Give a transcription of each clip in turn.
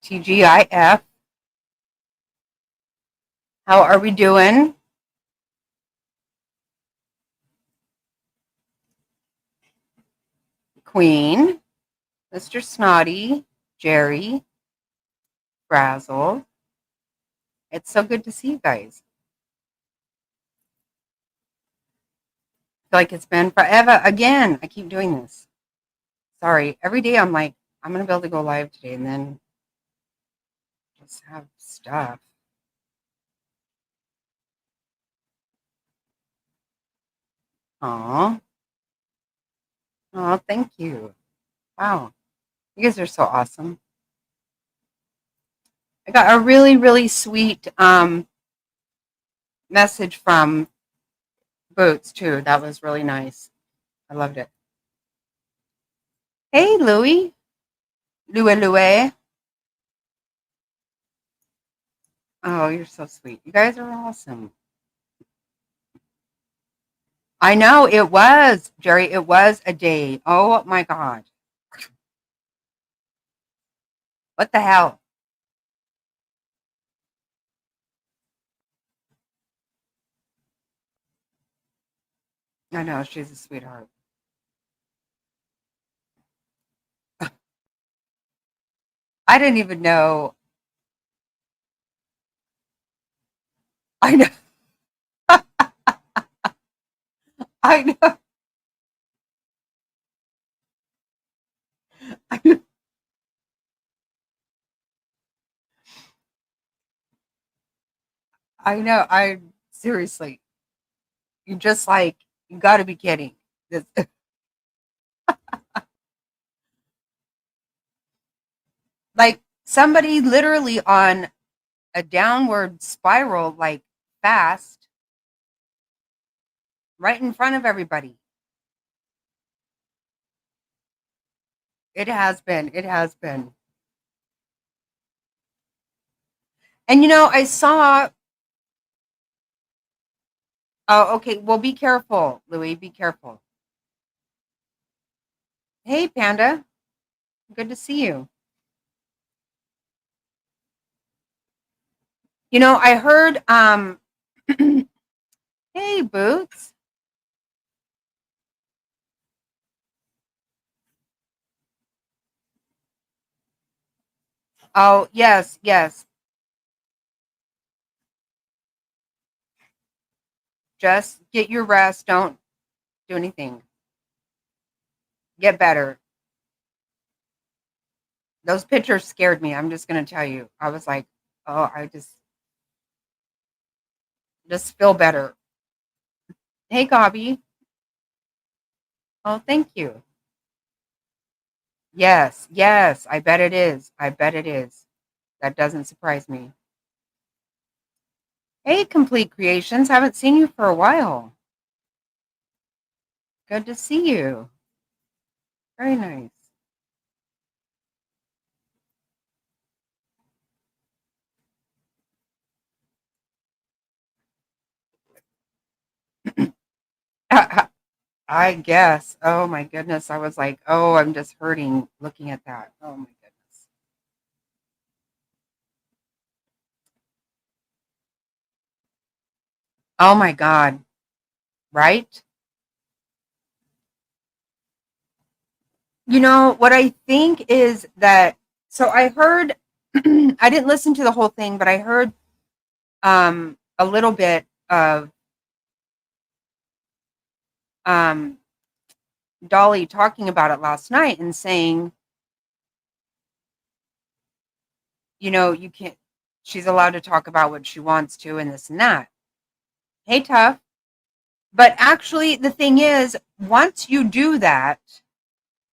TGIF. How are we doing? Queen, Mr. Snotty, Jerry, Frazzle. It's so good to see you guys. I feel like it's been forever. Again, I keep doing this. Sorry. Every day I'm like, I'm going to be able to go live today and then just have stuff. Aw. Oh, thank you. Wow. You guys are so awesome. I got a really, really sweet message from Boots, too. That was really nice. I loved it. Hey, Louie. Louie, Louie. Oh, you're so sweet. You guys are awesome. I know it was, Jerry. It was a day. Oh my God. What the hell? I know she's a sweetheart. I didn't even know. I know. I know. I know. I know. I seriously, you just like you got to be kidding. This, like somebody literally on a downward spiral, like fast, right in front of everybody. It has been. It has been. And I saw. Oh, okay. Well, be careful, Louis. Be careful. Hey, Panda. Good to see you. I heard hey Boots. Oh, yes, yes. Just get your rest. Don't do anything. Get better. Those pictures scared me. I'm just going to tell you. I was like, "Oh, I just feel better." Hey, Gobby. Oh, thank you. Yes, yes. I bet it is. I bet it is. That doesn't surprise me. Hey, Complete Creations. Haven't seen you for a while. Good to see you. Very nice. I guess. Oh my goodness. I was like, oh, I'm just hurting looking at that. Oh my goodness. Oh my God. Right? What I think is that, so I heard, I didn't listen to the whole thing, but I heard a little bit of um, Dolly talking about it last night and saying, you can't, she's allowed to talk about what she wants to and this and that. Hey, tough. But actually, the thing is, once you do that,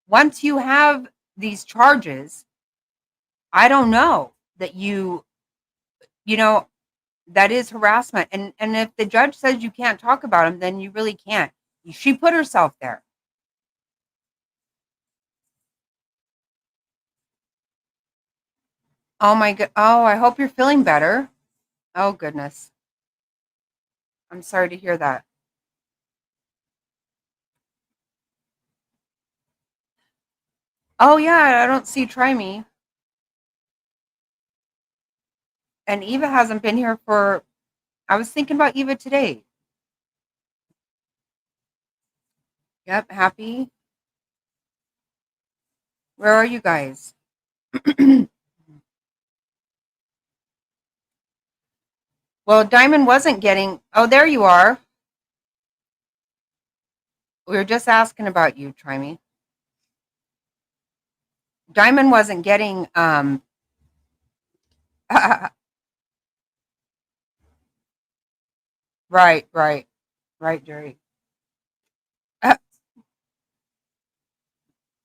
once you have these charges, I don't know that you know, that is harassment. And if the judge says you can't talk about them, then you really can't. She put herself there. Oh my god. Oh, I hope you're feeling better. Oh goodness. I'm sorry to hear that. Oh yeah, I don't see try me. And Eva hasn't been here for, I was thinking about Eva today. Yep, happy. Where are you guys? Well, Diamond wasn't getting, oh, there you are. We were just asking about you, Trimey. Diamond wasn't getting, right, right, right, Jerry.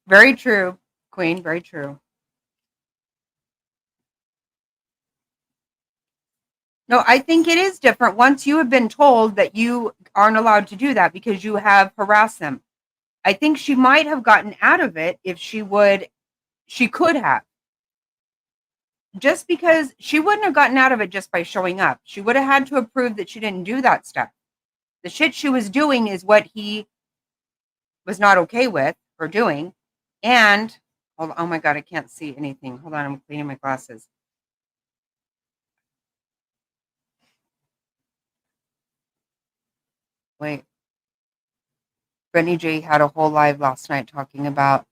Very true, Queen, very true. No, I think it is different once you have been told that you aren't allowed to do that because you have harassed them. I think she might have gotten out of it if she could have. Just because she wouldn't have gotten out of it just by showing up. She would have had to have proved that she didn't do that stuff. The shit she was doing is what he was not okay with or doing. And, oh my God, I can't see anything. Hold on, I'm cleaning my glasses. Wait. Brittany J had a whole live last night talking about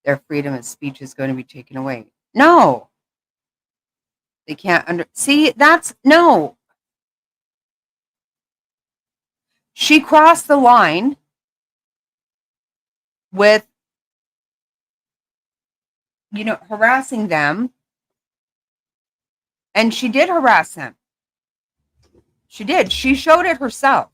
their freedom of speech is going to be taken away. No, they can't see. That's no. She crossed the line with, harassing them, and she did harass them. She did. She showed it herself.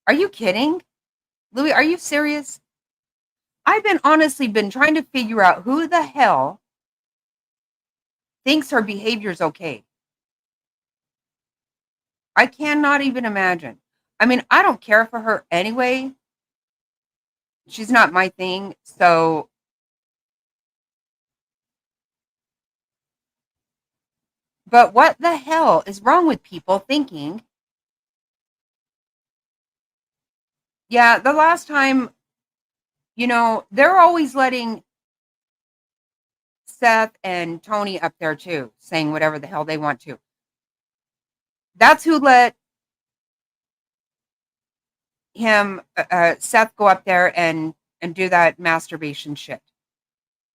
Are you kidding? Louis, are you serious? I've honestly been trying to figure out who the hell thinks her behavior is okay. I cannot even imagine. I mean, I don't care for her anyway. She's not my thing. So, but what the hell is wrong with people thinking? Yeah, the last time, they're always letting Seth and Tony up there too, saying whatever the hell they want to. That's who let him, Seth, go up there and do that masturbation shit,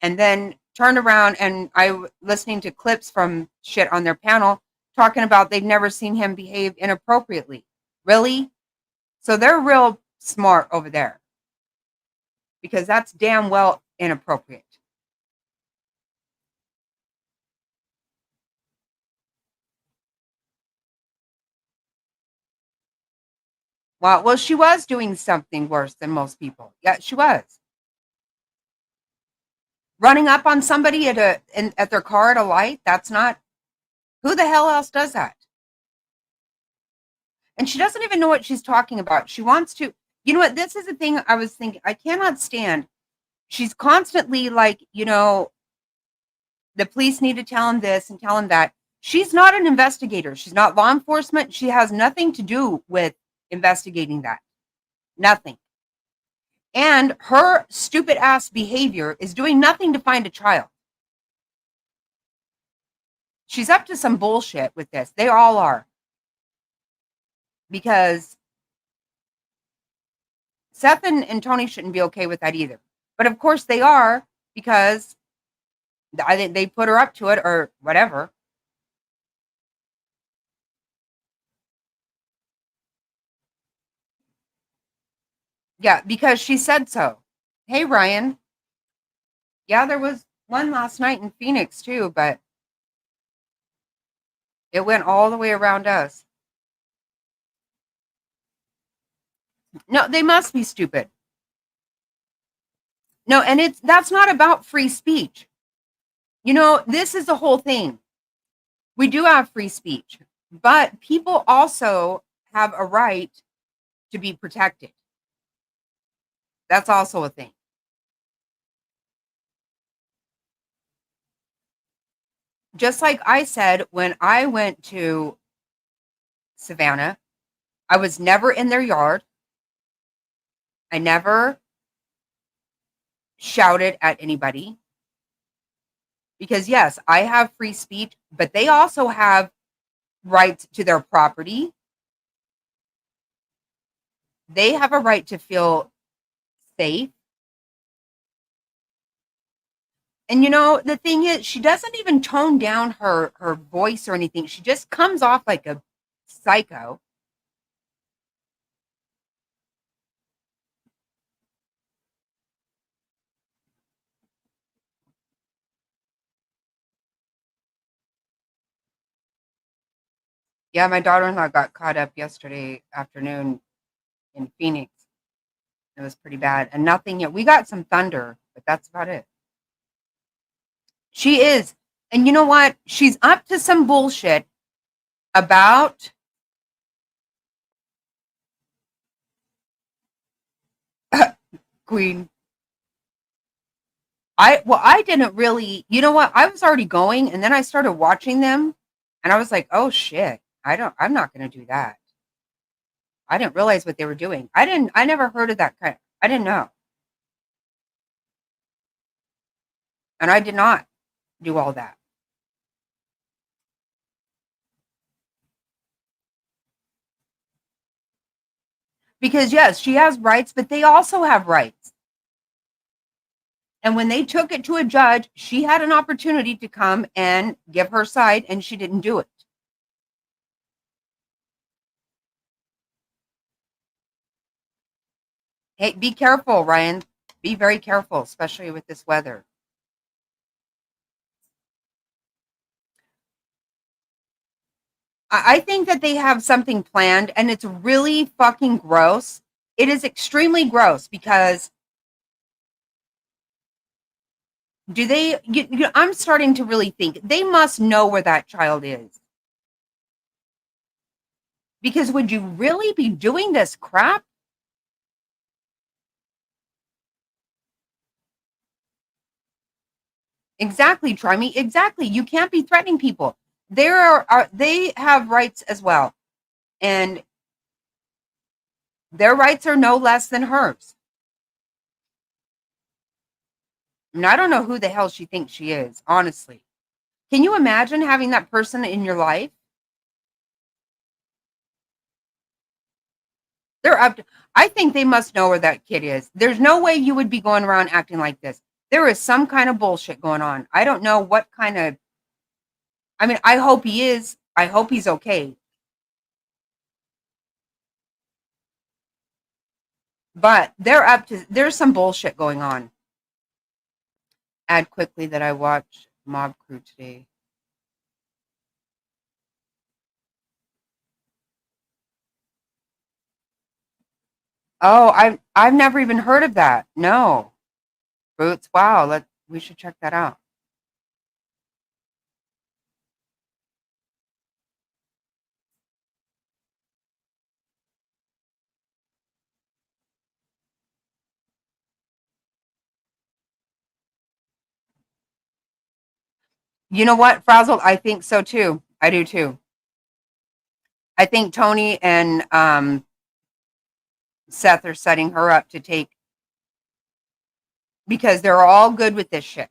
and then turn around and I listening to clips from shit on their panel talking about they've never seen him behave inappropriately. Really? So they're real smart over there because that's damn well inappropriate. Well, she was doing something worse than most people. Yeah, she was. Running up on somebody at their car at a light, that's not, who the hell else does that? And she doesn't even know what she's talking about. She wants to, you know what? This is the thing I was thinking. I cannot stand. She's constantly like, the police need to tell him this and tell him that. She's not an investigator. She's not law enforcement. She has nothing to do with investigating that. Nothing. And her stupid ass behavior is doing nothing to find a child. She's up to some bullshit with this. They all are. Because Seth and Tony shouldn't be okay with that either. But of course they are, because I think they put her up to it or whatever. Yeah, because she said so. Hey, Ryan. Yeah, there was one last night in Phoenix too, but it went all the way around us. No, they must be stupid. No, and that's not about free speech. This is the whole thing. We do have free speech, but people also have a right to be protected. That's also a thing. Just like I said, when I went to Savannah, I was never in their yard. I never shout it at anybody. Because yes, I have free speech, but they also have rights to their property. They have a right to feel safe. And the thing is, she doesn't even tone down her voice or anything. She just comes off like a psycho. Yeah, my daughter-in-law got caught up yesterday afternoon in Phoenix. It was pretty bad. And nothing yet. We got some thunder, but that's about it. She is. And you know what? She's up to some bullshit about Queen. I didn't really, you know what? I was already going and then I started watching them and I was like, "Oh shit. I'm not going to do that." I didn't realize what they were doing. I never heard of that kind. I didn't know. And I did not do all that. Because yes, she has rights, but they also have rights. And when they took it to a judge, she had an opportunity to come and give her side, and she didn't do it. Hey, be careful, Ryan. Be very careful, especially with this weather. I think that they have something planned, and it's really fucking gross. It is extremely gross because do they? I'm starting to really think they must know where that child is. Because would you really be doing this crap? Exactly, try me. Exactly. You can't be threatening people. They have rights as well. And their rights are no less than hers. And I don't know who the hell she thinks she is, honestly. Can you imagine having that person in your life? They're up to, I think they must know where that kid is. There's no way you would be going around acting like this. There is some kind of bullshit going on. I don't know what kind of, I mean, I hope he is. I hope he's okay. But there's some bullshit going on. Add quickly that I watched Mob Crew today. Oh, I've never even heard of that. No. Boots. Wow, we should check that out. You know what, Frazzled? I think so too. I do too. I think Tony and Seth are setting her up to take because they're all good with this shit.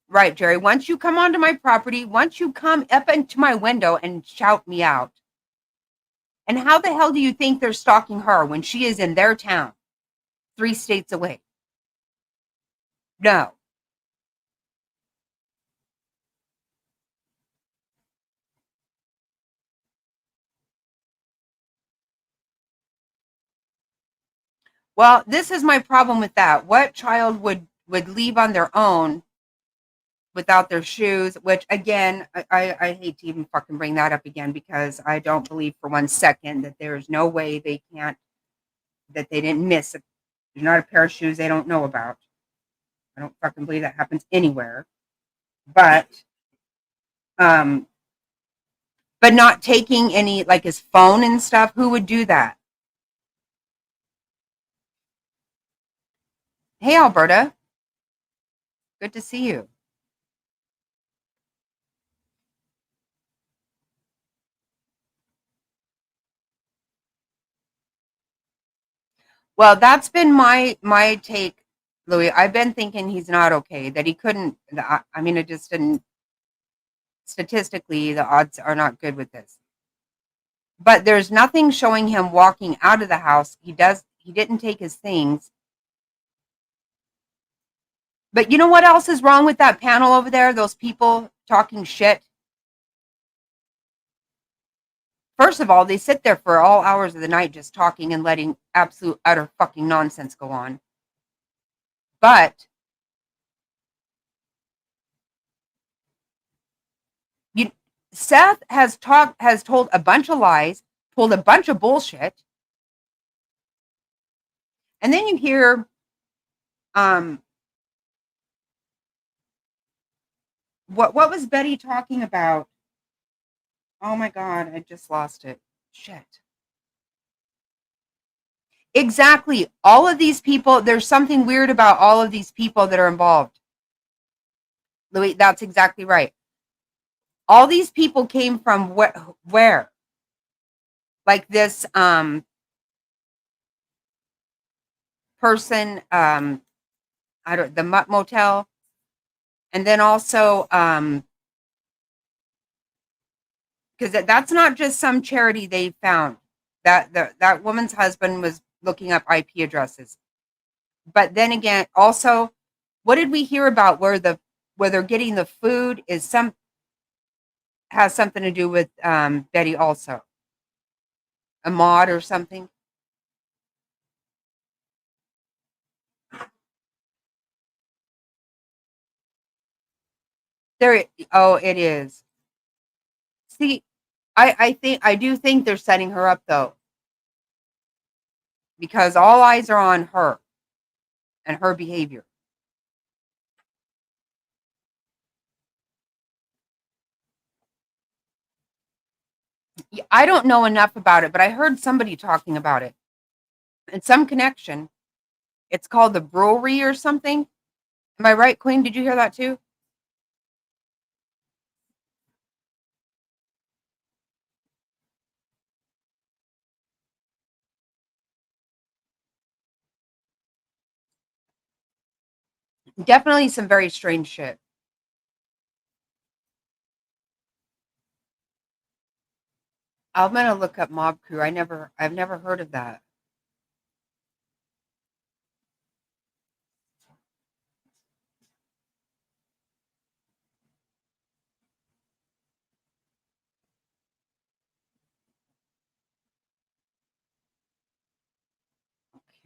Right, Jerry. Once you come onto my property, once you come up into my window and shout me out, and how the hell do you think they're stalking her when she is in their town, 3 states away? No. Well, this is my problem with that. What child would leave on their own without their shoes? Which again, I hate to even fucking bring that up again because I don't believe for 1 second that there's no way they can't that they didn't miss. There's not a pair of shoes they don't know about. I don't fucking believe that happens anywhere. But um, but not taking any like his phone and stuff. Who would do that? Hey, Alberta, good to see you. Well, that's been my take, Louis. I've been thinking he's not okay. That he couldn't. I mean, it just didn't. Statistically, the odds are not good with this. But there's nothing showing him walking out of the house. He didn't take his things. But you know what else is wrong with that panel over there? Those people talking shit. First of all, they sit there for all hours of the night just talking and letting absolute utter fucking nonsense go on. But you, Seth has told a bunch of lies, told a bunch of bullshit, and then you hear, um, what was Betty talking about? Oh my god, I just lost it. Shit. Exactly. All of these people, there's something weird about all of these people that are involved. Louis, that's exactly right. All these people came from where? Like this person, I don't, the Mutt Motel, and then also because that's not just some charity they found. That woman's husband was looking up IP addresses. But then again, also, what did we hear about where they're getting the food has something to do with Betty also, a mod or something. There, oh, it is. See, I do think they're setting her up though, because all eyes are on her and her behavior. I don't know enough about it, but I heard somebody talking about it in some connection. It's called the brewery or something. Am I right, Queen? Did you hear that too? Definitely some very strange shit. I'm gonna look up Mob Crew. I've never heard of that.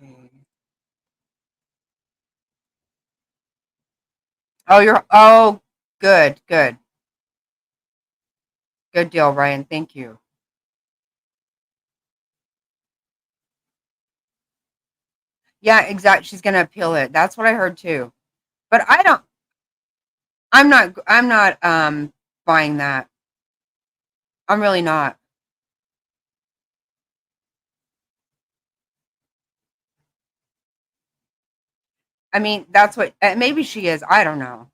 Okay. Oh, good deal, Ryan. Thank you. Yeah, exactly. She's gonna appeal it. That's what I heard too. But I don't. I'm not buying that. I'm really not. I mean, that's what maybe she is. I don't know.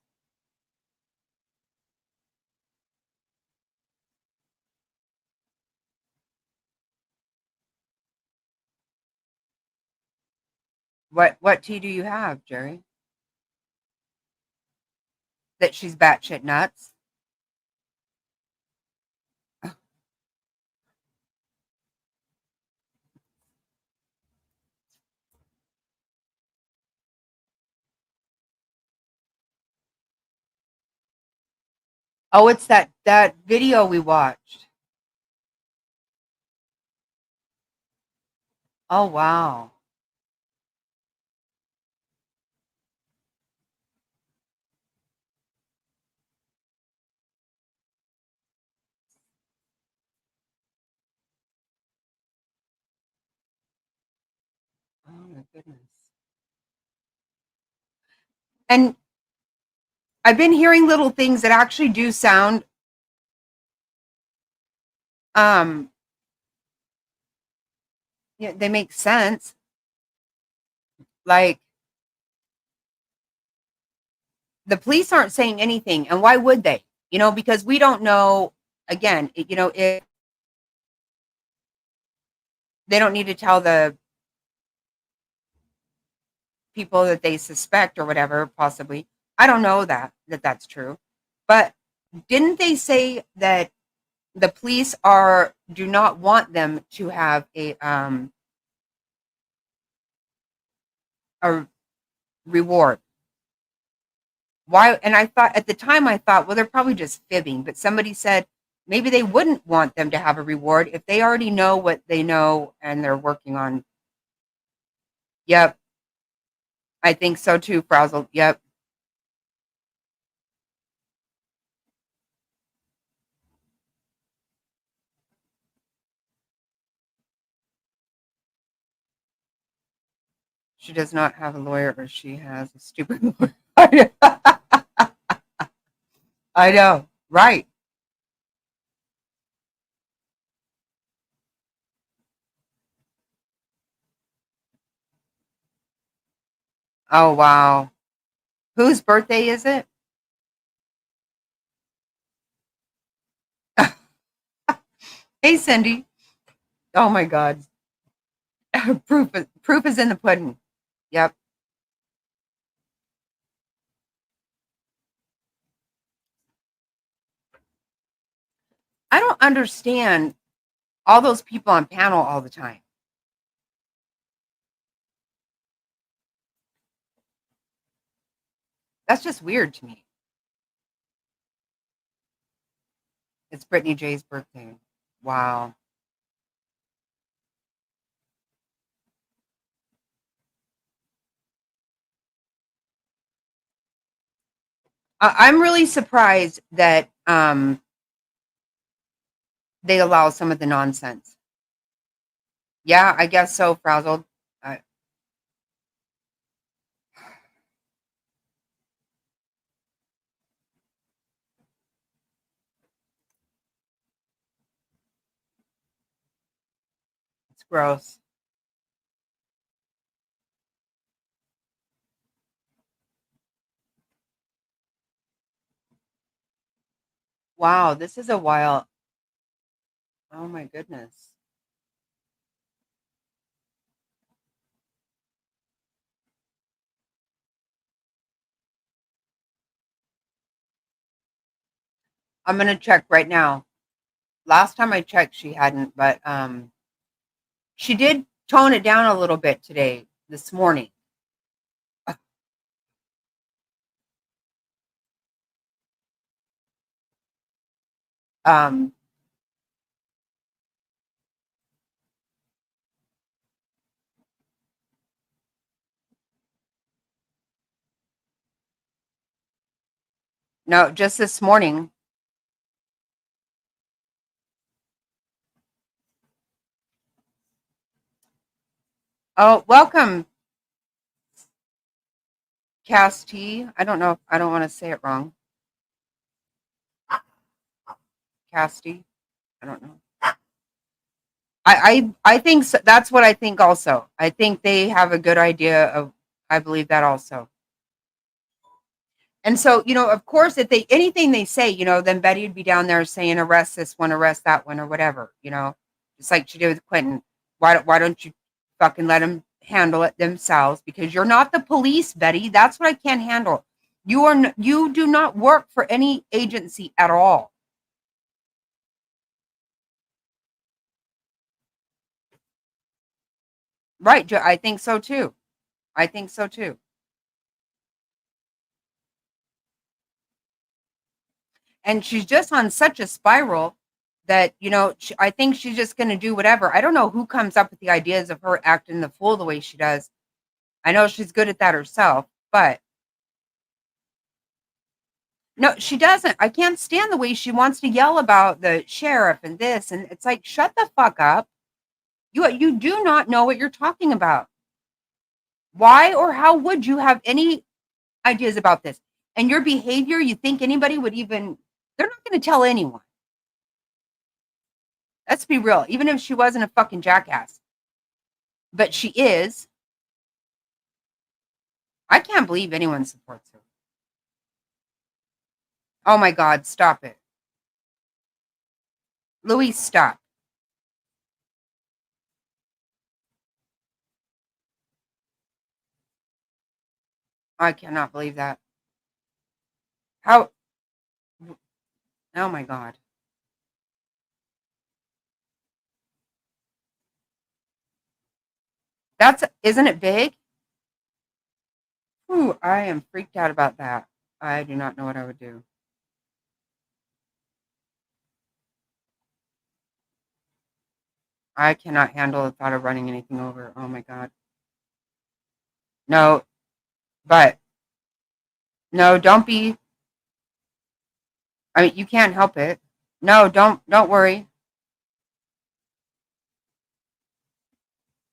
What tea do you have, Jerry? That she's batshit nuts. Oh, it's that video we watched. Oh wow. Oh my goodness. And I've been hearing little things that actually do sound um yeah, they make sense. Like the police aren't saying anything, and why would they? Because we don't know. Again, if they don't need to tell people that they suspect or whatever, possibly. I don't know that's true. But didn't they say that the police do not want them to have a reward? Why? And I thought at the time, I thought, well, they're probably just fibbing. But somebody said maybe they wouldn't want them to have a reward if they already know what they know and they're working on. Yep, I think so too, Frazzled. Yep. She does not have a lawyer, or she has a stupid lawyer. I know, right? Oh wow, whose birthday is it? Hey, Cindy. Oh my God, proof is in the pudding. Yep. I don't understand all those people on panel all the time. That's just weird to me. It's Brittany J's birthday. Wow. I'm really surprised that they allow some of the nonsense. Yeah, I guess so, Frazzled. Uh, it's gross. Wow, this is a while. Oh my goodness. I'm gonna check right now. Last time I checked, she hadn't, but she did tone it down a little bit today, this morning. Um, no, just this morning. Oh, welcome, Casti. I don't know. I don't want to say it wrong. Casti. I don't know. I think so, that's what I think also. I think they have a good idea of. I believe that also. And so, of course, if they anything they say, then Betty would be down there saying, "Arrest this one, arrest that one, or whatever." Just like she did with Quentin. Why don't you fucking let them handle it themselves? Because you're not the police, Betty. That's what I can't handle. You do not work for any agency at all. Right? I think so too. I think so too. And she's just on such a spiral that I think she's just going to do whatever. I don't know who comes up with the ideas of her acting the fool the way she does. I know she's good at that herself, but no, she doesn't. I can't stand the way she wants to yell about the sheriff and this, and it's like, shut the fuck up. You do not know what you're talking about. Why or how would you have any ideas about this? And your behavior, you think anybody would even? They're not going to tell anyone. Let's be real. Even if she wasn't a fucking jackass, but she is. I can't believe anyone supports her. Oh my God, stop it. Louis, stop. I cannot believe that. How? Oh my God. Isn't it big? Ooh, I am freaked out about that. I do not know what I would do. I cannot handle the thought of running anything over. Oh my God. No, but no, don't be. I mean, you can't help it. No, don't worry.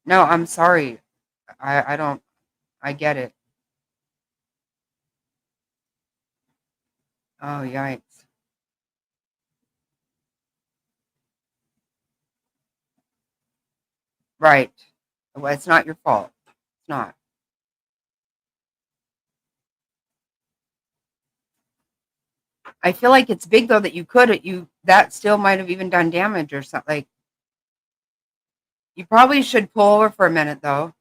No, I'm sorry. I don't. I get it. Oh, yikes. Right. Well, it's not your fault. It's not. I feel like it's big though that you could you that still might have even done damage or something. Like you probably should pull over for a minute though.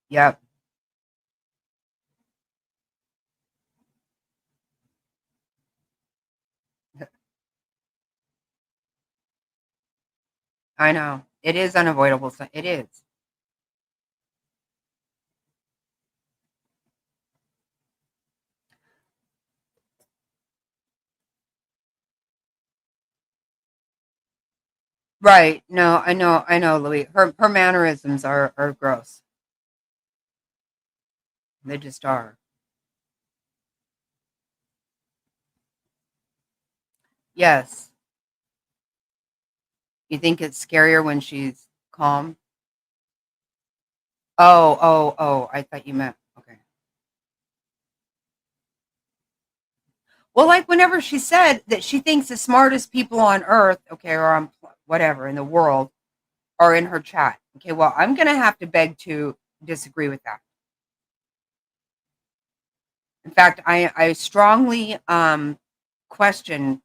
Yep. I know. It is unavoidable. It is. Right. No, I know, Louis. Her mannerisms are gross. They just are. Yes. You think it's scarier when she's calm? Oh. I thought you meant okay. Well, like whenever she said that she thinks the smartest people on earth, okay, or on whatever in the world are in her chat. Okay, well, I'm gonna have to beg to disagree with that. In fact, I strongly question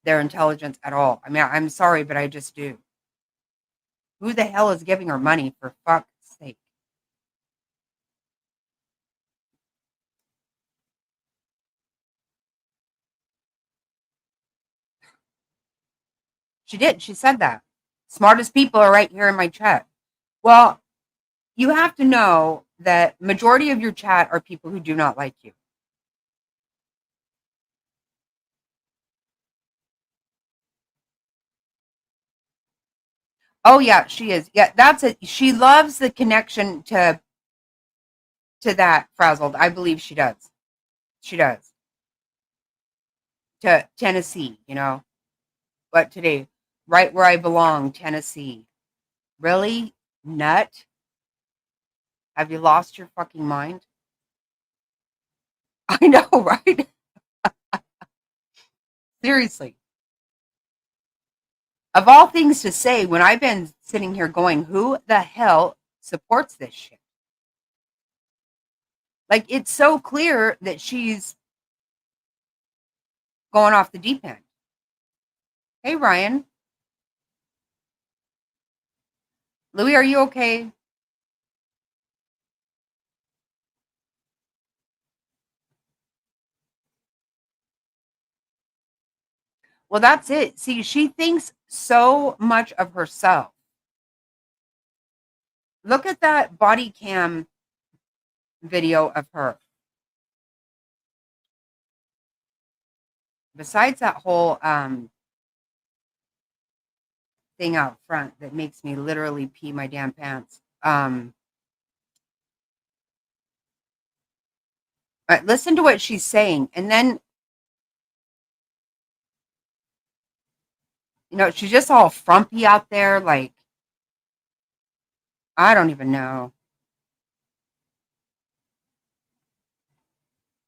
their intelligence at all. I mean, I'm sorry, but I just do. Who the hell is giving her money for fuck's sake? She did. She said that. Smartest people are right here in my chat. Well, you have to know that majority of your chat are people who do not like you. Oh yeah, she is. Yeah, that's it. She loves the connection to that frazzled. I believe she does. She does. To Tennessee, But today, right where I belong, Tennessee. Really? Nut? Have you lost your fucking mind? I know, right? Seriously. Of all things to say, when I've been sitting here going, who the hell supports this shit? Like, it's so clear that she's going off the deep end. Hey, Ryan. Louis, are you okay? Well, that's it. See, she thinks so much of herself. Look at that body cam video of her. Besides that whole thing out front that makes me literally pee my damn pants. Listen to what she's saying, and then she's just all frumpy out there. Like I don't even know.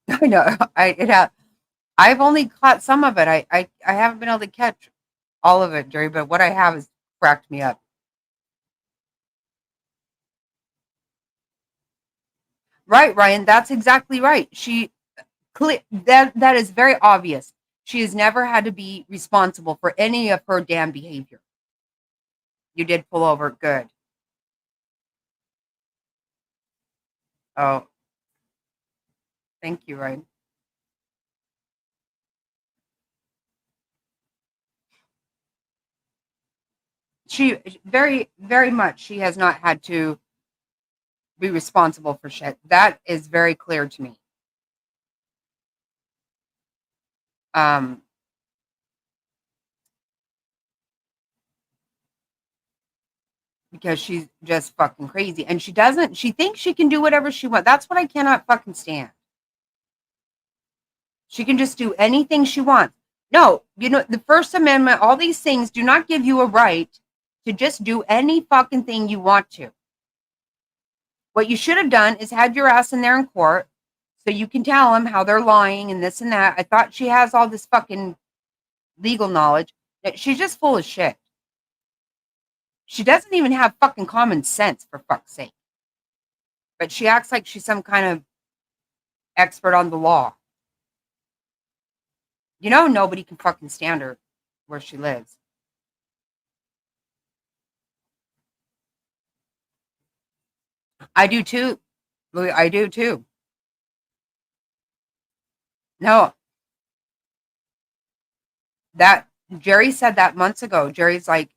I know. I've only caught some of it. I haven't been able to catch all of it, Jerry. But what I have has cracked me up. Right, Ryan. That's exactly right. She That is very obvious. She has never had to be responsible for any of her damn behavior. You did pull over. Good. Oh, thank you, Ryan. She very, very much, she has not had to be responsible for shit. That is very clear to me. Um, because she's just fucking crazy. And she thinks she can do whatever she wants. That's what I cannot fucking stand. She can just do anything she wants. No, the First Amendment, all these things do not give you a right to just do any fucking thing you want to. What you should have done is had your ass in there in court so you can tell them how they're lying and this and that. I thought she has all this fucking legal knowledge. She's just full of shit. She doesn't even have fucking common sense, for fuck's sake. But she acts like she's some kind of expert on the law. Nobody can fucking stand her where she lives. I do too. I do too. No, that Jerry said that months ago. Jerry's like,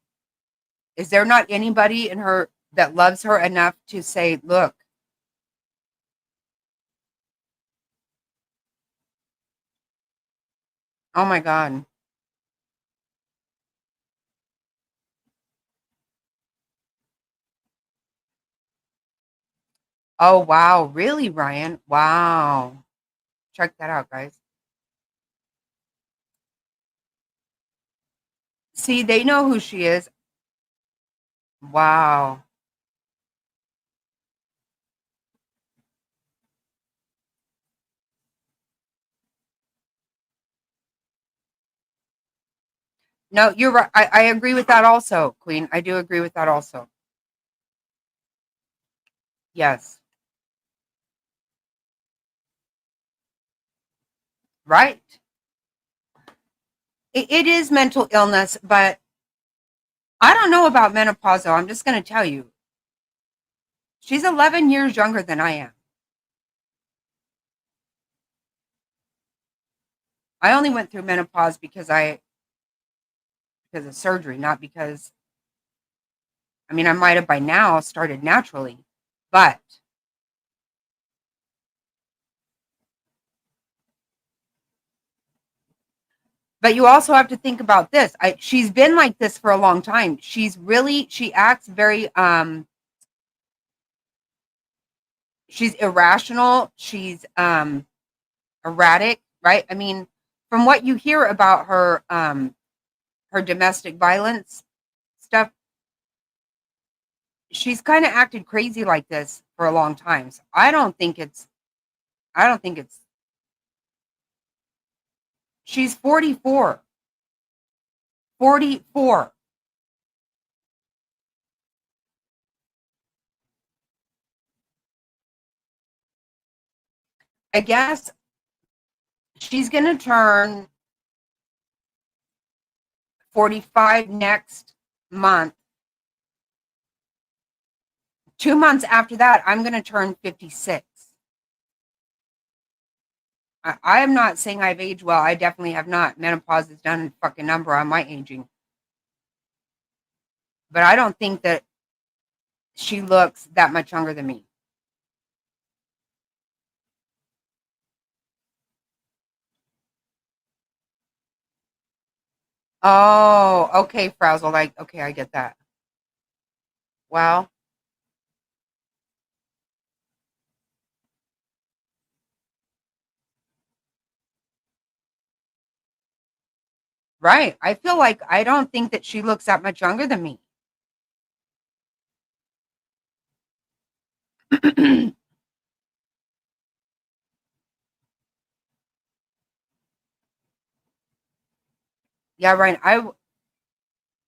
is there not anybody in her that loves her enough to say, look, oh my God. Oh, wow. Really, Ryan? Wow. Check that out, guys. See, they know who she is. Wow. No, you're right. I agree with that also, Queen. I do agree with that also. Yes. Right. It is mental illness, but I don't know about menopause, though. I'm just going to tell you. She's 11 years younger than I am. I only went through menopause because of surgery, not because, I mean, I might have by now started naturally, but you also have to think about this. She's been like this for a long time. She acts very she's irrational, she's erratic, right? I mean, from what you hear about her domestic violence stuff, she's kind of acted crazy like this for a long time. So I don't think it's she's 44. 44. I guess she's going to turn 45 next month. 2 months after that, I'm going to turn 56. I am not saying I've aged well. I definitely have not. Menopause has done a fucking number on my aging. But I don't think that she looks that much younger than me. Oh, okay, Frazzle. Like, okay, I get that. Well, right. I feel like I don't think that she looks that much younger than me. Yeah, right.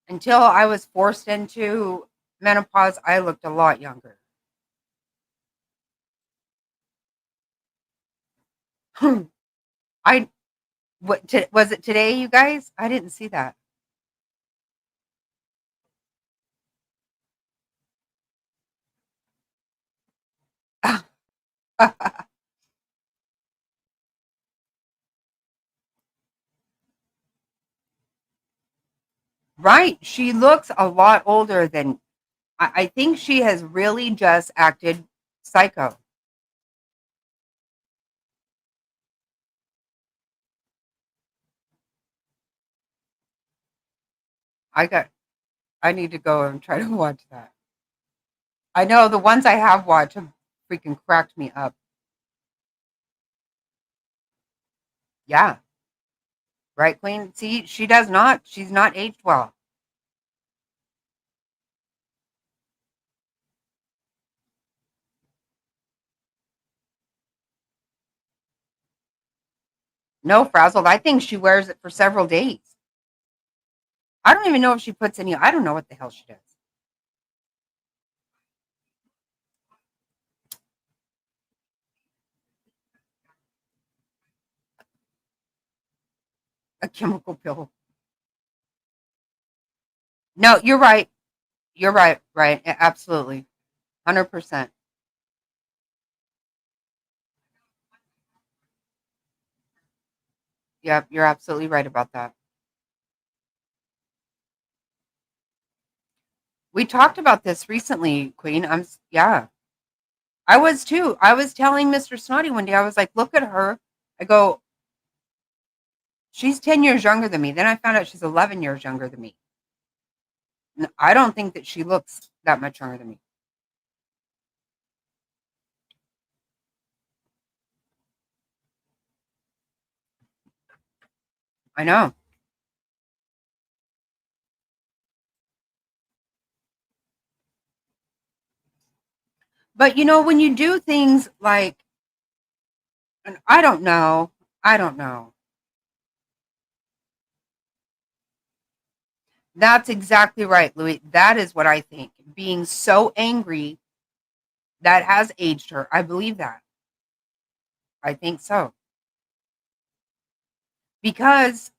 Until I was forced into menopause, I looked a lot younger. I was it today, you guys? I didn't see that. Right. She looks a lot older than I think she has really just acted psycho. I got I need to go and try to watch that. I know the ones I have watched have freaking cracked me up. Yeah. Right, Queen? See, she does not. She's not aged well. No, frazzled. I think she wears it for several days. I don't even know if she puts any. I don't know what the hell she does. A chemical pill. No, you're right. You're right. Right. Absolutely. 100%. Yep. You're absolutely right about that. We talked about this recently, Queen. Yeah. I was too. I was telling Mr. Snotty one day, I was like, look at her. I go, she's 10 years younger than me. Then I found out she's 11 years younger than me. I don't think that she looks that much younger than me. I know. But when you do things like, and I don't know, I don't know. That's exactly right, Louis. That is what I think. Being so angry that has aged her. I believe that. I think so. Because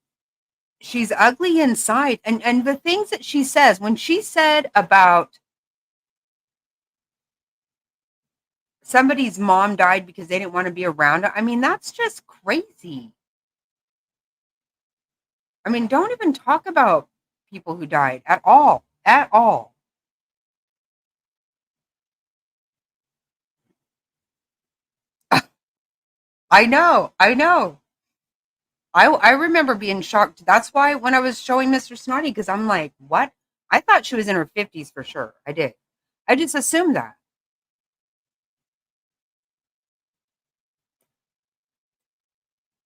she's ugly inside. And the things that she says, when she said about somebody's mom died because they didn't want to be around her, I mean, that's just crazy. I mean, don't even talk about people who died at all. At all. I know. I know. I remember being shocked. That's why when I was showing Mr. Snotty, because I'm like, what? I thought she was in her 50s for sure. I did. I just assumed that.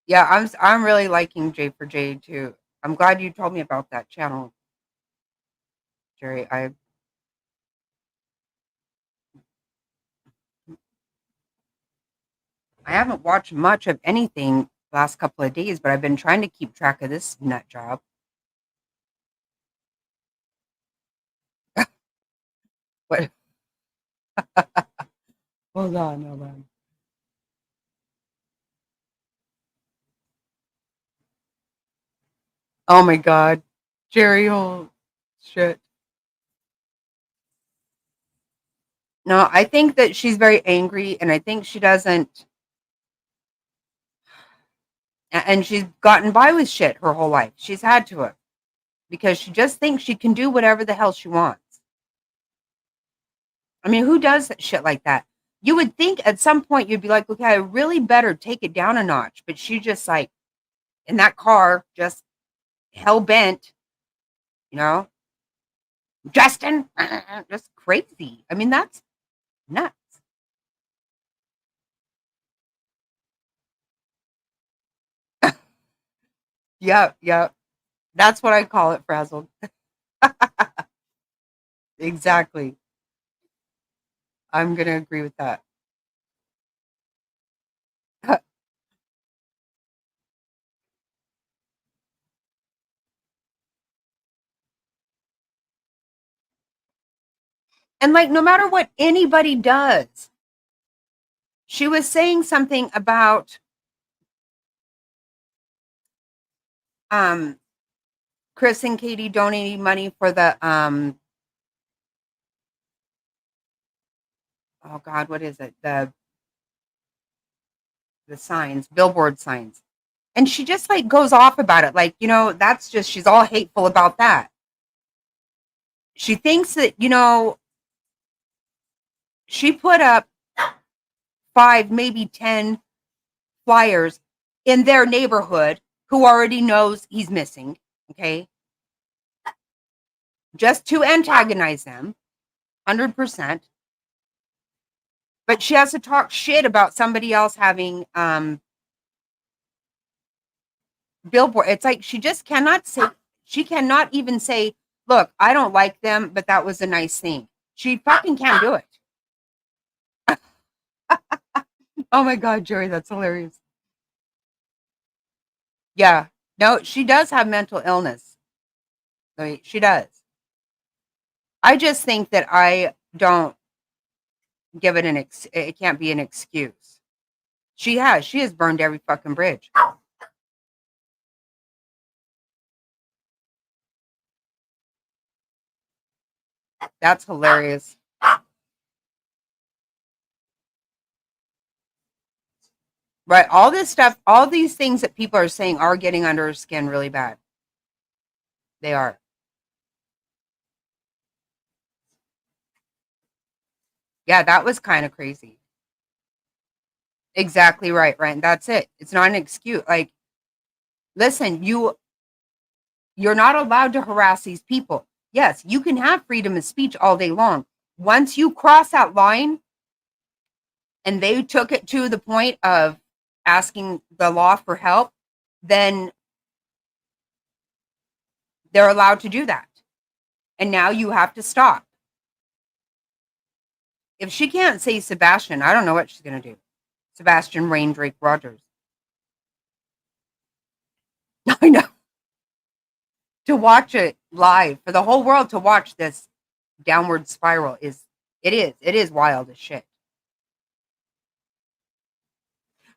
Yeah, I'm really liking J for J too. I'm glad you told me about that channel, Jerry. I haven't watched much of anything last couple of days, but I've been trying to keep track of this nut job. But hold on, hold on. Oh my God, Jerry, oh shit. No, I think that she's very angry, and I think she doesn't. And she's gotten by with shit her whole life. She's had to have because she just thinks she can do whatever the hell she wants. I mean, who does shit like that? You would think at some point you'd be like, okay, I really better take it down a notch. But she just like in that car, just hell bent, you know, Justin, just crazy. I mean, that's nuts. Yeah, yeah. That's what I call it, frazzled. Exactly. I'm going to agree with that. And like, no matter what anybody does, she was saying something about um, Chris and Katie donating money for the oh God, what is it? The signs, billboard signs. And she just like goes off about it. Like, that's just, she's all hateful about that. She thinks that, she put up 5, maybe 10 flyers in their neighborhood who already knows he's missing. Okay. Just to antagonize them, 100%. But she has to talk shit about somebody else having billboard. It's like she just cannot say, she cannot even say, look, I don't like them, but that was a nice thing. She fucking can't do it. Oh my God, Jerry, that's hilarious. Yeah. No, she does have mental illness. I mean, she does. I just think that I don't give it it can't be an excuse. She has burned every fucking bridge. That's hilarious. Right. All this stuff, all these things that people are saying are getting under her skin really bad. They are. Yeah, that was kind of crazy. Exactly right, right. That's it. It's not an excuse. Like, listen, you're not allowed to harass these people. Yes, you can have freedom of speech all day long. Once you cross that line and they took it to the point of asking the law for help, then they're allowed to do that. And now you have to stop. If she can't say Sebastian, I don't know what she's going to do. Sebastian Rain Drake Rogers. I know. To watch it live, for the whole world to watch this downward spiral it is wild as shit.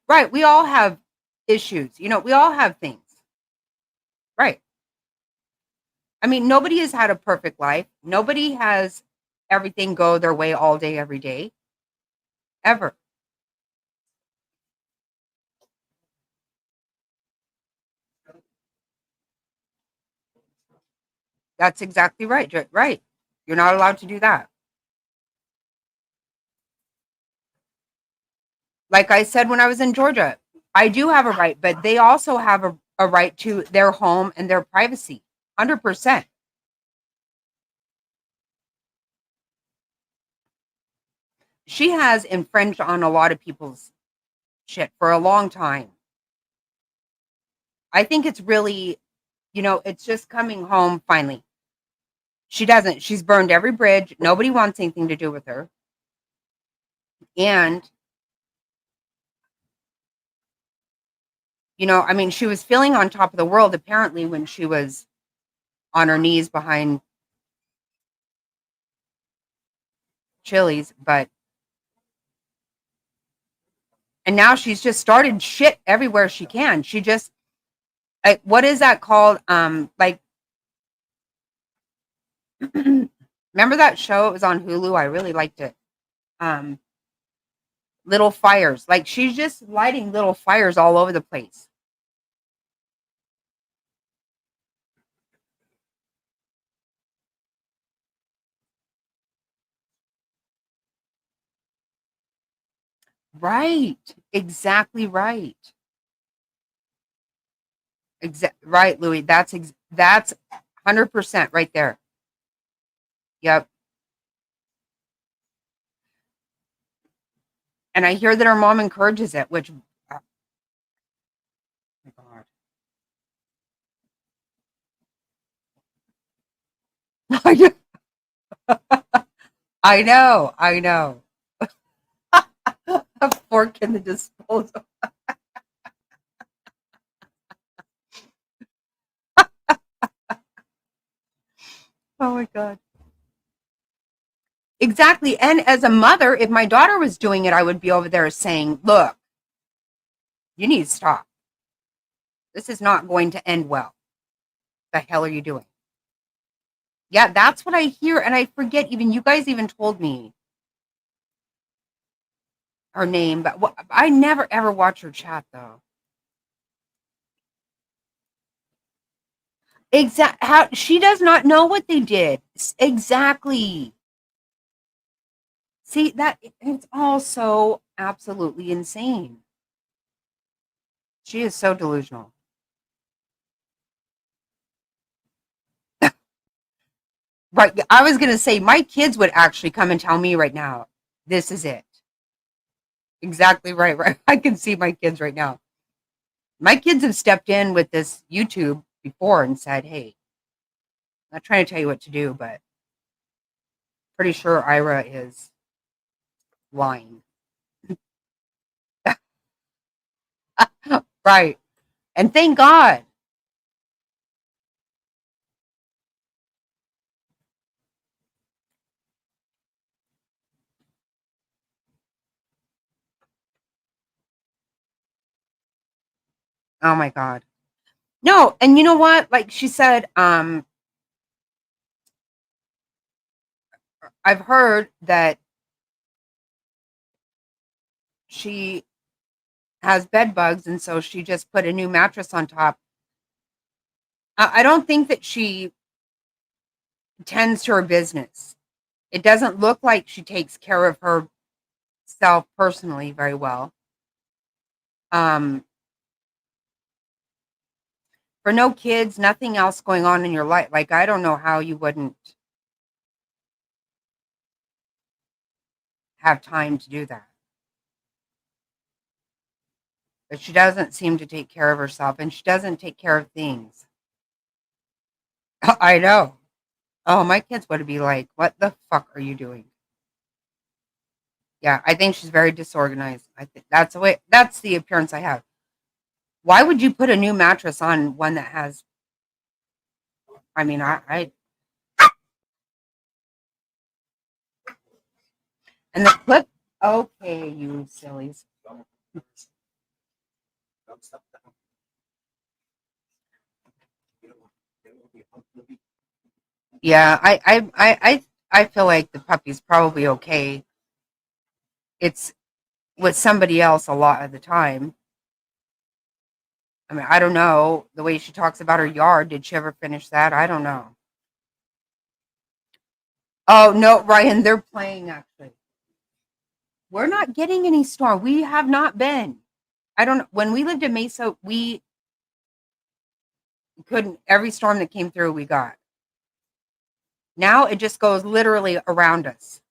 Right. We all have issues. We all have things. Right. I mean, nobody has had a perfect life. Nobody has everything go their way all day, every day, ever. That's exactly right. Right. You're not allowed to do that. Like I said when I was in Georgia, I do have a right, but they also have a right to their home and their privacy. 100%. She has infringed on a lot of people's shit for a long time. I think it's really, it's just coming home finally. She doesn't. She's burned every bridge. Nobody wants anything to do with her. And, I mean, she was feeling on top of the world apparently when she was on her knees behind Chili's, and now she's just started shit everywhere she can. She just, what is that called? Like, remember that show? It was on Hulu. I really liked it. Um, Little fires. Like she's just lighting little fires all over the place. Right. Exactly right. Right, Louis. That's 100% right there. Yep. And I hear that her mom encourages it, which, oh my God. I know. I know. A fork in the disposal. Oh my God. Exactly. And as a mother, if my daughter was doing it, I would be over there saying, look, you need to stop. This is not going to end well. The hell are you doing? Yeah, that's what I hear. And I forget, even you guys even told me her name, but I never ever watch her chat though. How she does not know what they did. Exactly. See, that it's all so absolutely insane. She is so delusional. Right. I was going to say my kids would actually come and tell me right now, this is it. Exactly right. Right. I can see my kids right now. My kids have stepped in with this YouTube before and said, hey, I'm not trying to tell you what to do, but pretty sure Ira is lying. Right. And thank God. Oh my God. No, and you know what? Like she said, I've heard that she has bed bugs, and so she just put a new mattress on top. I don't think that she tends to her business. It doesn't look like she takes care of herself personally very well. Um, for no kids, nothing else going on in your life. Like I don't know how you wouldn't have time to do that. But she doesn't seem to take care of herself, and she doesn't take care of things. I know. Oh, my kids would be like, "What the fuck are you doing?" Yeah, I think she's very disorganized. I think that's the way. That's the appearance I have. Why would you put a new mattress on one that has? I mean, I and the clip. Okay, you sillies. Yeah, I feel like the puppy's probably okay. It's with somebody else a lot of the time. I mean, I don't know the way she talks about her yard. Did she ever finish that? I don't know. Oh no, Ryan, they're playing actually. We're not getting any storm. We have not been. I don't know. When we lived in Mesa, we couldn't every storm that came through we got. Now it just goes literally around us.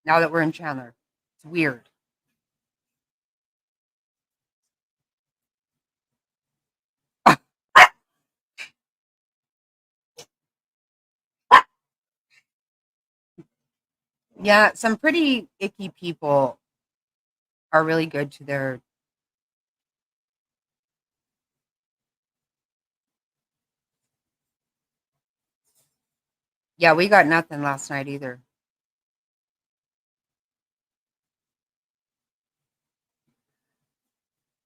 Now that we're in Chandler. It's weird. Yeah, some pretty icky people are really good to their. Yeah, we got nothing last night either.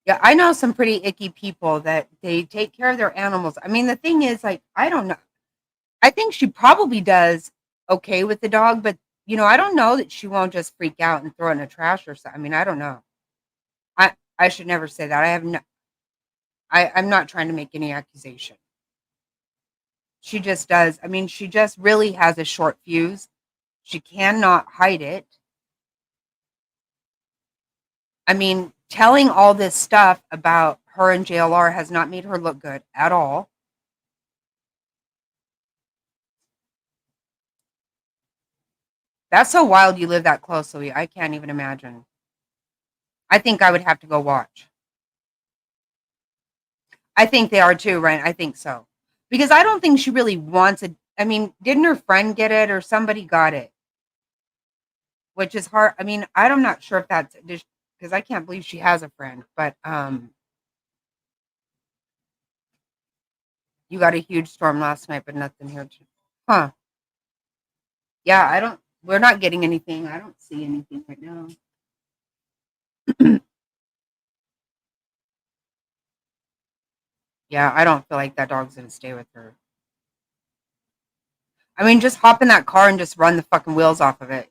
Yeah, I know some pretty icky people that they take care of their animals. I mean, the thing is, like, I don't know. I think she probably does okay with the dog, but I don't know that she won't just freak out and throw it in the trash or something. I mean, I don't know. I should never say that. I have no. I'm not trying to make any accusation. She just does. I mean, she just really has a short fuse. She cannot hide it. I mean, telling all this stuff about her and JLR has not made her look good at all. That's so wild you live that closely. I can't even imagine. I think I would have to go watch. I think they are too, right? I think so. Because I don't think she really wants it. I mean, didn't her friend get it or somebody got it? Which is hard. I mean, I'm not sure if that's because I can't believe she has a friend, but you got a huge storm last night, but nothing here. Huh. Yeah, we're not getting anything. I don't see anything right now. Yeah, I don't feel like that dog's gonna stay with her. I mean, just hop in that car and just run the fucking wheels off of it.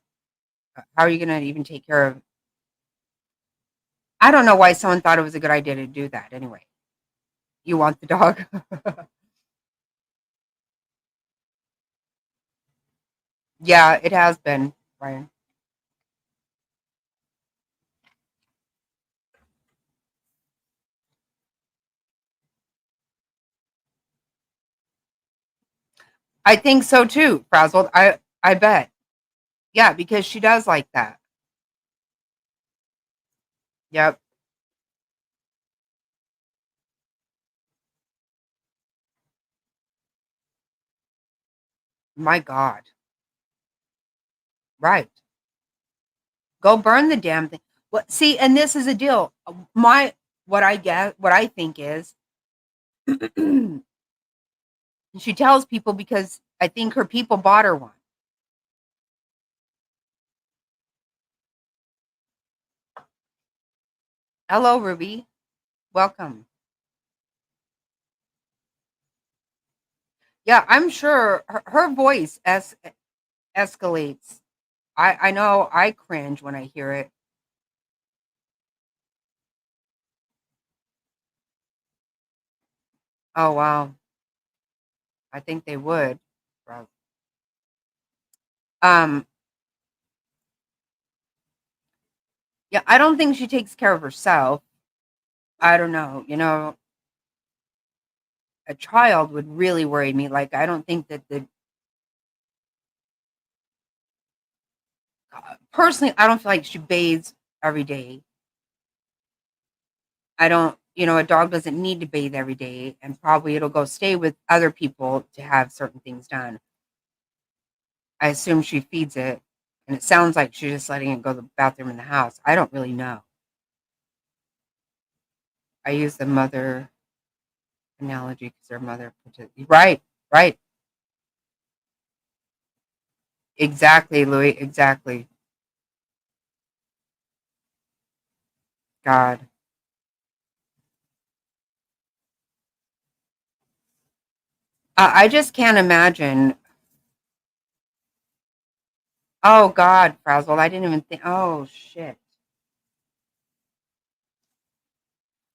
How are you gonna even take care of? I don't know why someone thought it was a good idea to do that. Anyway, you want the dog? Yeah, it has been, Brian. I think so too, Frazzled. I bet. Yeah, because she does like that. Yep. My God. Right. Go burn the damn thing. Well, see, and this is a deal. My what I think is she tells people because I think her people bought her one. Hello, Ruby. Welcome. Yeah, I'm sure her voice escalates. I know I cringe when I hear it. Oh wow. I think they would. Um, yeah, I don't think she takes care of herself. I don't know. A child would really worry me. Like, I don't think that the personally, I don't feel like she bathes every day. I don't, a dog doesn't need to bathe every day, and probably it'll go stay with other people to have certain things done. I assume she feeds it, and it sounds like she's just letting it go to the bathroom in the house. I don't really know. I use the mother analogy because their mother, right, right, exactly, Louis, exactly. God, I just can't imagine. Oh God, Frazzled, I didn't even think. Oh shit.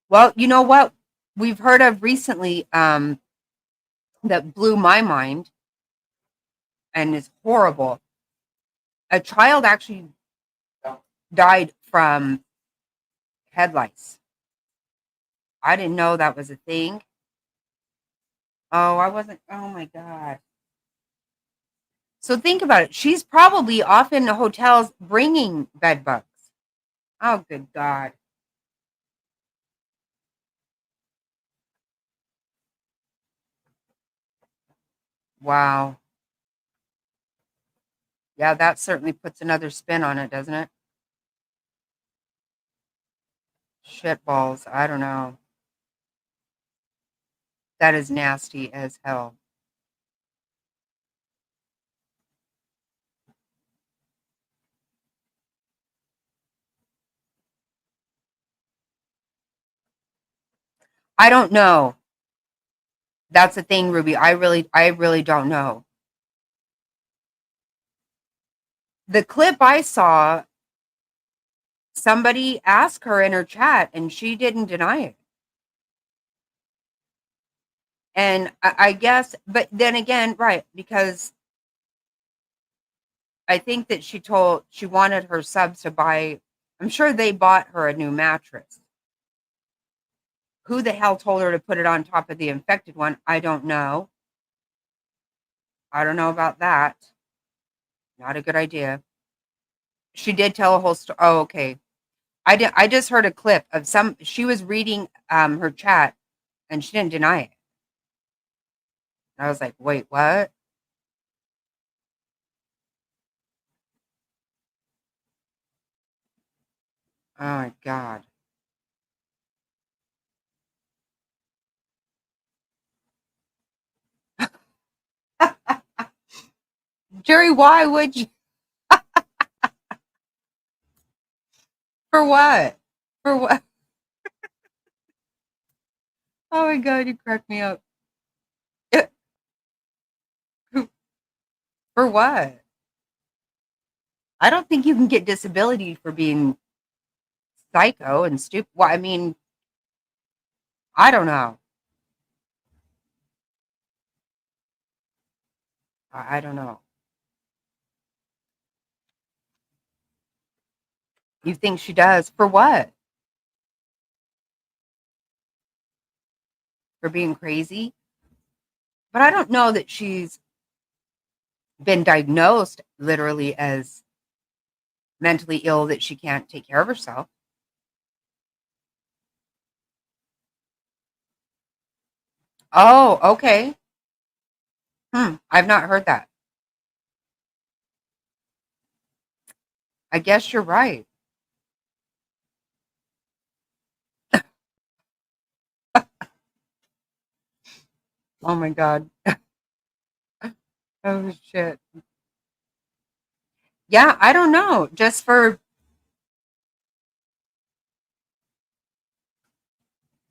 Well, you know what? We've heard of recently that blew my mind and is horrible. A child actually died from head lice. I didn't know that was a thing. Oh, I wasn't. Oh my God. So think about it. She's probably off in the hotels bringing bed bugs. Oh, good God. Wow. Yeah, that certainly puts another spin on it, doesn't it? Shit balls. I don't know. That is nasty as hell. I don't know. That's the thing, Ruby. I really don't know. The clip I saw, somebody asked her in her chat and she didn't deny it. And I guess, but then again, right, because I think that she wanted her subs to buy, I'm sure they bought her a new mattress. Who the hell told her to put it on top of the infected one? I don't know. I don't know about that. Not a good idea. She did tell a whole story. Oh, okay. I just heard a clip of she was reading her chat and she didn't deny it. I was like, wait, what? Oh my God. Jerry, why would you? For what? For what? Oh my god, you cracked me up. For what? I don't think you can get disability for being psycho and stupid. Well, I mean, I don't know. I don't know. You think she does? For what? For being crazy? But I don't know that she's been diagnosed literally as mentally ill that she can't take care of herself. Oh, okay. I've not heard that. I guess you're right. Oh my god. Oh shit. Yeah, I don't know. Just for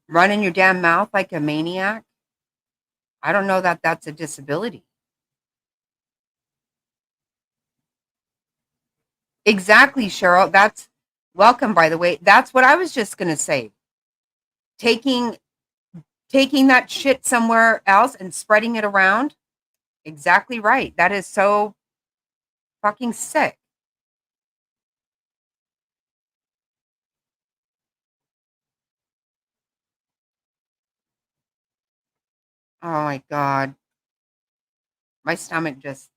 running your damn mouth like a maniac. I don't know that that's a disability. Exactly, Cheryl. That's welcome, by the way. That's what I was just going to say. Taking taking that shit somewhere else and spreading it around. Exactly right. That is so fucking sick. Oh my god. My stomach just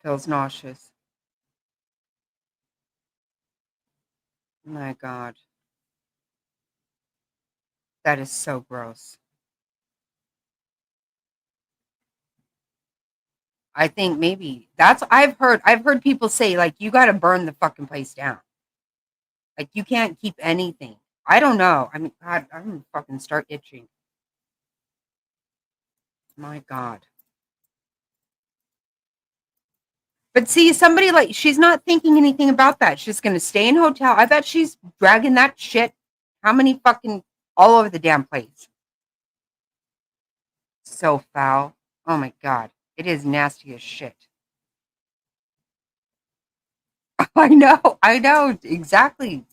feels nauseous. My god. That is so gross. I think maybe that's I've heard people say like you got to burn the fucking place down. Like you can't keep anything. I don't know. I mean, God, I'm gonna fucking start itching. My God. But see, somebody like she's not thinking anything about that. She's gonna stay in hotel. I bet she's dragging that shit. How many fucking all over the damn place? So foul. Oh my God. It is nasty as shit. I know, exactly.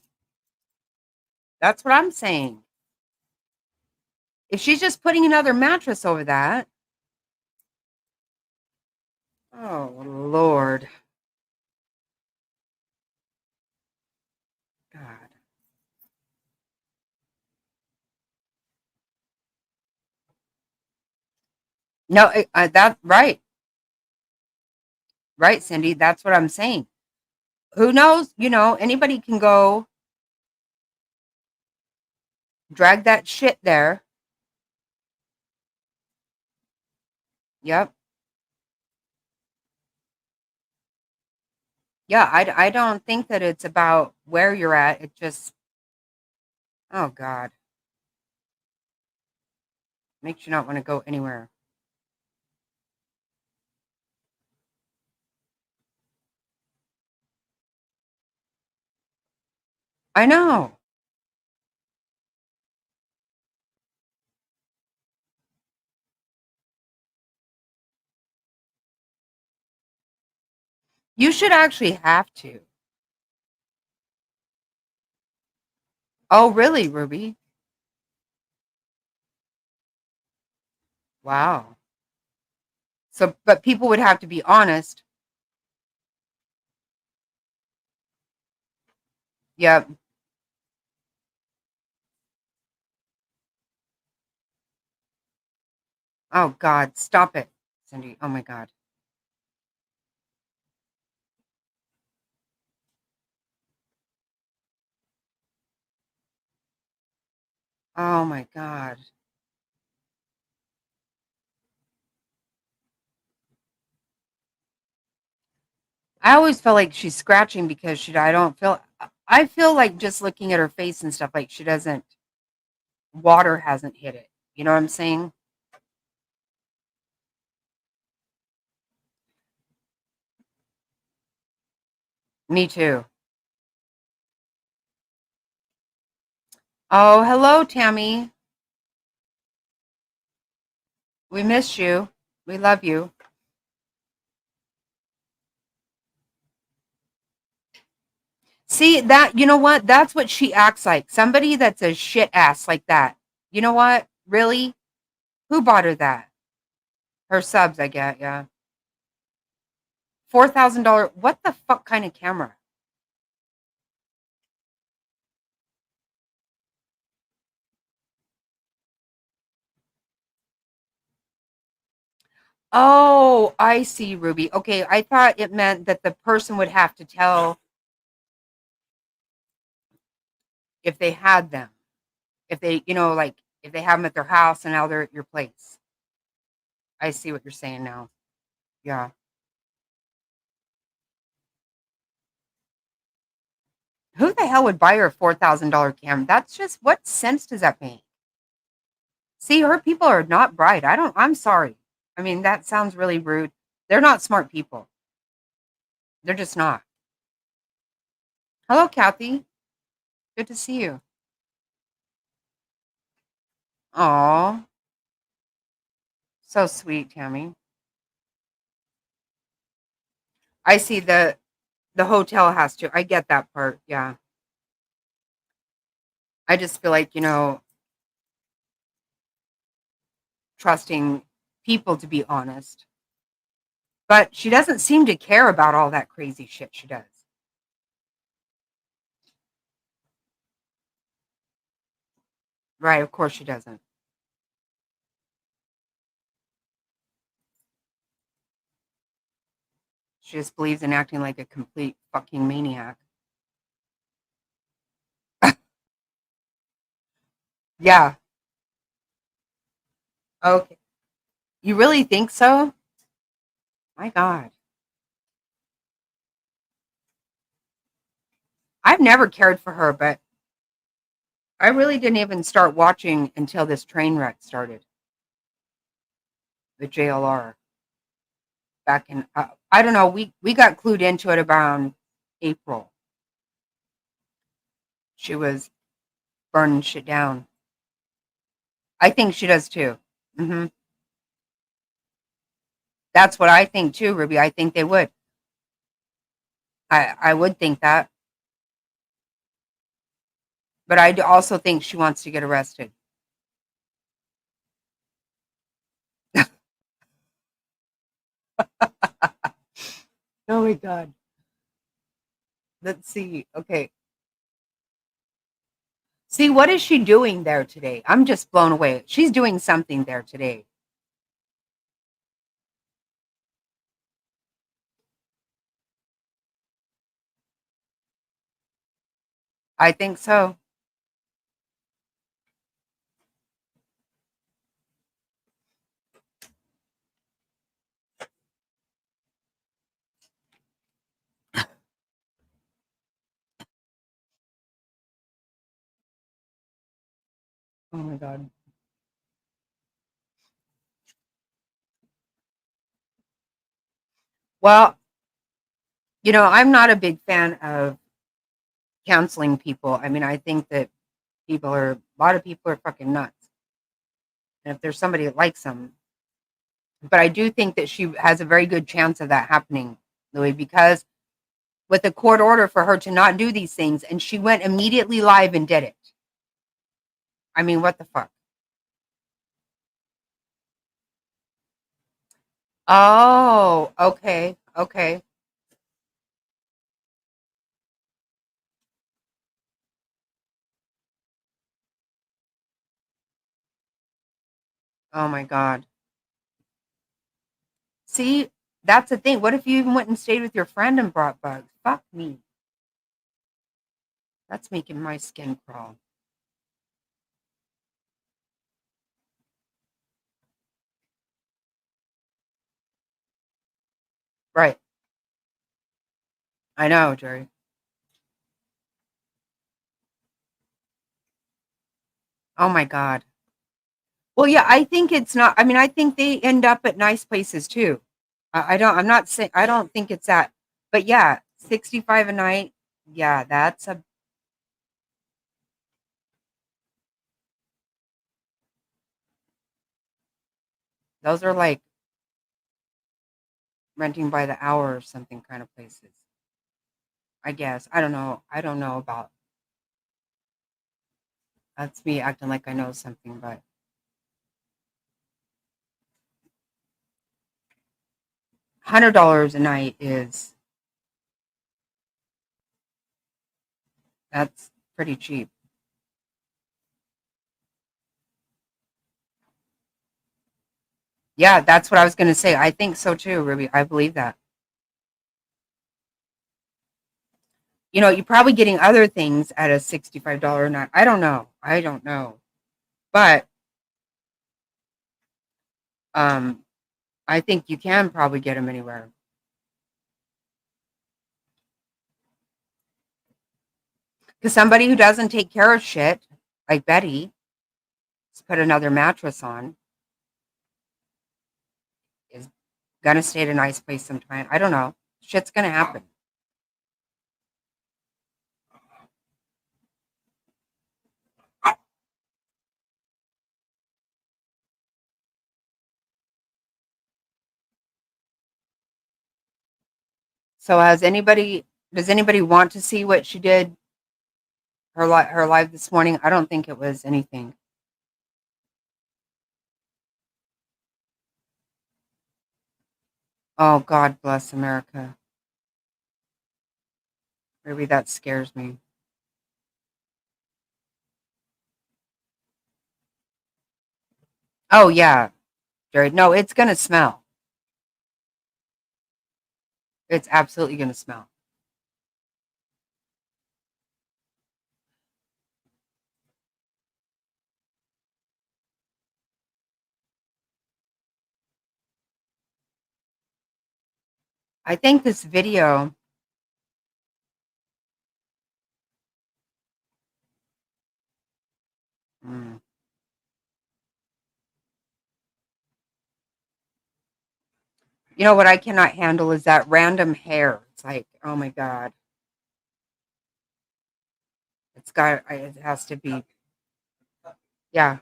That's what I'm saying. If she's just putting another mattress over that, oh Lord. God. No, that right, right, Cindy. That's what I'm saying. Who knows? Anybody can go drag that shit there. Yep. Yeah, I don't think that it's about where you're at. It just, oh God, makes you not want to go anywhere. I know. You should actually have to. Oh, really, Ruby? Wow. So, but people would have to be honest. Yep. Oh God, stop it, Cindy. Oh my God. Oh my God. I always feel like she's scratching because I don't feel, I feel like just looking at her face and stuff like she doesn't, water hasn't hit it. You know what I'm saying? Me too. Oh, hello, Tammy. We miss you. We love you. See that? You know what? That's what she acts like. Somebody that's a shit ass like that. You know what? Really? Who bought her that? Her subs, I get. Yeah, $4,000. What the fuck kind of camera? Oh, I see, Ruby. Okay, I thought it meant that the person would have to tell if they had them. If they, like if they have them at their house and now they're at your place. I see what you're saying now. Yeah. Who the hell would buy her a $4,000 camera? That's just, what sense does that make? See, her people are not bright. I'm sorry. I mean, that sounds really rude. They're not smart people. They're just not. Hello, Kathy. Good to see you. Aw, so sweet, Tammy. I see the hotel has to. I get that part. Yeah. I just feel like, trusting people to be honest. But she doesn't seem to care about all that crazy shit she does. Right, of course she doesn't. She just believes in acting like a complete fucking maniac. Yeah. Okay. You really think so? My God. I've never cared for her, but I really didn't even start watching until this train wreck started, the JLR back in, I don't know, we got clued into it around April. She was burning shit down. I think she does too. Hmm. That's what I think too, Ruby. I think they would. I would think that, but I also think she wants to get arrested. Oh my God. Let's see. Okay. See, what is she doing there today? I'm just blown away. She's doing something there today. I think so. Oh my God. Well, I'm not a big fan of counseling people. I mean, I think that a lot of people are fucking nuts. And if there's somebody that likes them, but I do think that she has a very good chance of that happening, Louis, because with a court order for her to not do these things, and she went immediately live and did it. I mean, what the fuck? Oh, okay, okay. Oh my God. See, that's the thing. What if you even went and stayed with your friend and brought bugs? Fuck me. That's making my skin crawl. Right. I know, Jerry. Oh my God. Well, yeah, I think it's not. I mean, I think they end up at nice places too. I'm not saying, I don't think it's that. But yeah, 65 a night. Yeah, that's a, Those are like renting by the hour or something kind of places. I guess. I don't know. I don't know about that's me acting like I know something, but $100 a night is that's pretty cheap. Yeah, that's what I was gonna say. I think so too, Ruby. I believe that. You're probably getting other things at a $65 night. I don't know. I don't know. But um I think you can probably get them anywhere. Because somebody who doesn't take care of shit, like Betty, just put another mattress on, is gonna stay at a nice place sometime. I don't know. Shit's gonna happen. So does anybody want to see what she did her live this morning? I don't think it was anything. Oh, God bless America. Maybe that scares me. Oh yeah, Jared. No, it's gonna smell. It's absolutely gonna smell. I think this video. mm, what I cannot handle is that random hair. It's like, oh my God. It has to be. Yeah.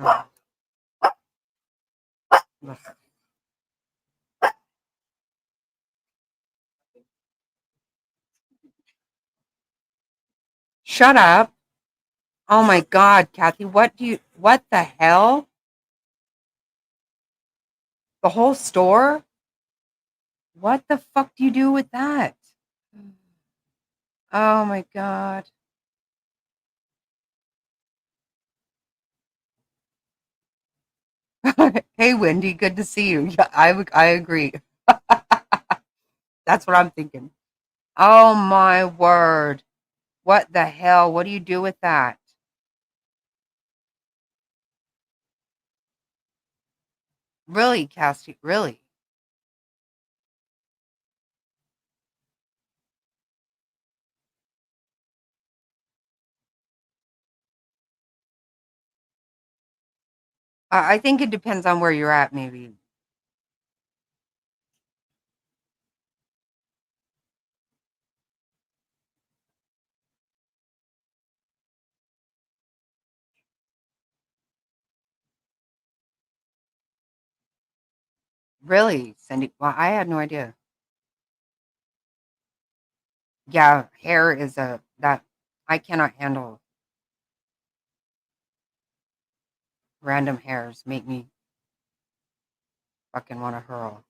Oh, shut up. Oh my God, Kathy. What the hell? The whole store? What the fuck do you do with that? Oh my God. Hey, Wendy. Good to see you. Yeah, I agree. That's what I'm thinking. Oh my word. What the hell? What do you do with that? Really, Cassie? Really? I think it depends on where you're at, maybe. Really, Cindy? Well, I had no idea. Yeah, hair is a that I cannot handle random hairs. Make me fucking want to hurl.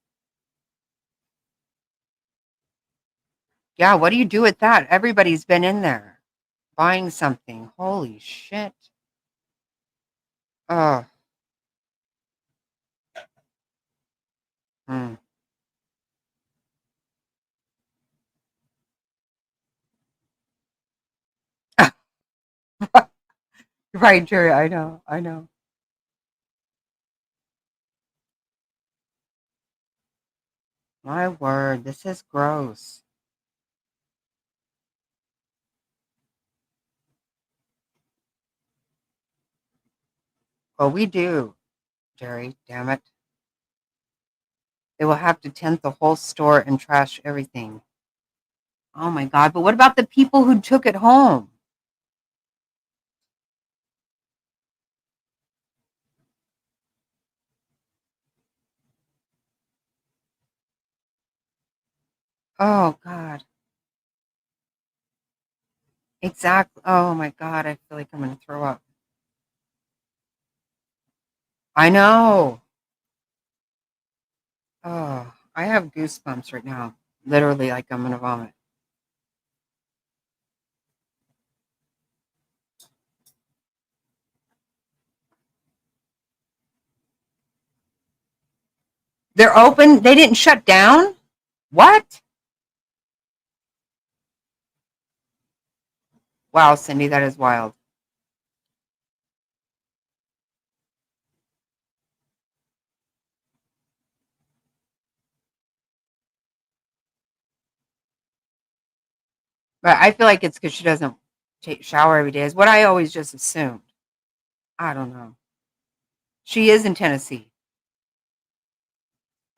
Yeah, what do you do with that? Everybody's been in there buying something. Holy shit. Oh, hmm. Right, Jerry. I know. I know. My word, this is gross. Well, we do, Jerry. Damn it. They will have to tent the whole store and trash everything. Oh my God. But what about the people who took it home? Oh God. Exactly. Oh my God. I feel like I'm going to throw up. I know. Oh, I have goosebumps right now. Literally, like I'm going to vomit. They're open. They didn't shut down. What? Wow, Cindy, that is wild. But I feel like it's because she doesn't take shower every day. Is what I always just assumed. I don't know. She is in Tennessee.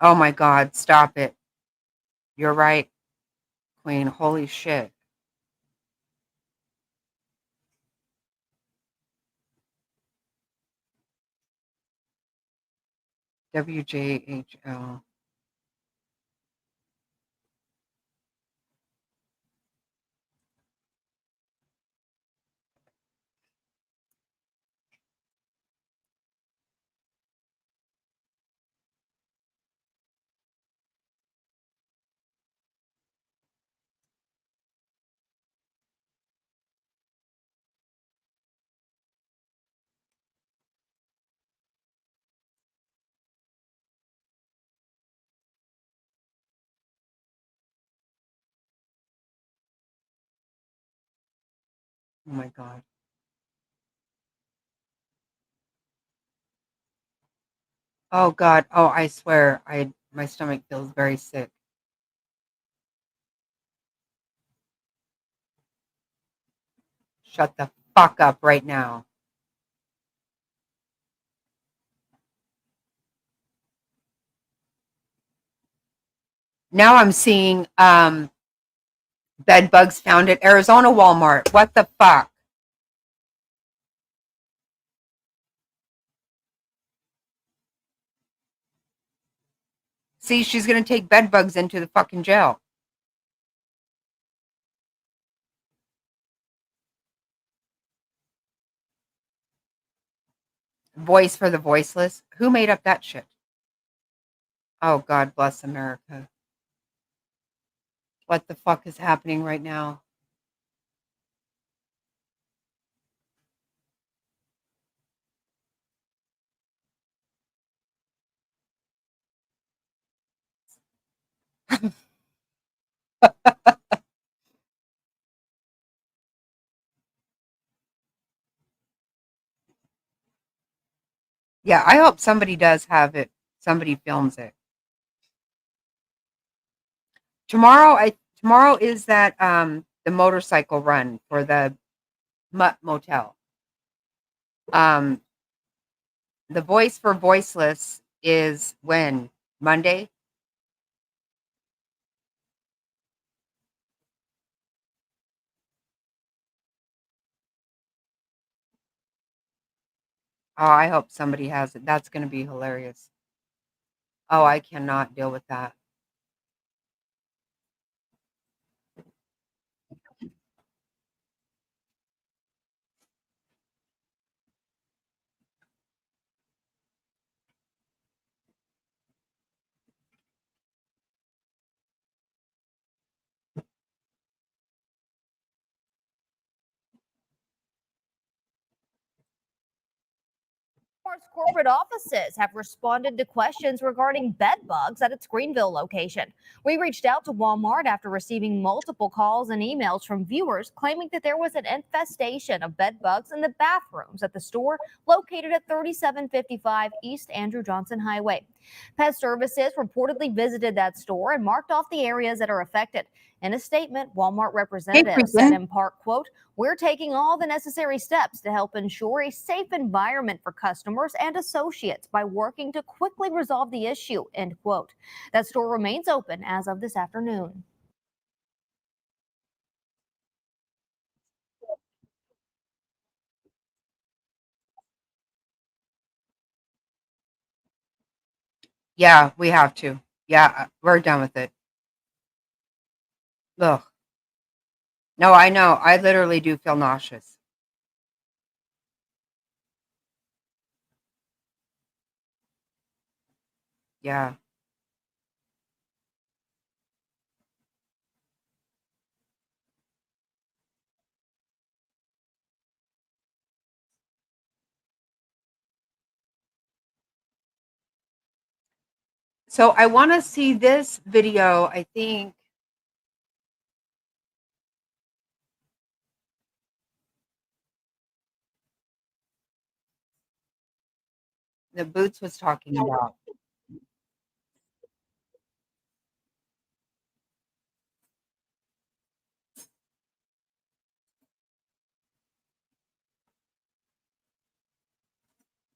Oh my God, stop it. You're right, Queen. Holy shit. WJHL. Oh my God. Oh God. Oh, I swear, I my stomach feels very sick. Shut the fuck up right now. Now I'm seeing bed bugs found at Arizona Walmart. What the fuck? See, she's gonna take bed bugs into the fucking jail. Voice for the voiceless. Who made up that shit? Oh, God bless America. What the fuck is happening right now? Yeah, I hope somebody does have it. Somebody films it. Tomorrow is that the motorcycle run for the Mutt Motel. Um the voice for voiceless is when? Monday? Oh, I hope somebody has it. That's going to be hilarious. Oh, I cannot deal with that. Walmart's corporate offices have responded to questions regarding bed bugs at its Greenville location. We reached out to Walmart after receiving multiple calls and emails from viewers claiming that there was an infestation of bed bugs in the bathrooms at the store located at 3755 East Andrew Johnson Highway. Pet Services reportedly visited that store and marked off the areas that are affected. In a statement, Walmart Hey, representatives said freaking. in part, quote, "We're taking all the necessary steps to help ensure a safe environment for customers and associates by working to quickly resolve the issue," end quote. That store remains open as of this afternoon. Yeah, we have to. Yeah, we're done with it. Ugh. No, I know. I literally do feel nauseous. Yeah. So I want to see this video, I think. The Boots was talking about.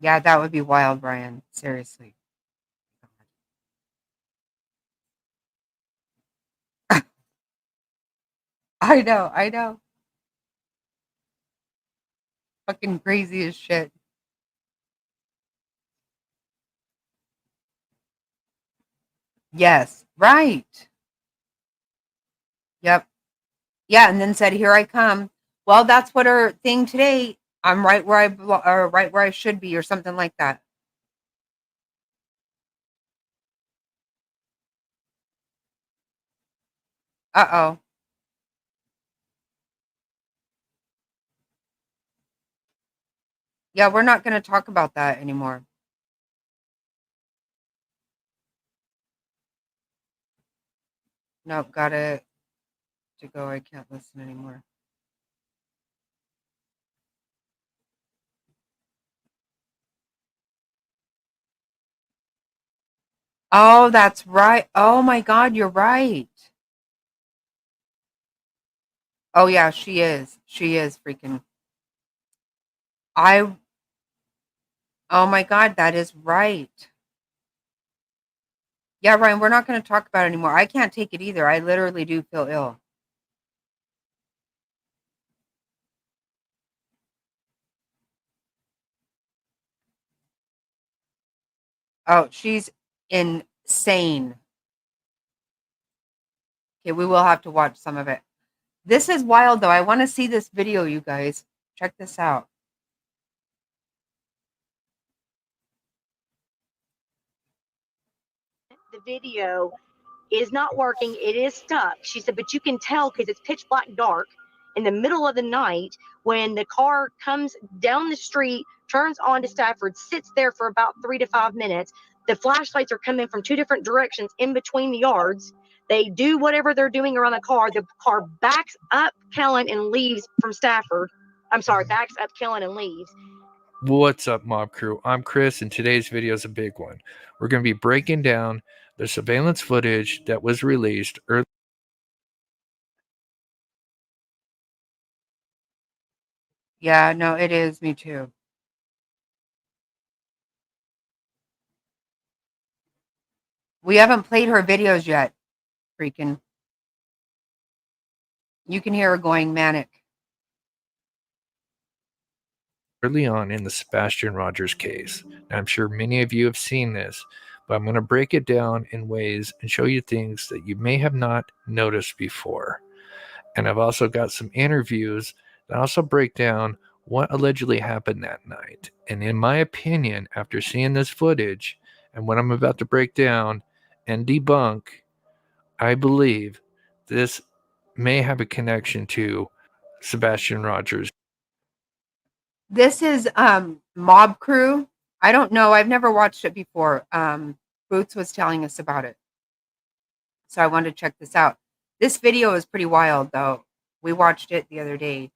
Yeah, that would be wild, Brian. Seriously. I know, I know. Fucking crazy as shit. Yes, right. Yep. Yeah, and then said, "Here I come." Well, that's what her thing today. I'm right where or right where I should be, or something like that. Uh oh. Yeah, we're not going to talk about that anymore. Nope, got it to go. I can't listen anymore. Oh, that's right. Oh my God, you're right. Oh yeah, she is. She is freaking. I. Oh my God, that is right. Yeah, Ryan, we're not going to talk about it anymore. I can't take it either. I literally do feel ill. Oh, she's insane. Okay, we will have to watch some of it. This is wild, though. I want to see this video, you guys. Check this out. The video is not working. It is stuck. She said, but you can tell because it's pitch black dark in the middle of the night when the car comes down the street, turns onto Stafford, sits there for about 3 to 5 minutes. The flashlights are coming from 2 different directions in between the yards. They do whatever they're doing around the car. The car backs up Kellen and leaves from Stafford. I'm sorry, backs up Kellen and leaves. What's up, Mob Crew? I'm Chris, and today's video is a big one. We're going to be breaking down the surveillance footage that was released early. Yeah, no, it is. Me too. We haven't played her videos yet. Freaking. You can hear her going manic. Early on in the Sebastian Rogers case. Now, I'm sure many of you have seen this, but I'm going to break it down in ways and show you things that you may have not noticed before. And I've also got some interviews that also break down what allegedly happened that night. And in my opinion, after seeing this footage and what I'm about to break down and debunk, I believe this may have a connection to Sebastian Rogers. This is Mob Crew. I don't know. I've never watched it before. Boots was telling us about it. So I wanted to check this out. This video is pretty wild, though. We watched it the other day.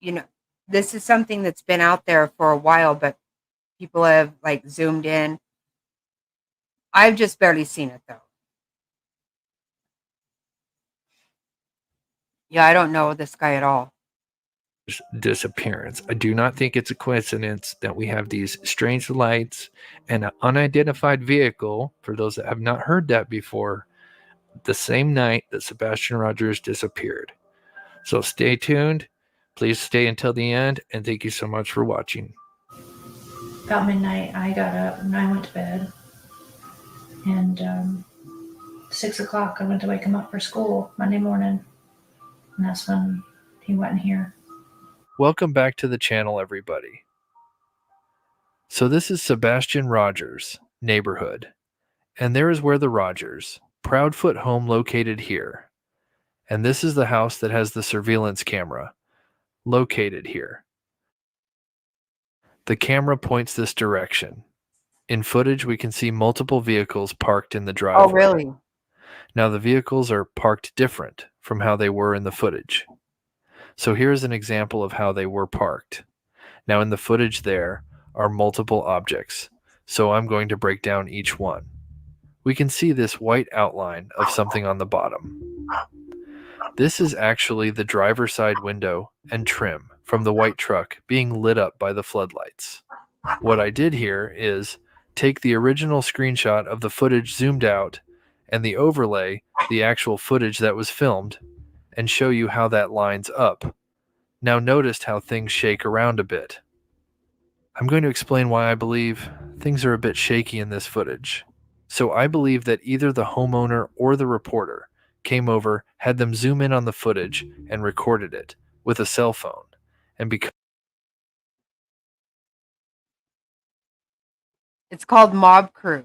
You know, this is something that's been out there for a while, but people have like zoomed in. I've just barely seen it, though. Yeah, I don't know this guy at all. Disappearance. I do not think it's a coincidence that we have these strange lights and an unidentified vehicle, for those that have not heard that before, the same night that Sebastian Rogers disappeared. So stay tuned. Please stay until the end, and thank you so much for watching. About midnight, I got up and I went to bed. And 6 o'clock, I went to wake him up for school Monday morning. And that's when he went in here. Welcome back to the channel, everybody. So this is Sebastian Rogers' neighborhood. And there is where the Rogers, Proudfoot home located here. And this is the house that has the surveillance camera located here. The camera points this direction. In footage, we can see multiple vehicles parked in the driveway. Oh, really? Now, the vehicles are parked different from how they were in the footage. So here's an example of how they were parked. Now, in the footage there are multiple objects, so I'm going to break down each one. We can see this white outline of something on the bottom. This is actually the driver's side window and trim from the white truck being lit up by the floodlights. What I did here is take the original screenshot of the footage zoomed out and the overlay, the actual footage that was filmed, and show you how that lines up. Now notice how things shake around a bit. I'm going to explain why I believe things are a bit shaky in this footage. So I believe that either the homeowner or the reporter came over, had them zoom in on the footage, and recorded it with a cell phone. And because It's called Mob Crew.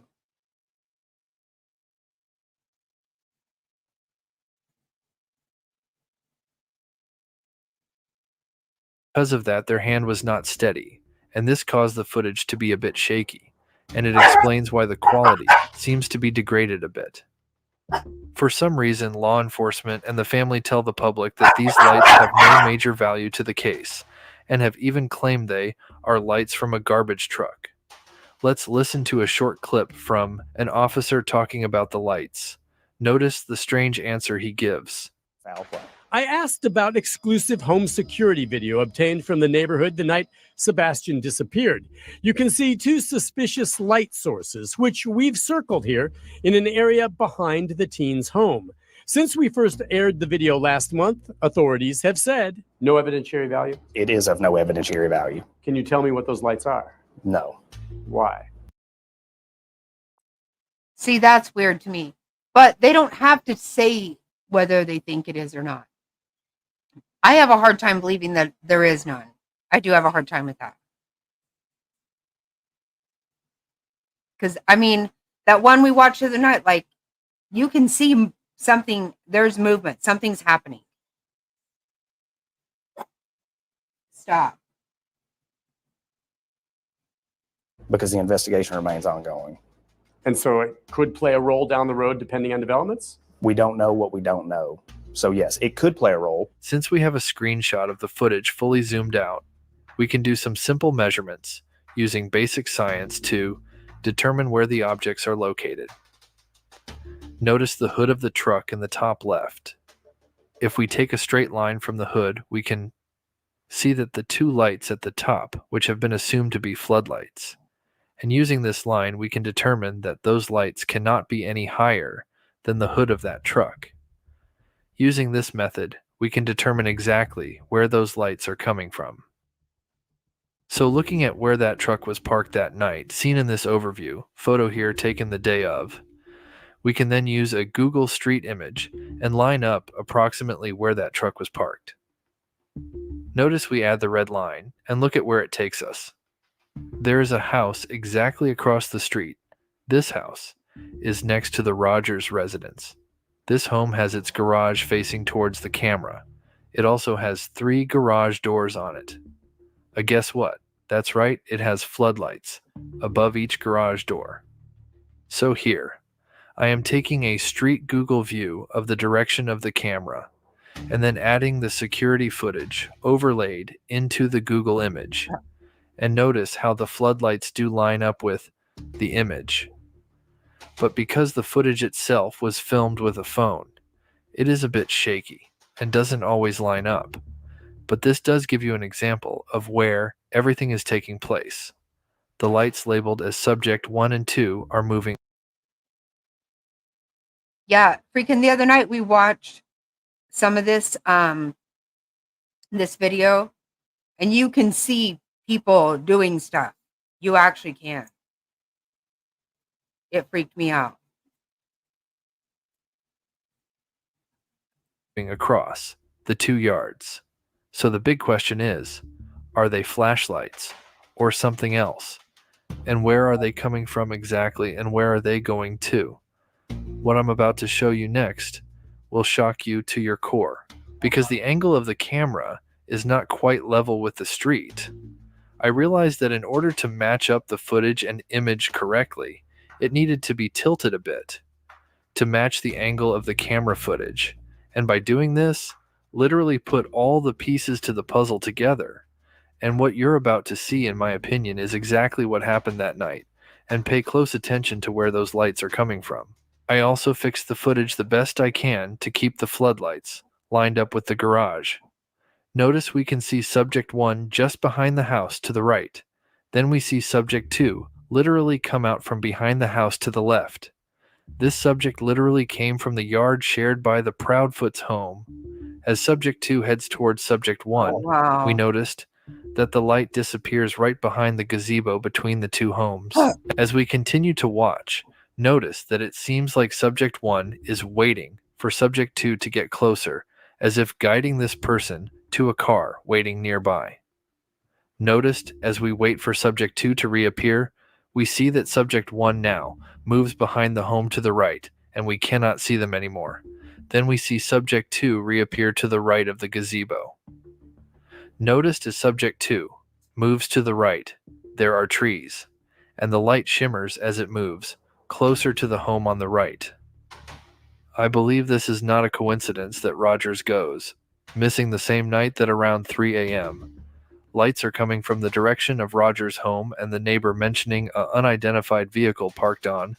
of that, their hand was not steady, and this caused the footage to be a bit shaky, and it explains why the quality seems to be degraded a bit. For some reason, law enforcement and the family tell the public that these lights have no major value to the case, and have even claimed they are lights from a garbage truck. Let's listen to a short clip from an officer talking about the lights. Notice the strange answer he gives. I asked about exclusive home security video obtained from the neighborhood the night Sebastian disappeared. You can see two suspicious light sources, which we've circled here in an area behind the teen's home. Since we first aired the video last month, authorities have said no evidentiary value. It is of no evidentiary value. Can you tell me what those lights are? No. Why? See, that's weird to me. But they don't have to say whether they think it is or not. I have a hard time believing that there is none. I do have a hard time with that. Because, I mean, that one we watched the other night, like, you can see something, there's movement, something's happening. Stop. Because the investigation remains ongoing. And so it could play a role down the road depending on developments? We don't know what we don't know. So yes, it could play a role. Since we have a screenshot of the footage fully zoomed out, we can do some simple measurements using basic science to determine where the objects are located. Notice the hood of the truck in the top left. If we take a straight line from the hood, we can see that the two lights at the top, which have been assumed to be floodlights. And using this line, we can determine that those lights cannot be any higher than the hood of that truck. Using this method, we can determine exactly where those lights are coming from. So looking at where that truck was parked that night, seen in this overview, photo here taken the day of, we can then use a Google Street image and line up approximately where that truck was parked. Notice we add the red line and look at where it takes us. There is a house exactly across the street. This house is next to the Rogers residence. This home has its garage facing towards the camera. It also has 3 garage doors on it. Guess what? That's right, it has floodlights above each garage door. So here, I am taking a street Google view of the direction of the camera and then adding the security footage overlaid into the Google image. And notice how the floodlights do line up with the image. But because the footage itself was filmed with a phone, it is a bit shaky and doesn't always line up. But this does give you an example of where everything is taking place. The lights labeled as subject 1 and 2 are moving. Yeah, freaking the other night we watched some of this this video, and you can see people doing stuff. You actually can. It freaked me out. across the 2 yards. So the big question is, are they flashlights or something else? And where are they coming from exactly, and where are they going to? What I'm about to show you next will shock you to your core, because the angle of the camera is not quite level with the street. I realized that in order to match up the footage and image correctly, it needed to be tilted a bit to match the angle of the camera footage. And by doing this, literally put all the pieces to the puzzle together. And what you're about to see, in my opinion, is exactly what happened that night. And pay close attention to where those lights are coming from. I also fixed the footage the best I can to keep the floodlights lined up with the garage. Notice we can see subject 1 just behind the house to the right. Then we see subject 2 literally come out from behind the house to the left. This subject literally came from the yard shared by the Proudfoot's home. As subject 2 heads towards subject 1, Wow. we noticed that the light disappears right behind the gazebo between the 2 homes. As we continue to watch, notice that it seems like subject 1 is waiting for subject 2 to get closer, as if guiding this person to a car waiting nearby. Noticed as we wait for subject 2 to reappear, we see that subject 1 now moves behind the home to the right, and we cannot see them anymore. Then we see subject 2 reappear to the right of the gazebo. Noticed as subject 2 moves to the right, there are trees, and the light shimmers as it moves closer to the home on the right. I believe this is not a coincidence that Rogers goes missing the same night that around 3 a.m. Lights are coming from the direction of Rogers' home, and the neighbor mentioning an unidentified vehicle parked on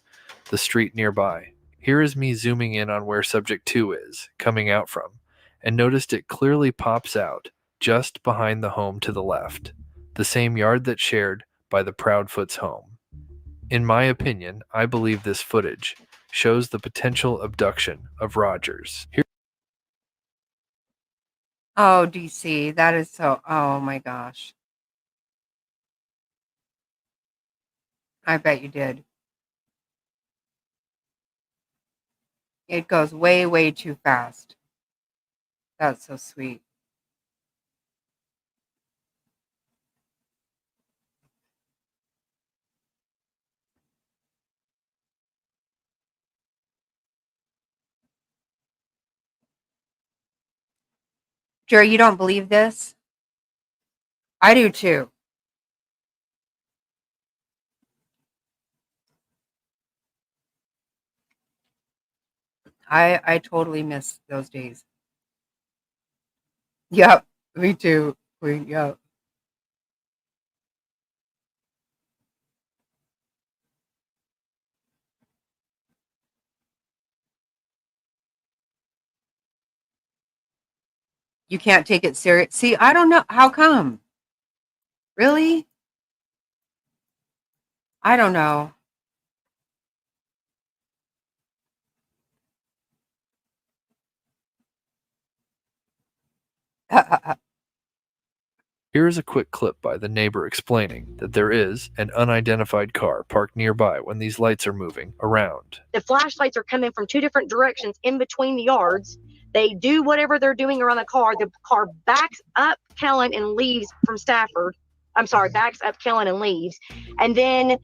the street nearby. Here is me zooming in on where subject 2 is coming out from, and noticed it clearly pops out just behind the home to the left, the same yard that's shared by the Proudfoot's home. In my opinion, I believe this footage shows the potential abduction of Rogers. Oh, DC, that is so. Oh my gosh. I bet you did. It goes way, way too fast. That's so sweet. Jerry, you don't believe this? I do too. I totally miss those days. Yep, me too. Yep. You can't take it serious. See, I don't know. How come? Really? I don't know. Here is a quick clip by the neighbor explaining that there is an unidentified car parked nearby when these lights are moving around. The flashlights are coming from 2 different directions in between the yards. They do whatever they're doing around the car. The car backs up Kellen and leaves from Stafford. I'm sorry, backs up Kellen and leaves. And then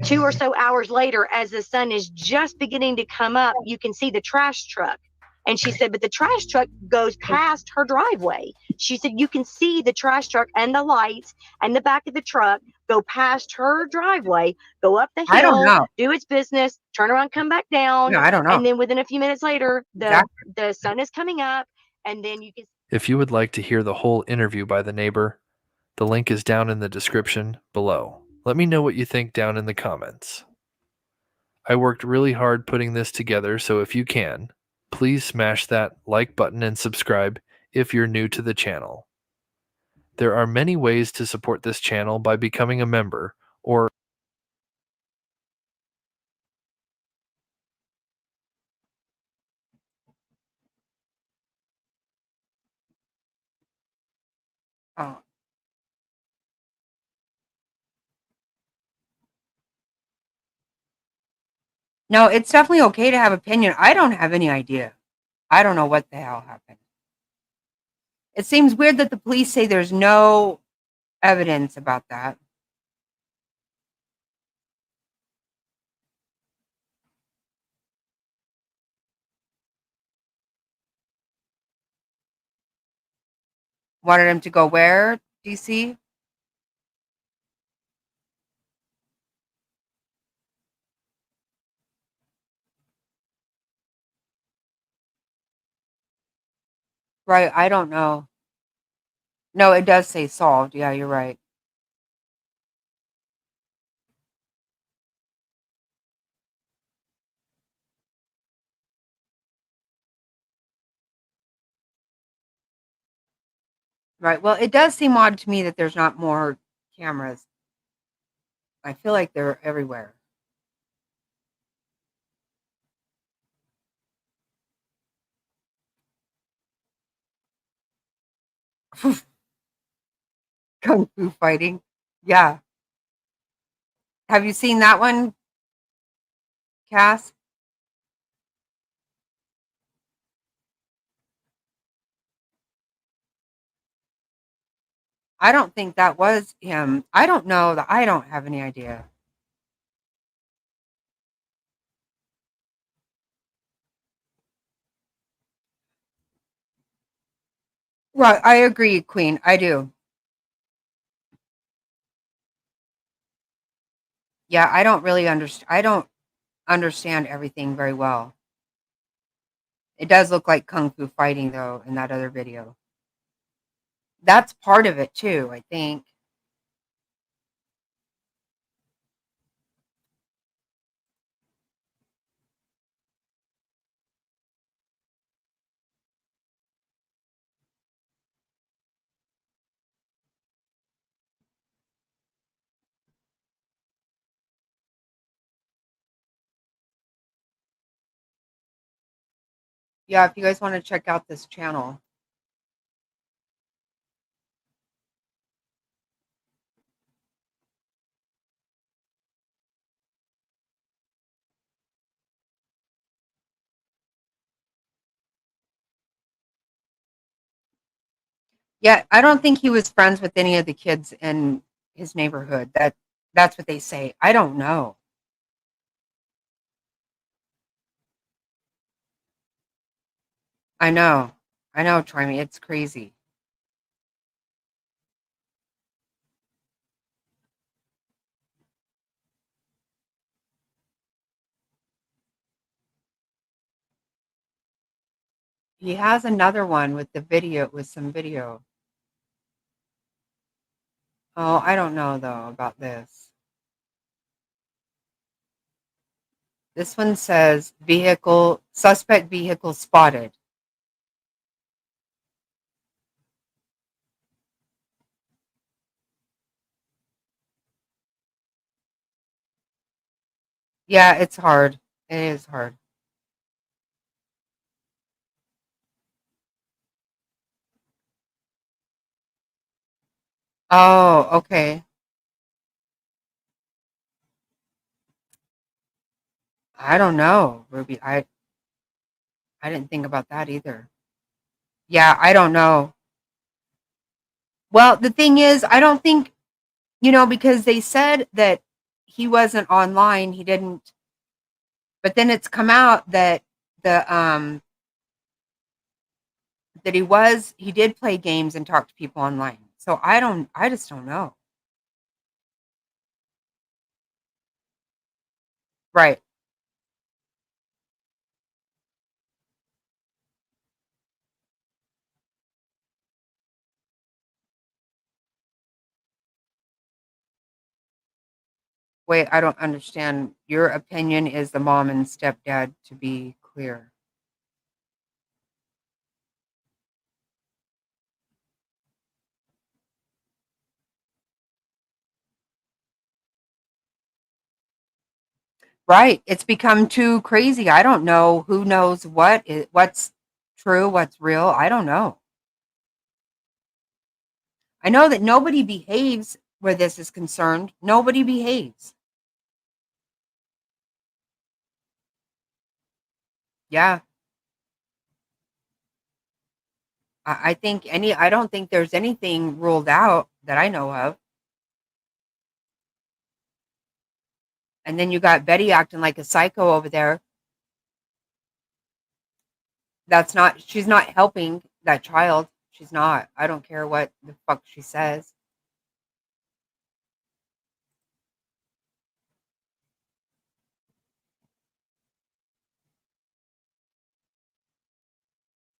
2 or so hours later, as the sun is just beginning to come up, you can see the trash truck. And she said, but the trash truck goes past her driveway. She said, you can see the trash truck and the lights and the back of the truck go past her driveway, go up the I don't hill, know. do its business, turn around, come back down. No, I don't know. And then within a few minutes later, Exactly. the sun is coming up, and then you can. If you would like to hear the whole interview by the neighbor, the link is down in the description below. Let me know what you think down in the comments. I worked really hard putting this together, so if you can, please smash that like button and subscribe if you're new to the channel. There are many ways to support this channel by becoming a member or Oh. No, it's definitely okay to have opinion. I don't have any idea. I don't know what the hell happened. It seems weird that the police say there's no evidence about that. Wanted him to go where, DC? Right, I don't know. No, it does say solved. Yeah, you're right. Right. Well, it does seem odd to me that there's not more cameras. I feel like they're everywhere. Kung fu fighting. Yeah. Have you seen that one, Cass? I don't think that was him. I don't know. That I don't have any idea. Right. I agree, Queen. I do. Yeah, I don't really understand. I don't understand everything very well. It does look like kung fu fighting, though, in that other video. That's part of it, too, I think. Yeah, if you guys want to check out this channel. Yeah, I don't think he was friends with any of the kids in his neighborhood. That's what they say. I don't know. I know. I know, Trimmy. It's crazy. He has another one with the video, with some video. Oh, I don't know though about this. This one says suspect vehicle spotted. Yeah, it's hard. It is hard. Oh, okay. I don't know, Ruby. I didn't think about that either. Yeah, I don't know. Well, the thing is, I don't think, because they said that he wasn't online, he didn't, but then it's come out that the that he did play games and talk to people online. So I just don't know. Right. Wait, I don't understand. Your opinion is the mom and stepdad, to be clear. Right. It's become too crazy. I don't know who knows what's true, what's real. I don't know. I know that nobody behaves where this is concerned. Nobody behaves. Yeah. I don't think there's anything ruled out that I know of. And then you got Betty acting like a psycho over there. She's not helping that child. She's not. I don't care what the fuck she says.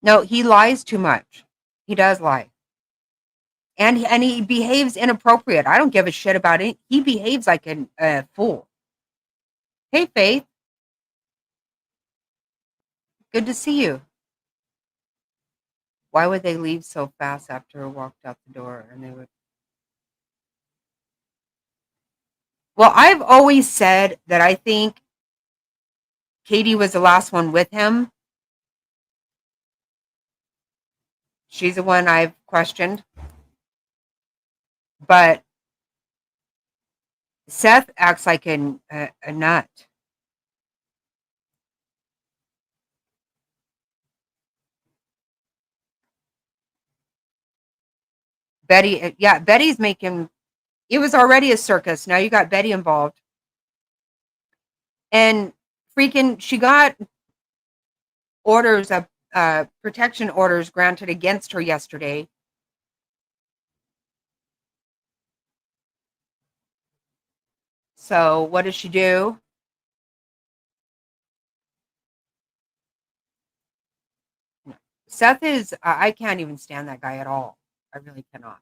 No, he lies too much. He does lie. And he behaves inappropriate. I don't give a shit about it. He behaves like a fool. Hey, Faith. Good to see you. Why would they leave so fast after I walked out the door? And they would. Well, I've always said that I think Katie was the last one with him. She's the one I've questioned. But Seth acts like a nut. Betty, yeah, Betty's making, it was already a circus. Now you got Betty involved. And freaking, she got orders of protection orders granted against her yesterday. So what does she do? Seth is, I can't even stand that guy at all. I really cannot.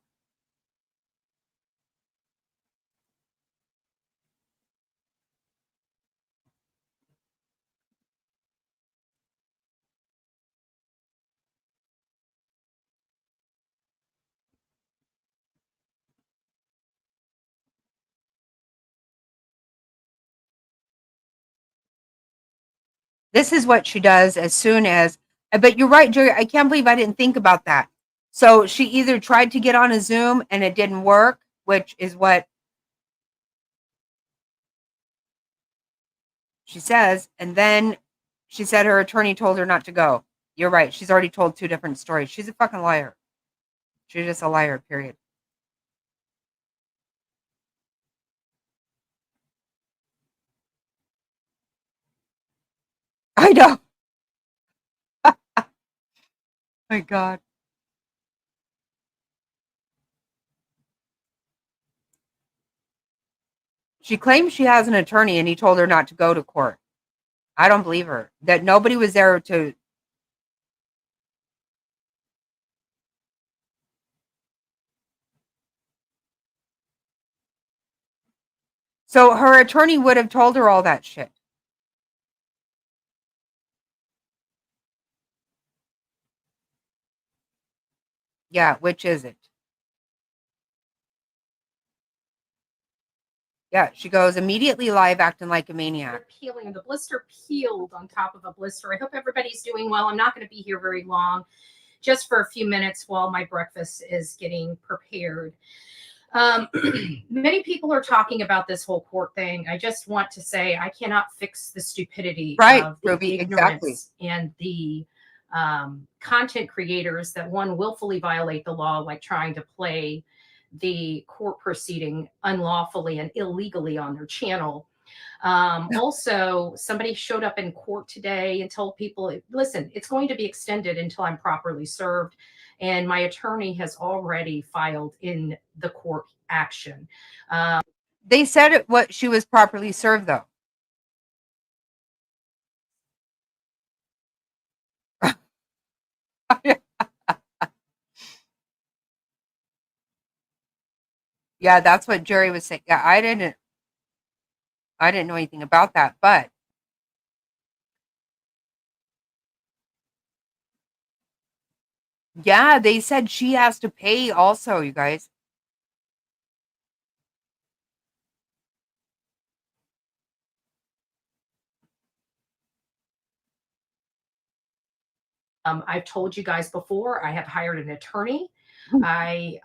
This is what she does as soon as, but you're right, Jerry. I can't believe I didn't think about that. So she either tried to get on a Zoom and it didn't work, which is what she says. And then she said her attorney told her not to go. You're right. She's already told two different stories. She's a fucking liar. She's just a liar, period. I know. My God. She claims she has an attorney and he told her not to go to court. I don't believe her. That nobody was there to. So her attorney would have told her all that shit. Yeah, which is it? Yeah, she goes immediately live acting like a maniac. They're peeling. The blister peeled on top of a blister. I hope everybody's doing well. I'm not going to be here very long, just for a few minutes while my breakfast is getting prepared. Many people are talking about this whole court thing. I just want to say I cannot fix the stupidity of the Ruby, ignorance and the content creators that one willfully violate the law, like trying to play the court proceeding unlawfully and illegally on their channel. Also, somebody showed up in court today and told people, listen, it's going to be extended until I'm properly served. And my attorney has already filed in the court action. They said what she was properly served, though. Yeah, that's what Jerry was saying. Yeah, I didn't know anything about that, but yeah, they said she has to pay also, you guys. I've told you guys before, I have hired an attorney. I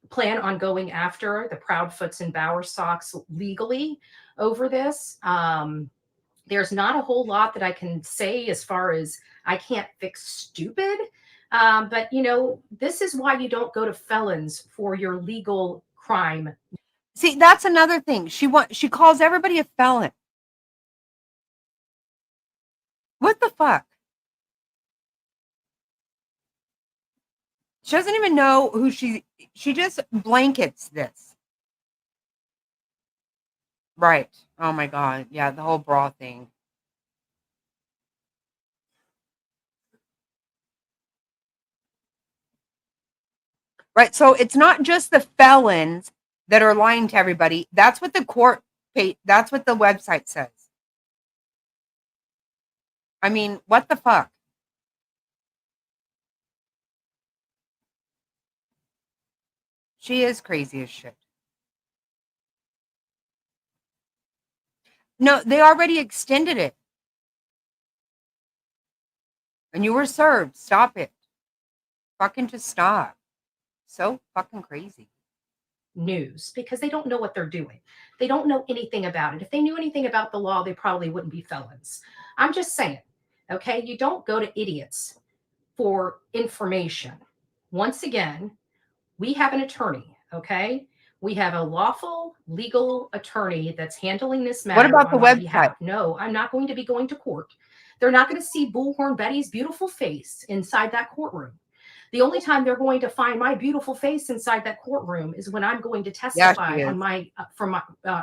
plan on going after the Proudfoots and Bowersox legally over this. There's not a whole lot that I can say as far as I can't fix stupid. But this is why you don't go to felons for your legal crime. See, that's another thing. She calls everybody a felon. What the fuck? She doesn't even know who she just blankets this. Right. Oh my God. Yeah, the whole bra thing. Right. So it's not just the felons that are lying to everybody. That's what that's what the website says. I mean, what the fuck? She is crazy as shit. No, they already extended it. And you were served. Stop it. Fucking just stop. So fucking crazy. News, because they don't know what they're doing. They don't know anything about it. If they knew anything about the law, they probably wouldn't be felons. I'm just saying, okay? You don't go to idiots for information. Once again, we have an attorney, okay? We have a lawful legal attorney that's handling this matter. What about the on our website? behalf. No, I'm not going to be going to court. They're not going to see Bullhorn Betty's beautiful face inside that courtroom. The only time they're going to find my beautiful face inside that courtroom is when I'm going to testify on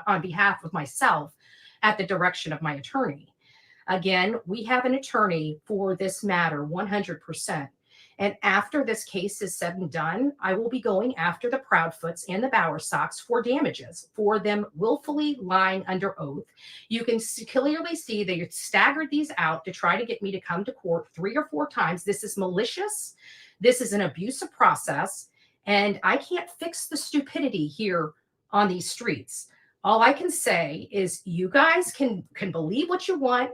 on behalf of myself at the direction of my attorney. Again, we have an attorney for this matter, 100%. And after this case is said and done, I will be going after the Proudfoots and the Bowersox for damages for them willfully lying under oath. You can clearly see they staggered these out to try to get me to come to court 3 or 4 times. This is malicious. This is an abusive process. And I can't fix the stupidity here on these streets. All I can say is you guys can believe what you want.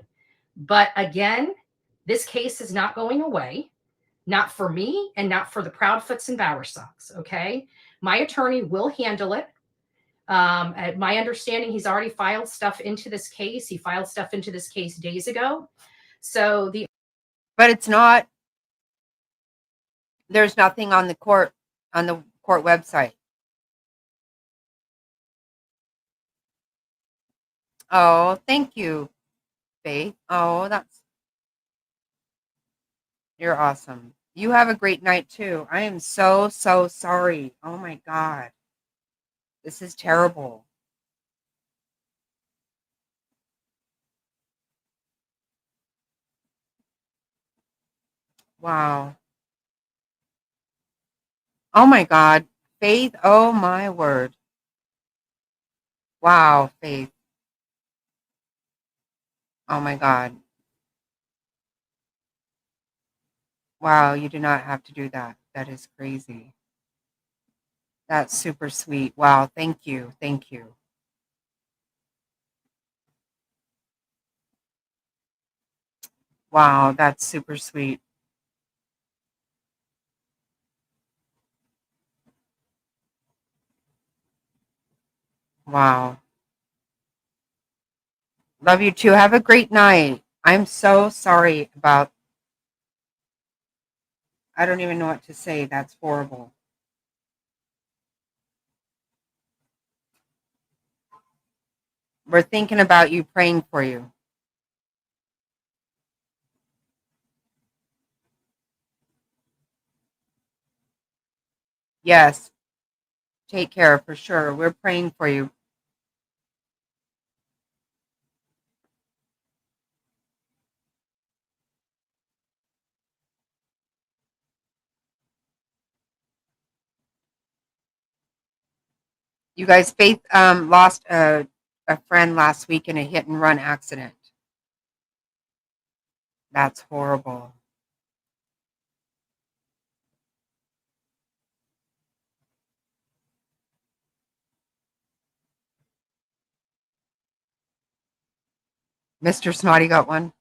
But again, this case is not going away. Not for me and not for the Proudfoots and Bowersox, okay? My attorney will handle it. At my understanding, he's already filed stuff into this case. He filed stuff into this case days ago. So But it's not, there's nothing on the court website. Oh, thank you, Faith. Oh, you're awesome. You have a great night too. I am so sorry. Oh my God. This is terrible. Wow. Oh my God. Faith, oh my word. Wow, Faith. Oh my God. Wow, you do not have to do that. That is crazy. That's super sweet. Wow, thank you. Thank you. Wow, that's super sweet. Wow. Love you too. Have a great night. I'm so sorry about, I don't even know what to say. That's horrible. We're thinking about you, praying for you. Yes. Take care for sure. We're praying for you. You guys, Faith lost a friend last week in a hit and run accident. That's horrible. Mr. Snotty got one.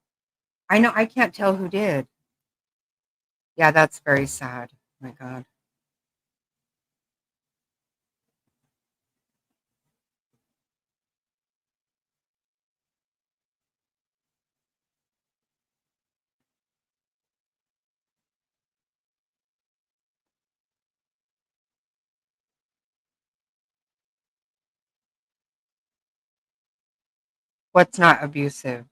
I know, I can't tell who did. Yeah, that's very sad. Oh my God. What's not abusive?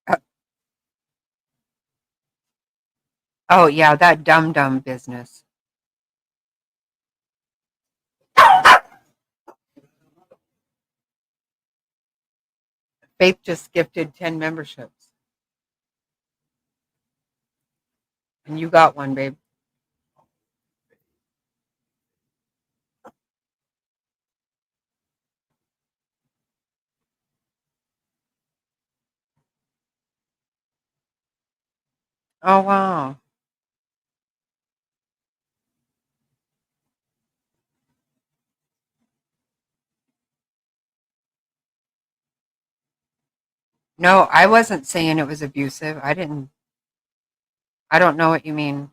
Uh, oh, yeah, that dumb business. Faith just gifted 10 memberships. And you got one, babe. Oh, wow. No, I wasn't saying it was abusive. I don't know what you mean.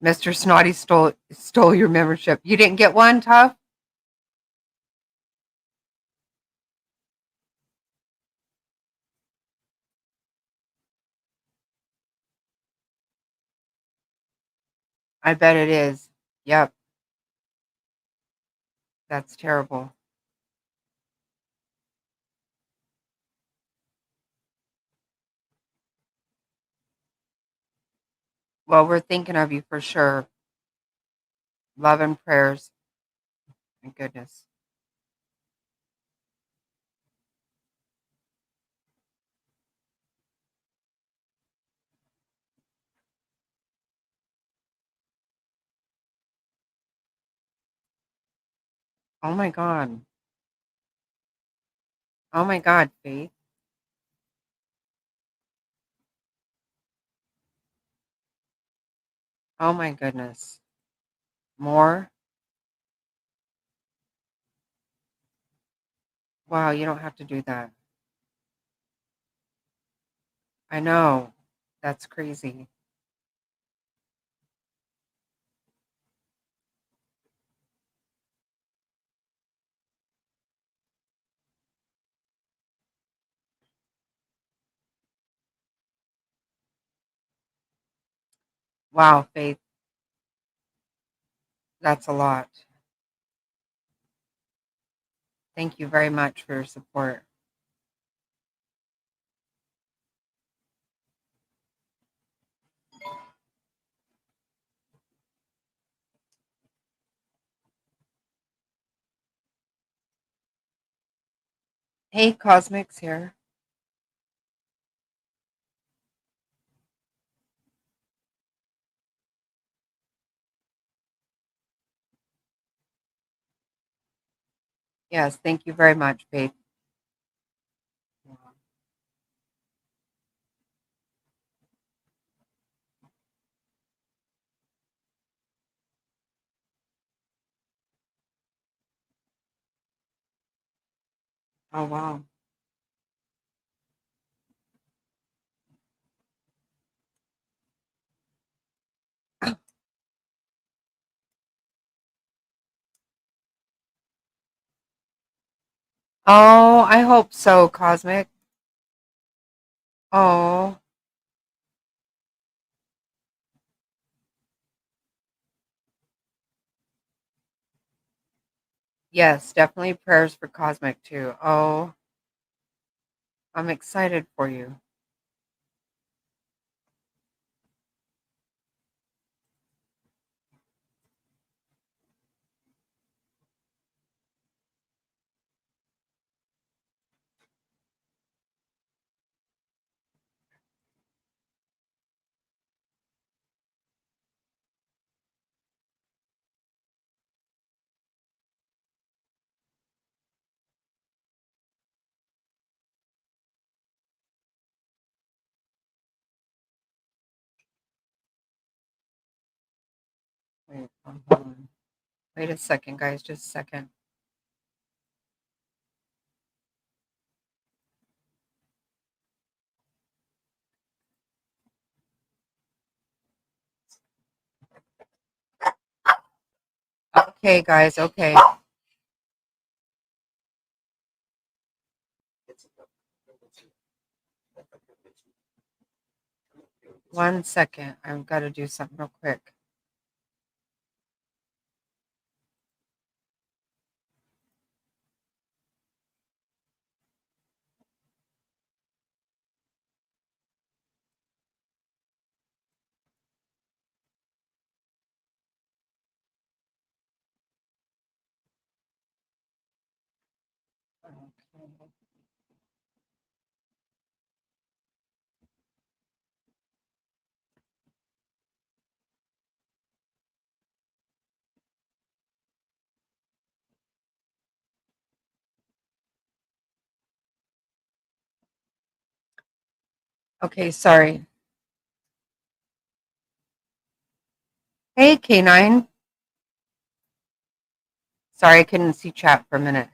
Mr. Snotty stole your membership. You didn't get one, Tough? I bet it is. Yep, that's terrible. Well, we're thinking of you for sure. Love and prayers. My goodness. Oh my God. Oh my God, Faith. Oh my goodness. More? Wow, you don't have to do that. I know. That's crazy. Wow, Faith. That's a lot. Thank you very much for your support. Hey, Cosmic's here. Yes, thank you very much, Faith. Oh, wow. Oh, I hope so, Cosmic. Oh, yes, definitely prayers for Cosmic too. Oh, I'm excited for you. Wait, hold on. Wait a second, guys, just a second. Okay, guys, okay. 1 second. I've got to do something real quick. Okay, sorry. Hey, K9. Sorry, I couldn't see chat for a minute.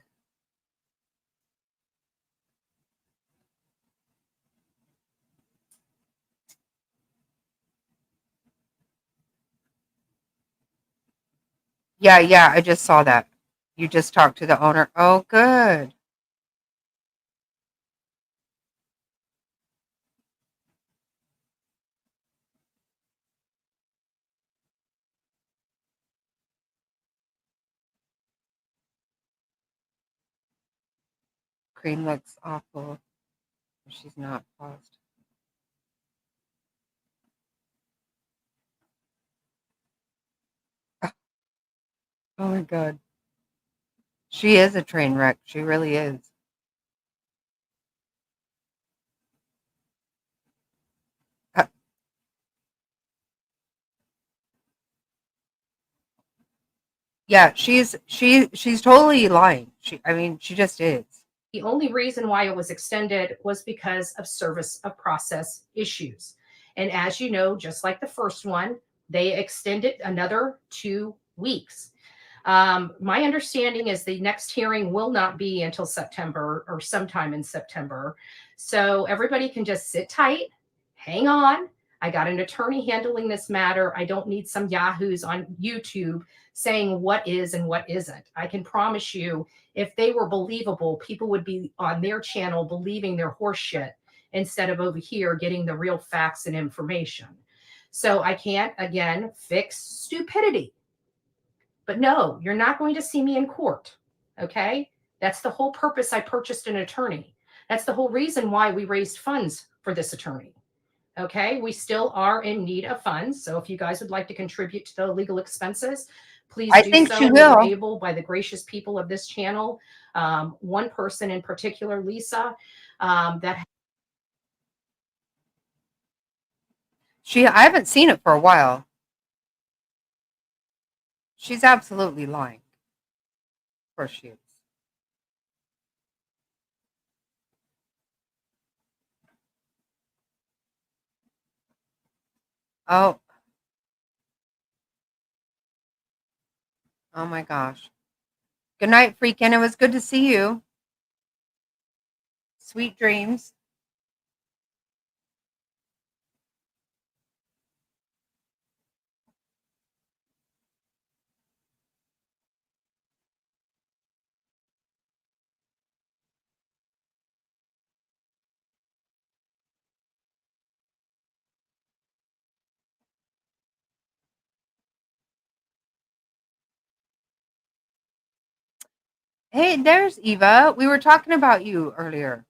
Yeah, I just saw that. You just talked to the owner. Oh, good. Cream looks awful. She's not paused. Oh my God. She is a train wreck. She really is. Uh, yeah, she's totally lying. I mean, she just is. The only reason why it was extended was because of service of process issues. And as you know, just like the first one, they extended another 2 weeks. My understanding is the next hearing will not be until September or sometime in September. So everybody can just sit tight, hang on. I got an attorney handling this matter. I don't need some yahoos on YouTube saying what is and what isn't. I can promise you, if they were believable, people would be on their channel believing their horse shit instead of over here getting the real facts and information. So I can't, again, fix stupidity. But no, you're not going to see me in court. Okay. That's the whole purpose I purchased an attorney. That's the whole reason why we raised funds for this attorney. Okay. We still are in need of funds. So if you guys would like to contribute to the legal expenses, please I do think so. she And we were will. able, by the gracious people of this channel, one person in particular, Lisa, that I haven't seen it for a while. She's absolutely lying. Of course she is. Oh. Oh my gosh. Good night, Freakin'. It was good to see you. Sweet dreams. Hey, there's Eva. We were talking about you earlier.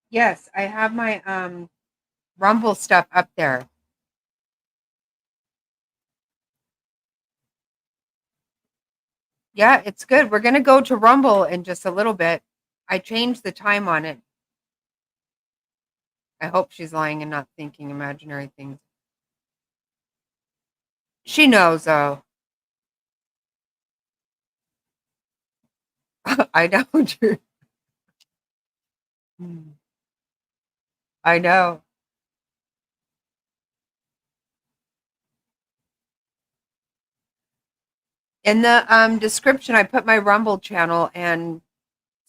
Yes, I have my Rumble stuff up there. Yeah, it's good. We're going to go to Rumble in just a little bit. I changed the time on it. I hope she's lying and not thinking imaginary things. She knows, though. I know. I know. In the description, I put my Rumble channel and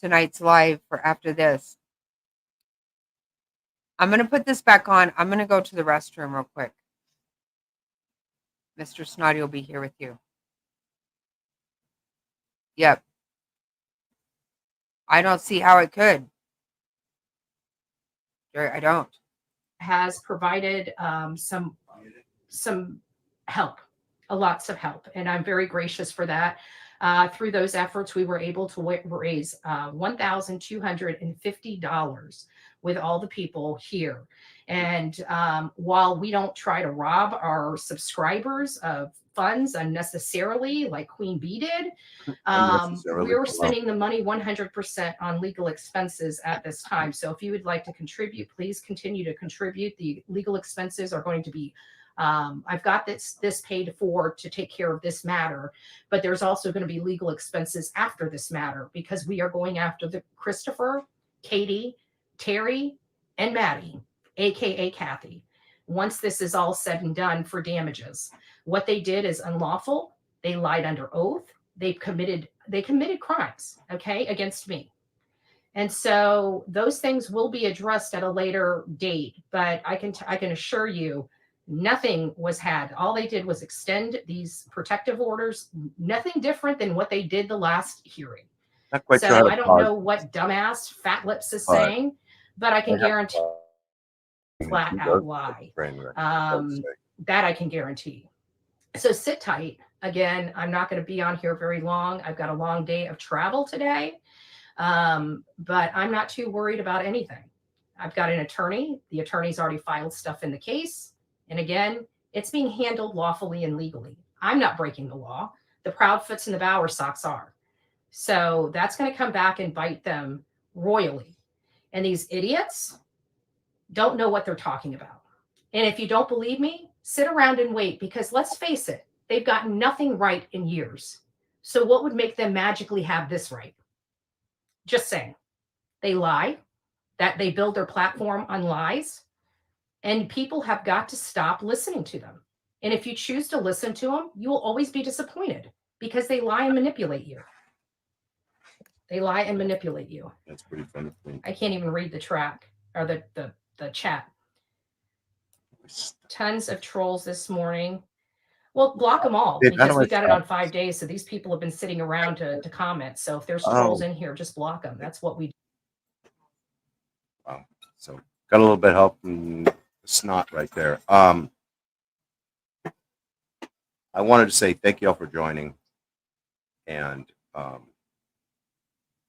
tonight's live for after this. I'm going to put this back on. I'm going to go to the restroom real quick. Mr. Snotty will be here with you. Yep. I don't see how it could. Jerry, I don't. Has provided some help, lots of help, and I'm very gracious for that. Through those efforts, we were able to raise $1,250 with all the people here. And while we don't try to rob our subscribers of funds unnecessarily, like Queen Bee did, we're spending the money 100% on legal expenses at this time. So if you would like to contribute, please continue to contribute. The legal expenses are going to be I've got this paid for to take care of this matter, but there's also going to be legal expenses after this matter because we are going after the Christopher, Katie, Terry, and Maddie, aka Kathy. Once this is all said and done for damages, what they did is unlawful. They lied under oath. They committed crimes, okay, against me. And so those things will be addressed at a later date, but I can assure you nothing was had. All they did was extend these protective orders, nothing different than what they did the last hearing. Not quite So sure I don't know what dumbass Fat Lips is saying, but I can guarantee flat out lie. That I can guarantee. So sit tight. Again, I'm not going to be on here very long. I've got a long day of travel today, but I'm not too worried about anything. I've got an attorney. The attorney's already filed stuff in the case. And again, it's being handled lawfully and legally. I'm not breaking the law. The Proudfoots and the Bowersocks are. So that's going to come back and bite them royally. And these idiots don't know what they're talking about. And if you don't believe me, sit around and wait, because let's face it, they've gotten nothing right in years. So what would make them magically have this right? Just saying. They lie, that they build their platform on lies. And people have got to stop listening to them. And if you choose to listen to them, you will always be disappointed because they lie and manipulate you. They lie and manipulate you. That's pretty funny. I can't even read the track or the chat. Tons of trolls this morning. Well, block them all because we got it on 5 days. So these people have been sitting around to comment. So if there's trolls in here, just block them. That's what we do. Wow. So got a little bit of help from the snot right there. I wanted to say thank you all for joining. And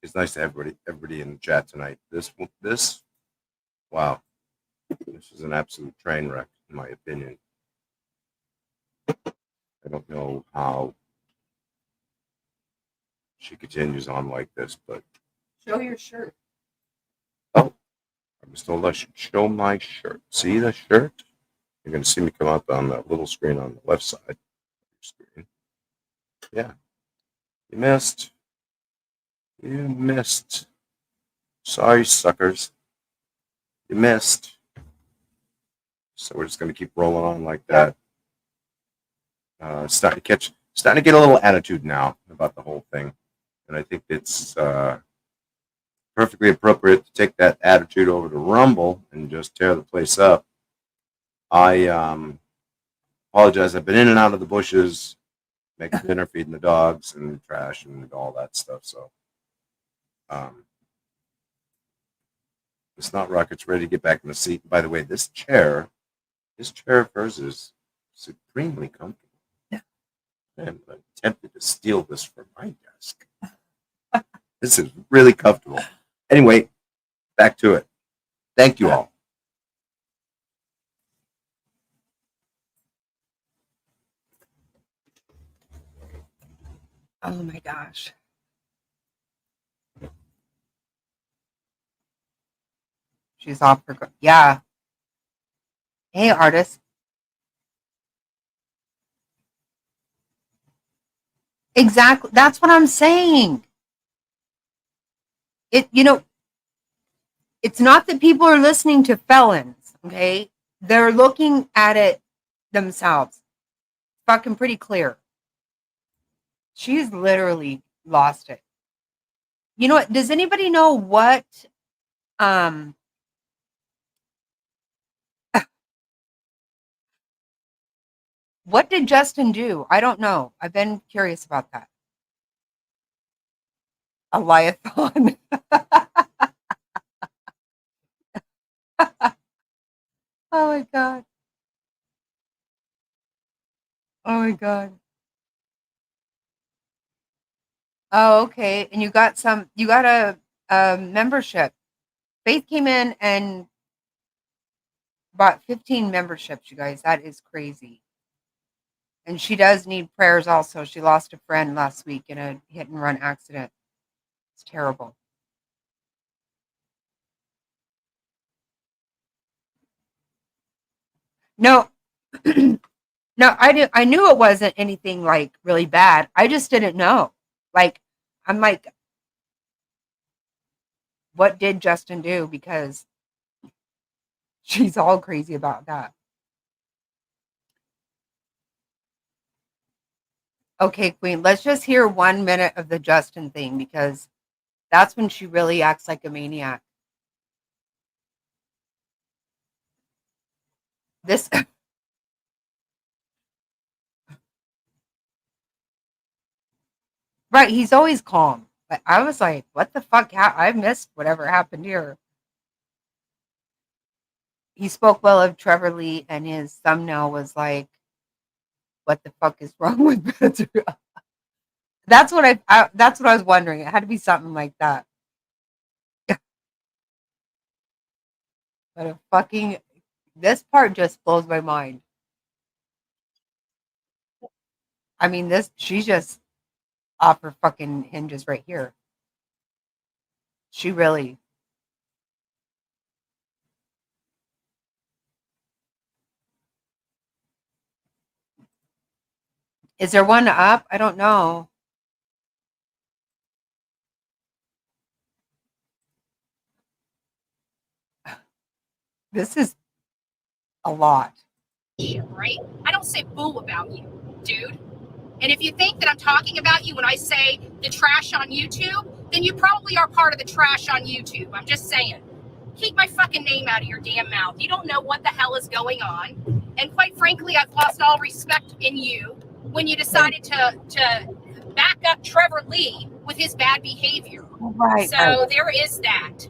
it's nice to have everybody in the chat tonight. This wow. This is an absolute train wreck, in my opinion. I don't know how she continues on like this, but Show your shirt. oh, I was told I should show my shirt. See the shirt? You're going to see me come up on that little screen on the left side. Screen. Yeah. You missed. You missed. Sorry, suckers. You missed. So we're just going to keep rolling on like that. Starting to get a little attitude now about the whole thing. And I think it's perfectly appropriate to take that attitude over to Rumble and just tear the place up. I apologize. I've been in and out of the bushes, making dinner, feeding the dogs, and trash and all that stuff. So, the Snot Rocket's ready to get back in the seat. By the way, this chair of hers is supremely comfortable. Yeah. I'm tempted to steal this from my desk. This is really comfortable. Anyway, back to it. Thank you all. Oh my gosh. She's off her. Yeah. Hey, artist. Exactly. That's what I'm saying. It's not that people are listening to felons, okay? They're looking at it themselves. Fucking pretty clear. She's literally lost it. You know what? Does anybody know what what did Justin do? I don't know. I've been curious about that. A liathon. Oh my god. Oh my god. Oh, okay. And you got a membership. Faith came in and bought 15 memberships, you guys. That is crazy. And she does need prayers also. She lost a friend last week in a hit and run accident. It's terrible. No. No, I knew it wasn't anything like really bad. I just didn't know. Like, I'm like, what did Justin do? Because she's all crazy about that. Okay, Queen, let's just hear 1 minute of the Justin thing because that's when she really acts like a maniac. This right, he's always calm. But I was like, what the fuck? I missed whatever happened here. He spoke well of Trevor Lee, and his thumbnail was like, what the fuck is wrong with Betsy? That's what that's what I was wondering. It had to be something like that. But a fucking this part just blows my mind. I mean, she's just off her fucking hinges right here. She really. Is there one up? I don't know. This is a lot. Right? I don't say boo about you, dude. And if you think that I'm talking about you when I say the trash on YouTube, then you probably are part of the trash on YouTube. I'm just saying. Keep my fucking name out of your damn mouth. You don't know what the hell is going on. And quite frankly, I've lost all respect in you when you decided to back up Trevor Lee with his bad behavior. Right. So there is that.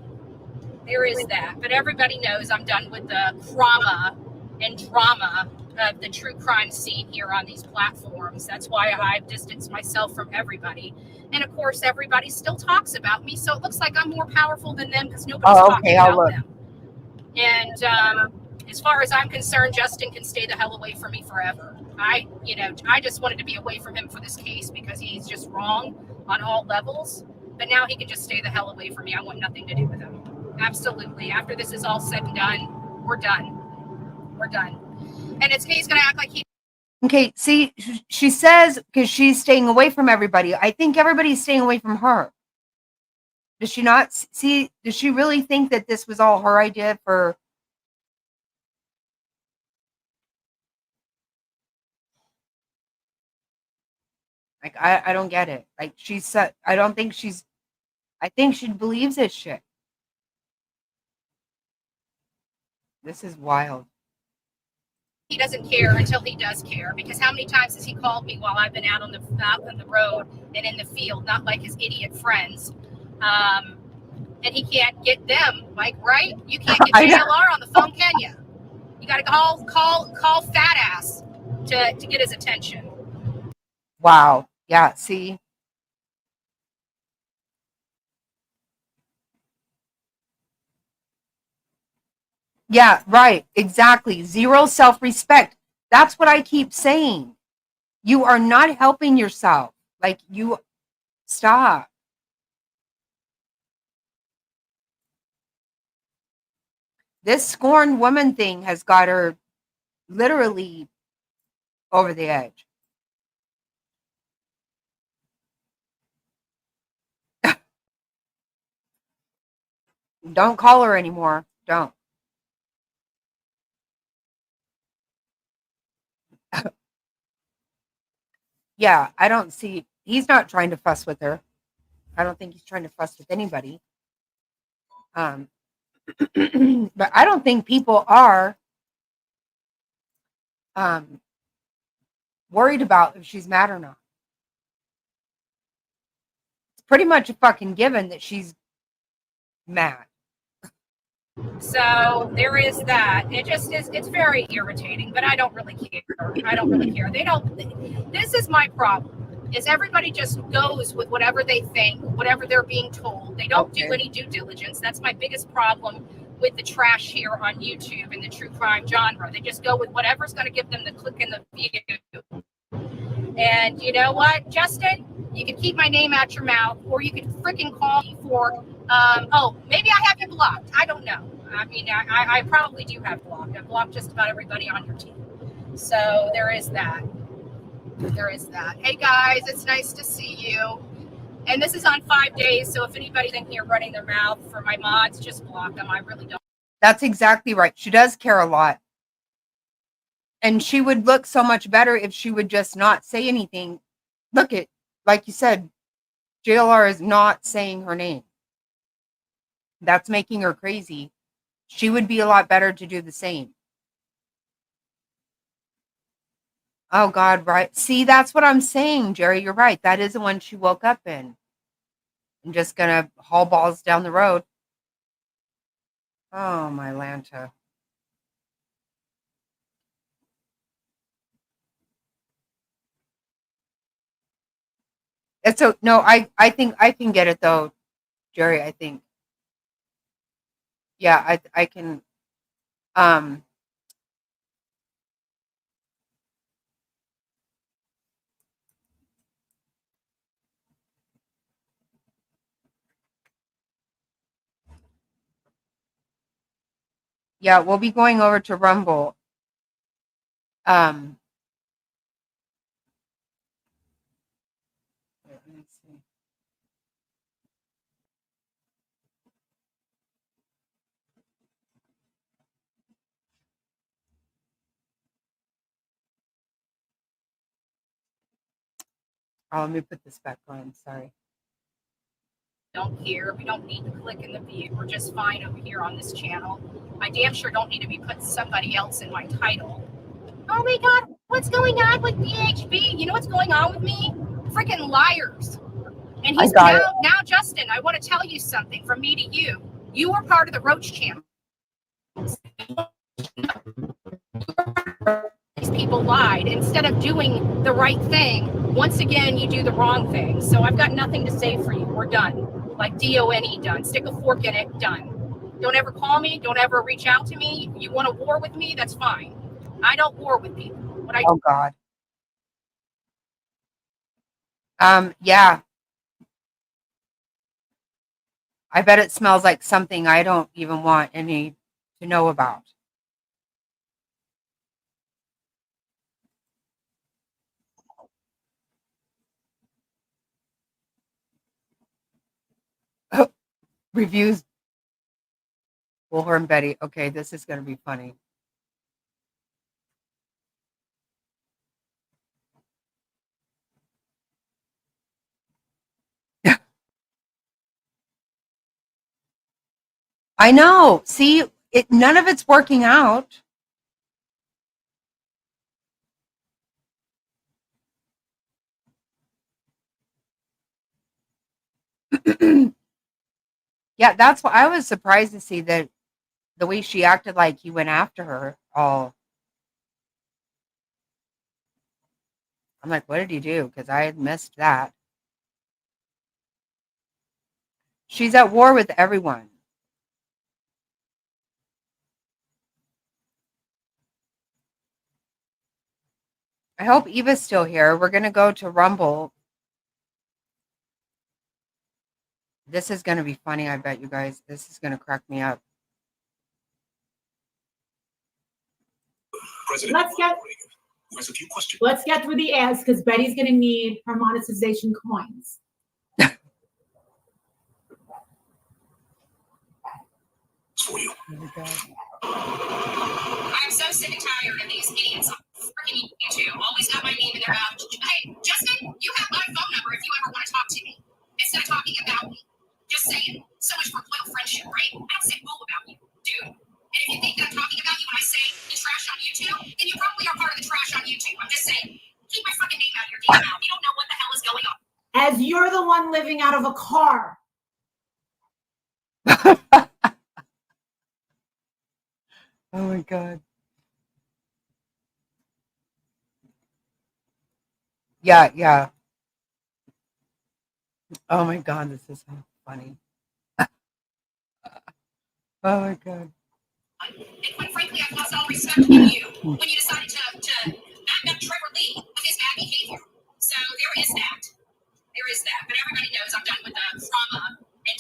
There is that. But everybody knows I'm done with the trauma and drama of the true crime scene here on these platforms. That's why I've distanced myself from everybody. And of course, everybody still talks about me. So it looks like I'm more powerful than them because nobody's talking about them. And as far as I'm concerned, Justin can stay the hell away from me forever. I just wanted to be away from him for this case because he's just wrong on all levels. But now he can just stay the hell away from me. I want nothing to do with him. Absolutely. After this is all said and done, we're done. We're done. And he's going to act like he. Okay, see, she says because she's staying away from everybody. I think everybody's staying away from her. Does she not see? Does she really think that this was all her idea for? Like, I don't get it. Like, I don't think I think she believes this shit. This is wild. He doesn't care until he does care, because how many times has he called me while I've been out on the road and in the field, not like his idiot friends, and he can't get them. Like, right? You can't get JLR on the phone, can you? You got to call fat ass to get his attention. Wow. Yeah. See. Yeah, right. Exactly. Zero self-respect. That's what I keep saying. You are not helping yourself. Like, stop. This scorned woman thing has got her literally over the edge. Don't call her anymore. Don't. Yeah, I don't see. he's not trying to fuss with her. I don't think he's trying to fuss with anybody. But I don't think people are worried about if she's mad or not. It's pretty much a fucking given that she's mad. So there is that. It just is, it's very irritating, but I don't really care. I don't really care. This is my problem, is everybody just goes with whatever they think, whatever they're being told. They don't do any due diligence. That's my biggest problem with the trash here on YouTube and the true crime genre. They just go with whatever's going to give them the click and the view. And you know what, Justin? You can keep my name out your mouth, or you can freaking call me for, maybe I have you blocked. I don't know. I mean, I probably do have blocked. I've blocked just about everybody on your team. So there is that. There is that. Hey, guys, it's nice to see you. And this is on 5 days, so if anybody's in here running their mouth for my mods, just block them. I really don't. That's exactly right. She does care a lot. And she would look so much better if she would just not say anything. Look at, like you said, JLR is not saying her name. That's making her crazy. She would be a lot better to do the same. Oh, God, right. See, that's what I'm saying, Jerry. You're right. That is the one she woke up in. I'm just going to haul balls down the road. Oh, my Lanta. It's no, I think I can get it though, Jerry. I think, yeah, I can. Yeah, we'll be going over to Rumble. Let me see. Oh, let me put this back on. Sorry. Don't care. We don't need the click and the view. We're just fine over here on this channel. I damn sure don't need to be putting somebody else in my title. Oh my God, what's going on with PHB? You know what's going on with me? Freaking liars. And he's now, Justin, I want to tell you something from me to you. You were part of the Roach channel. These people lied. Instead of doing the right thing, once again, you do the wrong thing. So I've got nothing to say for you. We're done. Like DONE, done. Stick a fork in it, done. Don't ever call me. Don't ever reach out to me. You want to war with me? That's fine. I don't war with people. Oh, God. Yeah. I bet it smells like something I don't even want any to know about. Oh, reviews. Bullhorn Betty. Okay, this is going to be funny. I know. See, none of it's working out. Yeah, that's why I was surprised to see that the way she acted like he went after her all. I'm like, what did he do? Because I had missed that. She's at war with everyone. I hope Eva's still here. We're going to go to Rumble. This is going to be funny, I bet you guys. This is going to crack me up. Let's get through the ads because Betty's going to need her monetization coins. For you. I'm so sick and tired of these idiots on freaking YouTube. Always got my name in their mouth. Hey, Justin, you have my phone number if you talking about? You don't know what the hell is going on. As you're the one living out of a car. Oh my God. Yeah, yeah. Oh my God, this is so funny. Oh my God. And quite frankly, I've lost all respect in you when you decided to back up Trevor Lee with his bad behavior. So there is that. There is that. But everybody knows I'm done with the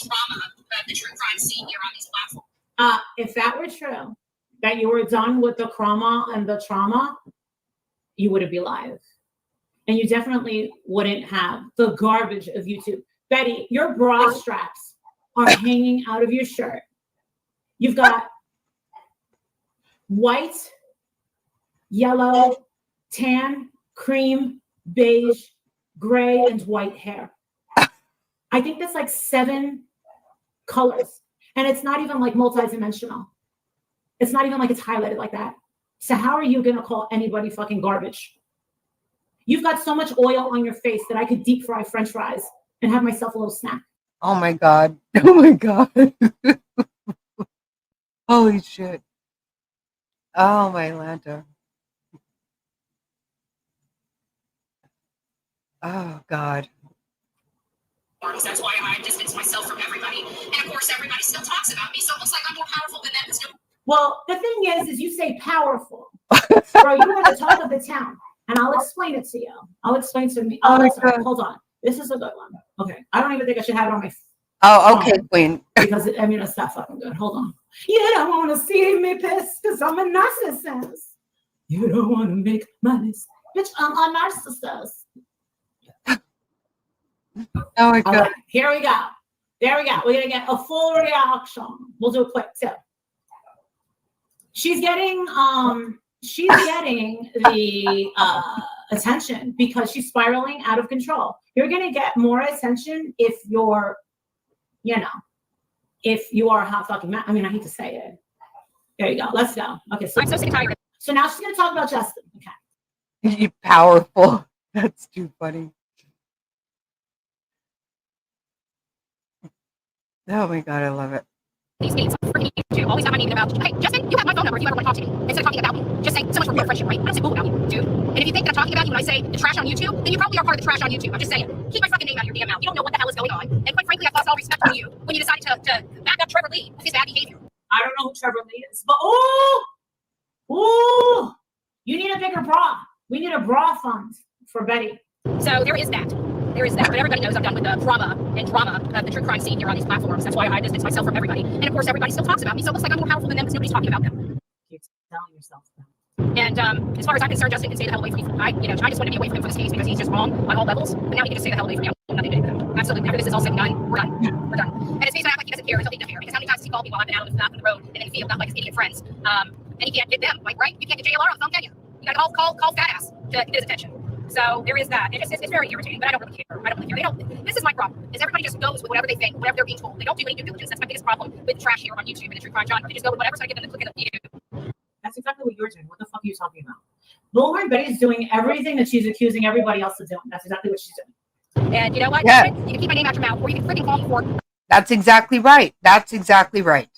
trauma of the true crime scene here on these platforms. If that were true, that you were done with the trauma and the trauma, you wouldn't be live. And you definitely wouldn't have the garbage of YouTube. Betty, your bra straps are hanging out of your shirt. You've got white, yellow, tan, cream, beige, gray, and white hair. I think that's like 7 colors. And it's not even like multi-dimensional. It's not even like it's highlighted like that. So how are you going to call anybody fucking garbage? You've got so much oil on your face that I could deep fry French fries and have myself a little snack. Oh my God. Oh my God. Holy shit. Oh my Lanta. Oh God. That's why I distance myself from everybody. And of course, everybody still talks about me. So it looks like I'm more powerful than them. Well, the thing is you say powerful. Bro, you are the talk of the town. And I'll explain it to you. I'll explain to me. Oh, sorry, hold on. This is a good one. Okay. I don't even think I should have it on my Oh, okay, Queen. because it's not fucking good. Hold on. You don't want to see me pissed because I'm a narcissist. You don't want to make my list. Bitch, I'm a narcissist. Oh my All God. right, here we go. There we go. We're going to get a full reaction. We'll do it quick too. She's getting the attention because she's spiraling out of control. You're going to get more attention if you're, if you are a hot fucking man. I mean, I hate to say it. There you go. Let's go. Okay. So, I'm so sick and tired. So now she's going to talk about Justin. Okay. You powerful. That's too funny. Oh my God, I love it. These meetings for me to always have my name about, hey, Justin, you have my phone number if you ever want to talk to me. Instead of talking about me, just say so much for real friendship, right? I don't say boo about you, dude. And if you think that I'm talking about you when I say the trash on YouTube, then you probably are part of the trash on YouTube. I'm just saying, keep my fucking name out of your damn mouth. You don't know what the hell is going on. And quite frankly, I've lost all respect from you when you decided to back up Trevor Lee with his bad behavior. I don't know who Trevor Lee is, but you need a bigger bra. We need a bra fund for Betty. So there is that. There is that. But everybody knows I'm done with the drama of the true crime scene here on these platforms. That's why I distance myself from everybody. And of course, everybody still talks about me. So it looks like I'm more powerful than them because nobody's talking about them. Keep telling yourself that. And as far as I'm concerned, Justin can stay the hell away from me. I just want to be away from him for this case because he's just wrong on all levels. But now he can just stay the hell away from me. I'm nothing to do with him. Absolutely. After this is all said and done, we're done. We're done. And it's basically like he doesn't care until he doesn't care. Because how many times has he called me while I've been out on the road and in the field, not like his idiot friends. And he can't get them, like, right? You can't get JLR on the phone, can you? You got to call fat ass to get his attention. So there is that. It's very irritating, but I don't really care. They don't. This is my problem. Is everybody just goes with whatever they think, whatever they're being told. They don't do any due diligence. That's my biggest problem with trash here on YouTube and the true crime genre. They just go with whatever so I get them to click on the view. That's exactly what you're doing. What the fuck are you talking about? Bullhorn Betty's doing everything that she's accusing everybody else of doing. That's exactly what she's doing. And you know what? Yeah. You can keep my name out your mouth, or you can freaking call me for. That's exactly right. That's exactly right.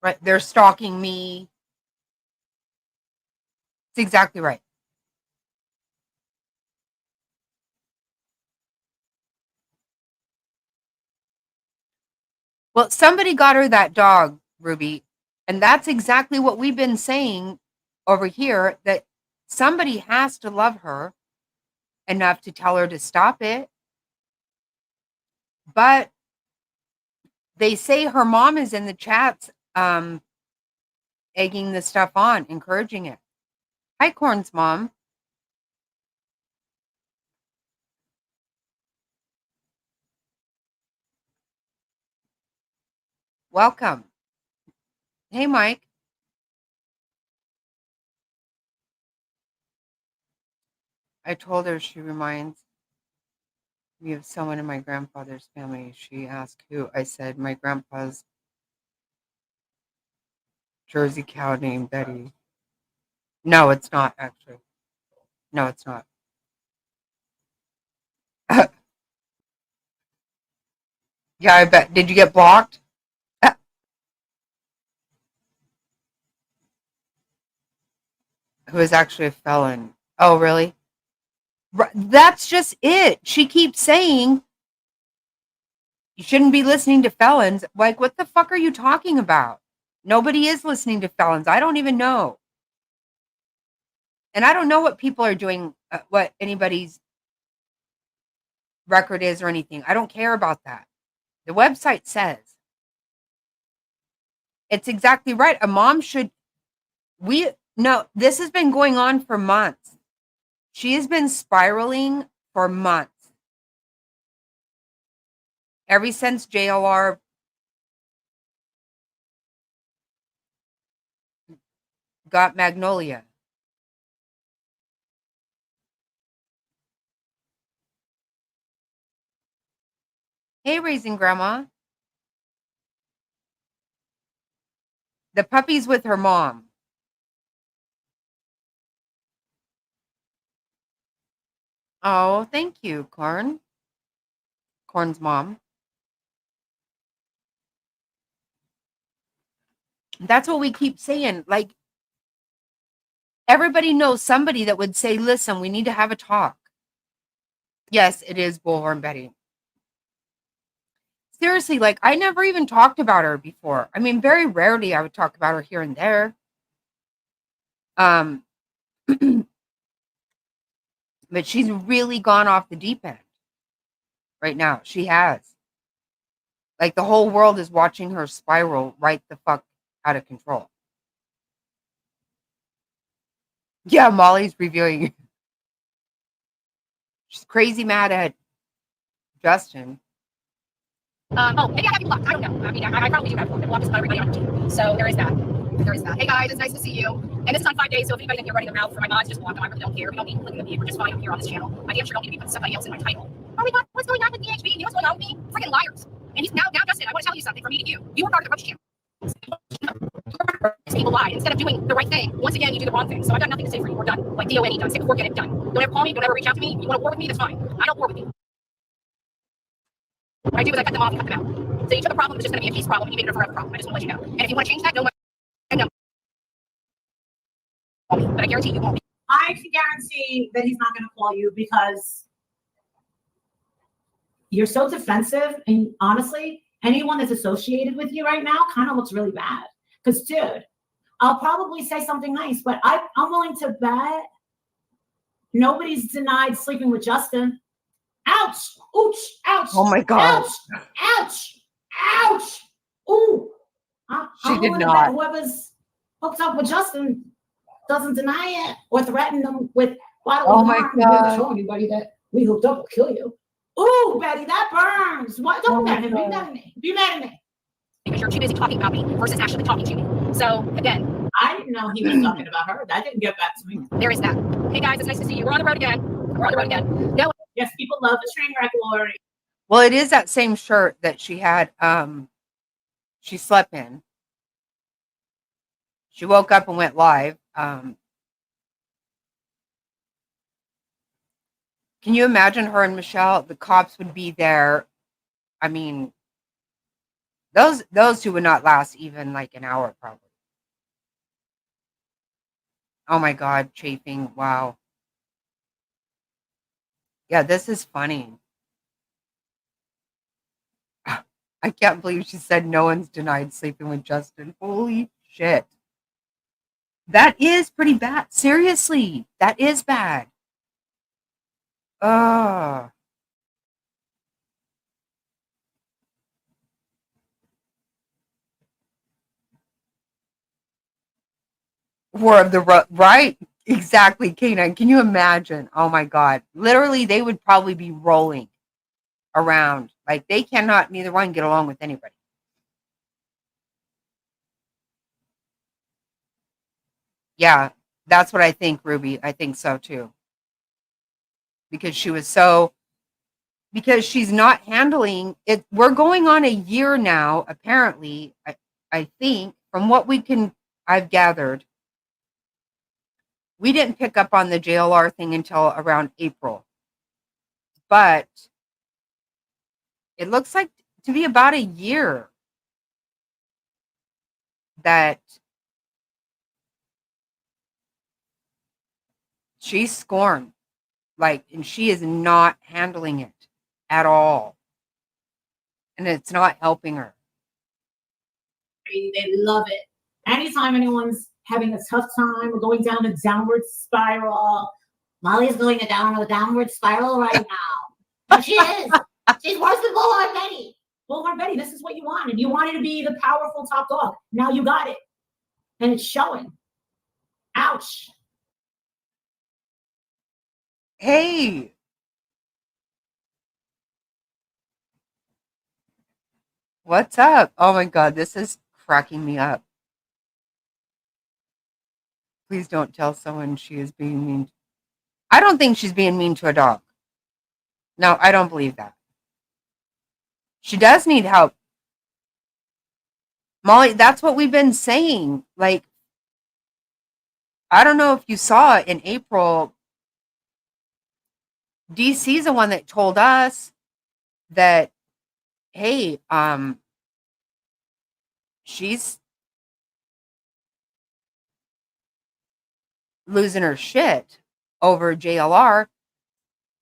Right. They're stalking me. It's exactly right. Well, somebody got her that dog, Ruby. And that's exactly what we've been saying over here, that somebody has to love her enough to tell her to stop it. But they say her mom is in the chats egging the stuff on, encouraging it. Hi, Corn's mom. Welcome. Hey, Mike. I told her she reminds me of someone in my grandfather's family. She asked who. I said, my grandpa's Jersey cow named Betty. No, it's not, actually. No, it's not. Yeah, I bet. Did you get blocked? Who is actually a felon? Oh, really? That's just it. She keeps saying you shouldn't be listening to felons. Like, what the fuck are you talking about? Nobody is listening to felons. I don't even know. And I don't know what people are doing, what anybody's record is or anything. I don't care about that. The website says it's exactly right. A mom should, no, this has been going on for months. She has been spiraling for months. Ever since JLR got Magnolia. Hey, Raising Grandma. The puppy's with her mom. Oh, thank you, Corn. Corn's mom. That's what we keep saying. Like, everybody knows somebody that would say, listen, we need to have a talk. Yes, it is Bullhorn Betty. Seriously, like, I never even talked about her before. I mean, very rarely I would talk about her here and there. But she's really gone off the deep end right now. She has. Like, the whole world is watching her spiral right the fuck out of control. Yeah, Molly's reviewing. She's crazy mad at Justin. Oh, maybe I have you blocked. I don't know. I mean, I probably do have blocked. I blocked just about everybody on the team. So there is that. There is that. Hey guys, it's nice to see you. And this is on 5 days, so if anybody's in here running their mouth for my mods, just block them. I really don't care. We don't need to look at me. We're just fine here on this channel. I damn sure don't need to be putting somebody else in my title. Oh my god, what's going on with DHB? You know what's going on with me? Freaking liars. And he's now Justin, I want to tell you something from me to you. You were part of the Roach channel. People lie. Instead of doing the right thing, once again, you do the wrong thing. So I've got nothing to say for you. We're done. Like DONE done. Stick with work, get it done. Don't ever call me. Don't ever reach out to me. You want to war with me? That's fine. I don't war with you. What I do is I cut them off and cut them out. So each other problem is just going to be a peace problem. And you made it a forever problem. I just want to let you know. And if you want to change that, no. But I guarantee you won't. I can guarantee that he's not going to call you because you're so defensive. And honestly, anyone that's associated with you right now kind of looks really bad. Because, dude, I'll probably say something nice, but I'm willing to bet nobody's denied sleeping with Justin. Ouch! Ouch! Ouch! Oh my god! Ouch! Ouch! Ouch! Ooh! She did willing to not. bet whoever's hooked up with Justin doesn't deny it or threaten them with bodily Oh my harm. God. Show anybody that we hooked up will kill you. Ooh, Betty, that burns. What? Don't Oh be my mad at me. Be God. mad at me. Be mad at me. Because you're too busy talking about me versus actually talking to me. So again, I didn't know he was talking about her. That didn't get back to me. there is that. Hey guys, it's nice to see you. We're on the road again. We're on the road again. No. Yes, people love the train wreck Lori. Well, it is that same shirt that she had, she slept in. She woke up and went live. Can you imagine her and Michelle? The cops would be there. I mean, those two would not last even like an hour, probably. Oh my God, chafing. Wow. Yeah, this is funny. I can't believe she said no one's denied sleeping with Justin. Holy shit. That is pretty bad. Seriously, that is bad. Oh. War of the right, exactly, Canine. Can you imagine? Oh my God. Literally, they would probably be rolling around. Like, they cannot, neither one, get along with anybody. Yeah, that's what I think, Ruby. I think so too. Because because she's not handling it. We're going on a year now, apparently, I think, from what I've gathered, we didn't pick up on the JLR thing until around April. But it looks like to be about a year that she's scorned. Like, and she is not handling it at all. And it's not helping her. They love it. Anytime anyone's having a tough time or going down a downward spiral, Molly's going down a downward spiral right now. But she is. She's worse than Bullhorn Betty. Bullhorn Betty, this is what you wanted. You wanted to be the powerful top dog. Now you got it. And it's showing. Ouch. Hey. What's up? Oh my God, this is cracking me up. Please don't tell someone she is being mean. I don't think she's being mean to a dog. No, I don't believe that. She does need help. Molly, that's what we've been saying. Like, I don't know if you saw it in April. DC's the one that told us that, hey, she's losing her shit over JLR,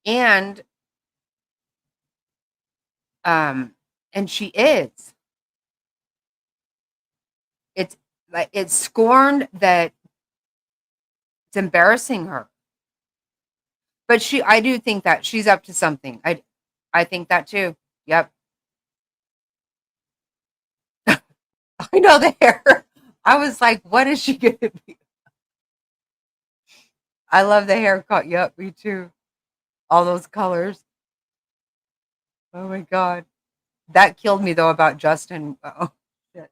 and she is. It's like it's scorned that it's embarrassing her. But I do think that she's up to something. I think that too. Yep. I know the hair. I was like, what is she going to be? I love the haircut. Yep, me too. All those colors. Oh my God. That killed me though about Justin. Oh, shit.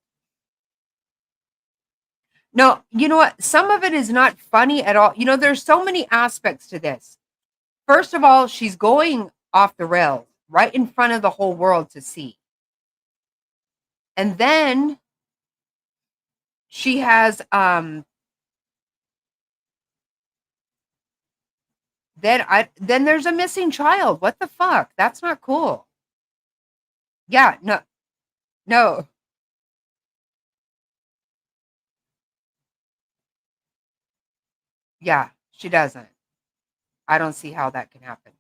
No, you know what? Some of it is not funny at all. You know, there's so many aspects to this. First of all, she's going off the rails right in front of the whole world to see. And then she has then there's a missing child. What the fuck? That's not cool. Yeah, no. Yeah, she doesn't. I don't see how that can happen.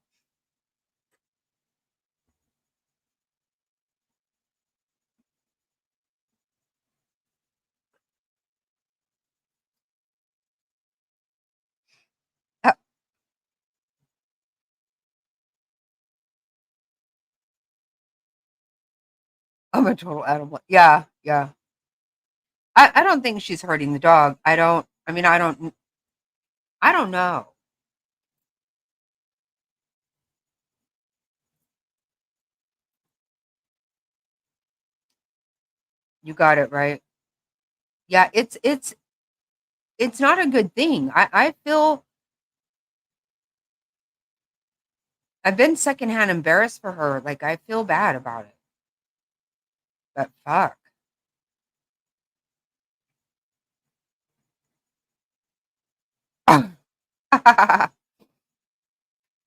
I'm a total animal. Yeah. I don't think she's hurting the dog. I don't know. You got it right. Yeah, it's not a good thing. I feel I've been secondhand embarrassed for her. Like, I feel bad about it. But fuck.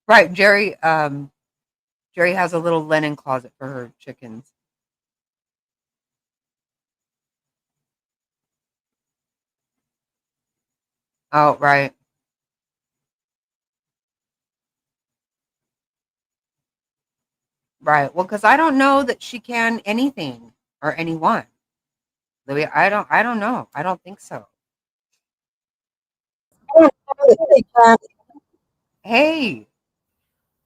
Right, Jerry has a little linen closet for her chickens. Oh, right. Right. Well, because I don't know that she can anything or anyone. Louis, I don't know. I don't think so. Hey,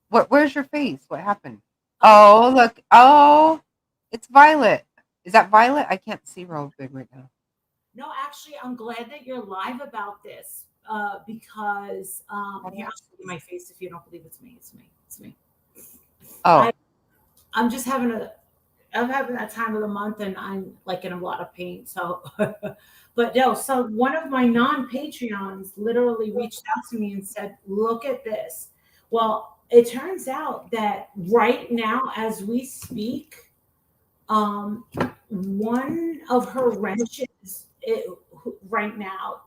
where's your face? What happened? Oh, look. Oh, it's Violet. Is that Violet? I can't see real good right now. No, actually, I'm glad that you're live about this because here, I'll show you my face if you don't believe it's me. It's me. Oh. I'm just I'm having that time of the month and I'm like in a lot of pain. So, but no, so one of my non-Patreons literally reached out to me and said, look at this. Well, it turns out that right now, as we speak, one of her wrenches right now,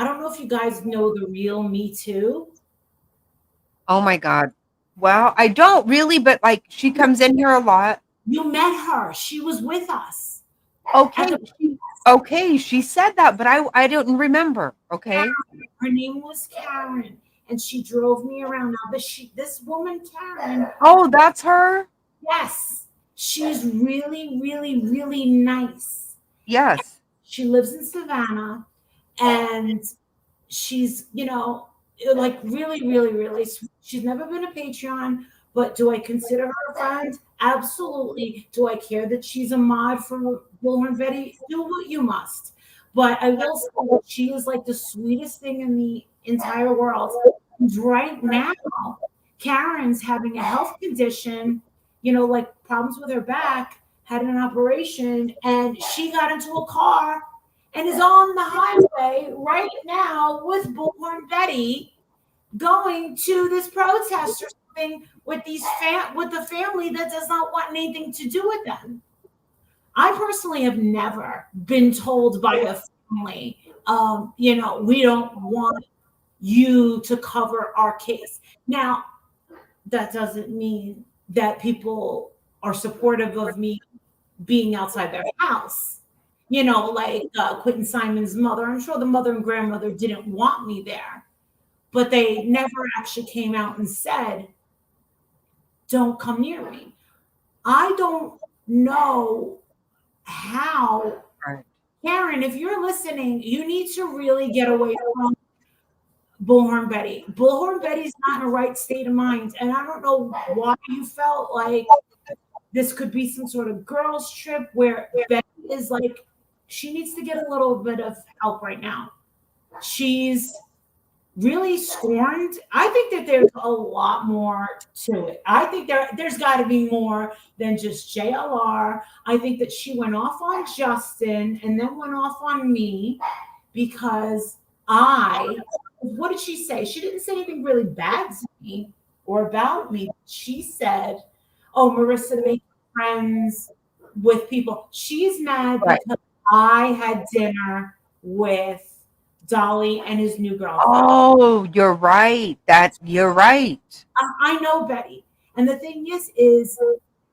I don't know if you guys know the real Me Too. Oh my God. Well, I don't really, but like she comes in here a lot. You met her. She was with us. Okay. At the- Okay, she said that, but I didn't remember. Okay. Her name was Karen, and she drove me around. Now, this woman, Karen, Oh, that's her? yes, she's really, really, really nice. Yes. She lives in Savannah, and she's, like really, really, really sweet. She's never been a Patreon, but do I consider her a friend? Absolutely. Do I care that she's a mod for Bullhorn Betty? Do what you must. But I will say that she is like the sweetest thing in the entire world. And right now, Karen's having a health condition, like problems with her back, had an operation, and she got into a car and is on the highway right now with Bullhorn Betty going to this protest or something with with the family that does not want anything to do with them. I personally have never been told by a family, we don't want you to cover our case. Now, that doesn't mean that people are supportive of me being outside their house. Like Quentin Simon's mother. I'm sure the mother and grandmother didn't want me there, but they never actually came out and said, don't come near me. I don't know how. Right. Karen, if you're listening, you need to really get away from Bullhorn Betty. Bullhorn Betty's not in the right state of mind. And I don't know why you felt like this could be some sort of girls' trip where Betty is like, she needs to get a little bit of help right now. She's really scorned. I think that there's a lot more to it. I think there's got to be more than just JLR. I think that she went off on Justin and then went off on me because what did she say? She didn't say anything really bad to me or about me. She said, oh, Marissa, make friends with people. She's mad because I had dinner with Dolly and his new girlfriend. Oh, you're right. You're right. I know Betty. And the thing is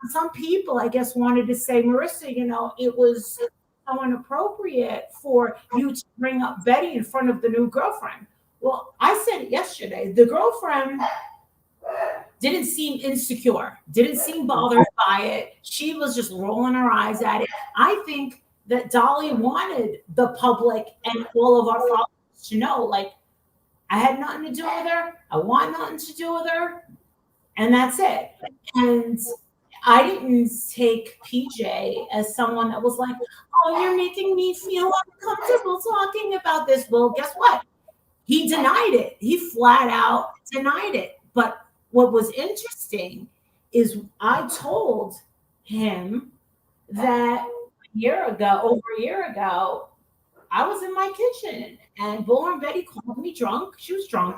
some people, I guess, wanted to say, Marissa, it was so inappropriate for you to bring up Betty in front of the new girlfriend. Well, I said it yesterday. The girlfriend didn't seem insecure, didn't seem bothered by it. She was just rolling her eyes at it. I think that Dolly wanted the public and all of our followers to know, like, I had nothing to do with her. I want nothing to do with her. And that's it. And I didn't take PJ as someone that was like, oh, you're making me feel uncomfortable talking about this. Well, guess what? He denied it. He flat out denied it. But what was interesting is I told him that over a year ago, I was in my kitchen and Bullhorn Betty called me drunk. She was drunk.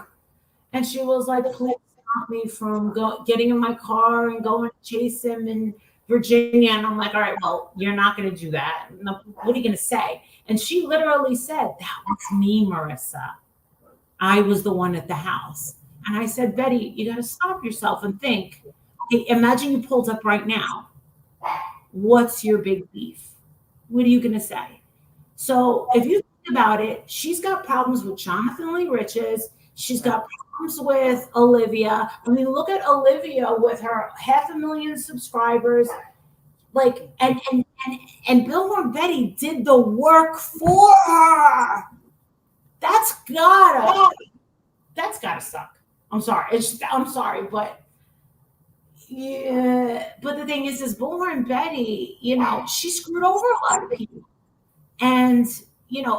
And she was like, please stop me from getting in my car and going to chase him in Virginia. And I'm like, all right, well, you're not going to do that. What are you going to say? And she literally said, that was me, Marissa. I was the one at the house. And I said, Betty, you got to stop yourself and think. Okay, imagine you pulled up right now. What's your big beef? What are you going to say? So if you think about it, she's got problems with Jonathan Lee Riches. She's got problems with Olivia. I mean, look at Olivia with her 500,000 subscribers. Like, and Bullhorn Betty did the work for her. That's gotta suck. I'm sorry. I'm sorry, but yeah. But the thing is Bullhorn Betty, she screwed over a lot of people. And,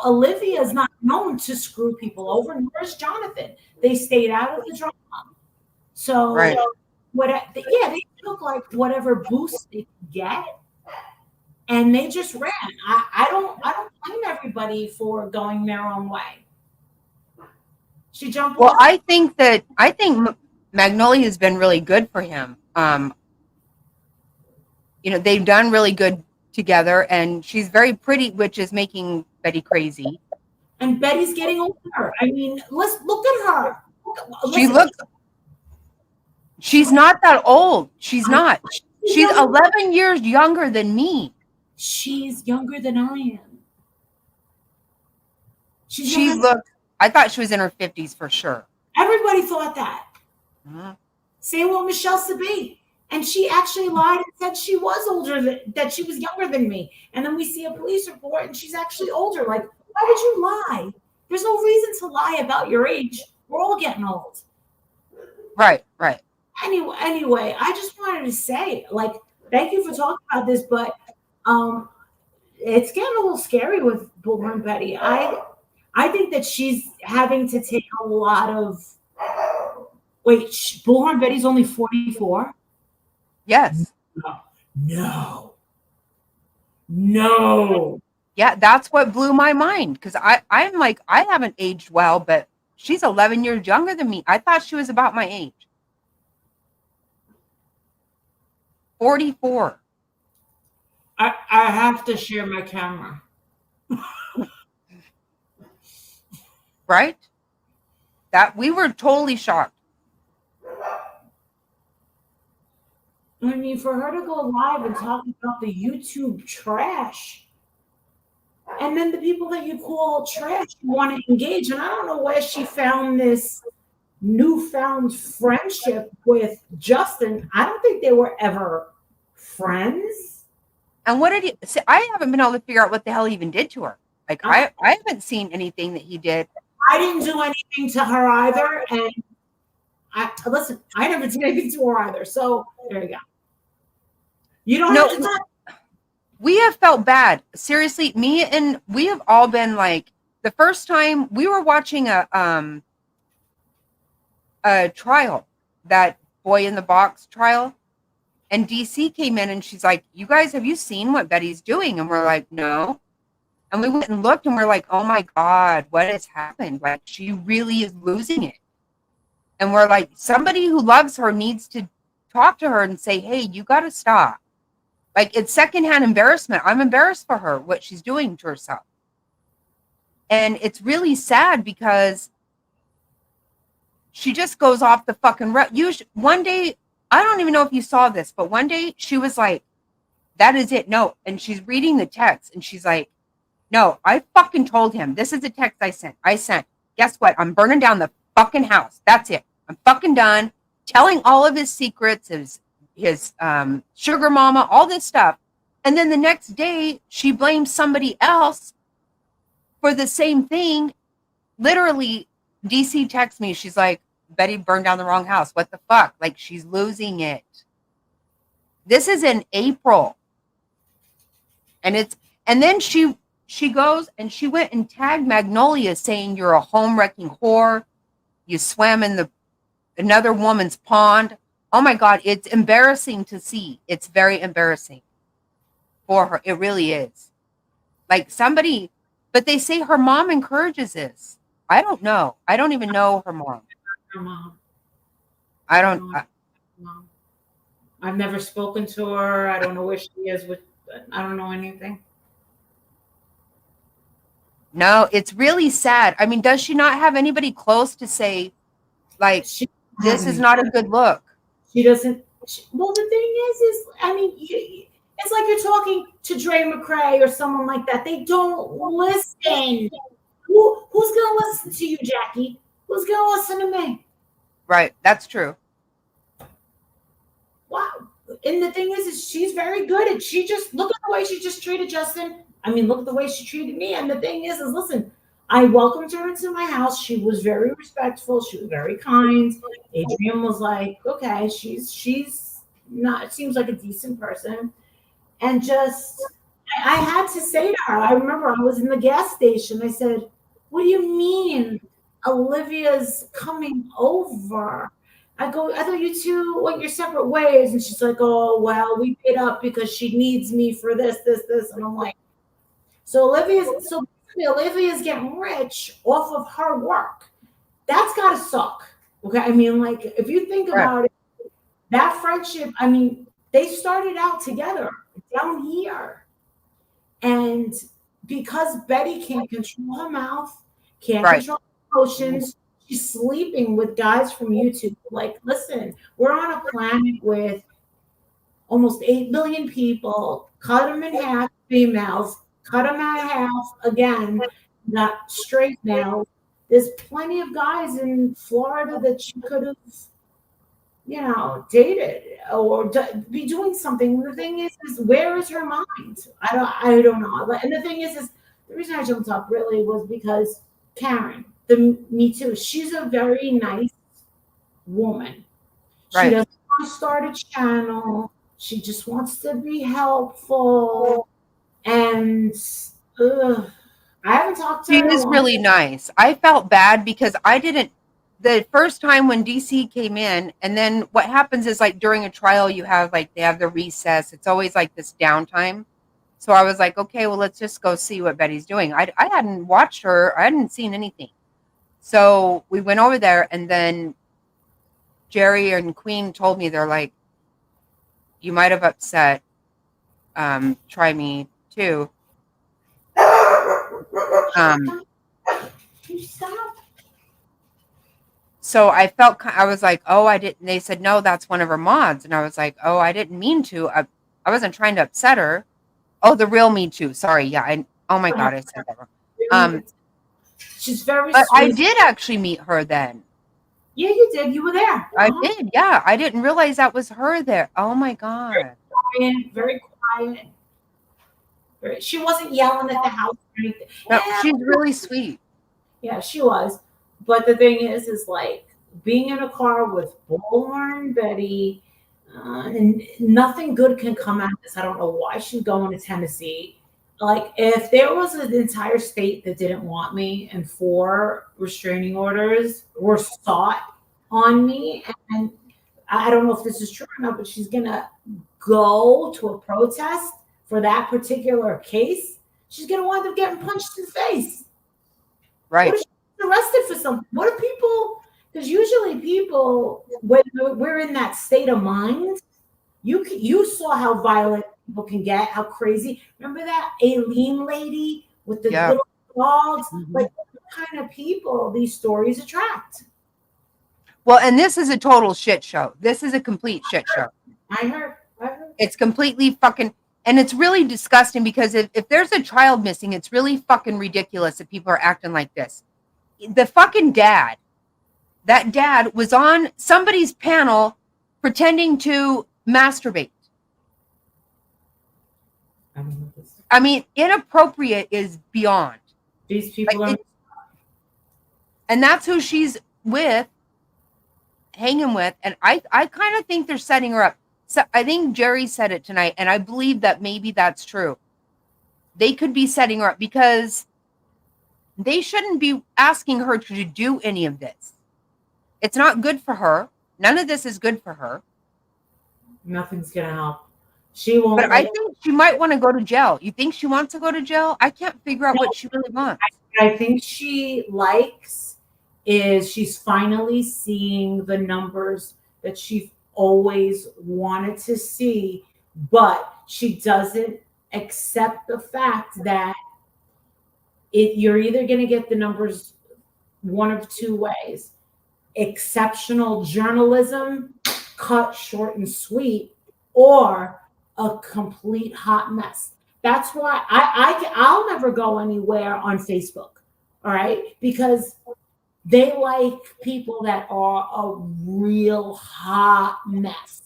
Olivia is not known to screw people over, nor is Jonathan. They stayed out of the drama. So, Right. They took like whatever boost they could get, and they just ran. I don't blame everybody for going their own way. She jumped. Well, I think Magnolia has been really good for him. They've done really good together, and she's very pretty, which is making Betty crazy. And Betty's getting older. I mean, let's look at her. She Listen, looks, she's not that old. She's not. She's 11 years younger than me. she's younger than I am. She's She younger- looked, I thought she was in her 50s for sure. Everybody thought that. Mhm. Same with Michelle Sabine. And she actually lied and said she was older, that she was younger than me. And then we see a police report and she's actually older. Like, why would you lie? There's no reason to lie about your age. We're all getting old. Right, right. Anyway, I just wanted to say, like, thank you for talking about this, but it's getting a little scary with Bullhorn Betty. I think that she's having to take a lot of. Wait, Bullhorn Betty's only 44? Yes. No. Yeah, that's what blew my mind because I'm like, I haven't aged well, but she's 11 years younger than me. I thought she was about my age. 44. I have to share my camera. Right? That we were totally shocked. I mean, for her to go live and talk about the YouTube trash, and then the people that you call trash want to engage, and I don't know where she found this newfound friendship with Justin. I don't think they were ever friends. And what did he say? I haven't been able to figure out what the hell he even did to her. Like I haven't seen anything that he did. I didn't do anything to her either, and listen, I never did anything to her either. So there you go. You don't have to talk. We have felt bad. Seriously, me and we have all been like the first time we were watching a trial, that Boy in the Box trial, and DC came in and she's like, "You guys, have you seen what Betty's doing?" And we're like, "No." And we went and looked and we're like, "Oh my God, what has happened? Like she really is losing it." And we're like, somebody who loves her needs to talk to her and say, "Hey, you got to stop." Like it's secondhand embarrassment. I'm embarrassed for her, what she's doing to herself. And it's really sad because she just goes off the fucking road. One day, I don't even know if you saw this, but one day she was like, "That is it. No." And she's reading the text and she's like, "No, I fucking told him. This is the text I sent. Guess what? I'm burning down the fucking house. That's it. I'm fucking done. Telling all of his secrets, his sugar mama, all this stuff." And then the next day she blames somebody else for the same thing. Literally, DC texts me. She's like, "Betty burned down the wrong house. What the fuck?" Like she's losing it. This is in April. And then she goes and she went and tagged Magnolia saying, "You're a home wrecking whore. You swam in another woman's pond." Oh my God, it's embarrassing to see. It's very embarrassing for her. It really is. Like somebody, but they say her mom encourages this. I don't know. I don't even know her mom. Her mom. I don't. Mom. I've never spoken to her. I don't know where she is. I don't know anything. No, it's really sad. I mean, does she not have anybody close to say, like, this is not a good look? She doesn't. Well, the thing is I mean, it's like you're talking to Dre McRae or someone like that. They don't listen. Who's going to listen to you, Jackie? Who's going to listen to me? Right. That's true. Wow. And the thing is she's very good at, she just, look at the way she just treated Justin. I mean, look at the way she treated me. And the thing is listen, I welcomed her into my house. She was very respectful. She was very kind. Adrian was like, okay, she's not, seems like a decent person. And just, I had to say to her, I remember I was in the gas station. I said, "What do you mean Olivia's coming over?" I go, "I thought you two went your separate ways." And she's like, "Oh, well, we paid up because she needs me for this. And I'm like, so Olivia's getting rich off of her work. That's got to suck. Okay. I mean, like, if you think about it, that friendship, I mean, they started out together down here. And because Betty can't control her mouth, can't Right. control emotions. She's sleeping with guys from YouTube. Like, listen, we're on a planet with almost 8 billion people. Cut them in half, females. Cut them in half again, not straight males. There's plenty of guys in Florida that she could have, dated or be doing something. The thing is where is her mind? I don't know. And the thing is the reason I jumped up really was because Karen, the Me Too, she's a very nice woman. She Right. doesn't want to start a channel. She just wants to be helpful. And I haven't talked to She her. in a is long really nice. I felt bad because I didn't. The first time when DC came in, and then what happens is like during a trial, you have like they have the recess. It's always like this downtime. So I was like, okay, well, let's just go see what Betty's doing. I hadn't watched her. I hadn't seen anything. So we went over there, and then Jerry and Queen told me, they're like, you might have upset Try Me too. You stop. So I felt, I was like, oh, I didn't. They said, no, that's one of her mods. And I was like, oh, I didn't mean to. I wasn't trying to upset her. Oh, the real Me Too. Sorry. Yeah. Oh my God. I said that wrong. She's very But sweet. I did actually meet her then. Yeah, you did. You were there. I did. Yeah. I didn't realize that was her there. Oh my God. Very quiet. She wasn't yelling at the house or anything. No, Yeah, she's really sweet. yeah, she was. But the thing is like being in a car with Bullhorn Betty, and nothing good can come out of this. I don't know why she's going to Tennessee. Like, if there was an entire state that didn't want me and 4 restraining orders were sought on me, and I don't know if this is true or not, but she's gonna go to a protest for that particular case, she's gonna wind up getting punched in the face. Right. What if she's arrested for something? What if people? Because usually people, when we're in that state of mind, you saw how violent people can get, how crazy. Remember that Aileen lady with the little dogs? Like, what kind of people these stories attract? Well, and this is a total shit show. This is a complete shit show. I heard. It's completely fucking, and it's really disgusting because if there's a child missing, it's really fucking ridiculous that people are acting like this. The fucking dad, that dad was on somebody's panel pretending to masturbate. I mean, inappropriate is beyond. These people are. And that's who she's with, hanging with. And I kind of think they're setting her up. So I think Jerry said it tonight, and I believe that maybe that's true. They could be setting her up because they shouldn't be asking her to do any of this. It's not good for her. None of this is good for her. Nothing's gonna help. She won't. But I think she might want to go to jail. You think she wants to go to jail? I can't figure out what she really wants. I think she likes is she's finally seeing the numbers that she always wanted to see, but she doesn't accept the fact that you're either going to get the numbers one of 2 ways: exceptional journalism, cut short and sweet, or a complete hot mess. That's why I'll never go anywhere on Facebook, all right? Because they like people that are a real hot mess.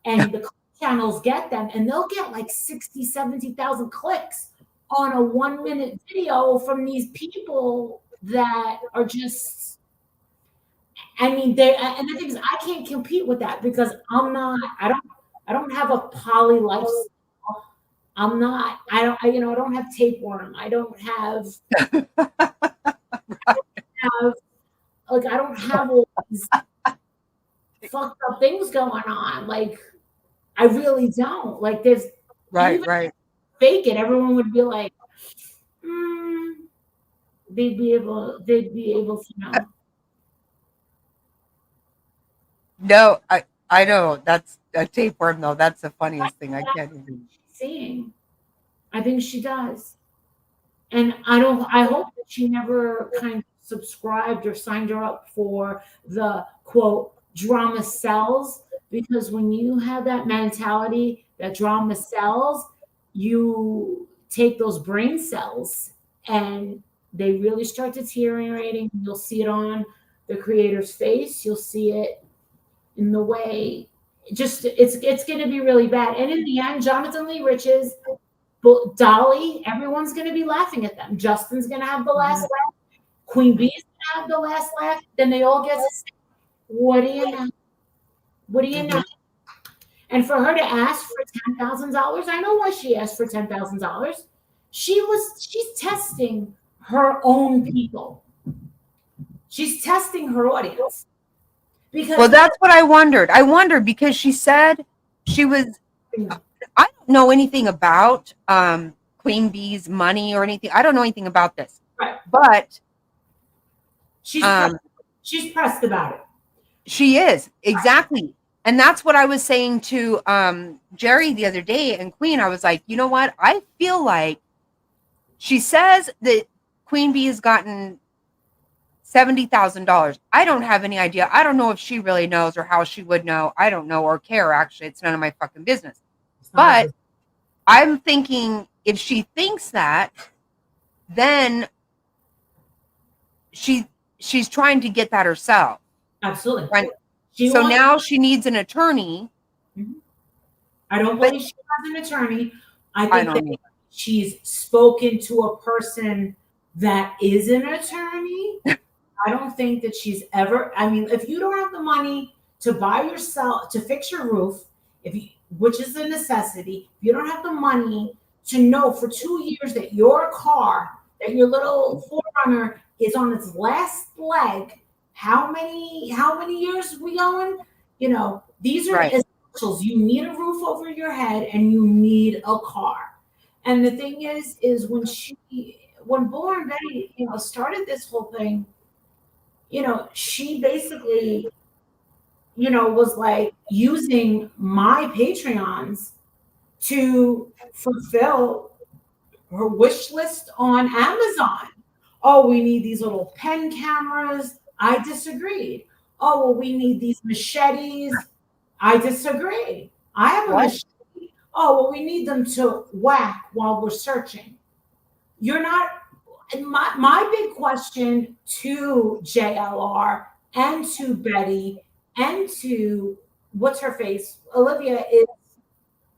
And the channels get them, and they'll get like 60, 70,000 clicks on a 1-minute video from these people that are just, I mean, and the thing is, I can't compete with that because I don't have a poly lifestyle. I don't have tapeworm. I don't have, I don't have all these fucked up things going on. Like, I really don't. Like, there's Right. Fake it. Everyone would be like, they'd be able to know. No, I know that's a tapeworm though. That's the funniest thing. I can't even. Seeing, I think she does, and I hope she never kind of subscribed or signed her up for the quote drama sells, because when you have that mentality that drama sells, you take those brain cells and they really start deteriorating. You'll see it on the creator's face. You'll see it in the way, just it's going to be really bad. And in the end, Jonathan Lee Riches, Dolly, everyone's going to be laughing at them. Justin's going to have the last laugh. Queen Bee's going to have the last laugh. Then they all get to say, what do you know? What do you know? And for her to ask for $10,000, I know why she asked for $10,000. She's testing her own people. She's testing her audience. Because Well, that's what I wondered. I wondered because she said she was, I don't know anything about Queen Bee's money or anything. I don't know anything about this. Right. But she's pressed about it. she is, exactly. And that's what I was saying to Jerry the other day and Queen. I was like, you know what? I feel like she says that Queen Bee has gotten $70,000. I don't have any idea. I don't know if she really knows or how she would know. I don't know or care, actually. It's none of my fucking business. But I'm thinking if she thinks that, then she's trying to get that herself. Absolutely. Right? So now she needs an attorney. I don't believe she has an attorney. I think that she's spoken to a person that is an attorney. I don't think that she's ever, I mean, if you don't have the money to buy yourself, to fix your roof, which is a necessity, if you don't have the money to know for 2 years that your car, that your little 4Runner is on its last leg, how many years we going? You know, these are essentials. You need a roof over your head and you need a car. And the thing is when Bull and Betty, started this whole thing, she basically, was like using my Patreons to fulfill her wish list on Amazon. Oh, we need these little pen cameras. I disagreed. Oh, well, we need these machetes. I disagree. I have a machete. Oh, well, we need them to whack while we're searching. You're not. My big question to JLR and to Betty and to what's her face, Olivia, is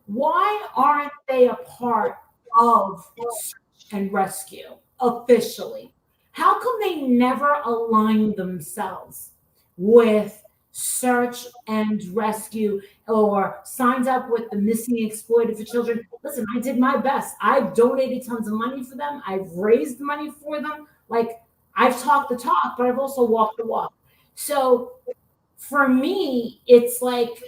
why aren't they a part of search and rescue officially? How come they never align themselves with search and rescue or signs up with the missing exploited for children? Listen, I did my best. I've donated tons of money for them. I've raised money for them. Like, I've talked the talk, but I've also walked the walk. So for me, it's like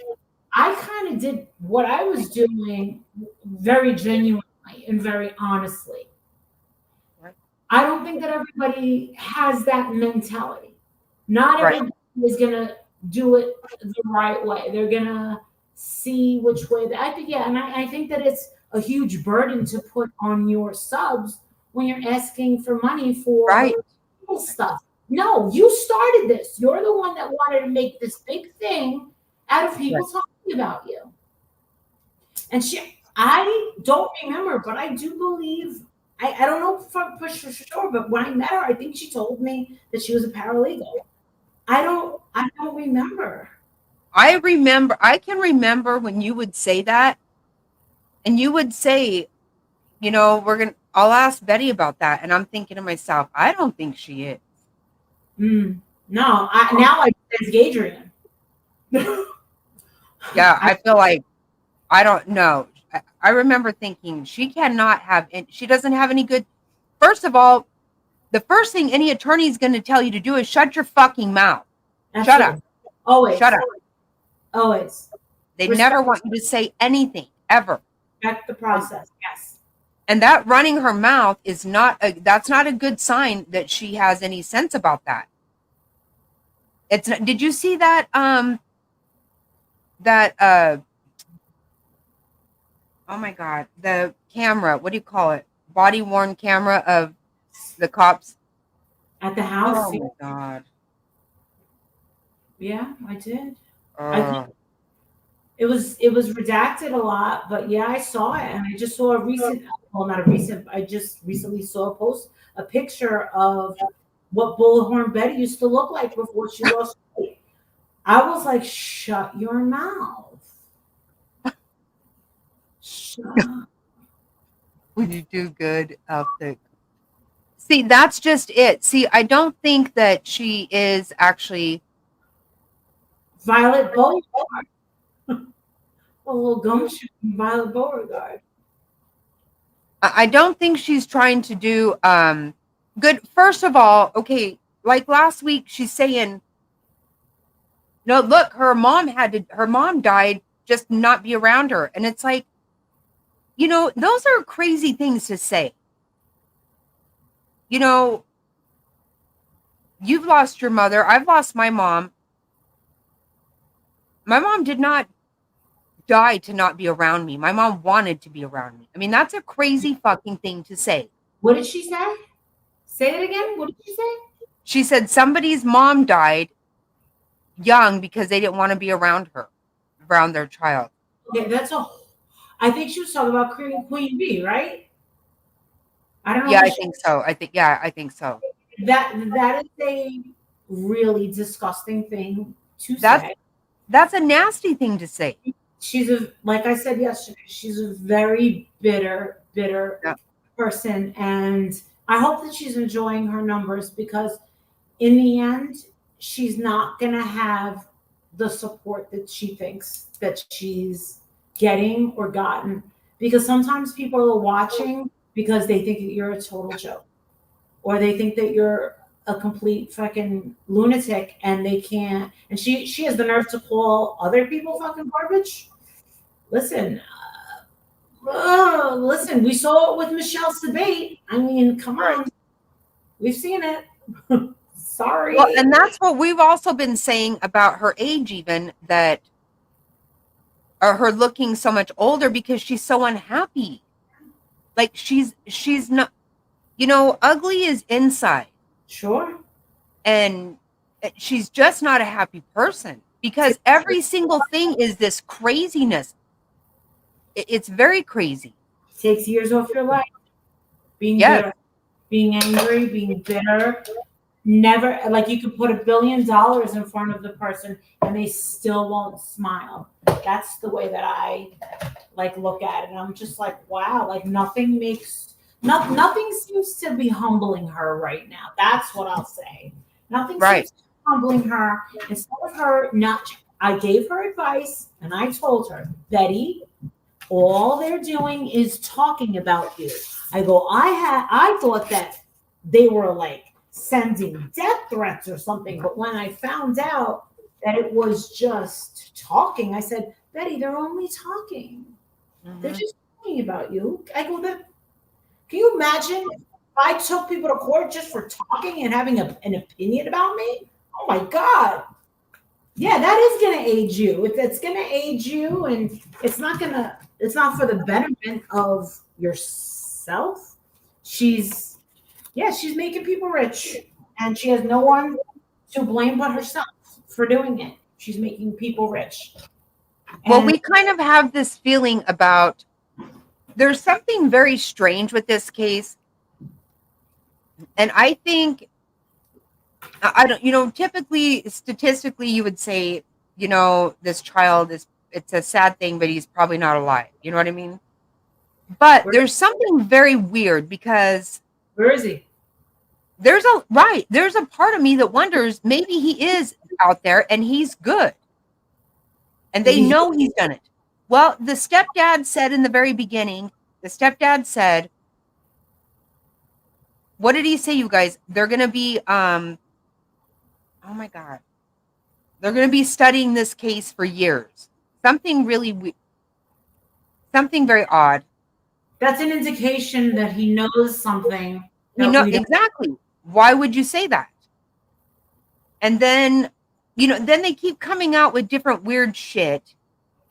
I kind of did what I was doing very genuinely and very honestly. I don't think that everybody has that mentality. Not everybody is going to do it the right way. They're going to see which way. I think, and I think that it's a huge burden to put on your subs when you're asking for money for stuff. No, you started this. You're the one that wanted to make this big thing out of people talking about you. And I don't remember, but I do believe, I don't know for sure, but when I met her, I think she told me that she was a paralegal. I don't remember. I can remember when you would say that, and you would say, I'll ask Betty about that. And I'm thinking to myself, I don't think she is. No, now I sense Gadrian. Yeah, I feel like, I don't know. I remember thinking she cannot have, she doesn't have any good. First of all, the first thing any attorney is going to tell you to do is shut your fucking mouth. Absolutely. Shut up. Always. Shut up. Always. They never want you to say anything, ever. That's the process. Yes. And that running her mouth is that's not a good sign that she has any sense about that. It's not, did you see that, oh my God, the camera, what do you call it? Body worn camera of the cops at the house. Oh my God. Yeah, I did. Oh. It was redacted a lot, but yeah, I saw it, and I just saw a recent, well, not a recent, I just recently saw a picture of what Bullhorn Betty used to look like before she lost weight. I was like, shut your mouth. Shut up. Would you do good out there? See, that's just it. See, I don't think that she is actually Violet Beauregard. A little gumshoe from Violet Beauregard. I don't think she's trying to do good. First of all, okay, like last week she's saying, no, look, her mom died just to not be around her. And it's like, you know, those are crazy things to say. You know, you've lost your mother. I've lost my mom. My mom did not die to not be around me. My mom wanted to be around me. I mean, that's a crazy fucking thing to say. What did she say? Say it again. What did she say? She said somebody's mom died young because they didn't want to be around her, around their child. Okay, that's a. I think she was talking about Queen Bee, right? I don't know. Yeah, I think so. I think so. That is a really disgusting thing to say. That's a nasty thing to say. She's like I said yesterday, she's a very bitter person, and I hope that she's enjoying her numbers, because in the end, she's not gonna have the support that she thinks that she's getting or gotten, because sometimes people are watching because they think that you're a total joke, or they think that you're a complete fucking lunatic, and they can't. And she has the nerve to call other people fucking garbage. Listen, listen. We saw it with Michelle's debate. I mean, come on, we've seen it. Sorry. Well, and that's what we've also been saying about her age, even that, or her looking so much older, because she's so unhappy. Like she's not, you know, ugly is inside. Sure. And she's just not a happy person, because every single thing is this craziness. It's very crazy. Takes years off your life. Being bitter, being angry, being bitter. Never, like, you could put $1 billion in front of the person and they still won't smile. That's the way that I like look at it. And I'm just like, wow, like nothing seems to be humbling her right now. That's what I'll say. Nothing seems to be humbling her. Instead of her I gave her advice and I told her, Betty, all they're doing is talking about you. I go, I thought that they were like sending death threats or something, but when I found out that it was just talking, I said, Betty, they're only talking. Mm-hmm. They're just talking about you. I go, can you imagine if I took people to court just for talking and having an opinion about me? Oh my God. Yeah, that is going to age you. It's going to age you, and it's not for the betterment of yourself. She's making people rich, and she has no one to blame but herself for doing it. She's making people rich. Well, we kind of have this feeling about, there's something very strange with this case. And I think, I don't, you know, typically, statistically, you would say, you know, this child it's a sad thing, but he's probably not alive. You know what I mean? But there's something very weird, because where is he? There's a part of me that wonders, maybe he is out there and he's good. And they know he's done it. Well, the stepdad said in the very beginning, what did he say, you guys? They're going to be, oh my God. They're going to be studying this case for years. Something very odd. That's an indication that he knows something. Exactly. Why would you say that? And then, you know, then they keep coming out with different weird shit.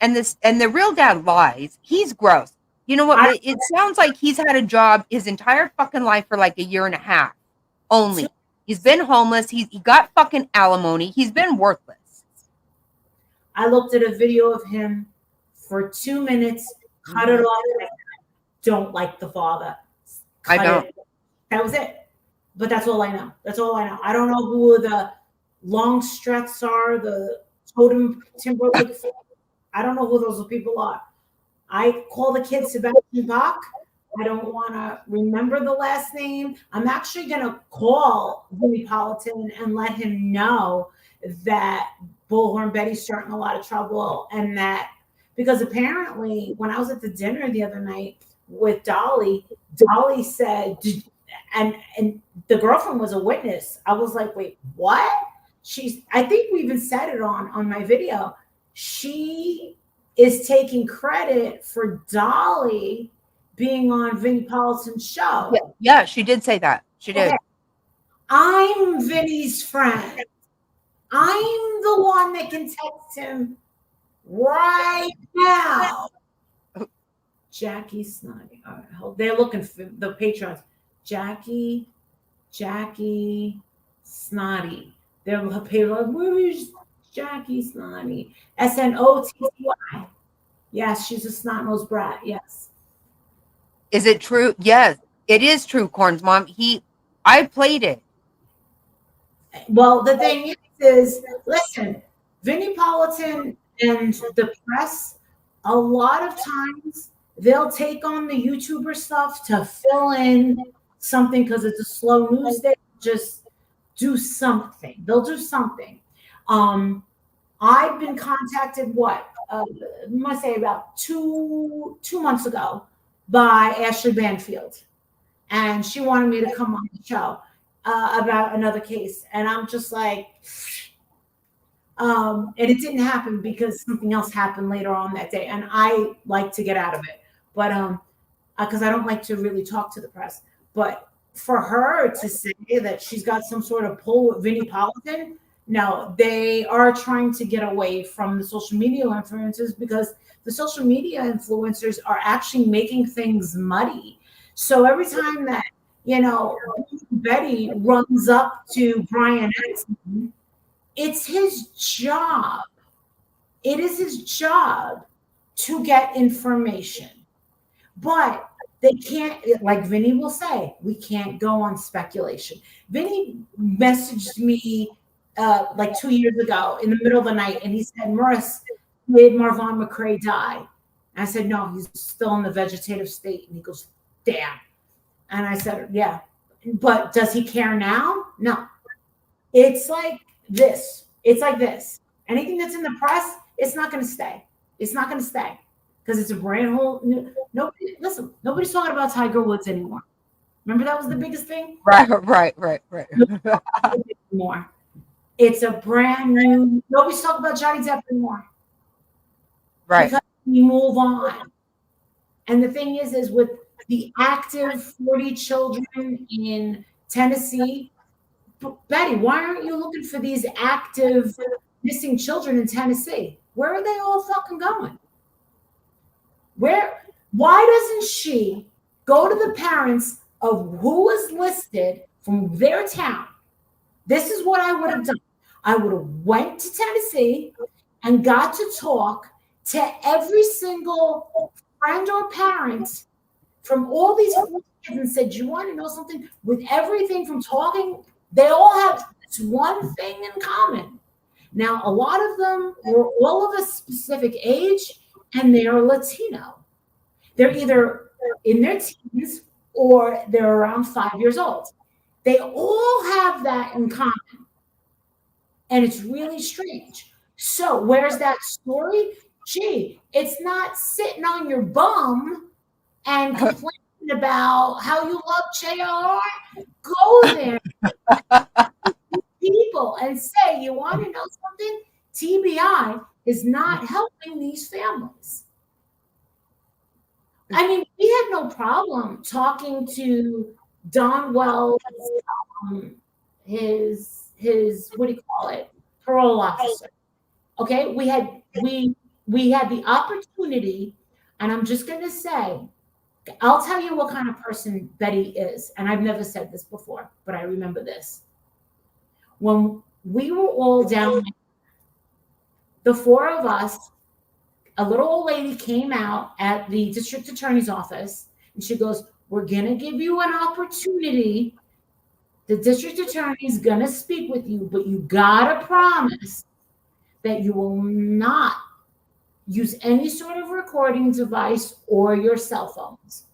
And the real dad lies. He's gross. You know what? It sounds like he's had a job his entire fucking life for like a year and a half only. He's been homeless. He got fucking alimony. He's been worthless. I looked at a video of him for 2 minutes, cut it off. I don't like the father. I Cut don't. it. That was it. But that's all I know. That's all I know. I don't know who the long struts are, the totem Timberlake. I don't know who those people are. I call the kid Sebastian Bach. I don't want to remember the last name. I'm actually going to call Vinnie Politan and let him know that Bullhorn Betty's starting a lot of trouble, and that because apparently when I was at the dinner the other night with Dolly said, and the girlfriend was a witness. I was like, wait, what? I think we even said it on my video. She is taking credit for Dolly being on Vinnie Politan's show. Yeah, she did say that. She did. Okay. I'm Vinny's friend. I'm the one that can text him right now. Jackie Snotty. All right, they're looking for the patrons. Jackie Snotty. They're like, where is Jackie Snotty? SNOTTY. Yes, she's a snot-nosed brat. Yes. Is it true? Yes, it is true, Corn's mom. I played it. Well, the thing is, listen, Vinnie Politan and the press, a lot of times they'll take on the YouTuber stuff to fill in something because it's a slow news day. Just do something. They'll do something. I've been contacted, I must say about two months ago by Ashley Banfield. And she wanted me to come on the show about another case. And I'm just like, and it didn't happen because something else happened later on that day. And I like to get out of it. But because I don't like to really talk to the press. But for her to say that she's got some sort of pull with Vinnie Politan, no, they are trying to get away from the social media influencers because the social media influencers are actually making things muddy. So every time that, Betty runs up to Brian Edson, it's his job. It is his job to get information. But they can't, like Vinny will say, we can't go on speculation. Vinny messaged me like 2 years ago in the middle of the night, and he said, Maurice, did Marvon McRae die? And I said, no, he's still in the vegetative state. And he goes, damn. And I said, yeah. But does he care now? No. It's like this. It's like this. Anything that's in the press, it's not going to stay. It's not going to stay because it's a brand whole. Nobody's talking about Tiger Woods anymore. Remember that was the biggest thing? Right. More. It's a brand new. Nobody's talking about Johnny Depp anymore. Right. Because we move on. And the thing is with the active 40 children in Tennessee, Betty, why aren't you looking for these active missing children in Tennessee? Where are they all fucking going? Why doesn't she go to the parents of who is listed from their town? This is what I would have done. I would have went to Tennessee and got to talk to every single friend or parent from all these kids and said, you want to know something? With everything from talking, they all have this one thing in common. Now, a lot of them were all of a specific age, and they are Latino. They're either in their teens or they're around 5 years old. They all have that in common. And it's really strange. So where's that story? Gee, it's not sitting on your bum and complaining about how you love JR. Go there, people, and say, you want to know something? TBI is not helping these families. I mean, we had no problem talking to Don Wells, his what do you call it, parole officer. Okay, we had the opportunity, and I'm just going to say, I'll tell you what kind of person Betty is, and I've never said this before, but I remember this. when we were all down, the four of us, a little old lady came out at the district attorney's office and she goes, "We're going to give you an opportunity. The district attorney is going to speak with you, but you got to promise that you will not use any sort of recording device or your cell phones."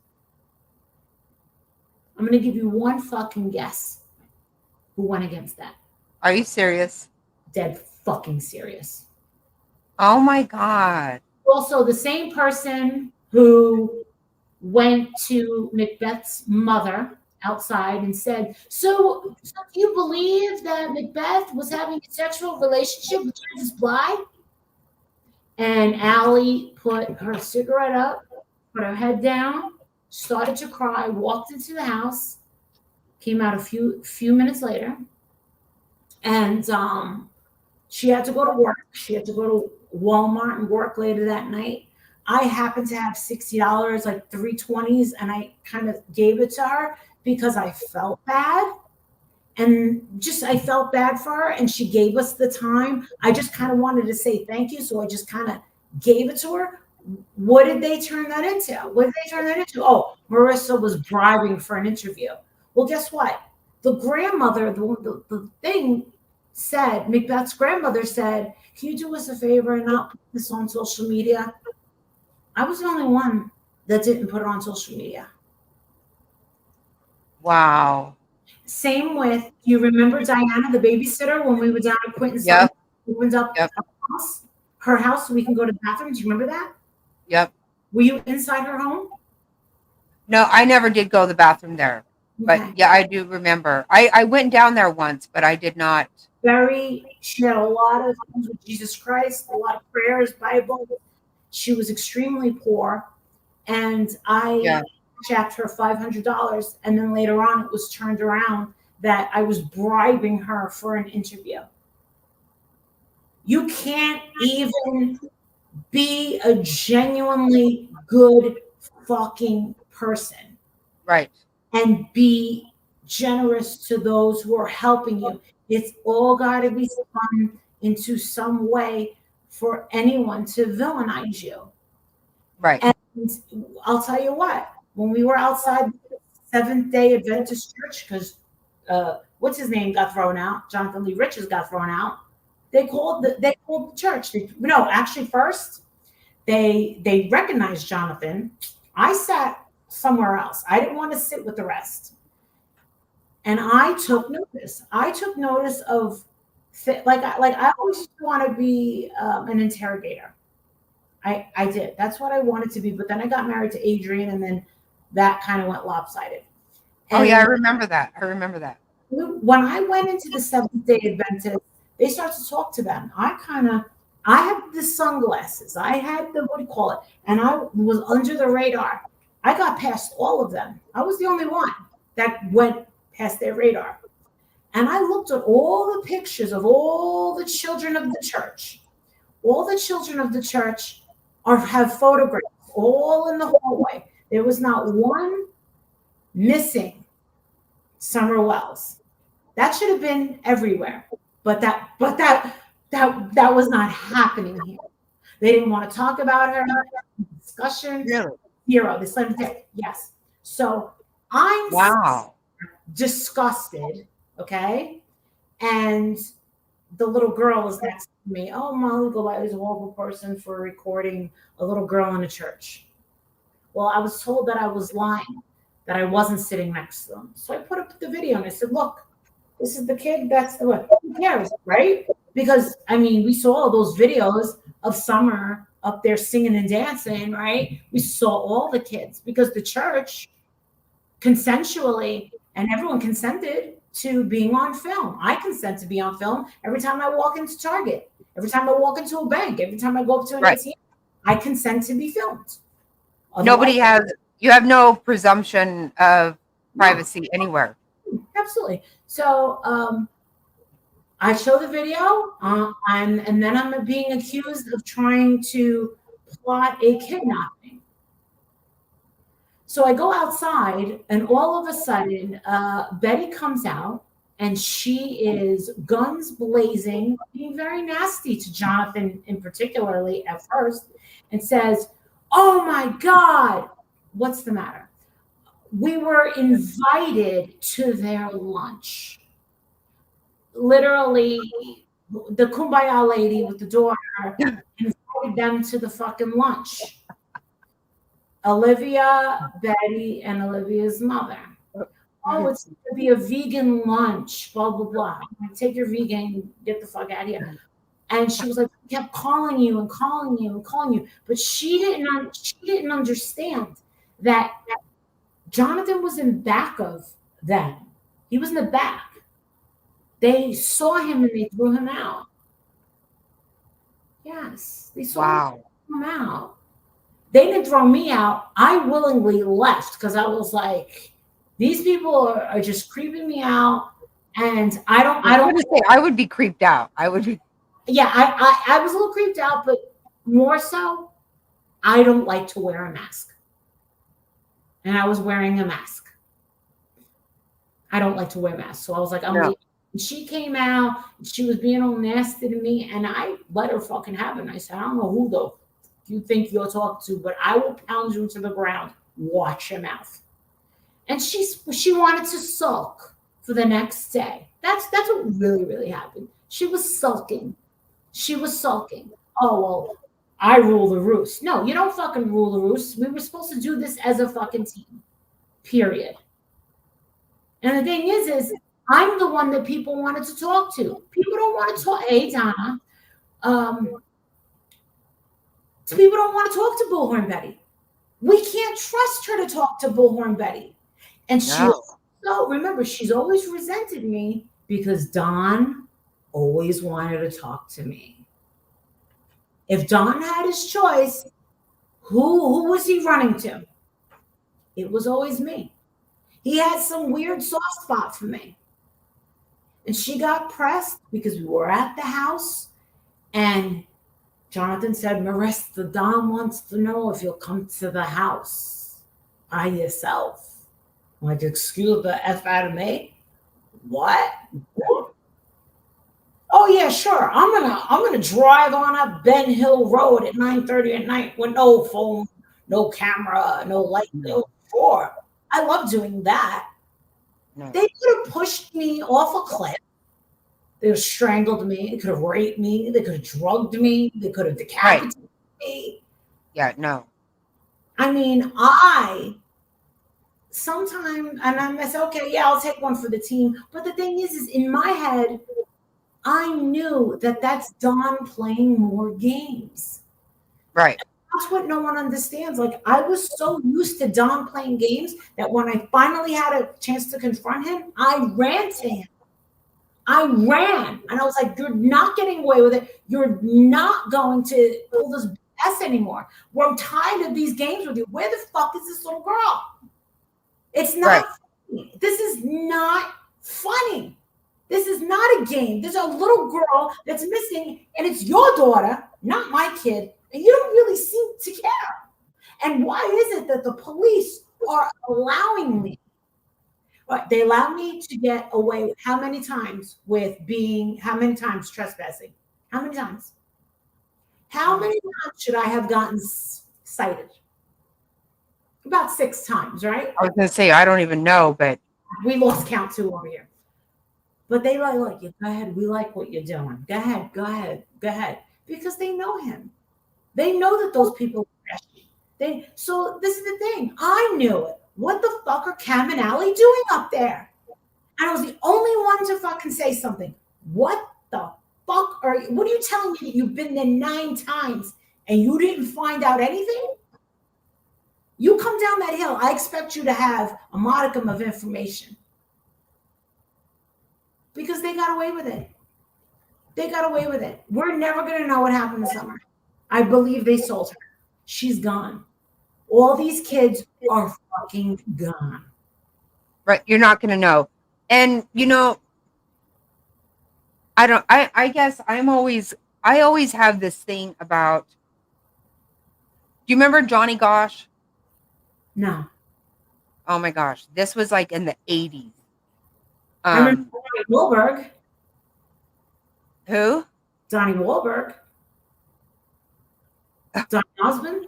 I'm going to give you one fucking guess who went against that. Are you serious? Dead fucking serious. Oh my God. Also, the same person who went to Macbeth's mother outside and said, so do you believe that Macbeth was having a sexual relationship with Francis Bligh? And Allie put her cigarette up, put her head down, started to cry, walked into the house, came out a few minutes later, and she had to go to work. She had to go to Walmart and work later that night. I happened to have $60, like 320s, and I kind of gave it to her because I felt bad. And just I felt bad for her, and she gave us the time. I just kind of wanted to say thank you, so I just kind of gave it to her. What did they turn that into? Oh, Marissa was bribing for an interview. Well, guess what? The grandmother, the thing said, Macbeth's grandmother said, "Can you do us a favor and not put this on social media?" I was the only one that didn't put it on social media. Wow. Same with, you remember Diana, the babysitter, when we were down at Quentin's Yep. opened up her house so we can go to the bathroom? Do you remember that? Yep. Were you inside her home? No, I never did go to the bathroom there. But Okay. yeah, I do remember. I went down there once, but I did not. She had a lot of things with Jesus Christ, a lot of prayers, Bible. She was extremely poor. And I jacked her $500. And then later on, it was turned around that I was bribing her for an interview. You can't even be a genuinely good fucking person. Right. And be generous to those who are helping you. It's all got to be spun into some way for anyone to villainize you. Right. And I'll tell you what, when we were outside the Seventh-day Adventist Church, because what's his name got thrown out, Jonathan Lee Richards got thrown out, they called the church. Actually first, they recognized Jonathan. I sat somewhere else. I didn't want to sit with the rest. And I took notice. I took notice of, I always want to be an interrogator. I did. That's what I wanted to be. But then I got married to Adrian, and then that kind of went lopsided. Oh, yeah, I remember that. When I went into the Seventh-day Adventist, they started to talk to them. I had the sunglasses. I had the, what do you call it? And I was under the radar. I got past all of them. I was the only one that went past their radar. And I looked at all the pictures of all the children of the church. All the children of the church have photographs all in the hallway. There was not one missing Summer Wells. That should have been everywhere. But that was not happening here. They didn't want to talk about her. Discussion. Really? Zero. They slammed it. Yes. So I'm disgusted. Okay. And the little girl is next to me. Oh, Molly Golightly is a horrible person for recording a little girl in a church. Well, I was told that I was lying, that I wasn't sitting next to them. So I put up the video and I said, look, this is the kid. That's the one. Who cares, right? Because, I mean, we saw all those videos of Summer up there singing and dancing, right? We saw all the kids because the church consensually, and everyone consented to being on film. I consent to be on film every time I walk into Target, every time I walk into a bank, every time I go up to an ATM, I consent to be filmed. You have no presumption of privacy anywhere. Absolutely. So I show the video, and then I'm being accused of trying to plot a kidnapping. So I go outside, and all of a sudden, Betty comes out. and she is guns blazing, being very nasty to Jonathan in particularly at first, and says, "Oh my God, what's the matter? We were invited to their lunch." Literally, the kumbaya lady with the daughter invited them to the fucking lunch. Olivia, Betty, and Olivia's mother. Oh, it's going to be a vegan lunch, blah, blah, blah. Like, take your vegan, get the fuck out of here. And she was like, we kept calling you and calling you and calling you. But she didn't understand that Jonathan was in back of them. He was in the back. They saw him and they threw him out. Yes, they saw him out. They didn't throw me out. I willingly left because I was like, these people are just creeping me out, and I don't say I would be creeped out. I would be. Yeah, I was a little creeped out, but more so, I don't like to wear a mask, and I was wearing a mask. I don't like to wear masks, so I was like, I'm leaving. And she came out, and she was being all nasty to me, and I let her fucking have it. And I said, I don't know who though you think you're talking to, but I will pound you to the ground. Watch your mouth. And she wanted to sulk for the next day. That's what really happened. She was sulking. Oh, well, I rule the roost. No, you don't fucking rule the roost. We were supposed to do this as a fucking team. Period. And the thing is I'm the one that people wanted to talk to. People don't want to talk. Hey, Donna. People don't want to talk to Bullhorn Betty. We can't trust her to talk to Bullhorn Betty. And remember, she's always resented me because Don always wanted to talk to me. If Don had his choice, who was he running to? It was always me. He had some weird soft spot for me. And she got pressed because we were at the house, and Jonathan said, Marissa, Don wants to know if you'll come to the house by yourself. I'm like, excuse the F out of me? What? Oh yeah, sure. I'm gonna drive on up Ben Hill Road at 9:30 at night with no phone, no camera, no light, no door. I love doing that. No. They could have pushed me off a cliff. They could have strangled me. They could have raped me. They could have drugged me. They could have decapitated me. Yeah, no. I mean, sometimes, and I say, okay, yeah, I'll take one for the team. But the thing is in my head, I knew that that's Don playing more games. Right. That's what no one understands. Like, I was so used to Don playing games that when I finally had a chance to confront him, I ran to him. I ran. And I was like, you're not getting away with it. You're not going to pull this BS anymore. Well, I'm tired of these games with you. Where the fuck is this little girl? It's not funny. This is not funny. This is not a game. There's a little girl that's missing, and it's your daughter, not my kid, and you don't really seem to care. And why is it that the police are allowing me? They allow me to get away how many times trespassing? How many times? How many times should I have gotten cited? About 6 times, right? I was going to say, I don't even know, but we lost count too over here. But they like you. Go ahead. We like what you're doing. Go ahead. Because they know him. They know that those people are trashy. So this is the thing. I knew it. What the fuck are Cam and Allie doing up there? And I was the only one to fucking say something. What the fuck what are you telling me that you've been there 9 times and you didn't find out anything? You come down that hill, I expect you to have a modicum of information. Because they got away with it. We're never going to know what happened this summer. I believe they sold her. She's gone. All these kids are fucking gone. Right. You're not going to know. And, I guess I always have this thing about, do you remember Johnny Gosh? No. Oh my gosh. This was like in the 80s. I remember Donnie Wahlberg. Who? Donnie Wahlberg. Donnie Osmond.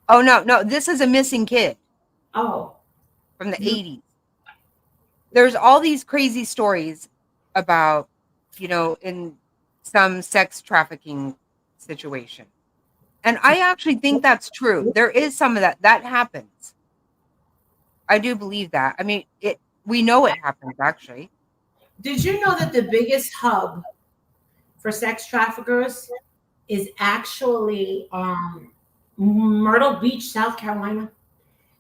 Oh no, this is a missing kid Oh, from the 80s. There's all these crazy stories about, in some sex trafficking situation. And I actually think that's true. There is some of that happens. I do believe that. I mean, we know it happens actually. did you know that the biggest hub for sex traffickers is actually Myrtle Beach, South Carolina?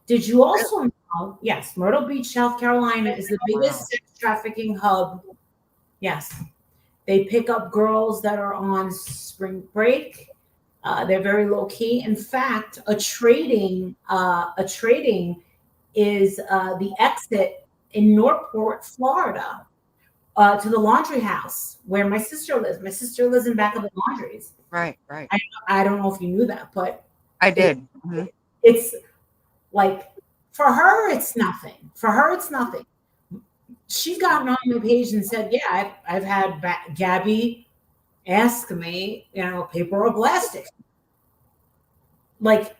Did you also know? Yes, Myrtle Beach, South Carolina is the biggest sex trafficking hub. Yes, they pick up girls that are on spring break. They're very low key. In fact, a trading is the exit in Northport, Florida, to the laundry house where my sister lives. My sister lives in back of the laundries. Right. I don't know if you knew that, but I did. Mhm. it's like, for her, it's nothing. For her, it's nothing. She's gotten on my page and said, yeah, I've had Gabby ask me, paper or plastic. Like,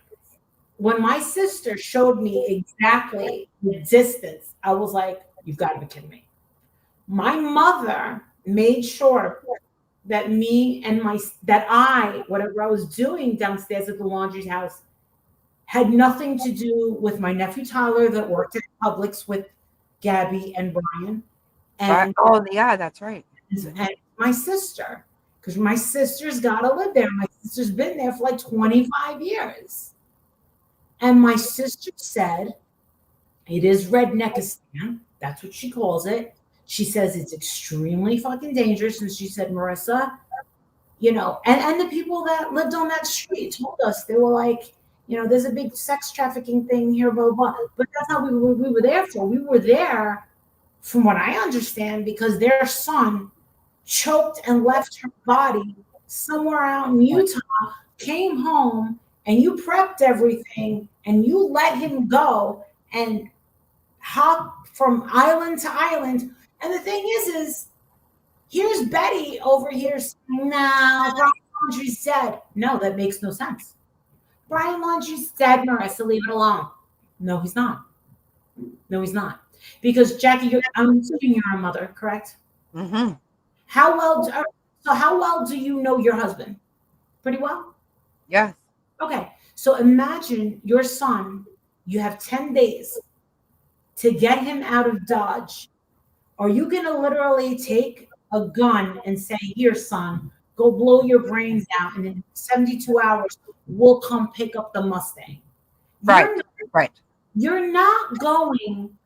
when my sister showed me exactly the distance, I was like, you've got to be kidding me. My mother made sure that whatever I was doing downstairs at the laundry house had nothing to do with my nephew Tyler that worked at Publix with Gabby and Brian. And oh yeah, that's right. And my sister, because my sister's got to live there. My sister's been there for like 25 years. And my sister said, it is Redneckistan. That's what she calls it. She says it's extremely fucking dangerous. And she said, Marissa, and the people that lived on that street told us, they were like, there's a big sex trafficking thing here, blah, blah, blah. But that's not what we were there for. We were there, from what I understand, because their son choked and left her body somewhere out in Utah, came home, and you prepped everything, and you let him go and hop from island to island. And the thing is here's Betty over here saying, no, Brian Laundrie's dead. No, that makes no sense. Brian Laundrie's dead, Marissa, leave it alone. No, he's not. No, he's not. Because Jackie, I'm assuming you're a mother, correct? Mm-hmm. How well do you know your husband? Pretty well? Yes. Okay. So imagine your son, you have 10 days to get him out of Dodge. Are you going to literally take a gun and say, here, son, go blow your brains out, and in 72 hours, we'll come pick up the Mustang? Right. You're not going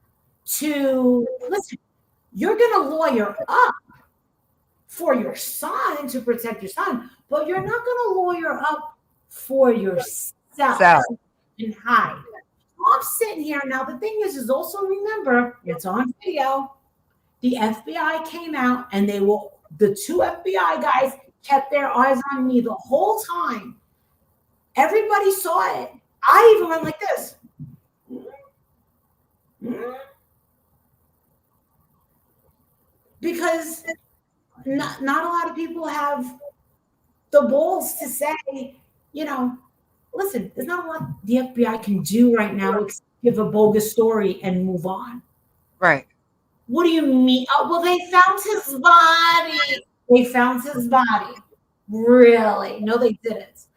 to, listen, you're going to lawyer up for your son to protect your son, but you're not going to lawyer up for yourself and hide. I'm sitting here now. The thing is also remember, it's on video. The FBI came out and the two FBI guys kept their eyes on me the whole time. Everybody saw it. I even went like this. Because not a lot of people have the balls to say, listen, there's not a lot the FBI can do right now except give a bogus story and move on. Right. What do you mean? Oh, well, they found his body. They found his body. Really? No, they didn't.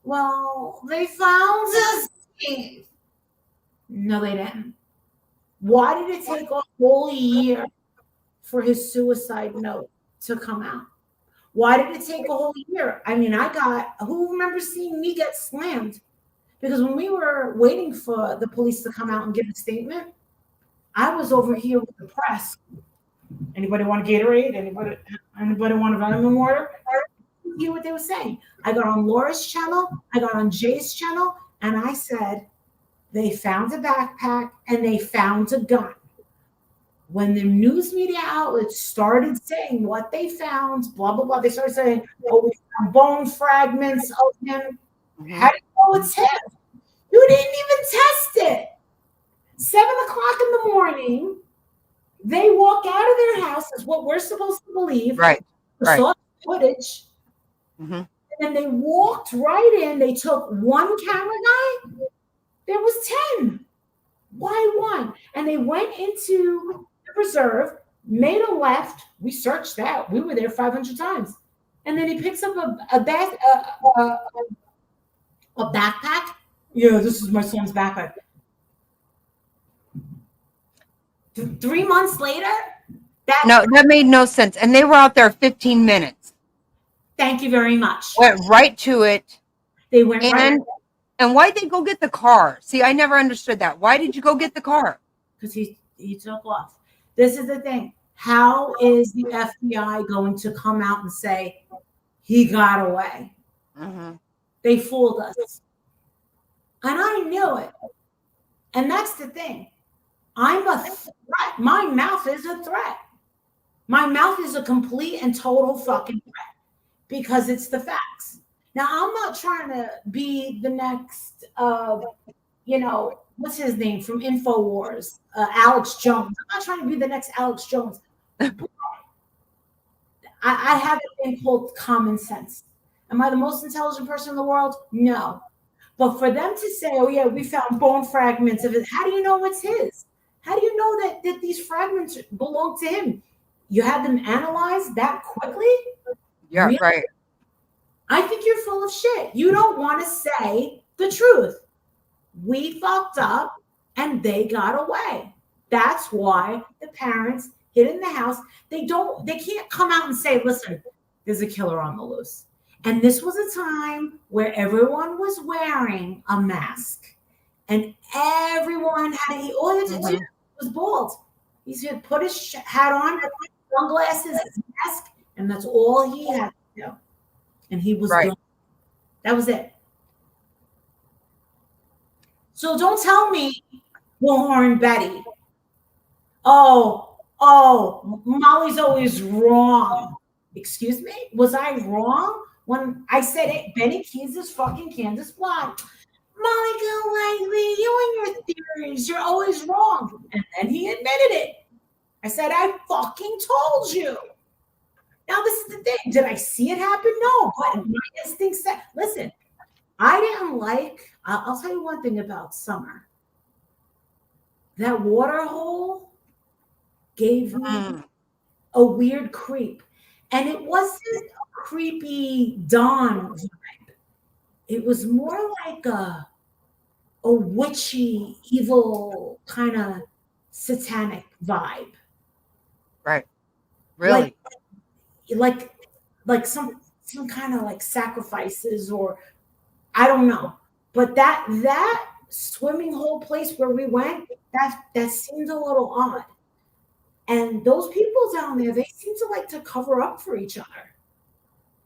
Well, they found his teeth. No, they didn't. Why did it take a whole year for his suicide note to come out? Why did it take a whole year? I mean, who remembers seeing me get slammed? Because when we were waiting for the police to come out and give a statement, I was over here with the press. Anybody want a Gatorade? Anybody want a vitamin water? Hear what they were saying. I got on Laura's channel, I got on Jay's channel, and I said, they found a backpack and they found a gun. When the news media outlets started saying what they found, blah, blah, blah, they started saying, oh, we found bone fragments of him. Mm-hmm. How do you know it's him? You didn't even test it. 7:00 in the morning, They walk out of their house, is what we're supposed to believe. Right. We Right. saw footage. Mhm. And they walked right in. They took one camera guy. There was 10. Why one? And they went into the preserve, made a left. We searched that. We were there 500 times. And then he picks up a backpack. Yeah, this is my son's backpack. 3 months later, That made no sense. And they were out there 15 minutes. Thank you very much. Went right to it. They went right And why'd they go get the car? See, I never understood that. Why did you go get the car? because he took off. This is the thing. How is the FBI going to come out and say he got away? Mm-hmm. They fooled us. And I knew it. And that's the thing. I'm a threat. My mouth is a threat. My mouth is a complete and total fucking threat because it's the facts. Now, I'm not trying to be the next, what's his name from InfoWars, Alex Jones. I'm not trying to be the next Alex Jones. I have a thing called common sense. Am I the most intelligent person in the world? No. But for them to say, oh, yeah, we found bone fragments of it, how do you know it's his? How do you know that these fragments belong to him? You had them analyzed that quickly? Yeah, Really? right. I think you're full of shit. You don't want to say the truth. We fucked up and they got away. That's why the parents hid in the house. They can't come out and say, listen, there's a killer on the loose. And this was a time where everyone was wearing a mask. And everyone had, all he had to do was bald. He said, put his hat on, sunglasses, his mask, and that's all he had to do. And he was gone. That was it. So don't tell me, Warren Betty. Oh, Molly's always wrong. Excuse me? Was I wrong when I said it? Benny Keys is fucking Candace Block. Molly Golightly, you and your theories, you're always wrong. And then he admitted it. I said, I fucking told you. Now, this is the thing. Did I see it happen? No, but my instinct said, listen, I didn't like, I'll tell you one thing about Summer. That water hole gave me a weird creep. And it wasn't a creepy Dawn vibe. It was more like a witchy, evil, kind of satanic vibe. Right. Really? Like some kind of like sacrifices, or I don't know. But that swimming hole place where we went, that seemed a little odd. And those people down there, they seem to like to cover up for each other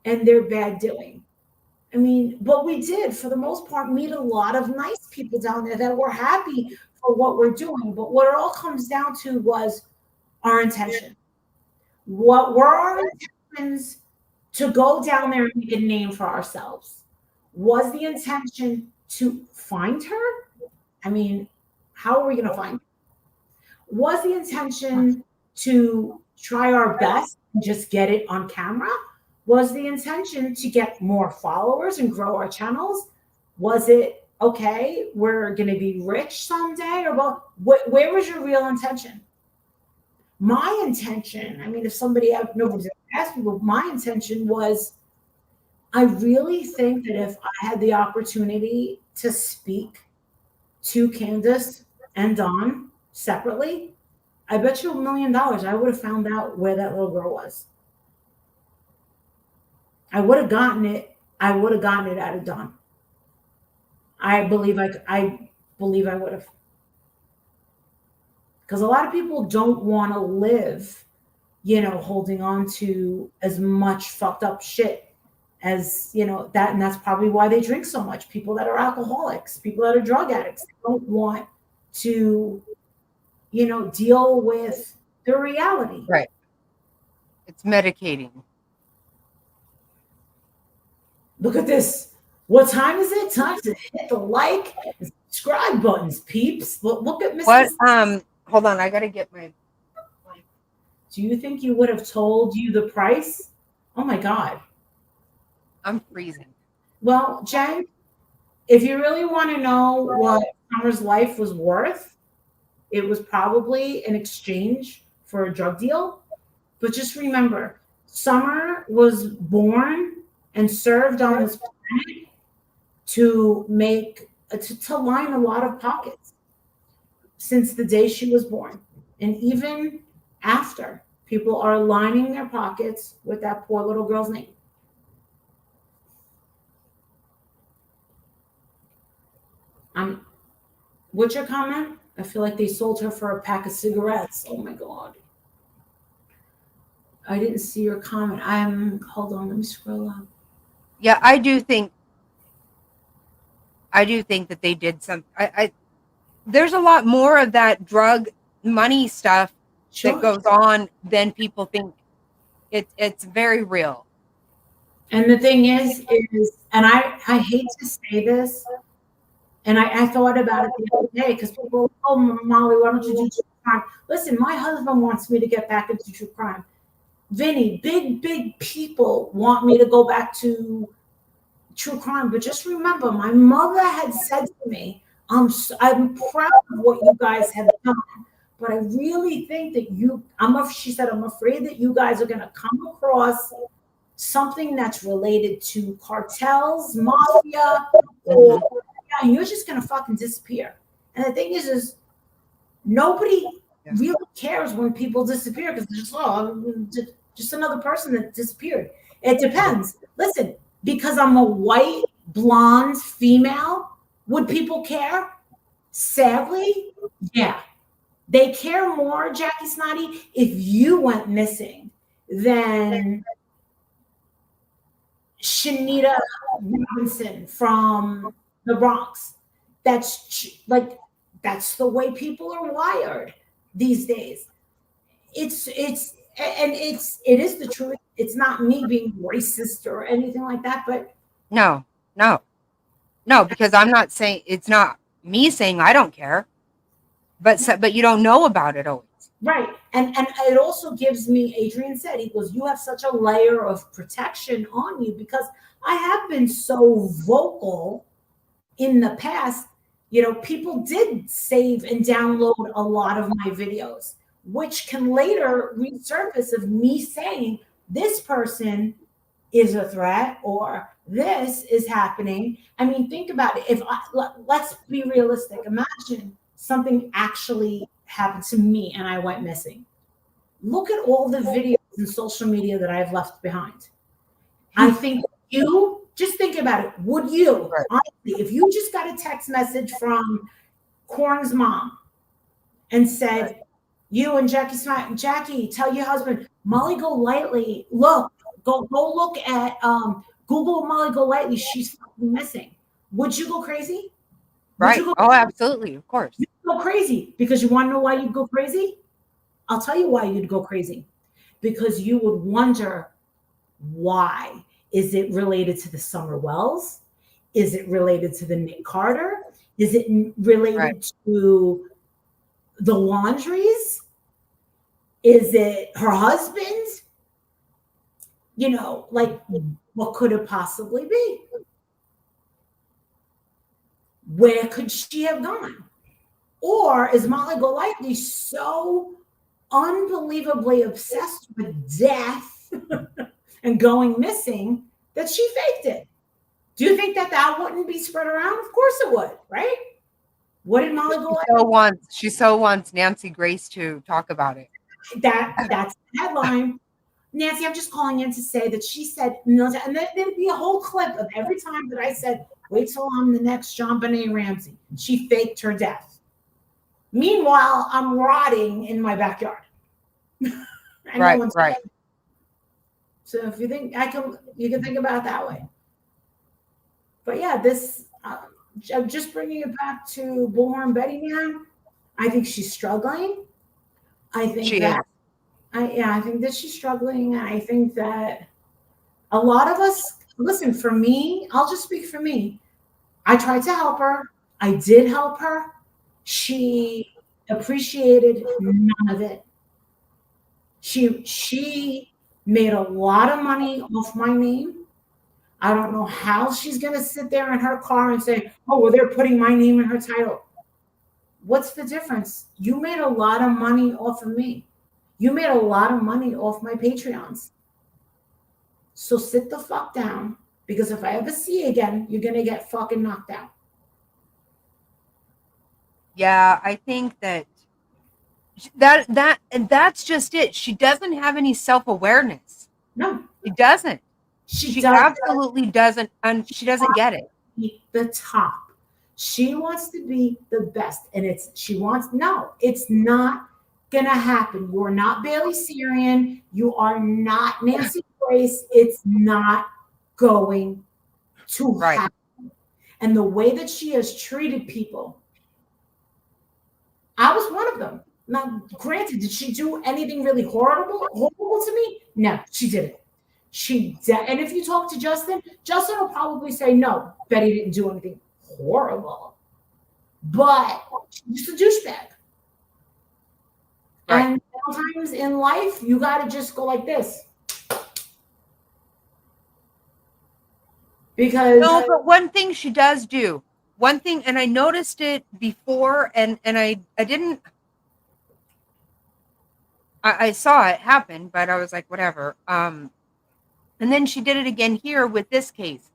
and their bad doing. I mean, but we did, for the most part, meet a lot of nice people down there that were happy for what we're doing. But what it all comes down to was our intention. What were our intentions to go down there and make a name for ourselves? Was the intention to find her? I mean, how are we going to find her? Was the intention to try our best and just get it on camera? Was the intention to get more followers and grow our channels? Was it, okay, we're going to be rich someday? Or where was your real intention? My intention, I mean, if nobody's asked me, but my intention was, I really think that if I had the opportunity to speak to Candace and Dawn separately, I bet you $1 million I would have found out where that little girl was. I would have gotten it out of Dawn. I believe I would have. Because a lot of people don't want to live, holding on to as much fucked up shit as, that. And that's probably why they drink so much. People that are alcoholics, people that are drug addicts, they don't want to, deal with the reality. Right. It's medicating. Look at this. What time is it? Time to hit the like and subscribe buttons, peeps. Look at Mr. What? Hold on. I got to get my Do you think you would have told you the price? Oh my God. I'm freezing. Well, Jen, if you really want to know what Summer's life was worth, it was probably in exchange for a drug deal. But just remember, Summer was born and served on this planet to line a lot of pockets since the day she was born. And even after, people are lining their pockets with that poor little girl's name. What's your comment? I feel like they sold her for a pack of cigarettes. Oh my God. I didn't see your comment. Hold on, let me scroll up. Yeah, I do think that they did some. There's a lot more of that drug money stuff Sure. that goes on than people think. It's very real. And the thing is, and I hate to say this, and I thought about it the other day because people, oh, Molly, why don't you do true crime? Listen, my husband wants me to get back into true crime. Vinny, big people want me to go back to true crime. But just remember, my mother had said to me, I'm proud of what you guys have done. But I really think that she said, I'm afraid that you guys are going to come across something that's related to cartels, mafia, or and you're just going to fucking disappear. And the thing is nobody really cares when people disappear because they're just another person that disappeared. It depends. Listen, because I'm a white, blonde female, would people care? Sadly, yeah. They care more, Jackie Snotty, if you went missing than Shanita Robinson from the Bronx. That's the way people are wired these days. It is the truth. It's not me being racist or anything like that, but No, because I'm not saying, it's not me saying I don't care, but you don't know about it always. right. And it also gives me, Adrian said, he goes, you have such a layer of protection on you because I have been so vocal in the past. People did save and download a lot of my videos, which can later resurface of me saying this person is a threat or this is happening. I mean, think about it. Let's be realistic. Imagine something actually happened to me and I went missing. Look at all the videos and social media that I've left behind. I think just think about it. Would you, honestly, if you just got a text message from Corn's mom and said, you and Jackie, tell your husband, Molly Golightly, go look at Google Molly Golightly, she's missing. Would you go crazy? Right. Oh, absolutely. Of course. You'd go crazy because you want to know why you'd go crazy? I'll tell you why you'd go crazy. Because you would wonder why. Is it related to the Summer Wells? Is it related to the Nick Carter? Is it related to the Laundries? Is it her husband? What could it possibly be? Where could she have gone? Or is Molly Golightly so unbelievably obsessed with death and going missing that she faked it? Do you think that wouldn't be spread around? Of course it would, right? What did Molly Golightly? She so wants Nancy Grace to talk about it. That's the headline. Nancy, I'm just calling in to say that she said, and then there'd be a whole clip of every time that I said, wait till I'm the next JonBenet Ramsey. She faked her death. Meanwhile, I'm rotting in my backyard. Right. So if you think you can think about it that way. But yeah, this, just bringing it back to Bullhorn Betty now, I think she's struggling. I think I think that she's struggling. I think that a lot of us, listen, for me, I'll just speak for me. I tried to help her. I did help her. She appreciated none of it. She made a lot of money off my name. I don't know how she's going to sit there in her car and say, oh, well, they're putting my name in her title. What's the difference? You made a lot of money off of me. You made a lot of money off my Patreons. So sit the fuck down, because if I ever see you again, you're going to get fucking knocked out. Yeah, I think that's just it. She doesn't have any self-awareness. No, She doesn't. she She does absolutely doesn't, and she doesn't get it. be the top. She wants to be the best, and it's not gonna happen. You are not Bailey Sarian. You are not Nancy Grace. It's not going to happen. And the way that she has treated people, I was one of them. Now, granted, did she do anything really horrible to me? No, she didn't. And if you talk to Justin will probably say, no, Betty didn't do anything horrible, but she's just a douchebag. Right. And sometimes in life, you got to just go like this. Because No, but one thing she does do, and I noticed it before, and I didn't, I saw it happen, but I was like, whatever. And then she did it again here with this case.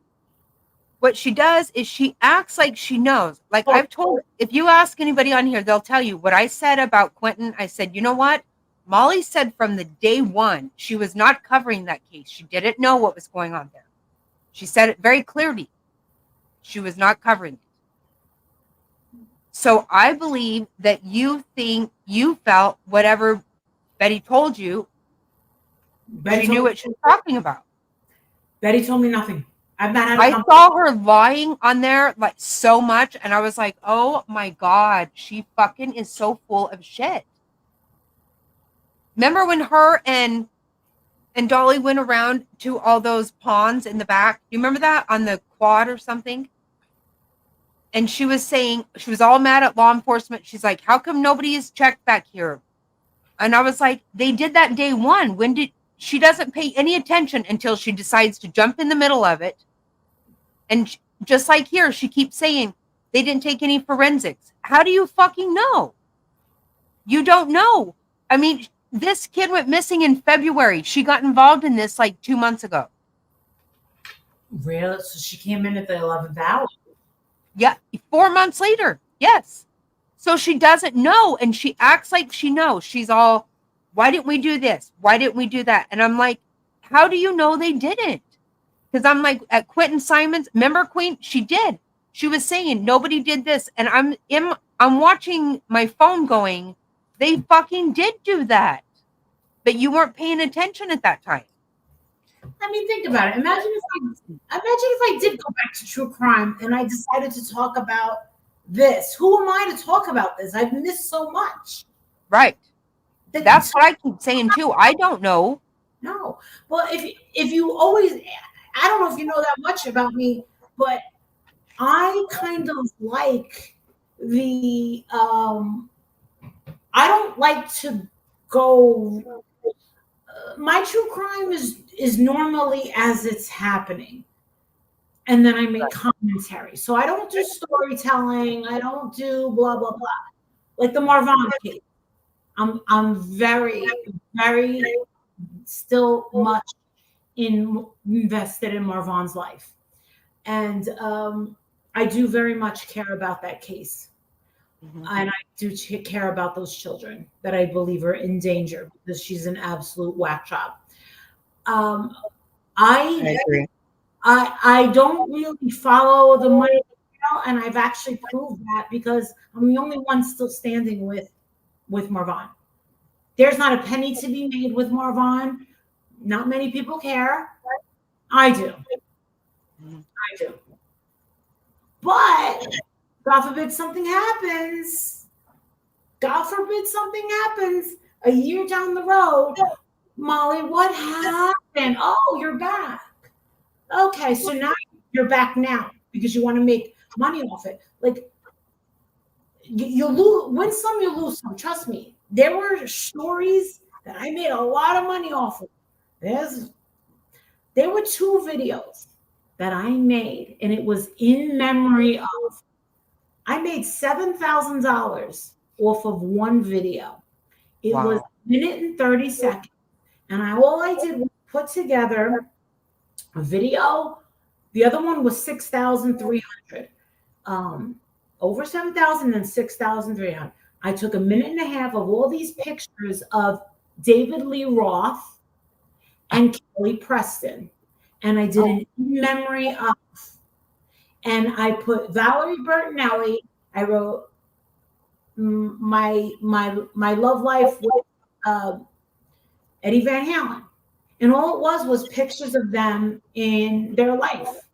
What she does is she acts like she knows. Like I've told, if you ask anybody on here, they'll tell you what I said about Quentin. I said, you know what? Molly said from the day one, she was not covering that case. She didn't know what was going on there. She said it very clearly. She was not covering it. So I believe that you felt whatever Betty told you, she knew what she was talking about. Betty told me nothing. I've not had. I saw her lying on there like so much, and I was like, "Oh my god, she fucking is so full of shit." Remember when her and Dolly went around to all those ponds in the back? You remember that on the quad or something? And she was saying she was all mad at law enforcement. She's like, "How come nobody has checked back here?" And I was like, "They did that day one. She doesn't pay any attention until she decides to jump in the middle of it." And just like here, she keeps saying they didn't take any forensics. How do you fucking know? You don't know. I mean, this kid went missing in February. She got involved in this like 2 months ago. Really? So she came in at the 11th hour. Yeah, 4 months later. Yes. So she doesn't know, and she acts like she knows. She's all, why didn't we do this? Why didn't we do that? And I'm like, how do you know they didn't? Because I'm like, at Quentin Simons, remember Queen? She did. She was saying nobody did this, and I'm watching my phone going, they fucking did do that, but you weren't paying attention at that time. I mean, think about it. Imagine if I did go back to true crime and I decided to talk about this. Who am I to talk about this? I've missed so much. Right. That's what I keep saying too. I don't know. No. Well, if you always, I don't know if you know that much about me, but I kind of like the I don't like to go. My true crime is normally as it's happening, and then I make commentary. So I don't do storytelling. I don't do blah blah blah, like the Marvon case. I'm very very still much invested in Marvon's life, and I do very much care about that case. And I do care about those children that I believe are in danger because she's an absolute whack job. I agree. I don't really follow the money, and I've actually proved that because I'm the only one still standing with Marvon. There's not a penny to be made with Marvon. Not many people care. I do. I do. But God forbid something happens. God forbid something happens a year down the road. Molly, what happened? Oh, you're back. Okay, so now you're back now because you want to make money off it. Like you lose, win some, you lose some. Trust me. There were stories that I made a lot of money off of. There were 2 videos that I made, and it was in memory of. I made $7,000 off of one video. It was a minute and 30 seconds. And all I did was put together a video. The other one was 6,300. Over 7,000 and 6,300. I took a minute and a half of all these pictures of David Lee Roth and Kelly Preston. And I did an in memory of. And I put Valerie Bertinelli. I wrote my love life with Eddie Van Halen. And all it was pictures of them in their life.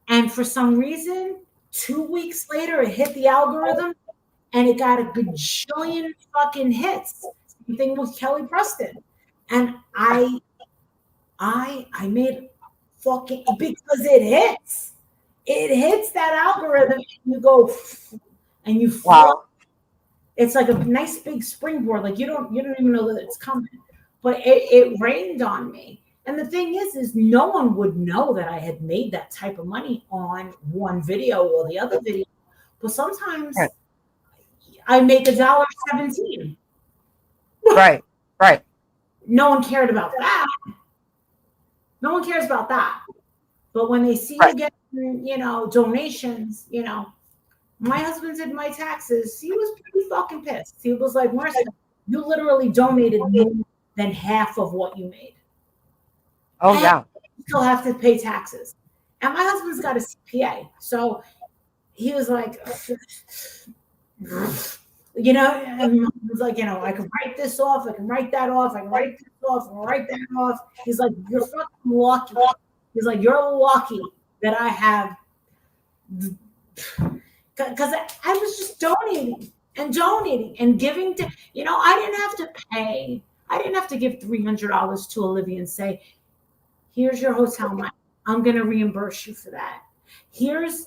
And for some reason, 2 weeks later, it hit the algorithm and it got a gajillion fucking hits. Same thing with Kelly Preston. And I made fucking, because it hits. It hits that algorithm and you go and you float. It's like a nice big springboard. Like you don't even know that it's coming. But it rained on me. And the thing is no one would know that I had made that type of money on one video or the other video. But sometimes I make $1.17. Right. No one cared about that. No one cares about that. But when they see you get, donations, my husband did my taxes. He was pretty fucking pissed. He was like, Marcia, you literally donated more than half of what you made. Oh, and yeah. You still have to pay taxes. And my husband's got a CPA. So he was like, and I was like, I can write this off. I can write that off. I can write this off. I can write that off. He's like, you're fucking lucky. He's like, you're lucky that I have, because I was just donating and giving to, I didn't have to pay. I didn't have to give $300 to Olivia and say, here's your hotel money. I'm going to reimburse you for that. Here's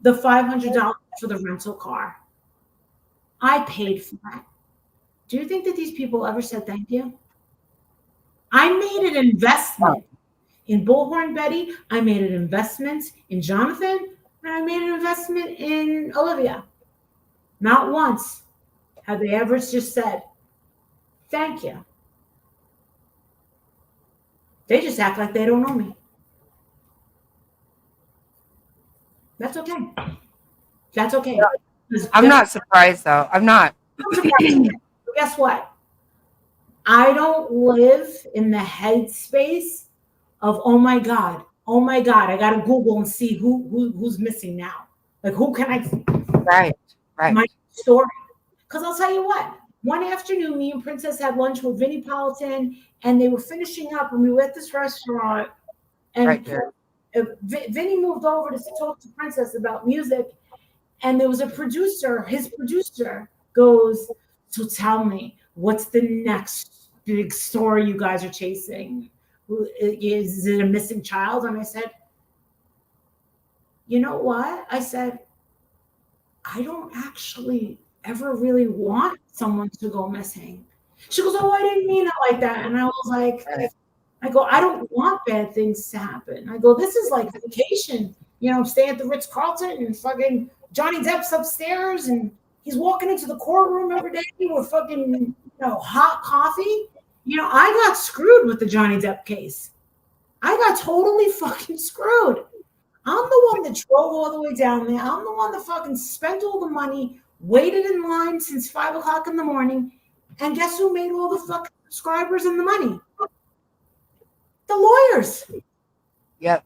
the $500 for the rental car. I paid for that. Do you think that these people ever said thank you? I made an investment in Bullhorn Betty. I made an investment in Jonathan. And I made an investment in Olivia. Not once have they ever just said, thank you. They just act like they don't know me. That's okay. That's okay. I'm not surprised, though. I'm not. Guess what? I don't live in the headspace of, oh my God, I got to Google and see who's missing now. Like, who can I? Right. My story. Because I'll tell you what. One afternoon, me and Princess had lunch with Vinnie Politan, and they were finishing up, and we were at this restaurant, and Vinnie moved over to talk to Princess about music, and there was a producer. His producer goes, so tell me, what's the next big story you guys are chasing? Is it a missing child? And I said, you know what? I said, I don't actually ever really want someone to go missing. She goes, oh, I didn't mean it like that. And I was like, I go, I don't want bad things to happen. I go, this is like vacation. Stay at the Ritz-Carlton and fucking Johnny Depp's upstairs and he's walking into the courtroom every day with fucking, hot coffee. I got screwed with the Johnny Depp case. I got totally fucking screwed. I'm the one that drove all the way down there. I'm the one that fucking spent all the money, waited in line since 5 o'clock in the morning. And guess who made all the fucking subscribers and the money? The lawyers. Yep.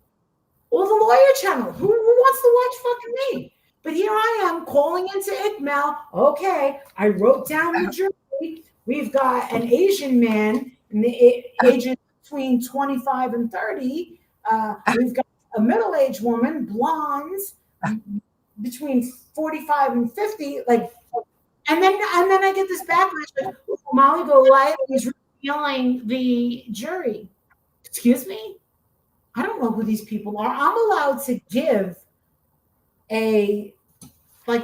Or the lawyer channel. Who wants to watch fucking me? But here I am calling into ICML. Okay, I wrote down the jury. We've got an Asian man, and the age between 25 and 30. We've got a middle-aged woman, blondes, between 45 and 50. And then I get this backlash. Like, Molly Golightly is revealing the jury. Excuse me? I don't know who these people are. I'm allowed to give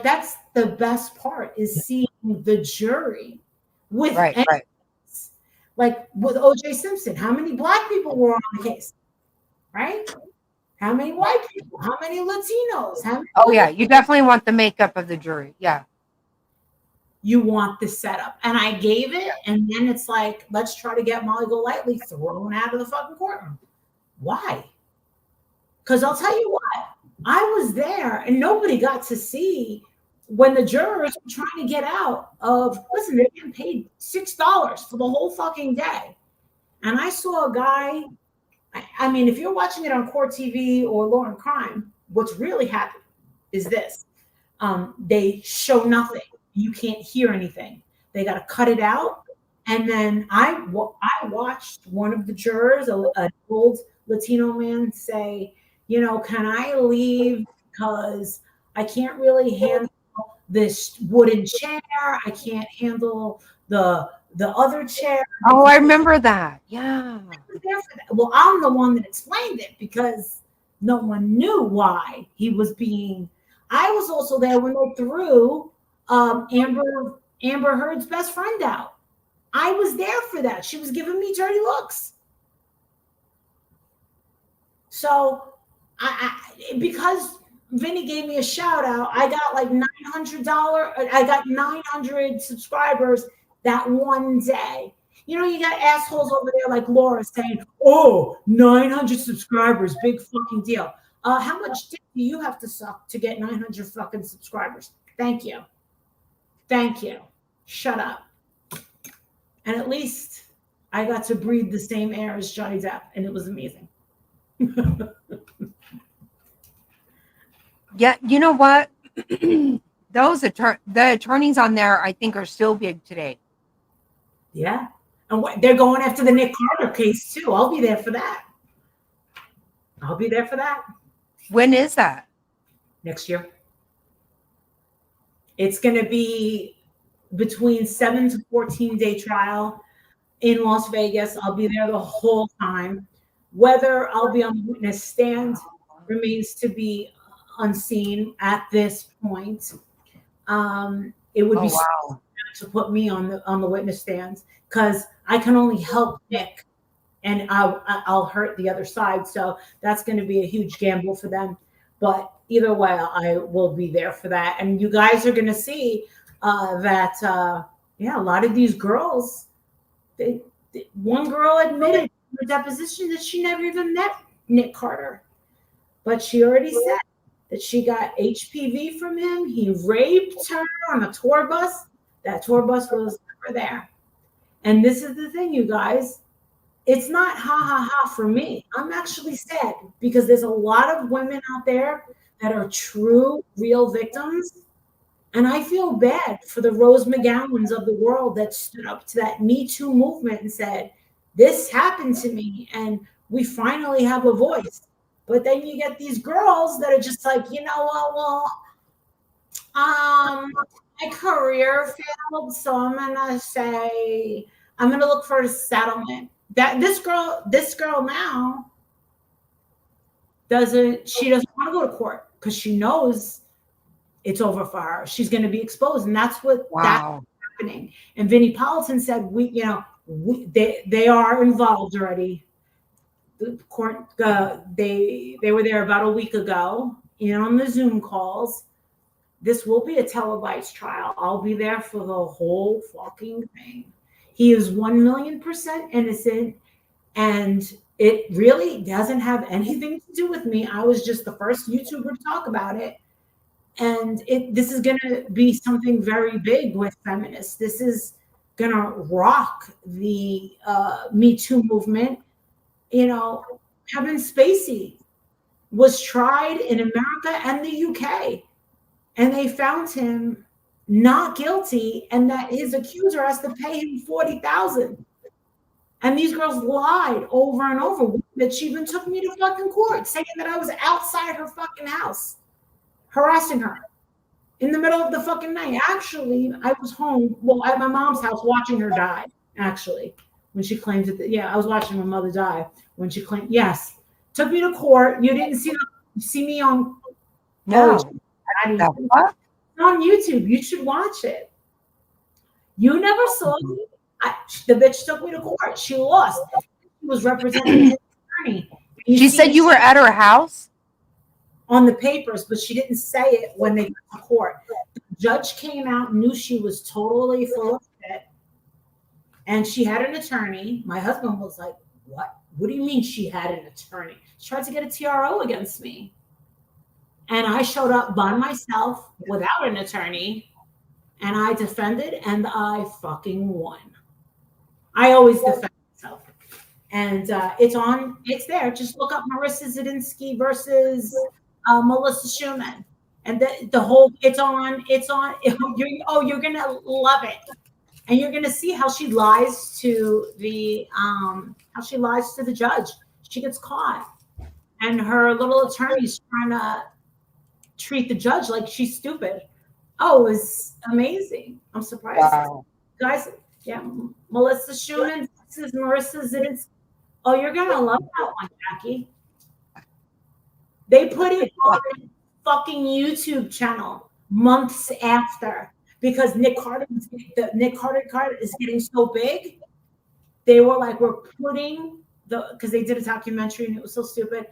that's the best part, is seeing the jury with evidence. Like with O.J. Simpson, how many black people were on the case, right? How many white people? How many Latinos? How many Oh yeah, you definitely want the makeup of the jury. Yeah. you want this setup? And I gave it, and then it's like, let's try to get Molly Golightly thrown out of the fucking courtroom. Why? Because I'll tell you what, I was there, and nobody got to see when the jurors were trying to get out of, listen, they're getting paid $6 for the whole fucking day. And I saw a guy, I mean, if you're watching it on Court TV or Law and Crime, what's really happening is this. They show nothing. You can't hear anything. They got to cut it out. And then I watched one of the jurors, an old Latino man, say, you know, can I leave because I can't really handle this wooden chair. I can't handle the other chair. Oh, I remember that. Yeah. Well, I'm the one that explained it because no one knew why he was being. I was also there when they threw Amber Heard's best friend out. I was there for that. She was giving me dirty looks. So because Vinny gave me a shout out, I got like $900. I got 900 subscribers that one day. You know, you got assholes over there like Laura saying, oh, 900 subscribers, big fucking deal. How much dick do you have to suck to get 900 fucking subscribers? Thank you. Thank you. Shut up. And at least I got to breathe the same air as Johnny Depp, and it was amazing. Yeah, you know what? Those the attorneys on there, I think, are still big today. Yeah. And they're going after the Nick Carter case, too. I'll be there for that. I'll be there for that. When is that? Next year. It's going to be between 7 to 14-day trial in Las Vegas. I'll be there the whole time. Whether I'll be on the witness stand remains to be unseen at this point. It would be wow. to put me on the witness stand because I can only help Nick, and I'll hurt the other side. So that's going to be a huge gamble for them. But either way, I will be there for that. And you guys are going to see that, a lot of these girls, one girl admitted in her deposition that she never even met Nick Carter. But she already said that she got HPV from him. He raped her on a tour bus. That tour bus was never there. And this is the thing, you guys. It's not ha ha ha for me. I'm actually sad because there's a lot of women out there that are true, real victims. And I feel bad for the Rose McGowans of the world that stood up to that Me Too movement and said, this happened to me. And we finally have a voice. But then you get these girls that are just like, you know what, my career failed, so I'm gonna look for a settlement. That this girl now doesn't want to go to court because she knows it's over for her. She's going to be exposed, and that's what's happening. And Vinnie Politan said, they are involved already. The court, they were there about a week ago, on the Zoom calls. This will be a televised trial. I'll be there for the whole fucking thing. He is 1,000,000% innocent, and it really doesn't have anything to do with me. I was just the first YouTuber to talk about it. And this is going to be something very big with feminists. This is going to rock the Me Too movement. Kevin Spacey was tried in America and the UK, and they found him not guilty, and that his accuser has to pay him $40,000. And these girls lied over and over. That she even took me to fucking court, saying that I was outside her fucking house, harassing her in the middle of the fucking night. Actually, I was home, at my mom's house, watching her die. Actually, when she claimed it, I was watching my mother die when she claimed. Yes, took me to court. You didn't see me on. No. On YouTube. You should watch it. You never saw me. The bitch took me to court. She lost. She was representing his attorney. She said you were at her house? On the papers, but she didn't say it when they got to court. The judge came out, knew she was totally full of shit, and she had an attorney. My husband was like, what? What do you mean she had an attorney? She tried to get a TRO against me. And I showed up by myself without an attorney, and I defended, and I fucking won. I always defend myself. And it's there. Just look up Marissa Zadinsky versus Melissa Schumann. And the whole, it's on, you're going to love it. And you're going to see how she lies to the judge. She gets caught. And her little attorney's trying to treat the judge like she's stupid. Oh, it was amazing. I'm surprised. Wow. Guys, yeah, Melissa Schumann versus Marissa Zadinsky. Oh, you're going to love that one, Jackie. They put it on fucking YouTube channel months after because Nick Carter card is getting so big. They were like, we're putting because they did a documentary and it was so stupid.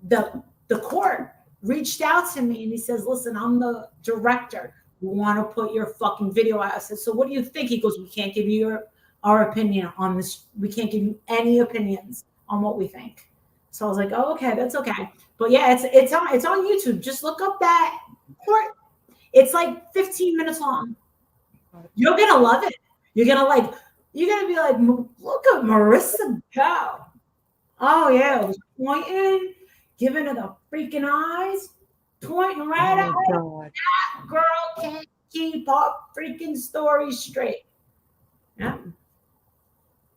The court reached out to me and he says, listen, I'm the director. We want to put your fucking video out. I said, so what do you think? He goes, we can't give you our opinion on this. We can't give you any opinions on what we think. So I was like, oh, okay, that's okay. But yeah, it's on YouTube. Just look up that court. It's like 15 minutes long. You're gonna love it. You're gonna be like, look at Marissa go. Oh yeah, it was pointing, giving her the freaking eyes, pointing right out. That girl can't keep her freaking story straight. Yeah.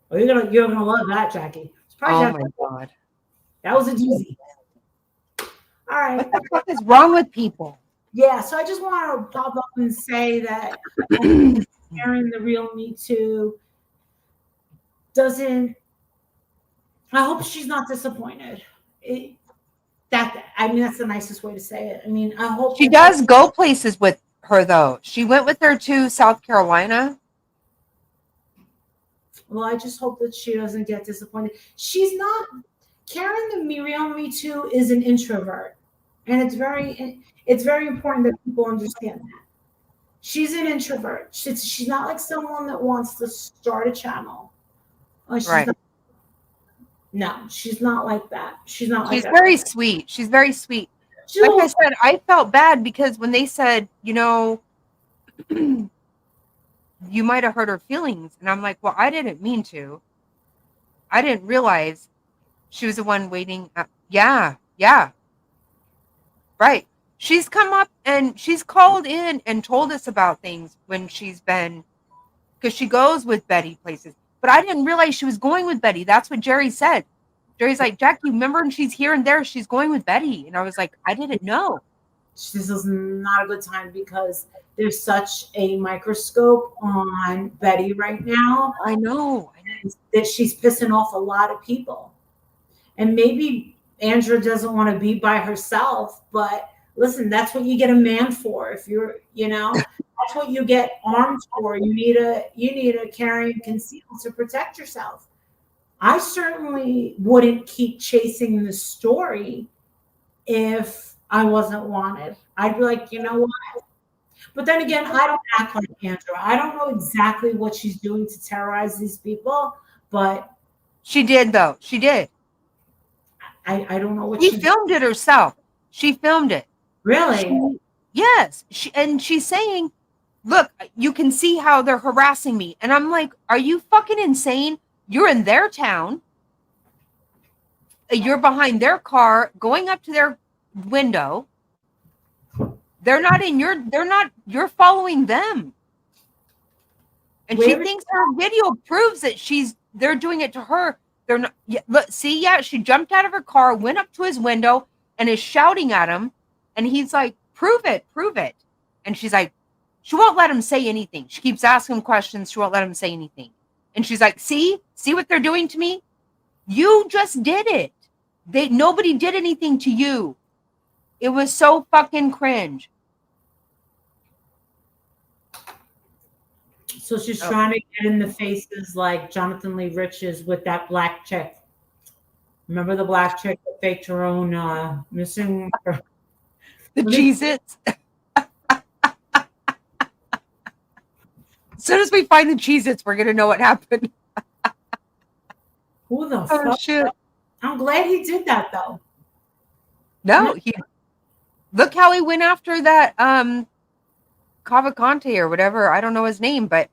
Oh, you're gonna love that, Jackie. Oh my God. That was a doozy. All right. What the fuck is wrong with people? Yeah, so I just want to pop up and say that Karen, the real Me Too, doesn't. I hope she's not disappointed. That's the nicest way to say it. I mean, I hope she does go places with her though. She went with her to South Carolina. Well, I just hope that she doesn't get disappointed. She's not. Karen, the real Me Too, is an introvert, and it's very important that people understand that. She's an introvert. She's not like someone that wants to start a channel. Right. No, she's not like that. She's very sweet. She's very sweet. Like I said, I felt bad because when they said, you might have hurt her feelings. And I'm like, well, I didn't mean to. I didn't realize she was the one waiting. Yeah. Right. She's come up and she's called in and told us about things when she's been, because she goes with Betty places. But I didn't realize she was going with Betty. That's what Jerry said. Jerry's like, Jack, you remember when she's here and there, she's going with Betty. And I was like, I didn't know. This is not a good time because there's such a microscope on Betty right now. I know. That she's pissing off a lot of people. And maybe Andrea doesn't want to be by herself, but listen, that's what you get a man for. If you're, that's what you get armed for. You need a carry and conceal to protect yourself. I certainly wouldn't keep chasing the story if I wasn't wanted. I'd be like, you know what? But then again, I don't act like Andrea. I don't know exactly what she's doing to terrorize these people, but she did though. She did. I don't know what she filmed it herself. She filmed it. Really? Yes. She's saying, look, you can see how they're harassing me. And I'm like, are you fucking insane? You're in their town. You're behind their car, going up to their window. You're following them. And she thinks her video proves that they're doing it to her. They're not. Look, see, she jumped out of her car, went up to his window, and is shouting at him. And he's like, prove it. And she's like, she won't let him say anything. She keeps asking him questions. She won't let him say anything. And she's like, see what they're doing to me? You just did it. Nobody did anything to you. It was so fucking cringe. So she's Oh. trying to get in the faces like Jonathan Lee Riches with that black chick. Remember the black chick that faked her own missing? The Cheez-Its. As soon as we find the Cheez-Its, we're gonna know what happened. Who the Oh fuck? shit. I'm glad he did that though. No, he look how he went after that Cavalcante or whatever. I don't know his name, but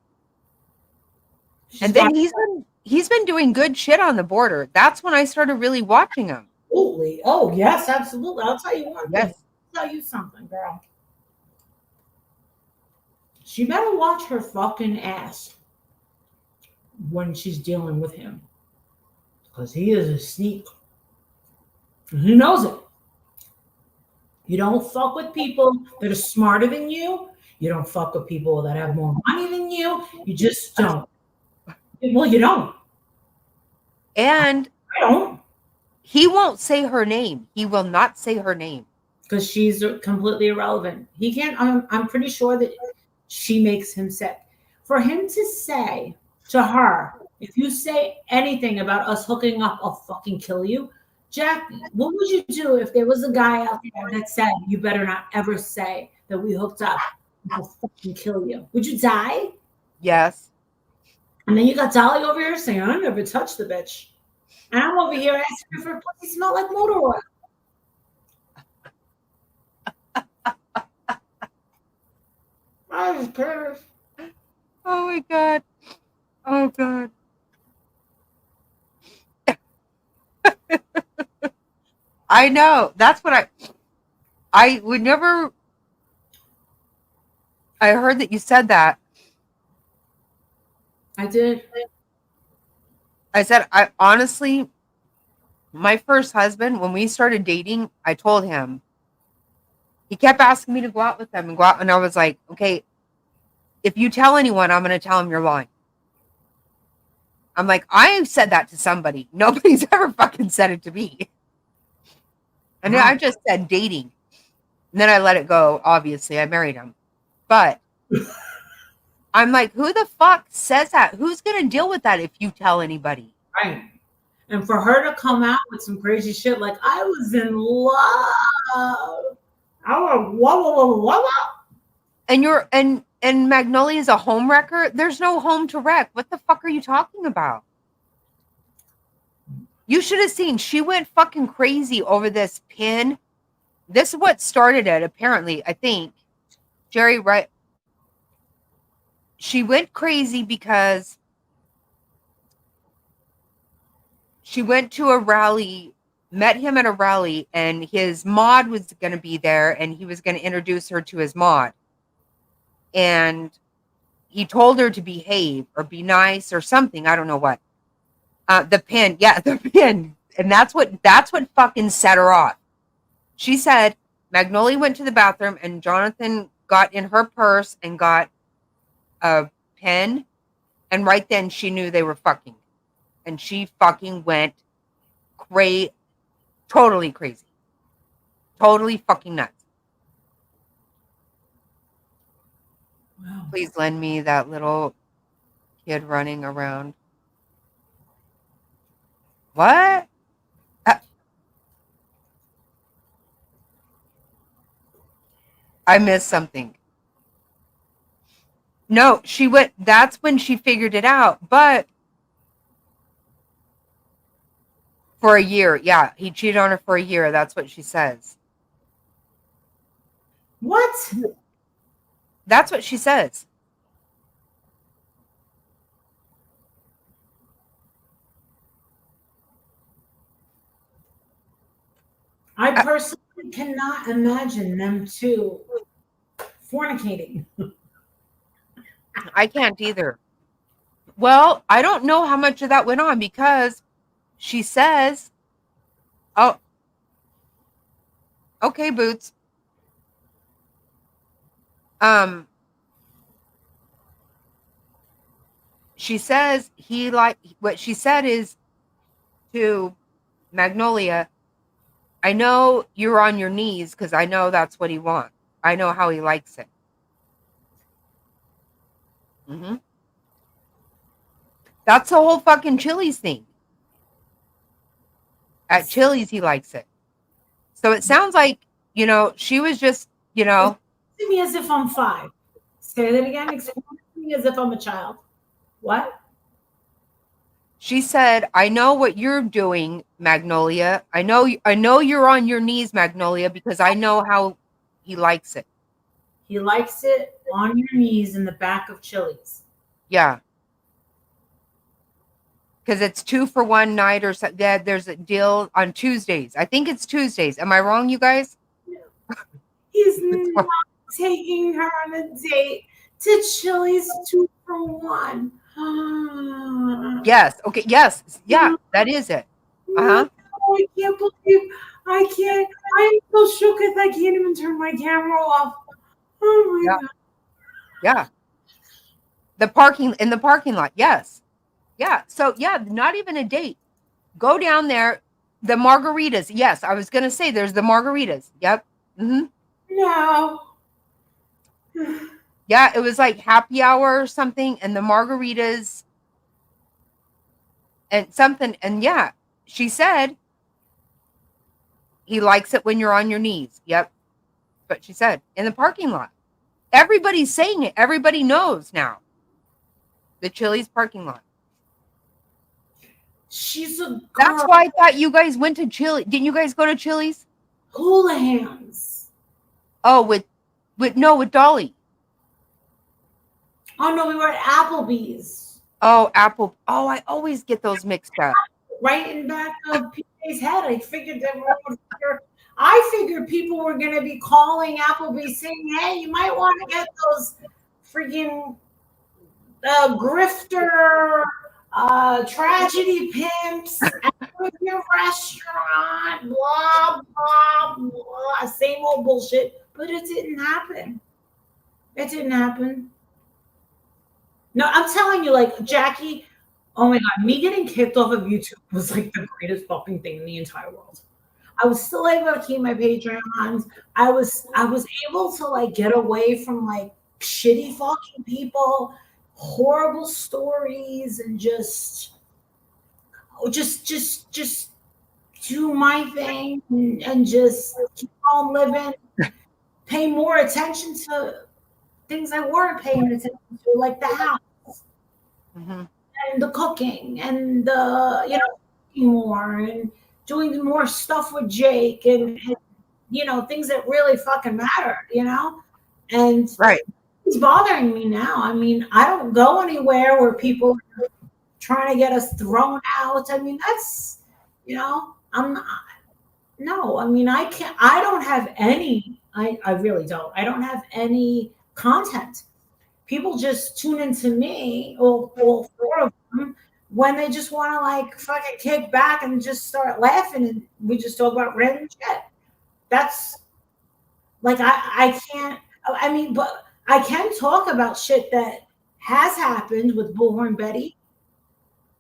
and then he's been doing good shit on the border. That's when I started really watching him. Absolutely. Oh yes, absolutely. I'll tell you one thing. Yes. I'll tell you something, girl. She better watch her fucking ass when she's dealing with him. Because he is a sneak. And he knows it. You don't fuck with people that are smarter than you. You don't fuck with people that have more money than you. You just don't. Well, you don't. And I don't. he won't say her name. He will not say her name. Because she's completely irrelevant. He can't. I'm pretty sure that she makes him sick. For him to say to her, if you say anything about us hooking up, I'll fucking kill you. Jackie, what would you do if there was a guy out there that said, you better not ever say that we hooked up, I'll fucking kill you? Would you die? Yes. And then you got Dolly over here saying, I never touched the bitch. And I'm over here asking for a pussy smell like motor oil. I was pissed. Oh my god. Oh god. I know. That's what I would never. I heard that you said that. I did. I said, I honestly, my first husband, when we started dating, I told him, he kept asking me to go out with them and go out. And I was like, okay, if you tell anyone, I'm going to tell him you're lying. I'm like, I said that to somebody. Nobody's ever fucking said it to me. And I just said dating. And then I let it go. Obviously, I married him. But I'm like, who the fuck says that? Who's going to deal with that if you tell anybody? Right. And for her to come out with some crazy shit like, I was in love. I was, whoa. And Magnolia is a home wrecker. There's no home to wreck. What the fuck are you talking about? You should have seen. She went fucking crazy over this pin. This is what started it, apparently, I think. Jerry, right? She went crazy because she went to a rally, met him at a rally, and his mod was going to be there, and he was going to introduce her to his mod. And he told her to behave or be nice or something. I don't know what. The pin. Yeah, the pin. And that's what fucking set her off. She said Magnolia went to the bathroom and Jonathan got in her purse and got a pen. And right then she knew they were fucking. And she fucking went totally crazy. Totally fucking nuts. Wow. Please lend me that little kid running around. What? I missed something. No, she went. That's when she figured it out. But for a year, yeah, he cheated on her for a year. That's what she says. What? That's what she says. I personally cannot imagine them two fornicating. I can't either. Well, I don't know how much of that went on because she says, oh, okay, Boots. She says what she said is to Magnolia, I know you're on your knees because I know that's what he wants. I know how he likes it. That's the whole fucking Chili's thing. At Chili's, he likes it. So it sounds like, she was just, To me as if I'm 5. Say that again. Explain to me as if I'm a child. What? she said, I know what you're doing, Magnolia. I know you're on your knees, Magnolia, because I know how he likes it. He likes it on your knees in the back of Chili's. Yeah. Because it's 2 for 1 night or something. Yeah, there's a deal on Tuesdays. I think it's Tuesdays. Am I wrong, you guys? He's not taking her on a date to Chili's 2 for 1. Yes. Okay. Yes. Yeah, that is it. Uh-huh. Oh, I can't believe I can't. I'm so shook that I can't even turn my camera off. Oh my God. Yeah. In the parking lot. Yes. Yeah. So yeah, not even a date. Go down there. The margaritas. Yes, I was gonna say there's the margaritas. Yep. Mm-hmm. No. Yeah, it was like happy hour or something, and the margaritas and something. And yeah, she said he likes it when you're on your knees. Yep. But she said in the parking lot. Everybody's saying it. Everybody knows now. The Chili's parking lot. She's a girl. That's why I thought you guys went to Chili. Didn't you guys go to Chili's? Hula hands. Oh, with Dolly. Oh no, we were at Applebee's. Oh, Apple. Oh, I always get those mixed up. Right in back of PJ's head. I figured I figured people were gonna be calling Applebee's saying, "Hey, you might want to get those freaking grifter tragedy pimps at your restaurant." Blah blah blah. Same old bullshit. But it didn't happen. It didn't happen. No, I'm telling you, like, Jackie, oh my God, me getting kicked off of YouTube was like the greatest fucking thing in the entire world. I was still able to keep my Patreons. I was able to like get away from like shitty fucking people, horrible stories, and just do my thing and just keep on living. Pay more attention to things I weren't paying attention to, like the house and the cooking and the more and doing more stuff with Jake and things that really fucking mattered, and right. It's bothering me now. I mean, I don't go anywhere where people are trying to get us thrown out. I mean, that's I'm not. No, I mean, I don't have any. I really don't. I don't have any content. People just tune into me, all 4 of them, when they just want to like fucking kick back and just start laughing, and we just talk about random shit. That's like I can't. I mean, but I can talk about shit that has happened with Bullhorn Betty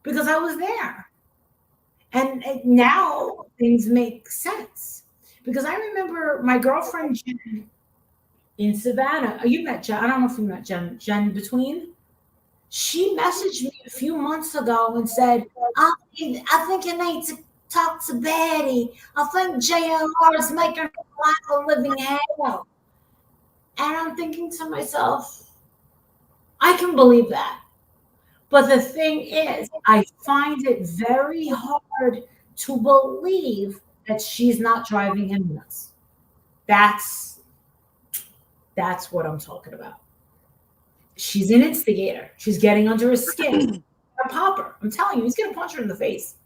because I was there, and now things make sense because I remember my girlfriend Jen in Savannah. You met Jen. I don't know if you met Jen Between. She messaged me a few months ago and said, I think you need to talk to Betty. I think JLR is making her life a living hell. And I'm thinking to myself, I can believe that. But the thing is, I find it very hard to believe that she's not driving him nuts. That's what I'm talking about. She's an instigator. She's getting under his skin. A popper. I'm telling you, he's gonna punch her in the face.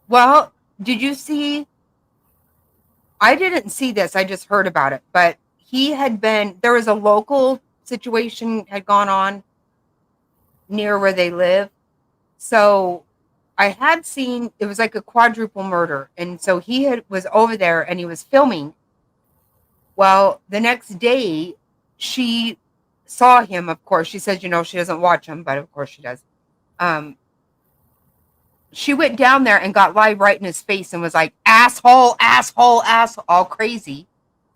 Well, did you see? I didn't see this. I just heard about it. But there was a local situation had gone on near where they live. So I had seen, it was like a quadruple murder. And so was over there and he was filming. Well, the next day she saw him, of course. She says, she doesn't watch him, but of course she does. She went down there and got live right in his face and was like, asshole, asshole, asshole, all crazy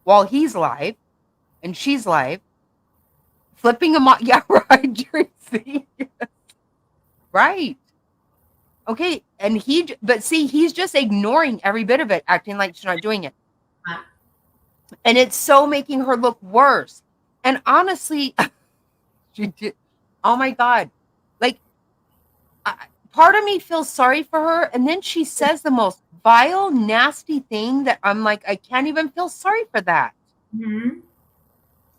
while he's live and she's live, flipping him off. Yeah, right. Right. Okay. And but see, he's just ignoring every bit of it, acting like she's not doing it. And it's so making her look worse. And honestly, she did. Oh my God. Like, part of me feels sorry for her. And then she says the most vile, nasty thing that I'm like, I can't even feel sorry for that. Mhm.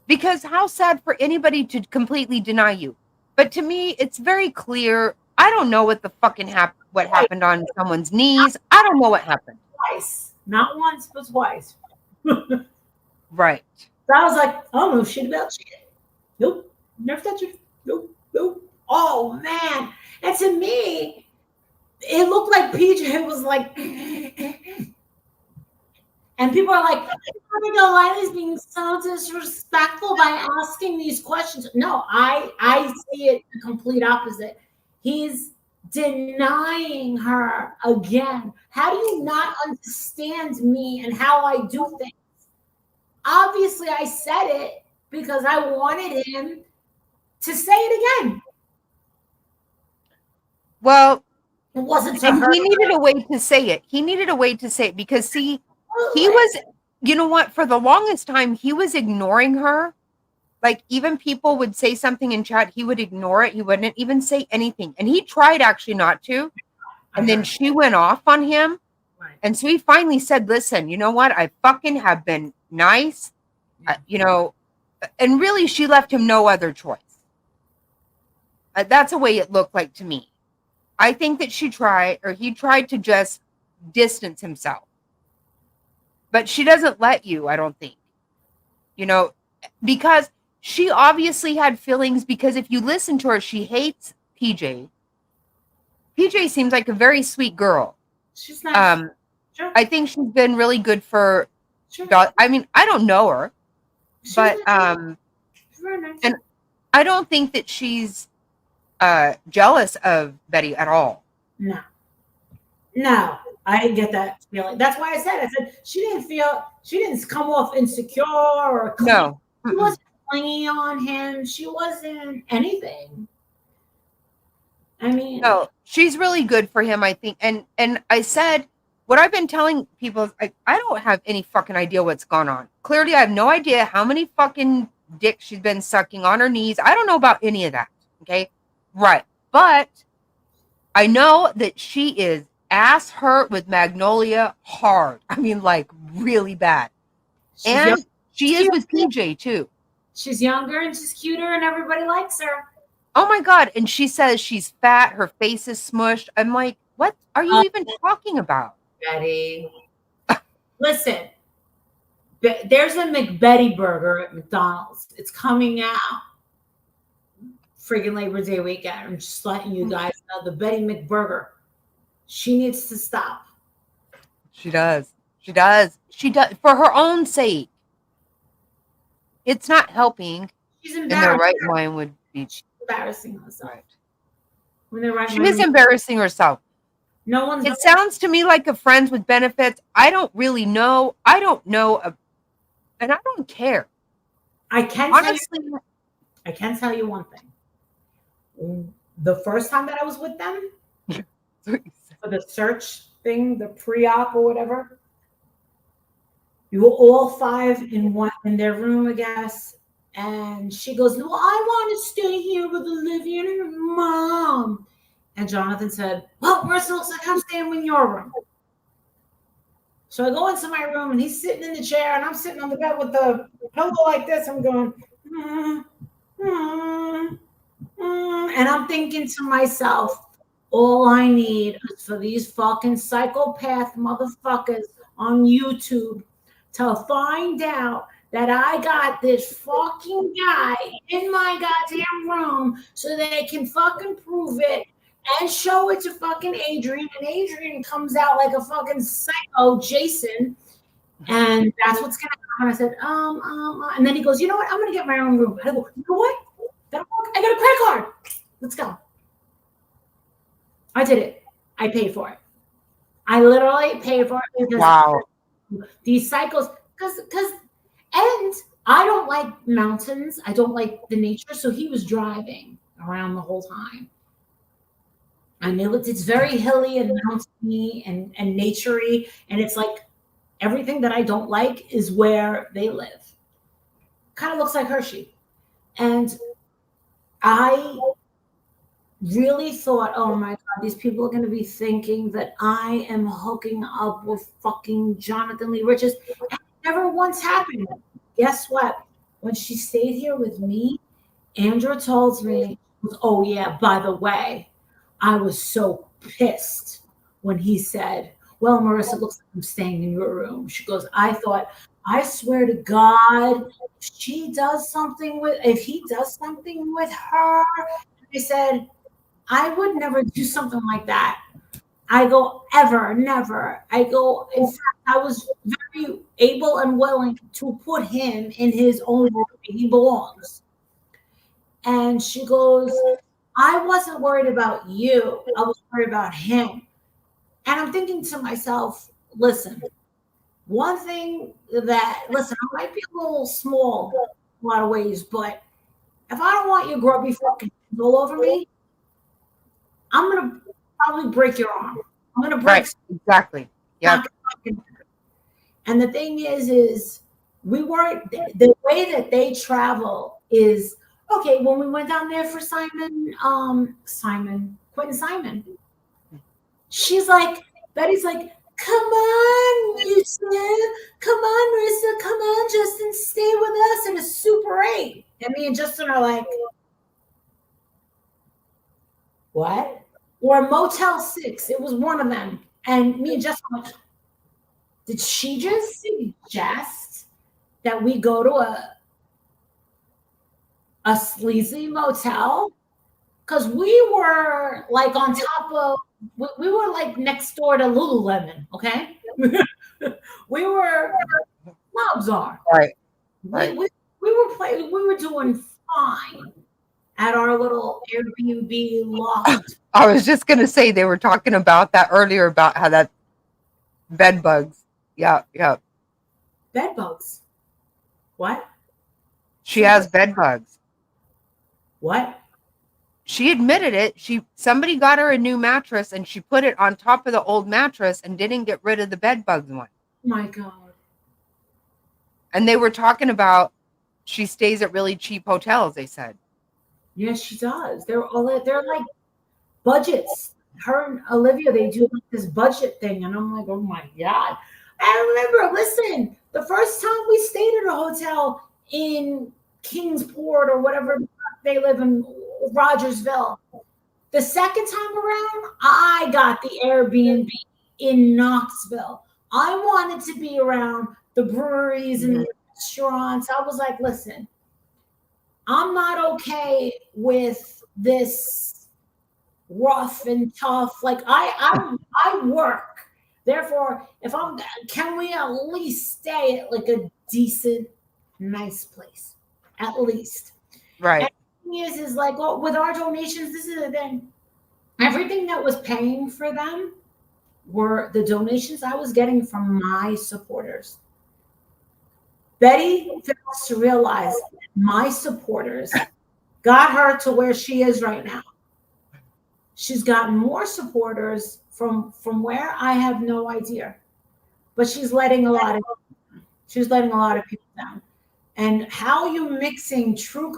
Because how sad for anybody to completely deny you. But to me, it's very clear. I don't know what the fucking what happened on someone's knees. I don't know what happened. Twice. Not once, but twice. Right. So I was like, I don't know shit about shit. Nope. Never touch it. Nope. Nope. Oh man. And to me, it looked like PJ was like, and people are like, Riley's being so disrespectful by asking these questions. No, I see it the complete opposite. He's denying her again. How do you not understand me and how I do things? Obviously, I said it because I wanted him to say it again. Well, it wasn't to and her. he needed a way to say it. He needed a way to say it because, see, he was, you know what, for the longest time, he was ignoring her. Like, even people would say something in chat, he would ignore it. He wouldn't even say anything. And he tried actually not to. And then she went off on him. And so he finally said, listen, you know what? I fucking have been nice. You know, and really she left him no other choice. That's the way it looked like to me. I think that he tried to just distance himself. But she doesn't let you, I don't think. You know, because she obviously had feelings, because if you listen to her, she hates PJ. PJ seems like a very sweet girl. She's nice. Sure. I think she's been really good for sure. I mean, I don't know her. But nice. And I don't think that she's jealous of Betty at all. No, I didn't get that feeling. That's why I said she didn't come off insecure or no. She wasn't clinging on him. She wasn't anything. I mean, no, she's really good for him, I think. And I said, what I've been telling people is I don't have any fucking idea what's gone on. Clearly, I have no idea how many fucking dicks she's been sucking on her knees. I don't know about any of that. Okay. Right. But I know that she is ass hurt with Magnolia hard. I mean, like really bad. And she is with PJ too. She's younger and she's cuter and everybody likes her. Oh my God. And she says she's fat. Her face is smushed. I'm like, what are you even talking about? Betty. Listen, there's a McBetty burger at McDonald's. It's coming out friggin' Labor Day weekend. I'm just letting you guys know, the Betty McBurger. She needs to stop. She does. She does. She does for her own sake. It's not helping. She's in their right mind would be. She's embarrassing herself. Right. When they're right she is embarrassing herself. No one's. It sounds to me like a friends with benefits. I don't really know. I don't know, and I don't care. I can honestly. I can tell you one thing. The first time that I was with them, for the search thing, the pre-op or whatever, you were all five in their room, I guess. And she goes, "No, I want to stay here with Olivia and her mom." And Jonathan said, "Well, Marissa looks like I'm staying in your room." So I go into my room and he's sitting in the chair and I'm sitting on the bed with the pillow like this. I'm going, and I'm thinking to myself, all I need is for these fucking psychopath motherfuckers on YouTube to find out that I got this fucking guy in my goddamn room so they can fucking prove it and show it to fucking Adrian. And Adrian comes out like a fucking psycho Jason. And that's what's going to happen. I said, and then he goes, "You know what? I'm going to get my own room." I go, "You know what? I got a credit card. Let's go." I did it. I paid for it. I literally paid for it. Because wow. These cycles, and I don't like mountains. I don't like the nature. So he was driving around the whole time. And it's very hilly and mountainy and naturey. And it's like everything that I don't like is where they live. Kind of looks like Hershey. And I really thought, oh my God, these people are going to be thinking that I am hooking up with fucking Jonathan Lee Richards. And it never once happened. Guess what? When she stayed here with me, Andrew told me, oh yeah, by the way, I was so pissed when he said, well, Marissa, it looks like I'm staying in your room. She goes, I thought, I swear to God, if he does something with her, I said, I would never do something like that. I go, ever, never. I go, in fact, I was very able and willing to put him in his own room where he belongs. And she goes, I wasn't worried about you. I was worried about him. And I'm thinking to myself, listen, one thing that, listen, I might be a little small in a lot of ways, but if I don't want your grubby fucking all over me, I'm going to probably break your arm. I'm going to break. Right. Exactly. Yeah. And the thing is we weren't, the way that they travel is, okay, when we went down there for Quentin Simon, she's like, Betty's like, come on, Yusuf, come on, Marissa, come on, Justin, stay with us in a Super 8. And me and Justin are like, what? Or Motel 6. It was one of them. And me and Justin were like, did she just suggest that we go to a sleazy motel? Because we were like on top of, we were like next door to Lululemon, okay? We were snobs are. Right. We were doing fine at our little Airbnb loft. I was just going to say, they were talking about that earlier, about how that bed bugs. Yeah. Bed bugs. What? She has bed bugs. What? She admitted it. Somebody got her a new mattress and she put it on top of the old mattress and didn't get rid of the bed bugs one. My God. And they were talking about she stays at really cheap hotels, they said. Yes, she does. They're like budgets. Her and Olivia, they do like this budget thing, and I'm like, oh my God. I remember, listen, the first time we stayed at a hotel in Kingsport or whatever they live in, Rogersville. The second time around, I got the Airbnb in Knoxville. I wanted to be around the breweries and the restaurants. I was like, listen, I'm not okay with this rough and tough. Like I work. Therefore, can we at least stay at like a decent, nice place? At least. Right. And the thing is like, well, with our donations, this is the thing. Everything that was paying for them were the donations I was getting from my supporters. Betty fails to realize that my supporters got her to where she is right now. She's gotten more supporters from where I have no idea, but she's letting a lot of people down. And how you mixing true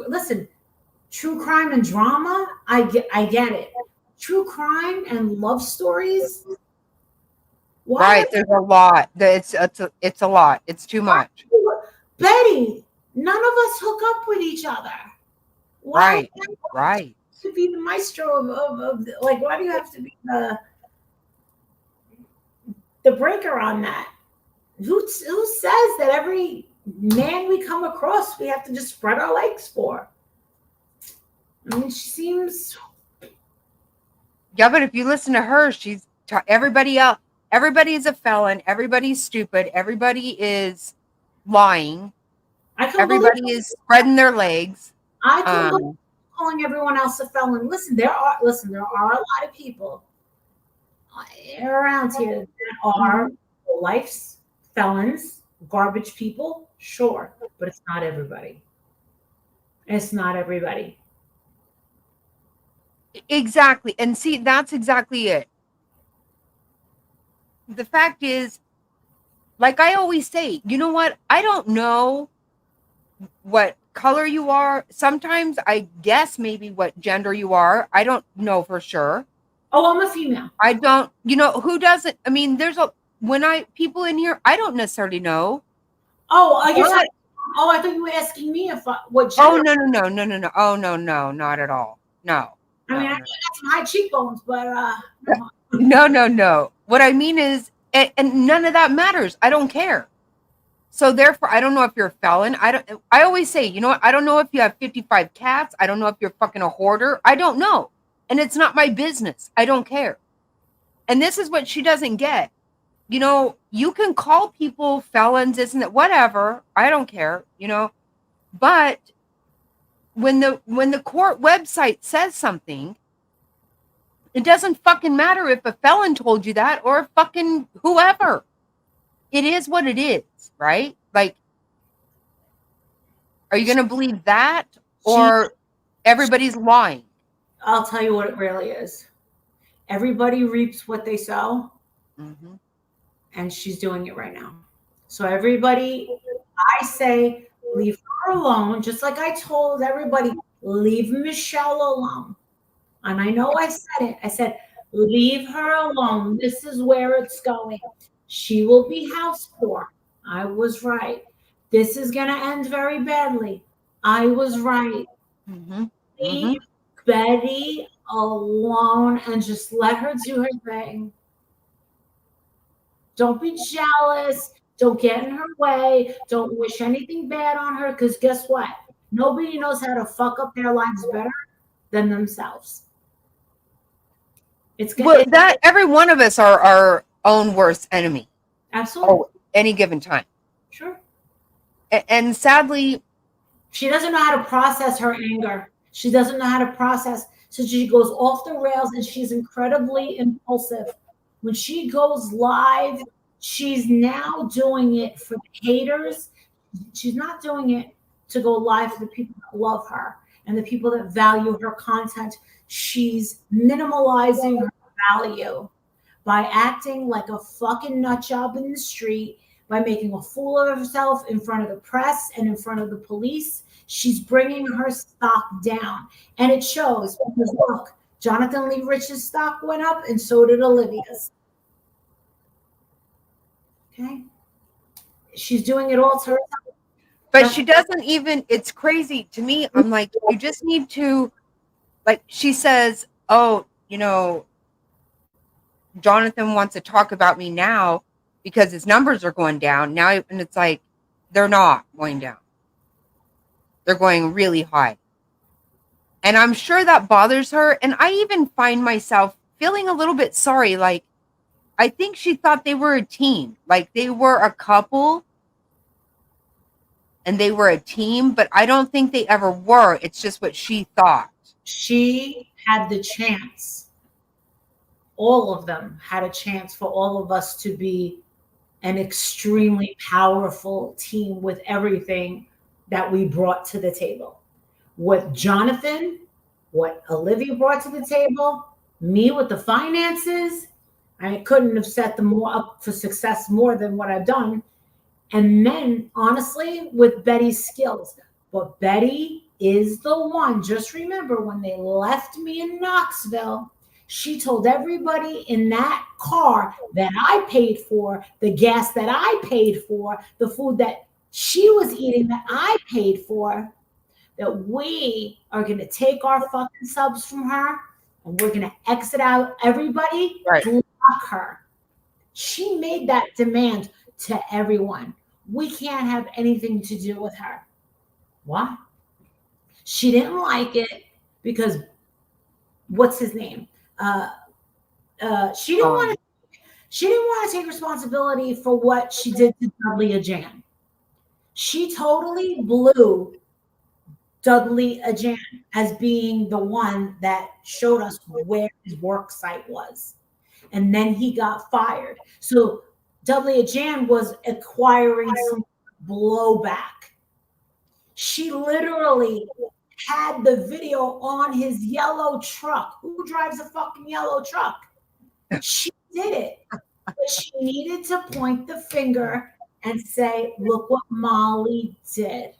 crime and drama? I get it. True crime and love stories. Why? Right, there's a lot. It's a lot. It's too much. Betty, none of us hook up with each other. Why Right. To be the maestro of like, why do you have to be the breaker on that? Who says that every man we come across we have to just spread our legs for? I mean, she seems. Yeah, but if you listen to her, everybody else. Everybody is a felon. Everybody's stupid. Everybody is lying. Everybody is spreading their legs. I can believe calling everyone else a felon. Listen, there are a lot of people around here that are life's felons, garbage people, sure, but it's not everybody. It's not everybody. Exactly. And see, that's exactly it. The fact is, like I always say, you know what? I don't know what color you are. Sometimes I guess maybe what gender you are. I don't know for sure. Oh, I'm a female. I don't, who doesn't? I mean, people in here, I don't necessarily know. Oh, you're What? saying, oh, I thought you were asking me what Oh, gender. no. Oh, no, not at all. No. I mean, I got some high cheekbones, but No. What I mean is, and none of that matters. I don't care. So therefore, I don't know if you're a felon. I always say, you know what? I don't know if you have 55 cats. I don't know if you're fucking a hoarder. I don't know. And it's not my business. I don't care. And this is what she doesn't get. You can call people felons, isn't it? Whatever. I don't care, But when the court website says something, it doesn't fucking matter if a felon told you that or a fucking whoever. It is what it is, right? Like, are you going to believe that or everybody's lying? I'll tell you what it really is. Everybody reaps what they sow, and she's doing it right now. So everybody, I say, leave her alone, just like I told everybody, leave Michelle alone. And I know I said it. I said, leave her alone. This is where it's going. She will be house poor. I was right. This is going to end very badly. I was right. Leave Betty alone and just let her do her thing. Don't be jealous. Don't get in her way. Don't wish anything bad on her, because guess what? Nobody knows how to fuck up their lives better than themselves. That every one of us are our own worst enemy. Absolutely. Any given time. Sure. And sadly, she doesn't know how to process her anger. She doesn't know how to process. So she goes off the rails, and she's incredibly impulsive. When she goes live, she's now doing it for the haters. She's not doing it to go live for the people that love her and the people that value her content. She's minimalizing her value by acting like a fucking nut job in the street, by making a fool of herself in front of the press and in front of the police. She's bringing her stock down. And it shows, because look, Jonathan Lee Rich's stock went up, and so did Olivia's. Okay? She's doing it all to herself. But she doesn't even, it's crazy to me. I'm like, you just need to, like, she says, oh, Jonathan wants to talk about me now because his numbers are going down now. And it's like, they're not going down. They're going really high. And I'm sure that bothers her. And I even find myself feeling a little bit sorry. Like, I think she thought they were a team. Like, they were a couple and they were a team, but I don't think they ever were. It's just what she thought. She had the chance. All of them had a chance for all of us to be an extremely powerful team with everything that we brought to the table. What Jonathan, what Olivia brought to the table, me with the finances, I couldn't have set them more up for success more than what I've done. And then, honestly, with Betty's skills. But Betty is the one. Just remember, when they left me in Knoxville, she told everybody in that car that I paid for, the gas that I paid for, the food that she was eating that I paid for, that we are going to take our fucking subs from her and we're going to exit out everybody, block her. She made that demand to everyone. We can't have anything to do with her. Why? She didn't like it because what's his name? She didn't want to take responsibility for what she did to Dudley Ajan. She totally blew Dudley Ajan as being the one that showed us where his work site was. And then he got fired. So Dudley Ajan was acquiring some blowback. She literally had the video on his yellow truck. Who drives a fucking yellow truck? She did it. But she needed to point the finger and say, look what Molly did.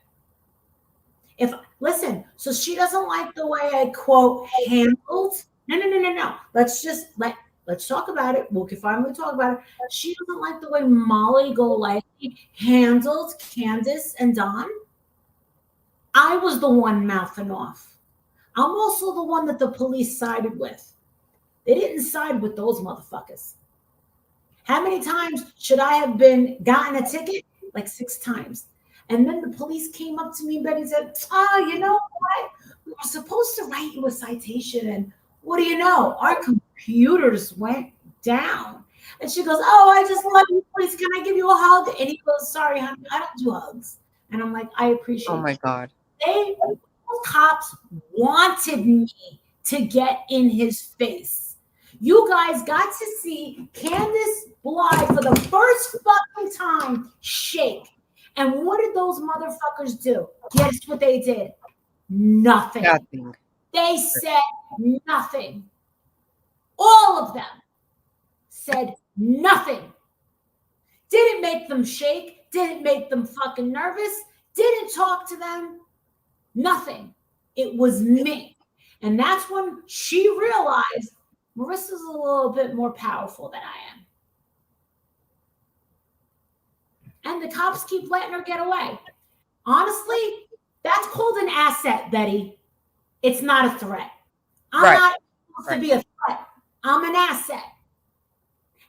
Listen, so she doesn't like the way I quote handled. No. Let's talk about it. We can finally talk about it. She doesn't like the way Molly Golightly handled Candace and Don. I was the one mouthing off. I'm also the one that the police sided with. They didn't side with those motherfuckers. How many times should I have gotten a ticket? Like 6 times. And then the police came up to me, Betty said, oh, you know what? We were supposed to write you a citation. And what do you know? Our computers went down. And she goes, oh, I just love you. Please, can I give you a hug? And he goes, sorry, honey, I don't do hugs. And I'm like, I appreciate it. Oh my God. Those cops wanted me to get in his face. You guys got to see Candace Bly for the first fucking time shake. And what did those motherfuckers do? Guess what they did? Nothing. Nothing. They said nothing. All of them said nothing. Didn't make them shake. Didn't make them fucking nervous. Didn't talk to them. Nothing. It was me. And that's when she realized Marissa's a little bit more powerful than I am. And the cops keep letting her get away. Honestly, that's called an asset, Betty. It's not a threat. I'm not supposed to be a threat. I'm an asset.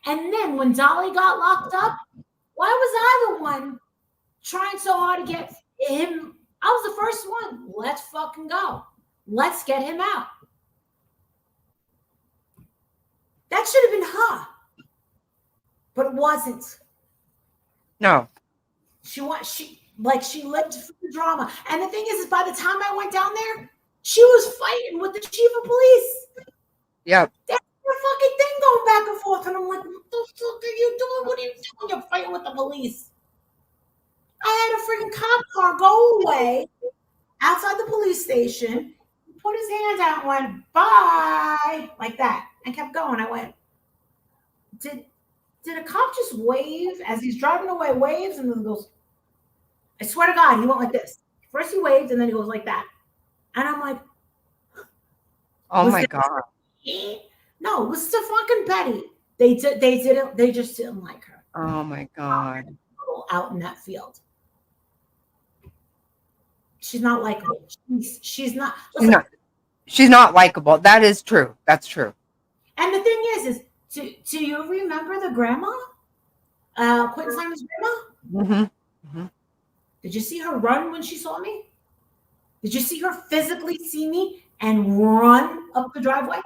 And then when Dolly got locked up, why was I the one trying so hard to get him? I was the first one. Let's fucking go. Let's get him out. That should have been her. But it wasn't. No. She lived for the drama. And the thing is by the time I went down there, she was fighting with the chief of police. Yep. That's the fucking thing going back and forth. And I'm like, what the fuck are you doing? What are you doing? You're fighting with the police. I had a freaking cop car go away outside the police station, put his hands out and went, bye, like that. And kept going. I went, did a cop just wave as he's driving away, waves, and then goes, I swear to God, he went like this. First he waved, and then he goes like that. And I'm like, oh my God. No, it was the fucking Betty. They just didn't like her. Oh my God. Out in that field. She's not likable. She's not. Listen, she's not likable. That is true. That's true. And the thing is do you remember the grandma? Quentin Simon's grandma? Mm-hmm. Mm-hmm. Did you see her run when she saw me? Did you see her physically see me and run up the driveway?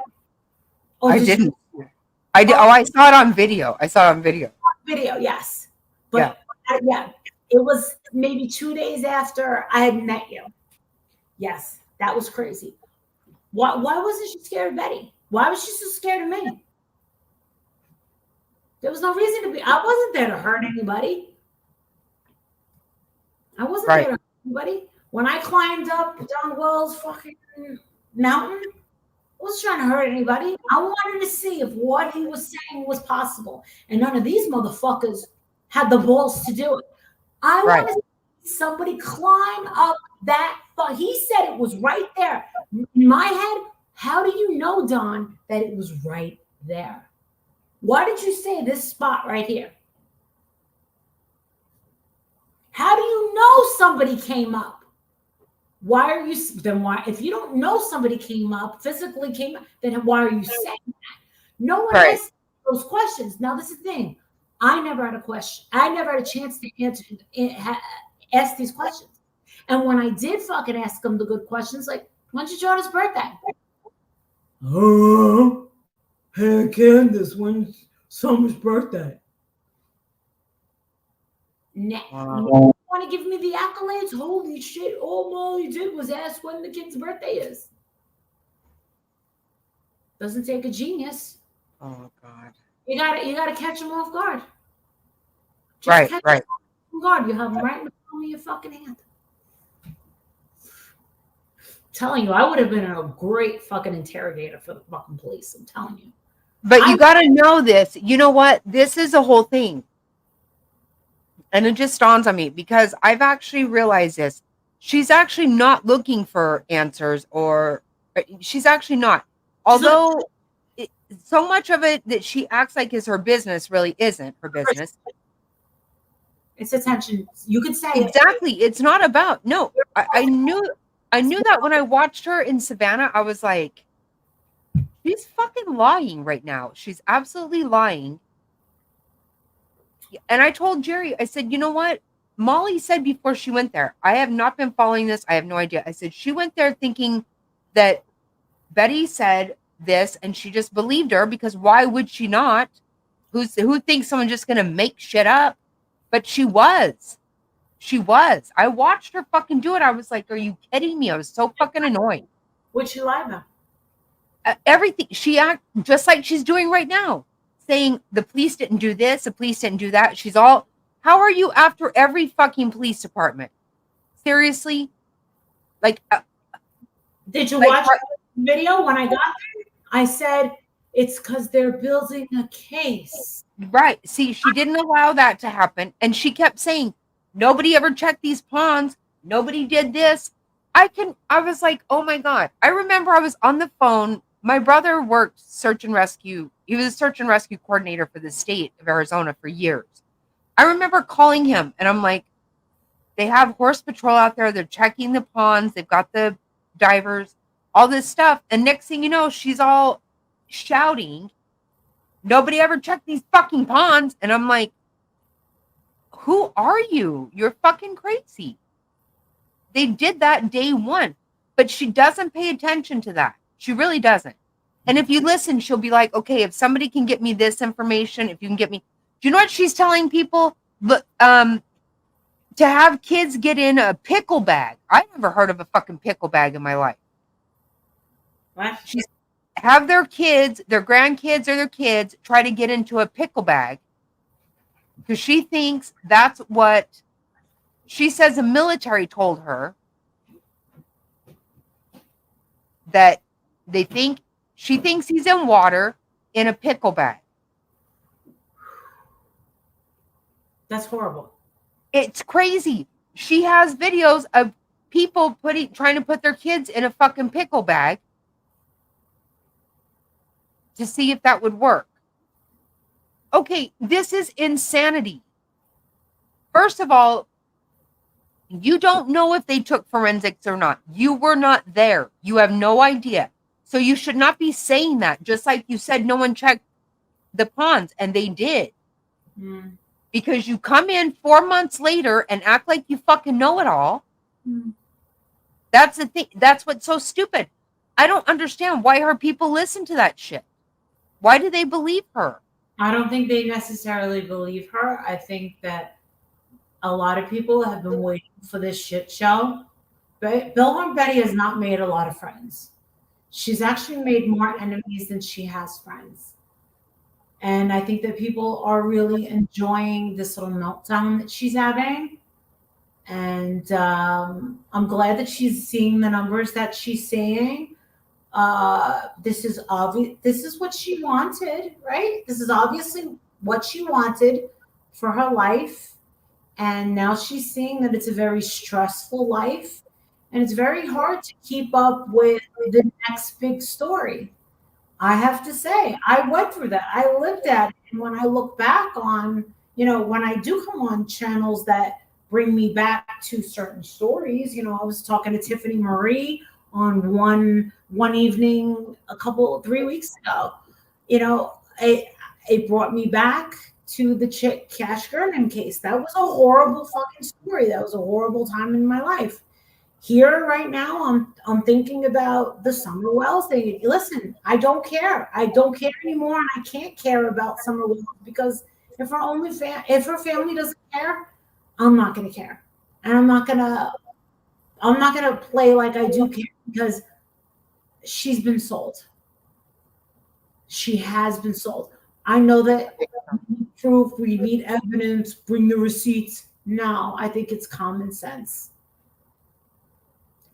Or I didn't. I did. Oh, I saw it on video. Video, yes. But yeah, it was maybe 2 days after I had met you. Yes, that was crazy. Why wasn't she scared of Betty? Why was she so scared of me? There was no reason to be. I wasn't there to hurt anybody. I wasn't there to hurt anybody. When I climbed up Don Wells' fucking mountain, I wasn't trying to hurt anybody. I wanted to see if what he was saying was possible. And none of these motherfuckers had the balls to do it. I want to see somebody climb up that. He said it was right there. In my head, how do you know, Don, that it was right there? Why did you say this spot right here? How do you know somebody came up? Why are you then? Why, if you don't know somebody came up, physically came up, then why are you saying that? No one asks those questions. Now, this is the thing. I never had a question. I never had a chance to ask these questions. And when I did fucking ask them the good questions, like, when's your daughter's birthday? Oh, hey, Candace, when's Summer's birthday? You want to give me the accolades? Holy shit, all Molly did was ask when the kid's birthday is. Doesn't take a genius. Oh God. You gotta catch them off guard. Right. Them off guard. You have them right in the palm of your fucking hand. telling you, I would have been a great fucking interrogator for the fucking police. I'm telling you. But you got to know this. You know what? This is a whole thing. And it just dawns on me because I've actually realized this. She's actually not looking for answers, or she's actually not. Although so much of it that she acts like is her business really isn't her business. It's attention. You could say Exactly. It's not about, no, I knew that when I watched her in Savannah. I was like, she's fucking lying right now. She's absolutely lying. And I told Jerry, I said, you know what? Molly said before she went there, I have not been following this. I have no idea. I said, she went there thinking that Betty said this and she just believed her, because why would she not? Who thinks someone's just going to make shit up? But she was. She was. I watched her fucking do it. I was like, are you kidding me? I was so fucking annoyed. What'd she lie about? Everything. She act just like she's doing right now, saying the police didn't do this, the police didn't do that. She's all, how are you after every fucking police department? Seriously? Like, did you watch the video when I got there? I said, it's because they're building a case. Right. See, she didn't allow that to happen. And she kept saying, nobody ever checked these ponds. Nobody did this. I was like, oh my God. I remember I was on the phone. My brother worked search and rescue. He was a search and rescue coordinator for the state of Arizona for years. I remember calling him and I'm like, they have horse patrol out there. They're checking the ponds. They've got the divers, all this stuff. And next thing you know, she's all shouting, nobody ever checked these fucking ponds. And I'm like, who are you? You're fucking crazy. They did that day one, but she doesn't pay attention to that. She really doesn't. And if you listen, she'll be like, okay, if somebody can get me this information, if you can get me, do you know what she's telling people? Look, to have kids get in a pickle bag. I never heard of a fucking pickle bag in my life. What? She's have their kids, their grandkids or their kids try to get into a pickle bag because she thinks that's what she says the military told her, that she thinks he's in water in a pickle bag. That's horrible. It's crazy. She has videos of people trying to put their kids in a fucking pickle bag to see if that would work. Okay, this is insanity. First of all, you don't know if they took forensics or not. You were not there. You have no idea. So you should not be saying that. Just like you said, no one checked the ponds, and they did. Mm. Because you come in 4 months later and act like you fucking know it all. Mm. That's the thing. That's what's so stupid. I don't understand why her people listen to that shit. Why do they believe her? I don't think they necessarily believe her. I think that a lot of people have been waiting for this shit show. But Billhorn Betty has not made a lot of friends. She's actually made more enemies than she has friends. And I think that people are really enjoying this little meltdown that she's having. And I'm glad that she's seeing the numbers that she's seeing. This is obvious. This is what she wanted, right? This is obviously what she wanted for her life. And now she's seeing that it's a very stressful life. And it's very hard to keep up with the next big story. I have to say, I went through that. I lived that. And when I look back on, when I do come on channels that bring me back to certain stories, I was talking to Tiffany Marie on one evening 3 weeks ago. It brought me back to the chick Cash Gurman case. That was a horrible fucking story. That was a horrible time in my life. Here right now, I'm thinking about the Summer Wells thing. Listen, I don't care. I don't care anymore, and I can't care about Summer Wells because if her family doesn't care, I'm not gonna care, and I'm not gonna play like I do care because she's been sold. She has been sold. I know that proof, we need evidence, bring the receipts. No, I think it's common sense.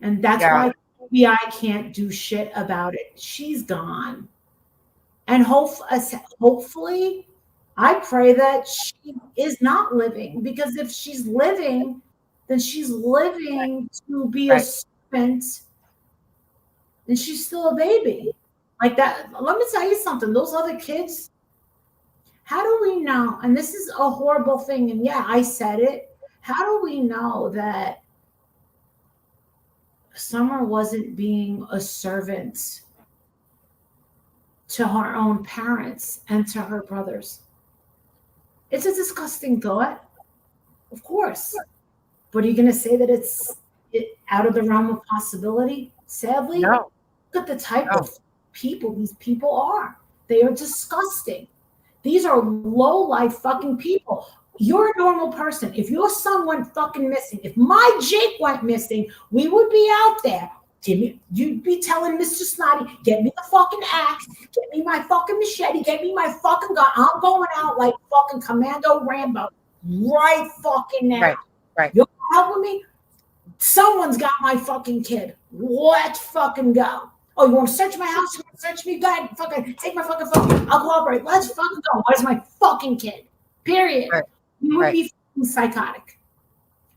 And that's why FBI can't do shit about it. She's gone. And hopefully, I pray that she is not living, because if she's living, then she's living to be a Right. servant, and she's still a baby. Like that. Let me tell you something. Those other kids, how do we know? And this is a horrible thing. And yeah, I said it. How do we know that Summer wasn't being a servant to her own parents and to her brothers? It's a disgusting thought, of course. But are you going to say that it's out of the realm of possibility? Sadly, No. look at the type No. of people these people are. They are disgusting. These are low life fucking people. You're a normal person. If your son went fucking missing, if my Jake went missing, we would be out there. Jimmy, you'd be telling Mr. Snotty, get me the fucking axe, get me my fucking machete, get me my fucking gun. I'm going out like fucking Commando Rambo right fucking now. Right, right. You're helping me? Someone's got my fucking kid. Let's fucking go. Oh, you want to search my house? You want to search me? Go ahead. Fucking take my fucking phone. I'll cooperate. Let's fucking go. Where's my fucking kid? Period. Right. You would Right. be fucking psychotic.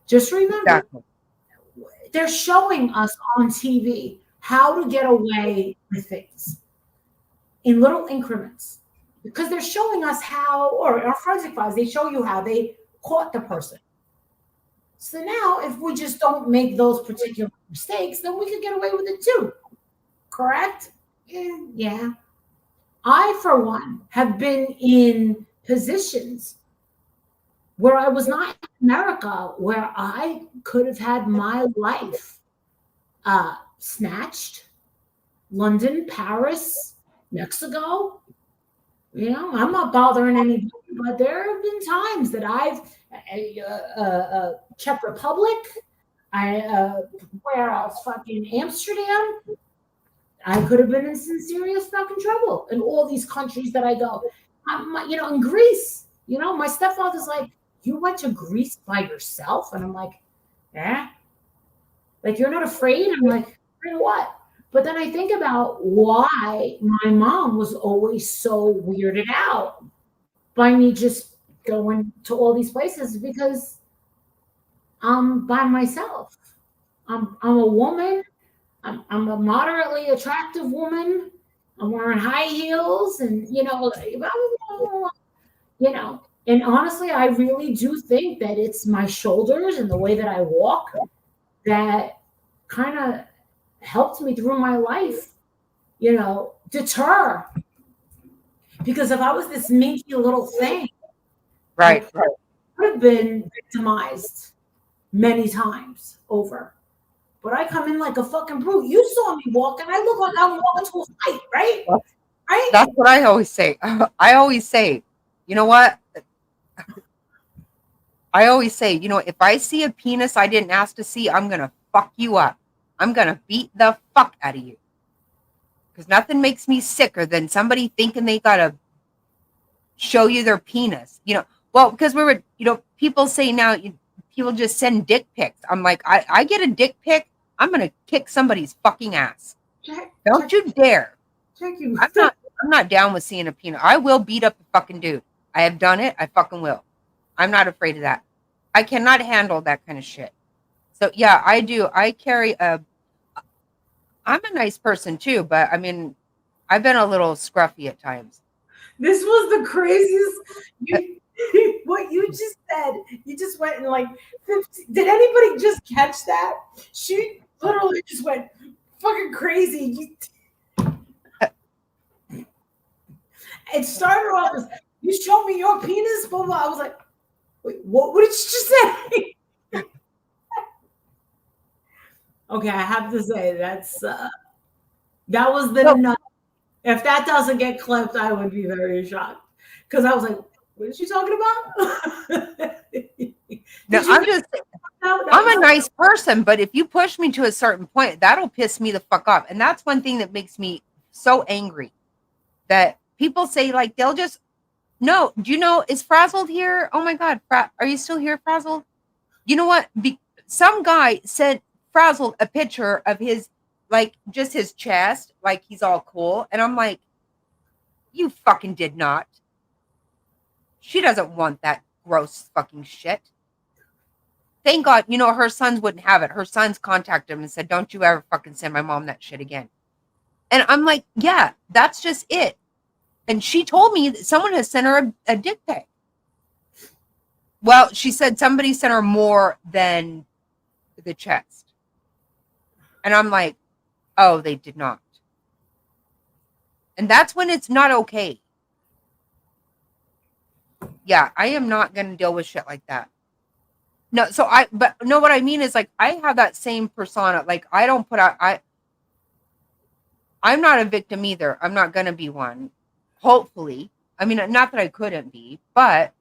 Just remember, Exactly. they're showing us on TV how to get away with things in little increments, because they're showing us how, or our forensic files, they show you how they caught the person. So now, if we just don't make those particular mistakes, then we can get away with it too. Correct? Yeah. I, for one, have been in positions where I was not in America, where I could have had my life snatched. London, Paris, Mexico. You know, I'm not bothering anybody, but there have been times that I've Czech Republic. Where else? Fucking Amsterdam. I could have been in some serious fucking trouble in all these countries that I go. In Greece. You know, my stepfather's like, you went to Greece by yourself? And I'm like, yeah. Like, you're not afraid? I'm like, afraid of what? But then I think about why my mom was always so weirded out by me just going to all these places, because I'm by myself. I'm a woman. I'm a moderately attractive woman. I'm wearing high heels, and and honestly, I really do think that it's my shoulders and the way that I walk that kind of helped me through my life, deter. Because if I was this minky little thing, Right. I would have been victimized many times over. But I come in like a fucking brute. You saw me walking. I look like I'm walking to a fight, right? Right? That's what I always say. I always say, you know what? I always say, if I see a penis I didn't ask to see, I'm going to fuck you up. I'm going to beat the fuck out of you. Because nothing makes me sicker than somebody thinking they got to show you their penis. Well, because people say now, people just send dick pics. I'm like, I get a dick pic, I'm going to kick somebody's fucking ass. Don't you dare. I'm not down with seeing a penis. I will beat up a fucking dude. I have done it. I fucking will. I'm not afraid of that. I cannot handle that kind of shit. So yeah, I do. I'm a nice person too, but I mean, I've been a little scruffy at times. This was the craziest. What you just said, you just went in like 50. Did anybody just catch that? She literally just went fucking crazy. It started off as, you show me your penis, blah, blah. I was like, wait, what did you just say? Okay, I have to say that was the nut. If that doesn't get clipped, I would be very shocked. Because I was like, what is she talking about? No, I'm a nice person, but if you push me to a certain point, that'll piss me the fuck off. And that's one thing that makes me so angry. That people say, like, they'll just, no, do you know, is Frazzled here? Oh my God, are you still here, Frazzled? You know what? Some guy sent Frazzled a picture of his like just his chest, like he's all cool. And I'm like, you fucking did not. She doesn't want that gross fucking shit. Thank God, you know, her sons wouldn't have it. Her sons contacted him and said, don't you ever fucking send my mom that shit again. And I'm like, yeah, that's just it. And she told me that someone has sent her a dick pic. Well, she said somebody sent her more than the chest. And I'm like, oh, they did not. And that's when it's not okay. Yeah, I am not going to deal with shit like that. No, but no, what I mean is like, I have that same persona. Like, I don't put out, I'm not a victim either. I'm not going to be one. Hopefully. I mean, not that I couldn't be, but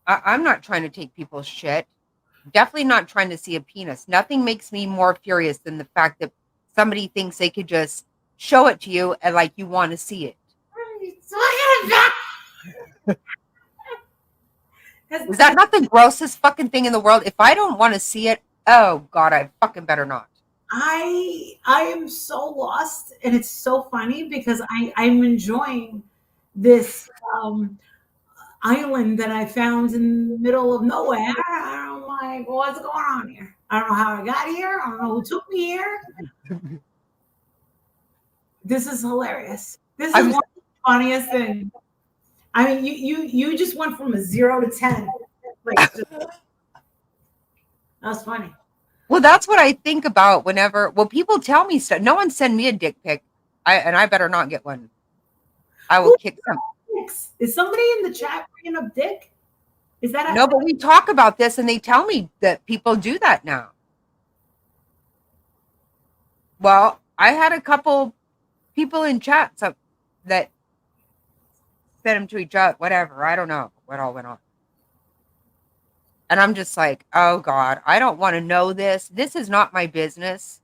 I'm not trying to take people's shit. Definitely not trying to see a penis. Nothing makes me more furious than the fact that somebody thinks they could just show it to you and like you want to see it. Is that not the grossest fucking thing in the world? If I don't want to see it, oh God, I fucking better not. I am so lost, and it's so funny because I'm enjoying this island that I found in the middle of nowhere. I'm like, what's going on here? I don't know how I got here. I don't know who took me here. This is hilarious. This is one of the funniest things. I mean, you just went from a 0 to 10. Like, that's funny. Well, that's what I think about whenever people tell me stuff. No one send me a dick pic, and I better not get one. I will kick some. Is somebody in the chat bringing up dick? Is that no? But we talk about this, and they tell me that people do that now. Well, I had a couple people in chat that sent them to each other. Whatever, I don't know what all went on. And I'm just like, oh God, I don't want to know this. This is not my business.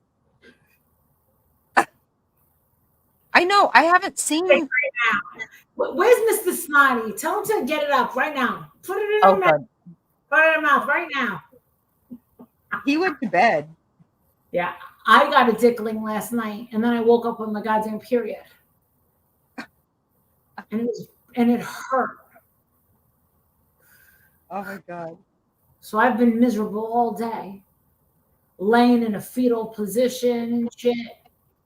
I know. I haven't seen. Right now. Where's Mr. Snotty? Tell him to get it up right now. Put it in his mouth. Put it in his mouth right now. He went to bed. Yeah, I got a dickling last night, and then I woke up with my goddamn period, and it hurt. Oh my God. So I've been miserable all day, laying in a fetal position and shit.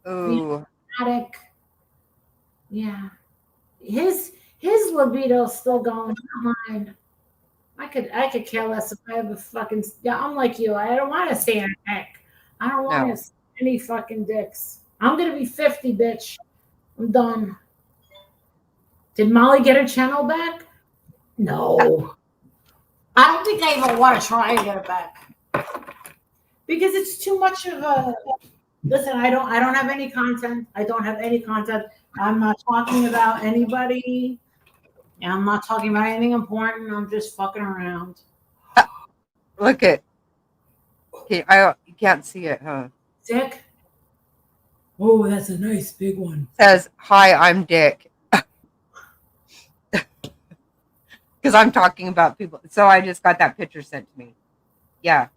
Ooh. Attic. Yeah. His libido's still going, not mine. I could care less if I have a fucking. Yeah, I'm like you. I don't want to see any dick. I don't want to see any fucking dicks. I'm gonna be 50, bitch. I'm done. Did Molly get her channel back? No. I don't think I even want to try and get it back because it's too much of a. Listen, I don't have any content. I don't have any content. I'm not talking about anybody. And I'm not talking about anything important. I'm just fucking around. Look at. Okay, you can't see it, huh? Dick. Oh, that's a nice big one. Says, hi, I'm Dick. Because I'm talking about people. So I just got that picture sent to me. Yeah.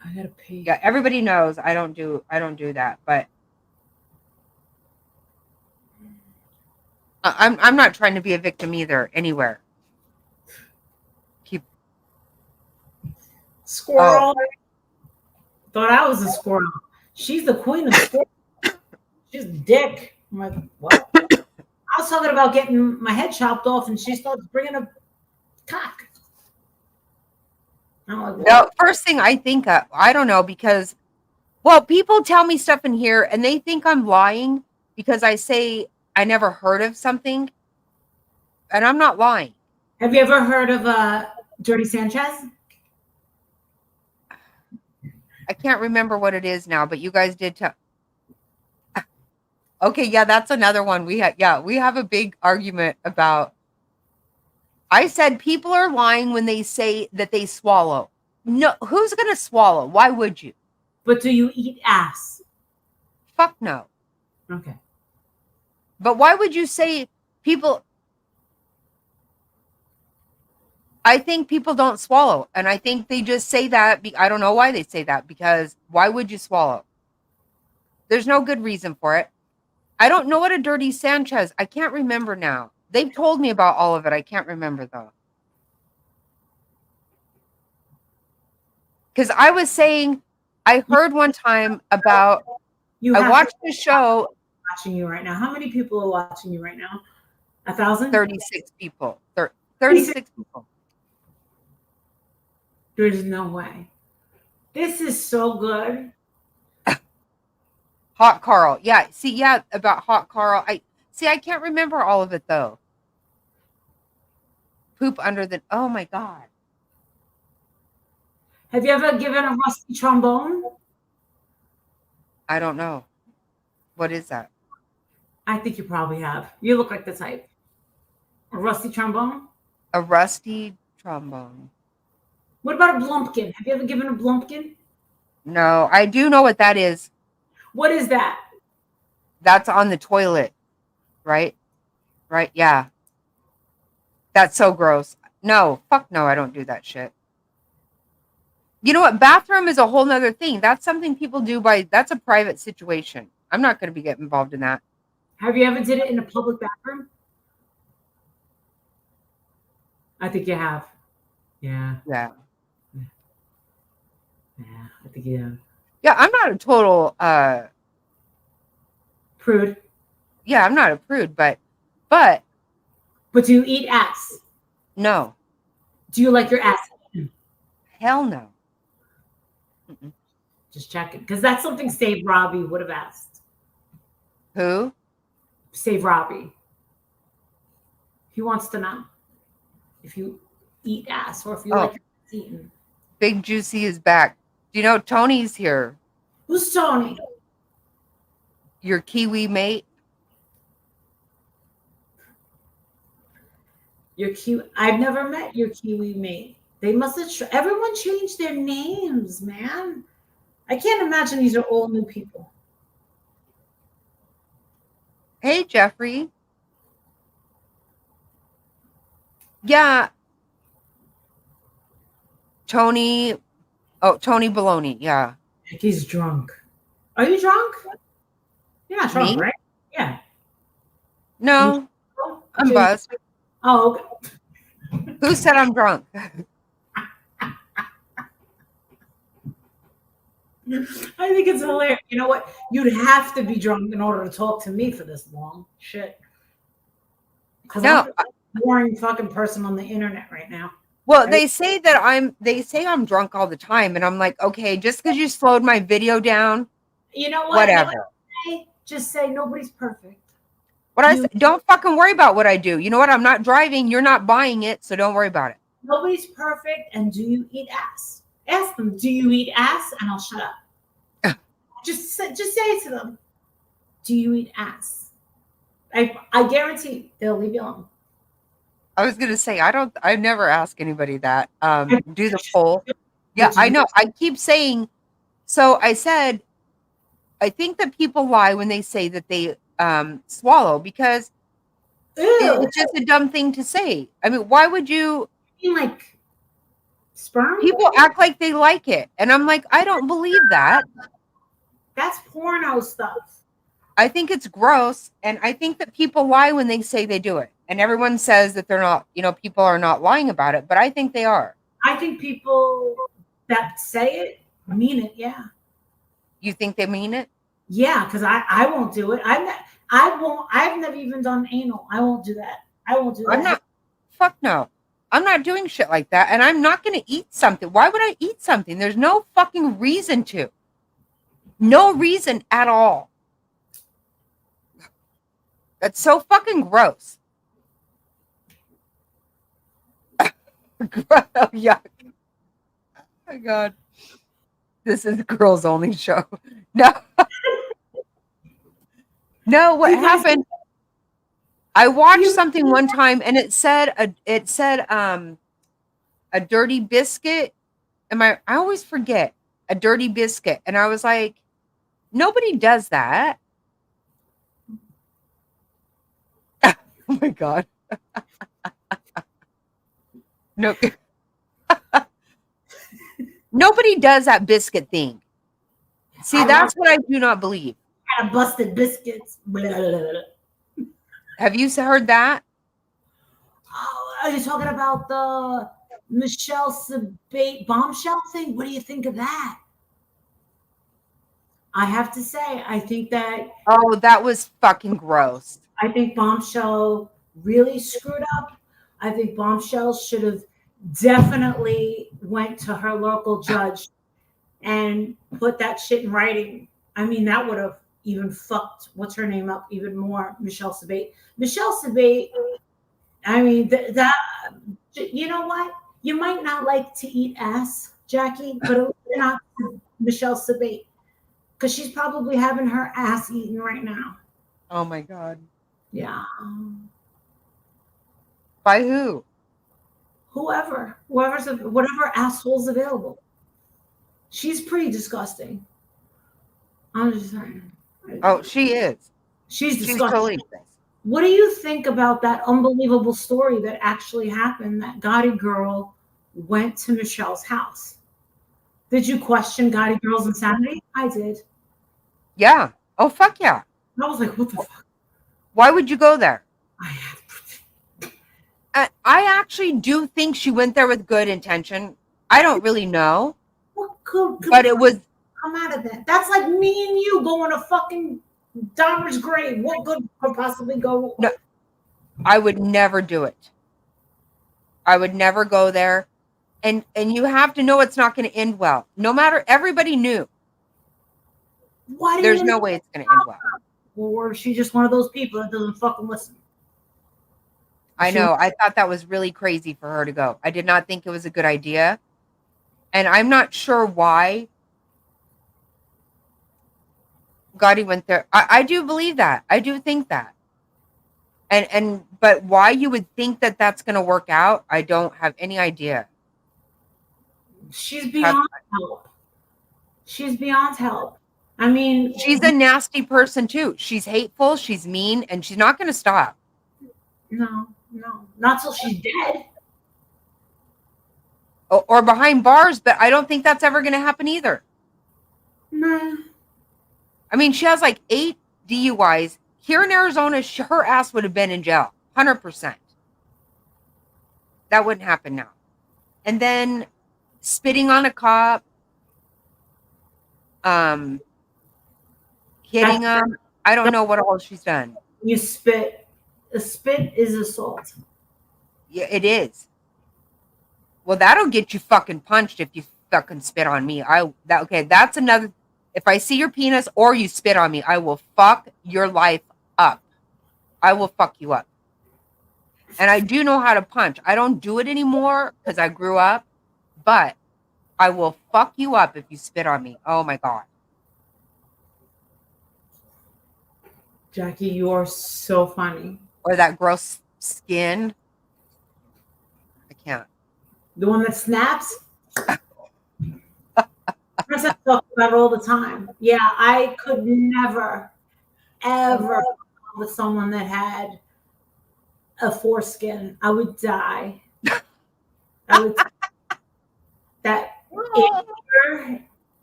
I gotta pee. Yeah, everybody knows I don't do that, but I'm not trying to be a victim either anywhere. Squirrel. Oh. Thought I was a squirrel. She's the queen of squirrels. She's a dick. I'm like, what? I was talking about getting my head chopped off, and she starts bringing a cock. Like, no, first thing I think of, I don't know, because, well, people tell me stuff in here, and they think I'm lying because I say I never heard of something, and I'm not lying. Have you ever heard of Dirty Sanchez? I can't remember what it is now, but you guys did tell. Okay, yeah, that's another one. We have a big argument about. I said people are lying when they say that they swallow. No, who's gonna swallow? Why would you? But do you eat ass? Fuck no. Okay. But why would you say people? I think people don't swallow, and I think they just say that. I don't know why they say that, because why would you swallow? There's no good reason for it. I don't know what a dirty Sanchez. I can't remember now. They've told me about all of it. I can't remember though. Because I was saying, I heard one time about, I watched the show. Watching you right now. How many people are watching you right now? 1,000? 36 people. 36 people. There's no way. This is so good. Hot Carl. Yeah. See, yeah, about Hot Carl. I can't remember all of it though. Poop under the, oh my God. Have you ever given a rusty trombone? I don't know. What is that? I think you probably have. You look like the type. A rusty trombone? A rusty trombone. What about a blumpkin? Have you ever given a blumpkin? No, I do know what that is. What is that? That's on the toilet, right? Right? Yeah. That's so gross. No, fuck no, I don't do that shit. You know what? Bathroom is a whole nother thing. That's something people do that's a private situation. I'm not going to be getting involved in that. Have you ever did it in a public bathroom? I think you have. Yeah. Yeah. Yeah, I think you have. Yeah, I'm not a total Prude. Yeah, I'm not a prude, but But do you eat ass? no. Do you like your ass? Hell no. Just checking. Because that's something Save Robbie would have asked. Who? Save Robbie. He wants to know if you eat ass or if you like your ass eaten. Big Juicy is back. Do you know Tony's here? Who's Tony? Your Kiwi mate? Your Kiwi. I've never met your Kiwi mate. They must have. Everyone changed their names, man. I can't imagine these are all new people. Hey, Jeffrey. Yeah. Tony. Oh, Tony Baloney. Yeah. He's drunk. Are you drunk? You're not drunk, Me? right? Yeah. No, I'm buzzed. Oh, okay. Who said I'm drunk? I think it's hilarious. You know what? You'd have to be drunk in order to talk to me for this long. Shit. Because No. I'm a boring fucking person on the internet right now. Well, they say I'm drunk all the time, and I'm like, okay, just because you slowed my video down, You know what? whatever. Just say nobody's perfect. What I say, don't fucking worry about what I do. You know what? I'm not driving. You're not buying it, so don't worry about it. Nobody's perfect. And do you eat ass? Ask them, do you eat ass? And I'll shut up. just say it to them. Do you eat ass? I guarantee they'll leave you alone. I was gonna say I never ask anybody that. Do the poll. Yeah, I know. I keep saying. So I said, I think that people lie when they say that they swallow because it's just a dumb thing to say. I mean, why would you? You mean like sperm? People act like they like it, and I'm like, I don't believe that. That's porno stuff. I think it's gross, and I think that people lie when they say they do it. And everyone says that they're not, people are not lying about it, but I think they are. I think people that say it mean it, yeah. You think they mean it? Yeah, because I won't do it. I've never even done anal. I won't do that. I won't do that. Fuck no. I'm not doing shit like that, and I'm not going to eat something. Why would I eat something? There's no fucking reason to. No reason at all. That's so fucking gross. Yuck. Oh my God. This is a girls only show. No. No, what happened? I watched something one time and it said a dirty biscuit. I always forget a dirty biscuit. And I was like, nobody does that. Oh my God. No. Nobody does that biscuit thing. See, that's what I do not believe. kind of busted biscuits. Blah, blah, blah, blah. Have you heard that? Oh, are you talking about the Michelle Sabate bombshell thing? What do you think of that? I have to say, I think Oh, that was fucking gross. I think Bombshell really screwed up. I think Bombshell should have definitely went to her local judge and put that shit in writing. I mean, that would have even fucked what's her name up even more, Michelle Sabate. Michelle Sabate, I mean, that you know what? You might not like to eat ass, Jackie, but it was not Michelle Sabate because she's probably having her ass eaten right now. Oh my God. Yeah. By who? Whatever asshole's available. She's pretty disgusting. I'm just saying. Oh, she is. She's She's disgusting. totally gross. What do you think about that unbelievable story that actually happened? That Gotti girl went to Michelle's house. Did you question Gotti girl's insanity? I did. Yeah. Oh, fuck yeah. I was like, what the fuck? Why would you go there? I have. I actually do think she went there with good intention. I don't really know. What could But it was come out of that? That's like me and you going to fucking Dahmer's grave. What good could possibly go? No, I would never do it. I would never go there. And you have to know it's not going to end well. No matter, everybody knew. Why do There's you no way it's going to end well. Or is she just one of those people that doesn't fucking listen? I know. I thought that was really crazy for her to go. I did not think it was a good idea. And I'm not sure why Gotti went there. I do believe that. I do think that. But why you would think that that's going to work out, I don't have any idea. She's beyond help. She's beyond help. I mean, She's a nasty person too. She's hateful, she's mean, and she's not going to stop. no, not till she's dead. Or behind bars, but I don't think that's ever going to happen either. No. I mean, she has like 8 DUIs. Here in Arizona, her ass would have been in jail. 100%. That wouldn't happen now. And then spitting on a cop, hitting him. I don't know what all she's done. You spit. A spit is assault. Yeah, it is. Well, that'll get you fucking punched if you fucking spit on me. Okay, that's another. If I see your penis or you spit on me, I will fuck your life up. I will fuck you up. And I do know how to punch. I don't do it anymore because I grew up, but I will fuck you up if you spit on me. Oh my God. Jackie, you are so funny. Or that gross skin. I can't. The one that snaps? Princess talks about it all the time. Yeah, I could never, ever with someone that had a foreskin. I would die. I would. That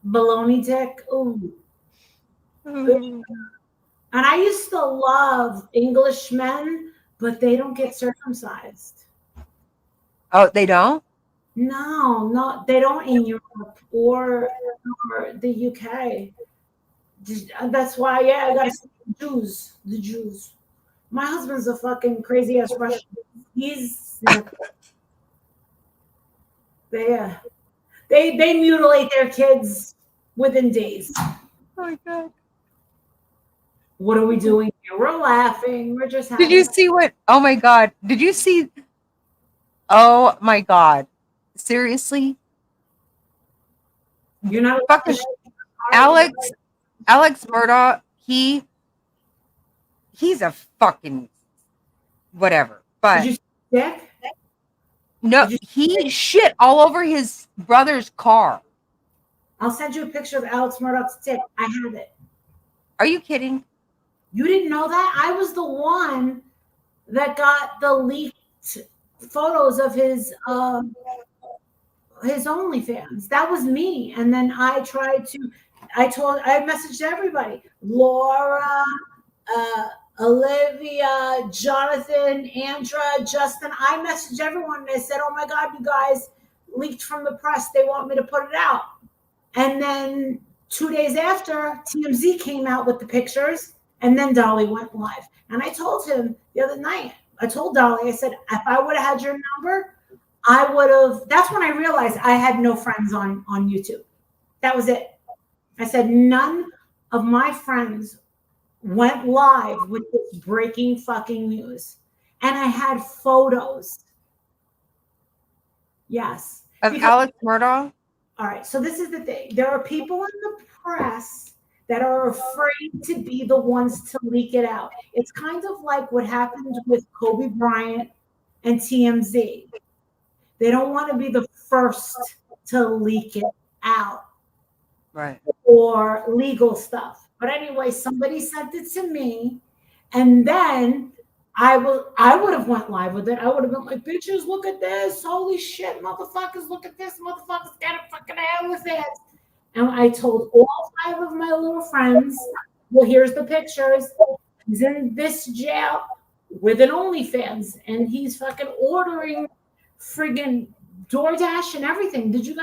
baloney dick. Ooh. And I used to love English men, but they don't get circumcised. Oh, they don't? No, they don't in Europe or the UK. That's why, yeah, I gotta say the Jews. My husband's a fucking crazy ass Russian. He's they mutilate their kids within days. Oh my God. What are we doing here? We're laughing. We're just having. Did you see what? Oh my God. Did you see? Oh my God. Seriously? You're not fucking Alex Murdaugh. He's a fucking whatever. But Did you see dick? no, he shit all over his brother's car. I'll send you a picture of Alex Murdaugh's dick. I have it. Are you kidding? You didn't know that? I was the one that got the leaked photos of his OnlyFans. That was me. And then I messaged everybody. Laura, Olivia, Jonathan, Andra, Justin. I messaged everyone and I said, oh my God, you guys leaked from the press. They want me to put it out. And then 2 days after, TMZ came out with the pictures, and then Dolly went live. And I told him the other night, I told Dolly, I said, if I would have had your number, I would have. That's when I realized I had no friends on YouTube. That was it. I said, none of my friends went live with this breaking fucking news. And I had photos. Yes. Of Alex Murdaugh? All right. So this is the thing. There are people in the press that are afraid to be the ones to leak it out. It's kind of like what happened with Kobe Bryant and TMZ. They don't want to be the first to leak it out. Right. Or legal stuff. But anyway, somebody sent it to me, and then I would have went live with it. I would have been like, bitches, look at this. Holy shit, motherfuckers, look at this. Motherfuckers got a fucking OnlyFans. And I told all 5 of my little friends, well, here's the pictures. He's in this jail with an OnlyFans, and he's fucking ordering friggin' DoorDash and everything. Did you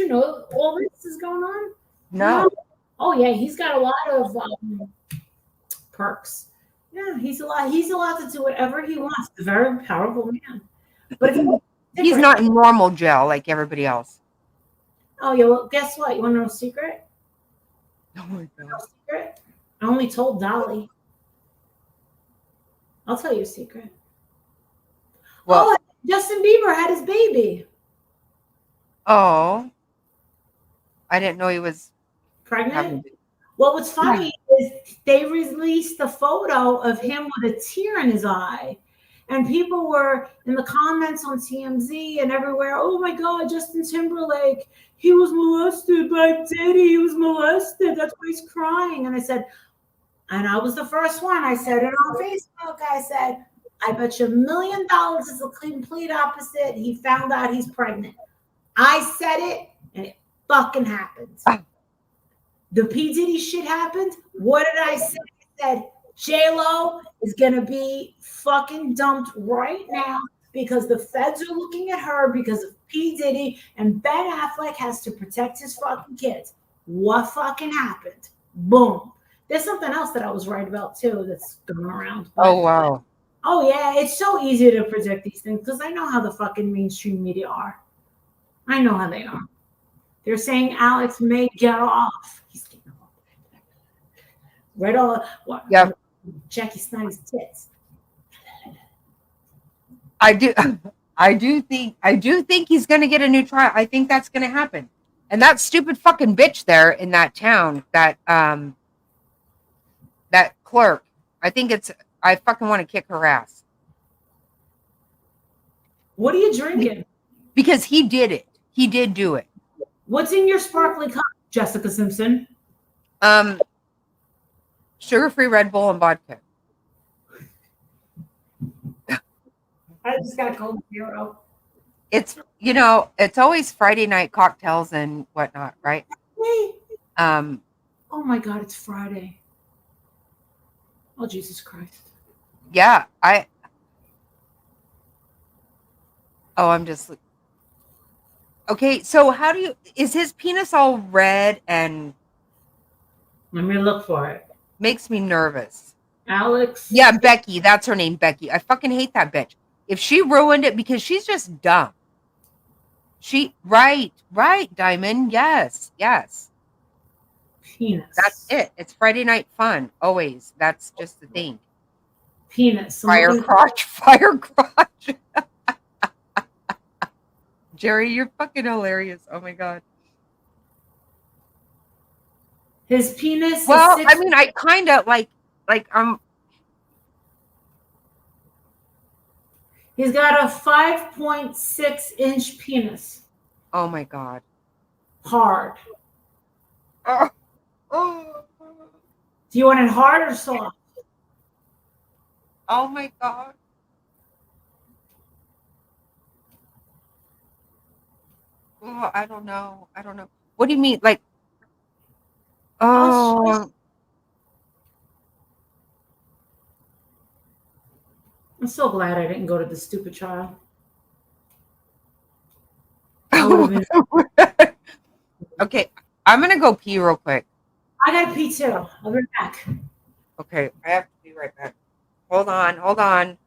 know all this is going on? No. Oh yeah, he's got a lot of perks. Yeah, he's allowed to do whatever he wants. He's a very powerful man. But he's not in normal jail like everybody else. Oh yeah, well, guess what? You want to know a secret? Oh my God. Secret? I only told Dolly. I'll tell you a secret. Well, Justin Bieber had his baby. Oh. I didn't know he was pregnant. Well, what's funny is they released a photo of him with a tear in his eye. And people were in the comments on TMZ and everywhere, oh my God, Justin Timberlake, he was molested by Diddy. He was molested. That's why he's crying. And I said, and I was the first one. I said it on Facebook. I said, I bet you $1 million is the complete opposite. He found out he's pregnant. I said it, and it fucking happened. The P. Diddy shit happened. What did I say? I said, J-Lo is going to be fucking dumped right now because the feds are looking at her because of P. Diddy, and Ben Affleck has to protect his fucking kids. What fucking happened? Boom. There's something else that I was right about too that's going around. Oh, wow. Oh, yeah. It's so easy to predict these things because I know how the fucking mainstream media are. I know how they are. They're saying Alex may get off. He's getting off. Right on. What? Yeah. Jackie Snyder's tits. I do think he's going to get a new trial. I think that's going to happen. And that stupid fucking bitch there in that town, that clerk, I fucking want to kick her ass. What are you drinking? Because he did it. He did do it. What's in your sparkling cup, Jessica Simpson? Sugar-free Red Bull and vodka. I just got Coke Zero. It's it's always Friday night cocktails and whatnot, right? Oh my God, it's Friday. Oh Jesus Christ. Yeah, I'm just okay. So is his penis all red and? Let me look for it. Makes me nervous. Alex. Yeah, Becky. That's her name, Becky. I fucking hate that bitch. If she ruined it because she's just dumb. Right, Diamond. Yes. Penis. That's it. It's Friday night fun. Always. That's just the thing. Penis. Fire crotch. Jerry, you're fucking hilarious. Oh my God. His penis. Well, I mean, I kind of like He's got a 5.6-inch penis. Oh my God. Hard. Oh. Do you want it hard or soft? Oh my God. Oh, I don't know. What do you mean? Like, oh, I'm so glad I didn't go to the stupid trial. I would have been. Okay, I'm gonna go pee real quick. I gotta pee too. I'll be back. Okay, I have to be right back. Hold on, hold on.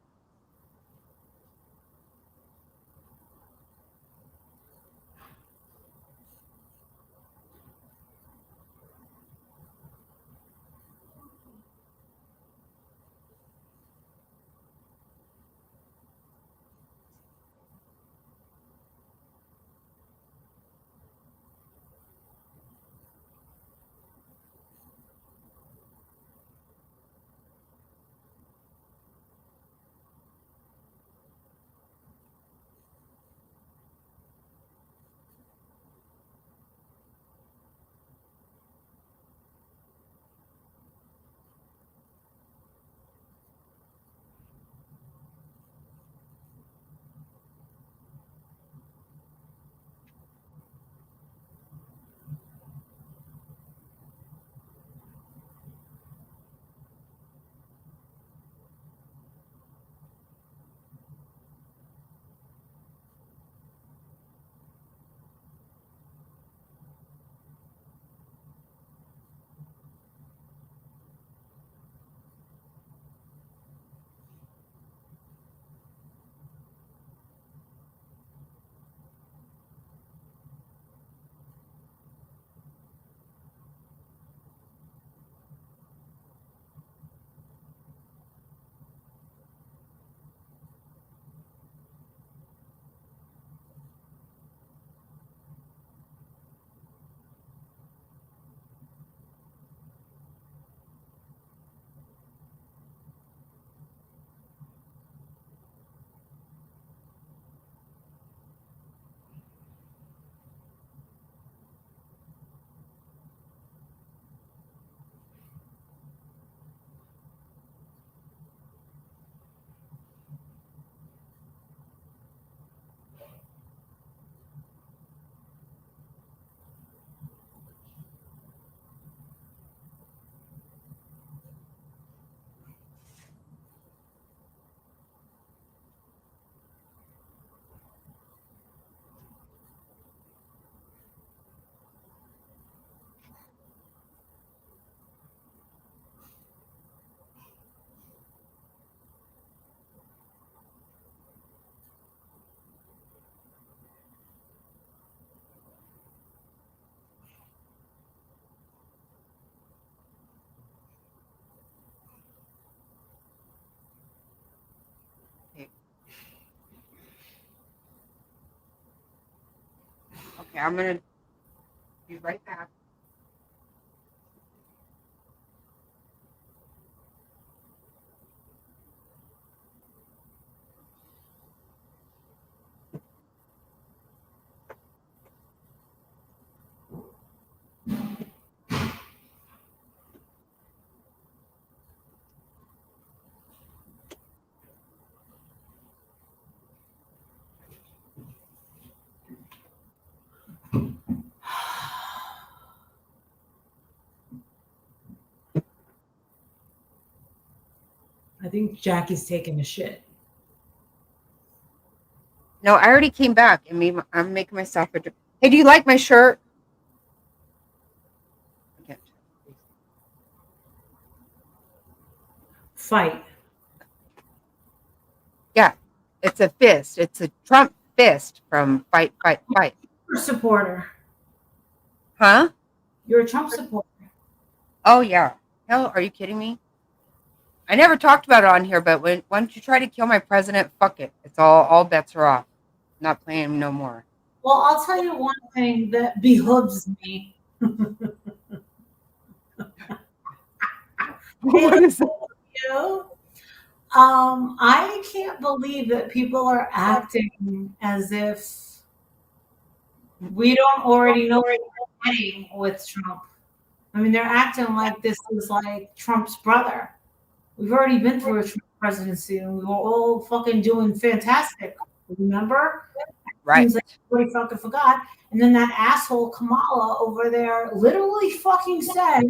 Okay, I'm gonna be right back. I think Jackie's taking a shit. No, I already came back and I'm making myself a drink. Hey, do you like my shirt? I can't. Fight. Yeah, it's a fist. It's a Trump fist from Fight, Fight, Fight. You're a supporter. Huh? You're a Trump supporter. Oh, yeah. Hell, are you kidding me? I never talked about it on here, but once you try to kill my president, fuck it. It's all bets are off. Not playing no more. Well, I'll tell you one thing that behooves me. What is it? You. I can't believe that people are acting as if we don't already know what we're getting with Trump. I mean, they're acting like this is like Trump's brother. We've already been through a Trump presidency and we were all fucking doing fantastic. Remember? Right. Seems like everybody fucking forgot. And then that asshole Kamala over there literally fucking said,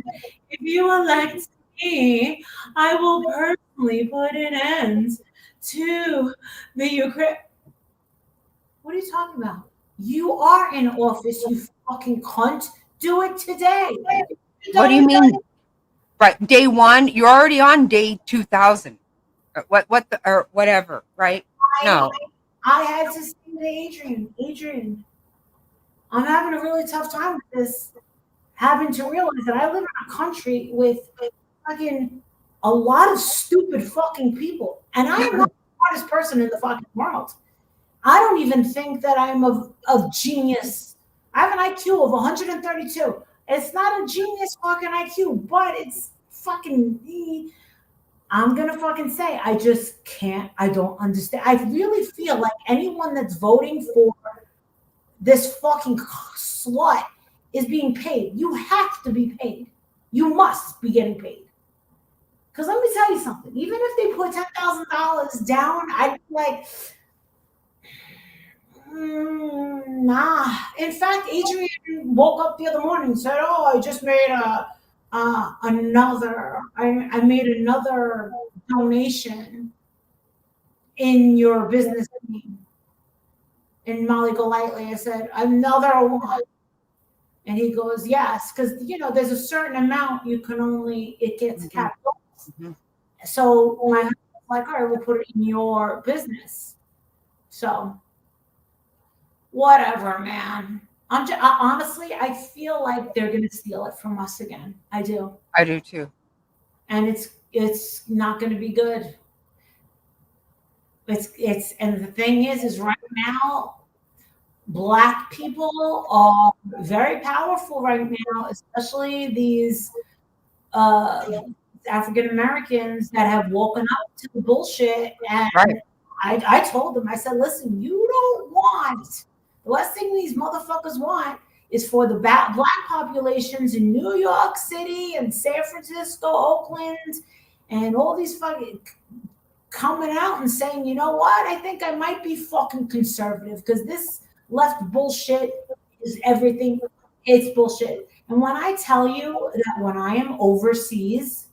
if you elect me, I will personally put an end to the Ukraine. What are you talking about? You are in office, you fucking cunt. Do it today. What do you mean? Right, day one. You're already on day 2000. Or whatever, right? No. I had to say to Adrian, I'm having a really tough time with this. Having to realize that I live in a country with fucking a lot of stupid fucking people, and I am not the smartest person in the fucking world. I don't even think that I'm of genius. I have an IQ of 132. It's not a genius fucking IQ, but it's fucking. I'm gonna fucking say I just can't. I don't understand. I really feel like anyone that's voting for this fucking slut is being paid. You have to be paid. You must be getting paid. Because let me tell you something. Even if they put $10,000 down, I'd be like, nah. In fact, Adrian woke up the other morning and said, "Oh, I just made I made another donation in your business name." And Molly Golightly, I said, "Another one." And he goes, "Yes," because there's a certain amount you can only, it gets capped off. Mm-hmm. So my husband was like, "All right, we'll put it in your business." So whatever, man. Honestly, I feel like they're gonna steal it from us again. I do. I do too. And it's not gonna be good. And the thing is right now, Black people are very powerful right now, especially these African Americans that have woken up to the bullshit. And Right. I told them, I said, "Listen, you don't want, the last thing these motherfuckers want is for the black populations in New York City and San Francisco, Oakland, and all these fucking coming out and saying, you know what, I think I might be fucking conservative because this left bullshit is everything. It's bullshit." And when I tell you that when I am overseas,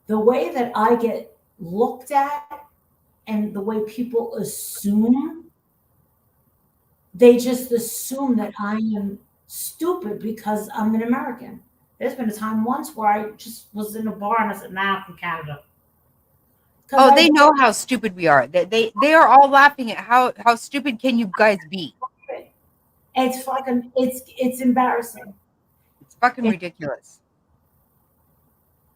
the way that I get looked at and the way people assume, they just assume that I am stupid because I'm an American. There's been a time once where I just was in a bar and I said, "Nah, I'm from Canada." Oh, they know how stupid we are. They are all laughing at how stupid can you guys be? It's fucking, it's embarrassing. It's fucking ridiculous.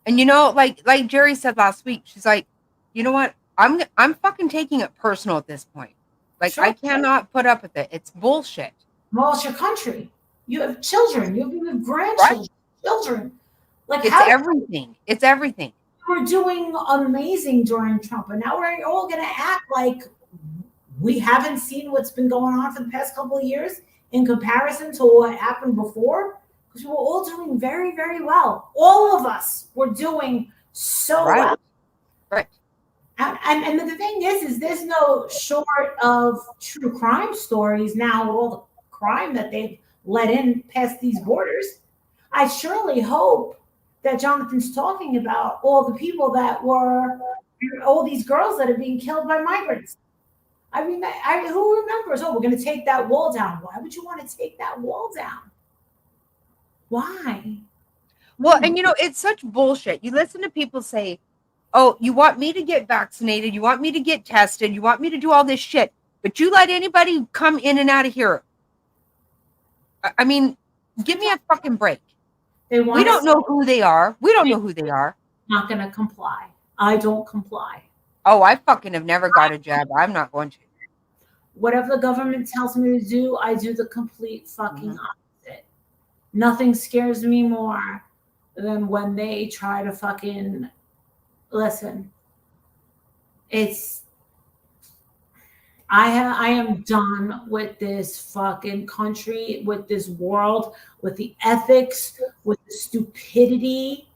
And like Jerry said last week, she's like, "You know what? I'm fucking taking it personal at this point. Like, Sure. I cannot put up with it. It's bullshit." Well, it's your country. You have children. You have grandchildren. Right. Children. Like, It's everything. It's everything. We're doing amazing during Trump, and now we're all going to act like we haven't seen what's been going on for the past couple of years in comparison to what happened before, because we were all doing very, very well. All of us were doing so well. Right. And the thing is there's no short of true crime stories now with all the crime that they've let in past these borders. I surely hope that Jonathan's talking about all the people that were, all these girls that are being killed by migrants. I mean, who remembers? Oh, we're going to take that wall down. Why would you want to take that wall down? Why? Well, and it's such bullshit. You listen to people say, "Oh, you want me to get vaccinated? You want me to get tested? You want me to do all this shit, but you let anybody come in and out of here." I mean, give me a fucking break. We don't know who they are. We don't know who they are. Not going to comply. I don't comply. Oh, I fucking have never got a jab. I'm not going to. Whatever the government tells me to do, I do the complete fucking opposite. Nothing scares me more than when they try to fucking listen. I am done with this fucking country, with this world, with the ethics, with the stupidity.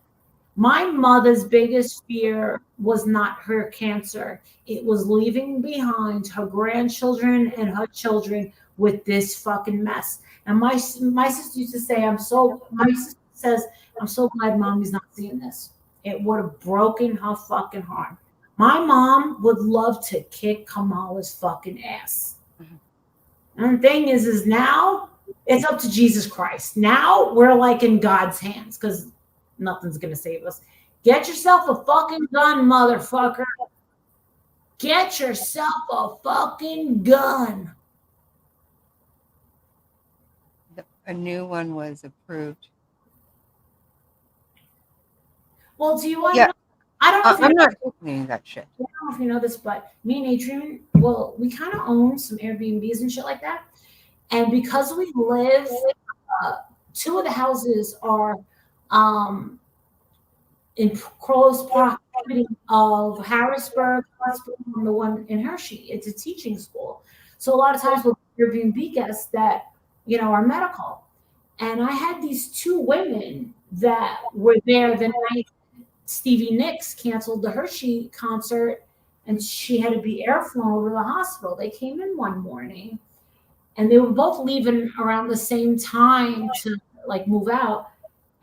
My mother's biggest fear was not her cancer. It was leaving behind her grandchildren and her children with this fucking mess. And my sister used to say, my sister says, "I'm so glad mommy's not seeing this. It would have broken her fucking heart." My mom would love to kick Kamala's fucking ass. And the thing is now it's up to Jesus Christ. Now we're like in God's hands because nothing's gonna save us. Get yourself a fucking gun, motherfucker. Get yourself a fucking gun. A new one was approved. Well, do you want Yeah. to know? I don't know if you I'm know, not taking any of that shit. I don't know if you know this, but me and Adrian, well, we kind of own some Airbnbs and shit like that. And because we live, two of the houses are in close proximity of Harrisburg Hospital and the one in Hershey. It's a teaching school. So a lot of times with Airbnb guests that, you know, are medical. And I had these two women that were there the night Stevie Nicks canceled the Hershey concert and she had to be airflown over the hospital. They came in one morning and they were both leaving around the same time to like move out.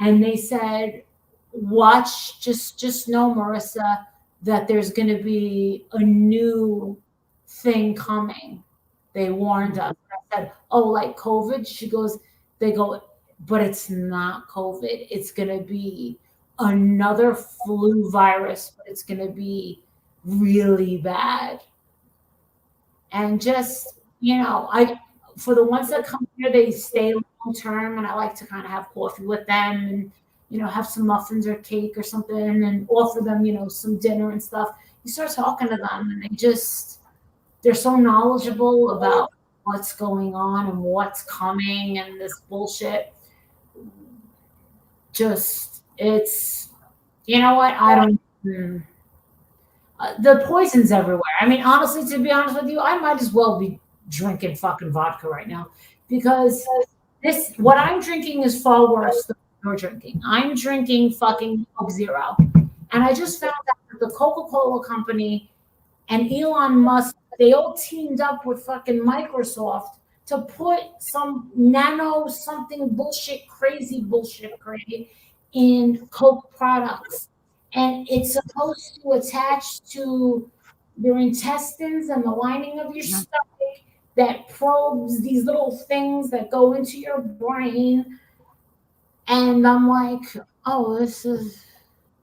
And they said, watch, just know, Marissa, that there's going to be a new thing coming. They warned us. I said, oh, like COVID? She goes, they go, but it's not COVID. It's going to be another flu virus, but it's going to be really bad. And just, you know, for the ones that come here, they stay long term, and I like to kind of have coffee with them and, you know, have some muffins or cake or something and offer them, you know, some dinner and stuff. You start talking to them and they're so knowledgeable about what's going on and what's coming and this bullshit. Just, it's, you know what? I don't, the poison's everywhere. I mean, honestly, to be honest with you, I might as well be drinking fucking vodka right now because what I'm drinking is far worse than what you're drinking. I'm drinking fucking Coke Zero. And I just found out that the Coca-Cola company and Elon Musk, they all teamed up with fucking Microsoft to put some nano something bullshit crazy in Coke products. And it's supposed to attach to your intestines and the lining of your stomach that probes these little things that go into your brain. And I'm like, oh, this is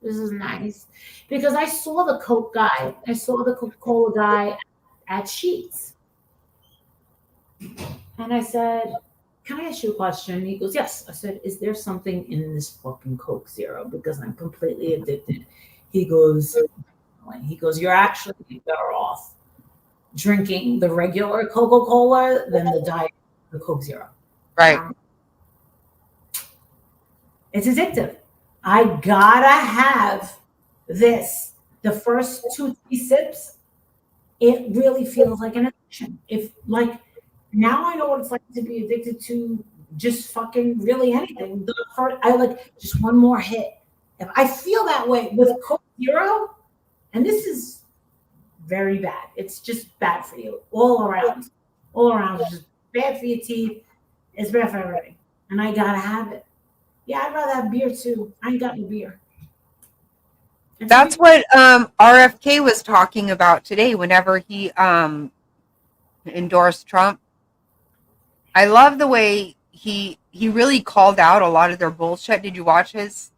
nice. Because I saw the Coke guy. I saw the Coca-Cola guy at Sheetz. And I said, can I ask you a question? He goes, yes. I said, is there something in this fucking Coke Zero? Because I'm completely addicted. He goes, you're actually better off drinking the regular Coca-Cola than the Coke Zero. Right. It's addictive. I gotta have this. The first 2-3 sips, it really feels like an addiction. If like now I know what it's like to be addicted to just fucking really anything. I like just one more hit. If I feel that way with Coke Zero, and this is very bad. It's just bad for you all around. All around. It's just bad for your teeth. It's bad for everything. And I gotta have it. Yeah, I'd rather have beer too. I ain't got no beer. That's what RFK was talking about today whenever he endorsed Trump. I love the way he really called out a lot of their bullshit. Did you watch his?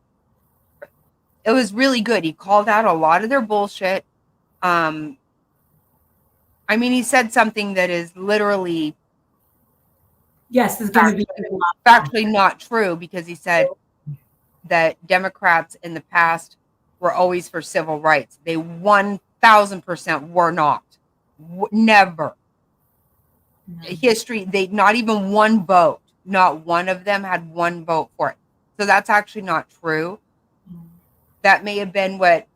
It was really good. He called out a lot of their bullshit. I mean, he said something that is literally yes, it's going to be factually not true, because he said that Democrats in the past were always for civil rights. They 1,000% were not. Never. No. History, they not even one vote. Not one of them had one vote for it. So that's actually not true. That may have been what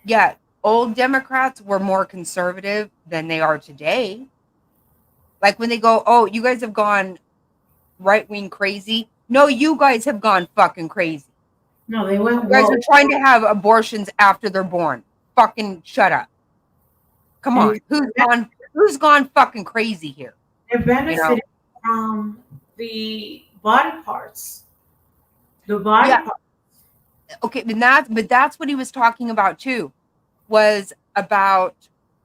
yeah, old Democrats were more conservative than they are today. Like when they go, oh, you guys have gone right-wing crazy. No, you guys have gone fucking crazy. No, they went. You guys are trying to have abortions after they're born. Fucking shut up. Come on. Who's gone fucking crazy here? They're benefiting from the body parts. The body parts. okay, but that's what he was talking about too, was about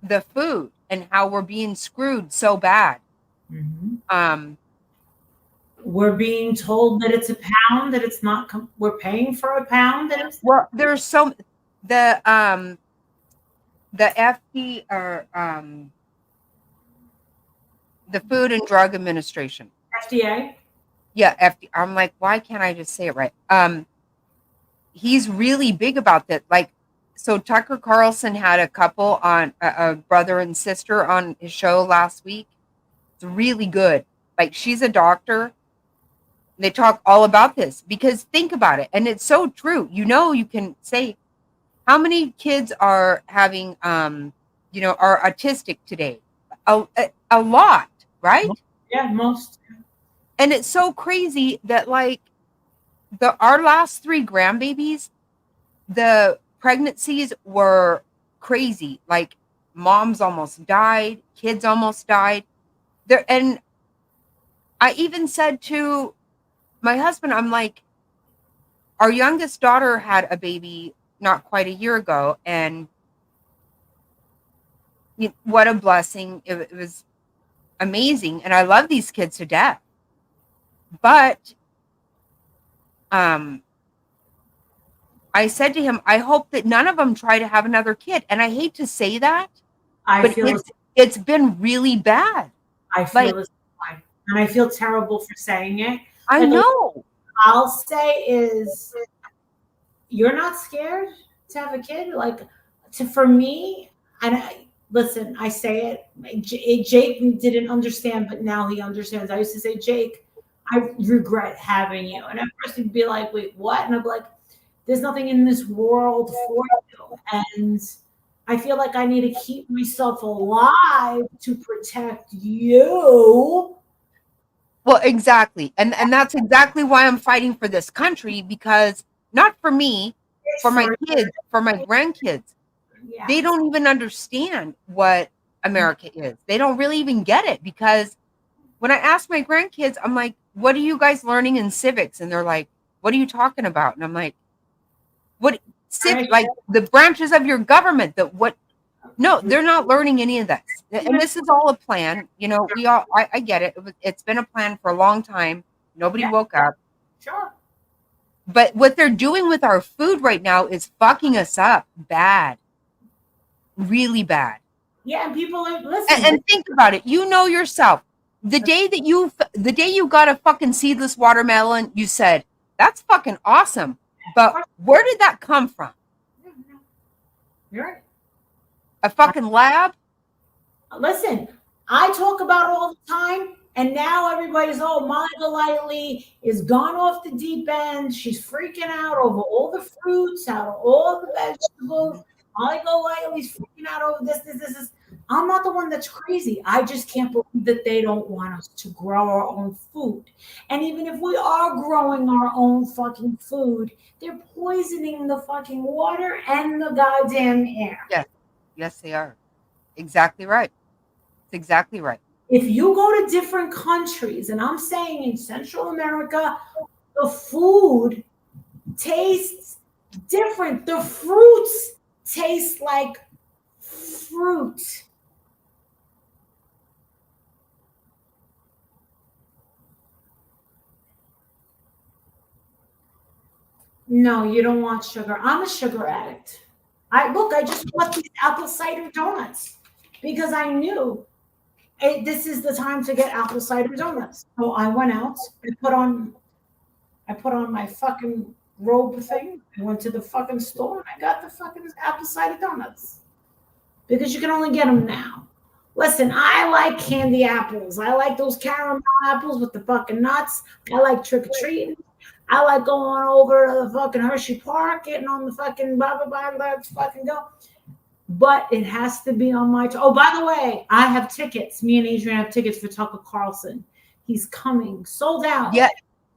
the food and how we're being screwed so bad. We're being told that it's a pound, that it's not. We're paying for a pound. That it's well, there's so the FD or the Food and Drug Administration. FDA. Yeah, FD. I'm like, why can't I just say it right? He's really big about that. Like, so Tucker Carlson had a couple on a brother and sister on his show last week. It's really good. Like, she's a doctor. They talk all about this because think about it, and it's so true. You know, you can say how many kids are having, are autistic today. A lot, right? Yeah, most. And it's so crazy that like our last 3 grandbabies, the pregnancies were crazy. Like moms almost died, kids almost died. There, and I even said to my husband, I'm like, our youngest daughter had a baby not quite a year ago, and what a blessing. It was amazing, and I love these kids to death. But I said to him, I hope that none of them try to have another kid. And I hate to say that, but it's been really bad. I feel this way. And I feel terrible for saying it. I know. I'll say is, you're not scared to have a kid? Like, for me, and listen, I say it, Jake didn't understand, but now he understands. I used to say, Jake, I regret having you. And at first he'd be like, wait, what? And I'd be like, there's nothing in this world for you. And I feel like I need to keep myself alive to protect you. Well, exactly. And that's exactly why I'm fighting for this country, because not for me, for my kids, for my grandkids. Yeah. They don't even understand what America is. They don't really even get it, because when I ask my grandkids, I'm like, what are you guys learning in civics? And they're like, what are you talking about? And I'm like, what civic, like the branches of your government, no, they're not learning any of this. And this is all a plan. I get it. It's been a plan for a long time. Nobody woke up. Sure. But what they're doing with our food right now is fucking us up bad. Really bad. Yeah, and people like, listen. And think about it. You know yourself. The day you got a fucking seedless watermelon, you said, that's fucking awesome. But where did that come from? You're right. A fucking lab? Listen, I talk about it all the time, and now everybody's, Monica Lively is gone off the deep end. She's freaking out over all the fruits, out of all the vegetables. Monica Lively's freaking out over this. I'm not the one that's crazy. I just can't believe that they don't want us to grow our own food. And even if we are growing our own fucking food, they're poisoning the fucking water and the goddamn air. Yes, they are. Exactly right. It's exactly right. If you go to different countries, and I'm saying in Central America, the food tastes different. The fruits taste like fruit. No, you don't want sugar. I'm a sugar addict. I just bought these apple cider donuts because I knew this is the time to get apple cider donuts. So I went out. I put on my fucking robe thing. I went to the fucking store and I got the fucking apple cider donuts because you can only get them now. Listen, I like candy apples. I like those caramel apples with the fucking nuts. I like trick-or-treating. I like going over to the fucking Hershey Park, getting on the fucking blah, blah, blah, let's fucking go. But it has to be on my... Oh, by the way, I have tickets. Me and Adrian have tickets for Tucker Carlson. He's coming. Sold out. Yeah,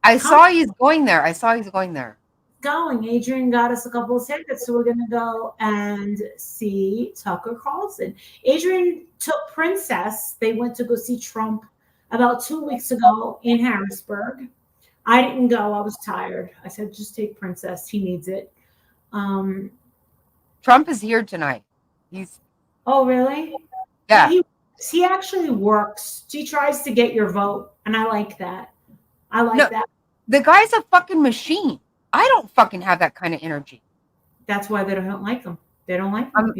I saw he's going there. Adrian got us a couple of tickets, so we're going to go and see Tucker Carlson. Adrian took Princess. They went to go see Trump about 2 weeks ago in Harrisburg. I didn't go. I was tired. I said, just take Princess. He needs it. Trump is here tonight. He's Oh, really? yeah. He actually works. He tries to get your vote, and I like that. I like No. that. The guy's a fucking machine. I don't fucking have that kind of energy. That's why they don't like him. They don't like him.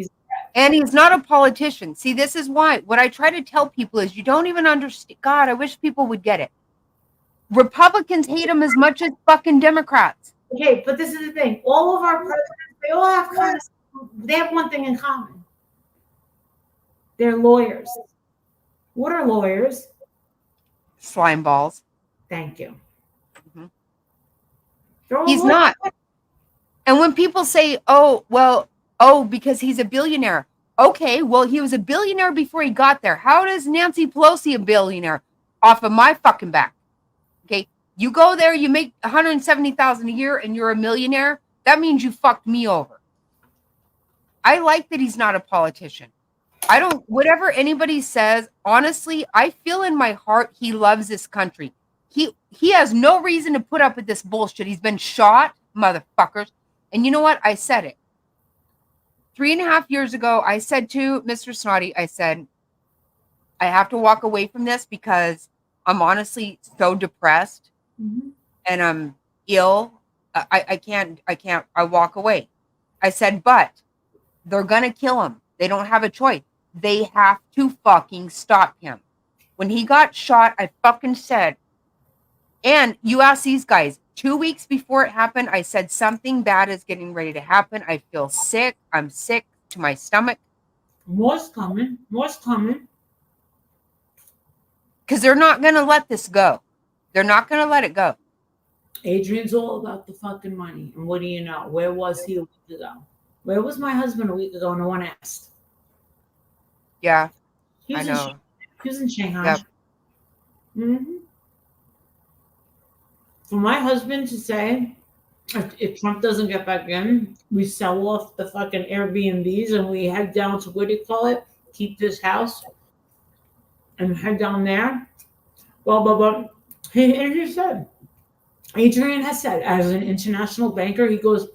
And he's not a politician. See, this is why. What I try to tell people is you don't even understand. God, I wish people would get it. Republicans hate him as much as fucking Democrats. Okay, but this is the thing. All of our presidents, they all have they have one thing in common. They're lawyers. What are lawyers? Slime balls. Thank you. Mhm. They're all He's lawyers. not. And when people say, because he's a billionaire. Okay, well, he was a billionaire before he got there. How does Nancy Pelosi a billionaire? Off of my fucking back. Okay, you go there, you make $170,000 a year, and you're a millionaire. That means you fucked me over. I like that he's not a politician. I don't. Whatever anybody says, honestly, I feel in my heart he loves this country. He has no reason to put up with this bullshit. He's been shot, motherfuckers. And you know what? I said it 3.5 years ago. I said to Mr. Snotty, I said, I have to walk away from this because I'm honestly so depressed and I'm ill. I can't, I walk away. I said, but they're going to kill him. They don't have a choice. They have to fucking stop him. When he got shot, I fucking said, and you ask these guys, 2 weeks before it happened, I said something bad is getting ready to happen. I feel sick. I'm sick to my stomach. More's coming. More's coming. Because they're not going to let this go. They're not going to let it go. Adrian's all about the fucking money. And what do you know? Where was he a week ago? Where was my husband a week ago? No one asked. Yeah, He I was know. He was in Shanghai. Yep. For my husband to say, if Trump doesn't get back in, we sell off the fucking Airbnbs and we head down to, what do you call it? Keep this house and head down there. Blah, blah, blah. He said, Adrian has said, as an international banker, he goes,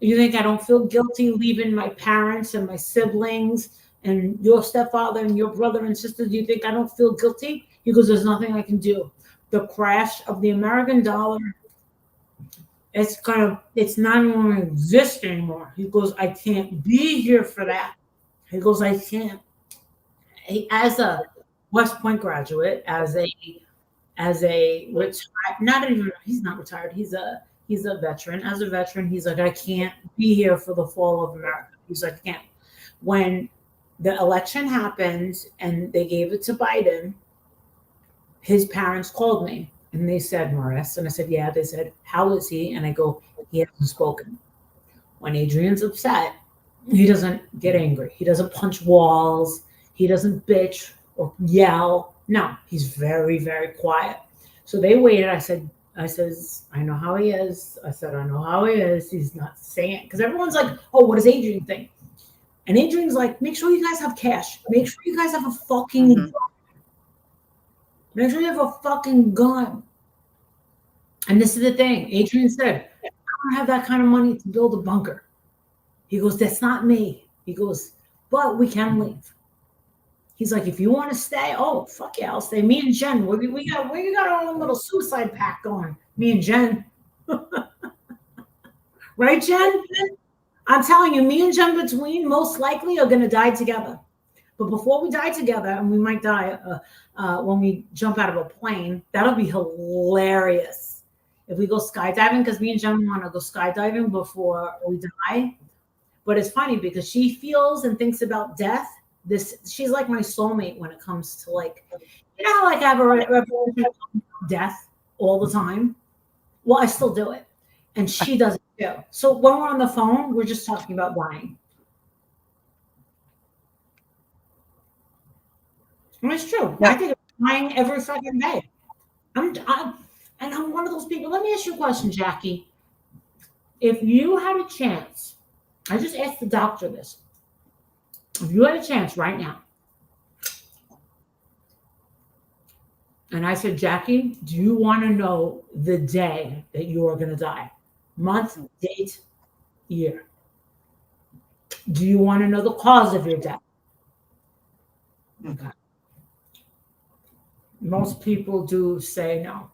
you think I don't feel guilty leaving my parents and my siblings and your stepfather and your brother and sister? Do you think I don't feel guilty? He goes, there's nothing I can do. The crash of the American dollar, it's not even going to exist anymore. He goes, I can't be here for that. He goes, I can't. As a West Point graduate, as a retired, he's not retired. He's a veteran. As a veteran, he's like, I can't be here for the fall of America. He's like, I can't. When the election happened and they gave it to Biden, his parents called me and they said, Maurice, and I said, yeah. They said, how is he? And I go, he hasn't spoken. When Adrian's upset, he doesn't get angry. He doesn't punch walls. He doesn't bitch or yell. No, he's very, very quiet. So they waited. I says, I know how he is. I said, I know how he is. He's not saying, because everyone's like, oh, what does Adrian think? And Adrian's like, make sure you guys have cash. Make sure you guys have a fucking gun. Make sure you have a fucking gun. And this is the thing. Adrian said, I don't have that kind of money to build a bunker. He goes, that's not me. He goes, but we can leave. He's like, if you want to stay, oh, fuck yeah, I'll stay. Me and Jen, we got our own little suicide pact going. Me and Jen. Right, Jen? I'm telling you, me and Jen between most likely are going to die together. But before we die together, and we might die when we jump out of a plane, that'll be hilarious. If we go skydiving, because me and Jen want to go skydiving before we die. But it's funny because she feels and thinks about death. She's like my soulmate when it comes to, like, you know, like I have a revelation of death all the time. Well, I still do it, and she does it too. So when we're on the phone, we're just talking about dying. And it's true. Yeah. I think I'm dying every fucking day. I'm one of those people. Let me ask you a question, Jackie. If you had a chance, I just asked the doctor this. If you had a chance right now, and I said, Jackie, do you want to know the day that you are going to die? Month, date? year. Do you want to know the cause of your death? Okay. Most people do say no.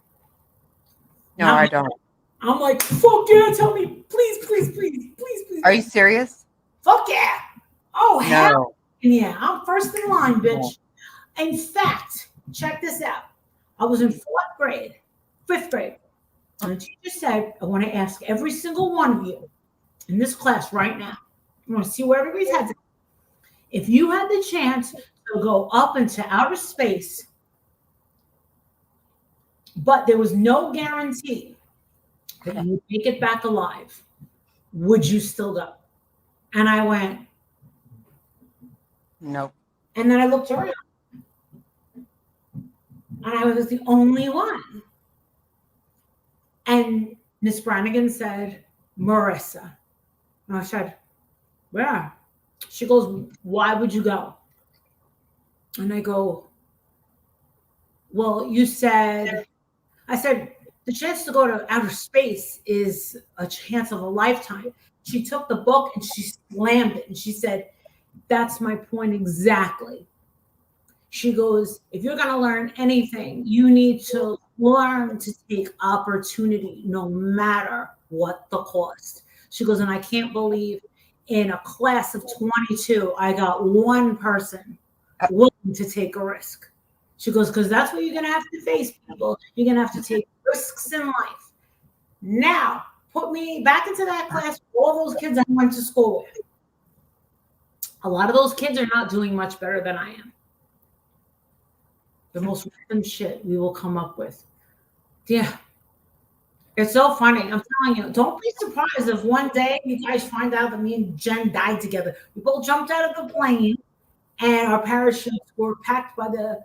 No, I don't. I'm like, fuck yeah, tell me, please, please, please, please, please. Are you serious? Fuck yeah. Oh, hell No. yeah. I'm first in line, bitch. In fact, check this out. I was in 4th grade, 5th grade. And the teacher said, I want to ask every single one of you in this class right now. I want to see where everybody's head's at. If you had the chance to go up into outer space, but there was no guarantee that you would make it back alive, would you still go? And I went, Nope. and then I looked around. And I was the only one. And Miss Brannigan said, Marissa. And I said, where? She goes, why would you go? And I go, well, you said, I said, the chance to go to outer space is a chance of a lifetime. She took the book and she slammed it and she said, that's my point exactly. She goes, if you're going to learn anything, you need to learn to take opportunity no matter what the cost. She goes, and I can't believe in a class of 22, I got one person willing to take a risk. She goes, because that's what you're going to have to face, people. You're going to have to take risks in life. Now, put me back into that class with all those kids I went to school with. A lot of those kids are not doing much better than I am. The most random shit we will come up with. Yeah. It's so funny. I'm telling you, don't be surprised if one day you guys find out that me and Jen died together. We both jumped out of the plane and our parachutes were packed by the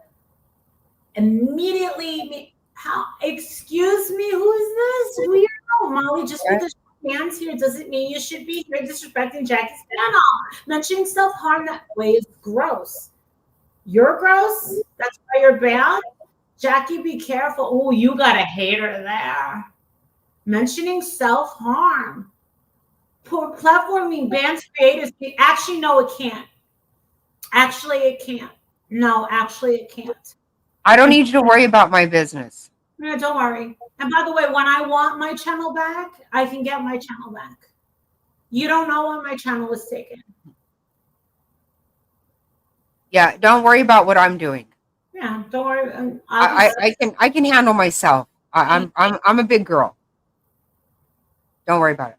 immediately. How? Excuse me, who is this? Weirdo, Molly. Just because your man's here doesn't mean you should be here disrespecting Jackie's panel. Mentioning self-harm that way is gross. You're gross? That's why you're bad? Jackie, be careful. Oh, you got a hater there. Mentioning self-harm. Poor platforming bans creators. Actually, no, it can't. Actually, it can't. No, actually, it can't. I don't need you to worry about my business. Yeah, don't worry. And by the way, when I want my channel back, I can get my channel back. You don't know when my channel was taken. Yeah, don't worry about what I'm doing. Yeah, don't worry. I can handle myself. I'm a big girl. Don't worry about it.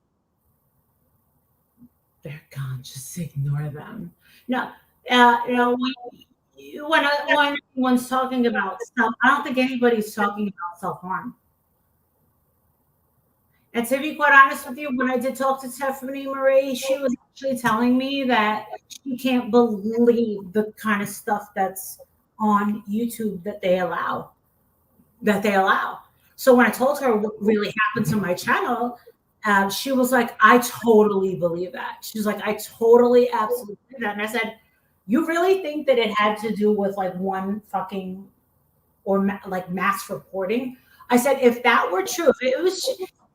They're gone. Just ignore them. No, when anyone's talking about self, I don't think anybody's talking about self-harm. And to be quite honest with you, when I did talk to Tiffany Marie, she was actually telling me that she can't believe the kind of stuff that's on YouTube that they allow. So when I told her what really happened to my channel, she was like, I totally believe that. She's like, I totally absolutely believe that. And I said, you really think that it had to do with like one fucking or like mass reporting? I said, if that were true, if it was,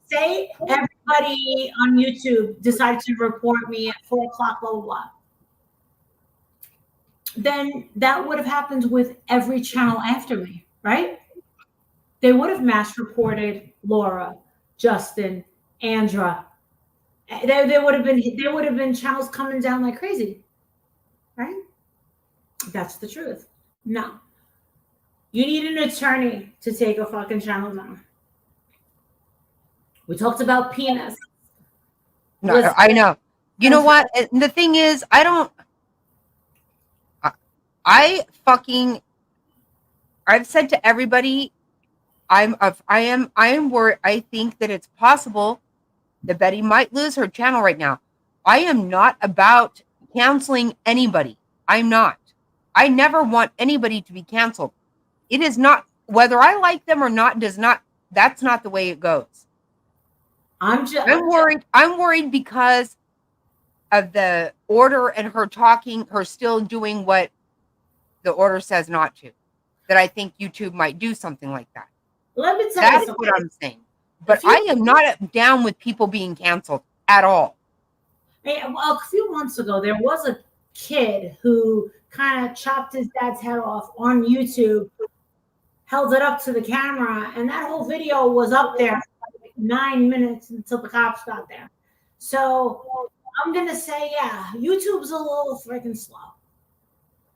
say everybody on YouTube decided to report me at 4 o'clock, blah, blah, blah, then that would have happened with every channel after me, right? They would have mass reported Laura, Justin, Andra. There would have been channels coming down like crazy, right? That's the truth. No. You need an attorney to take a fucking channel down. We talked about penis. No, I know. You know what? And the thing is, I've said to everybody, I am worried. I think that it's possible that Betty might lose her channel right now. I am not about canceling anybody. I'm not. I never want anybody to be canceled. It is not, whether I like them or not, that's not the way it goes. I'm worried because of the order and her still doing what the order says not to. That I think YouTube might do something like that. Let me tell That's you what I'm saying. But I am not down with people being canceled at all. Well, a few months ago, there was a kid who kind of chopped his dad's head off on YouTube, held it up to the camera, and that whole video was up there for like 9 minutes until the cops got there. So I'm gonna say, yeah, YouTube's a little freaking slow.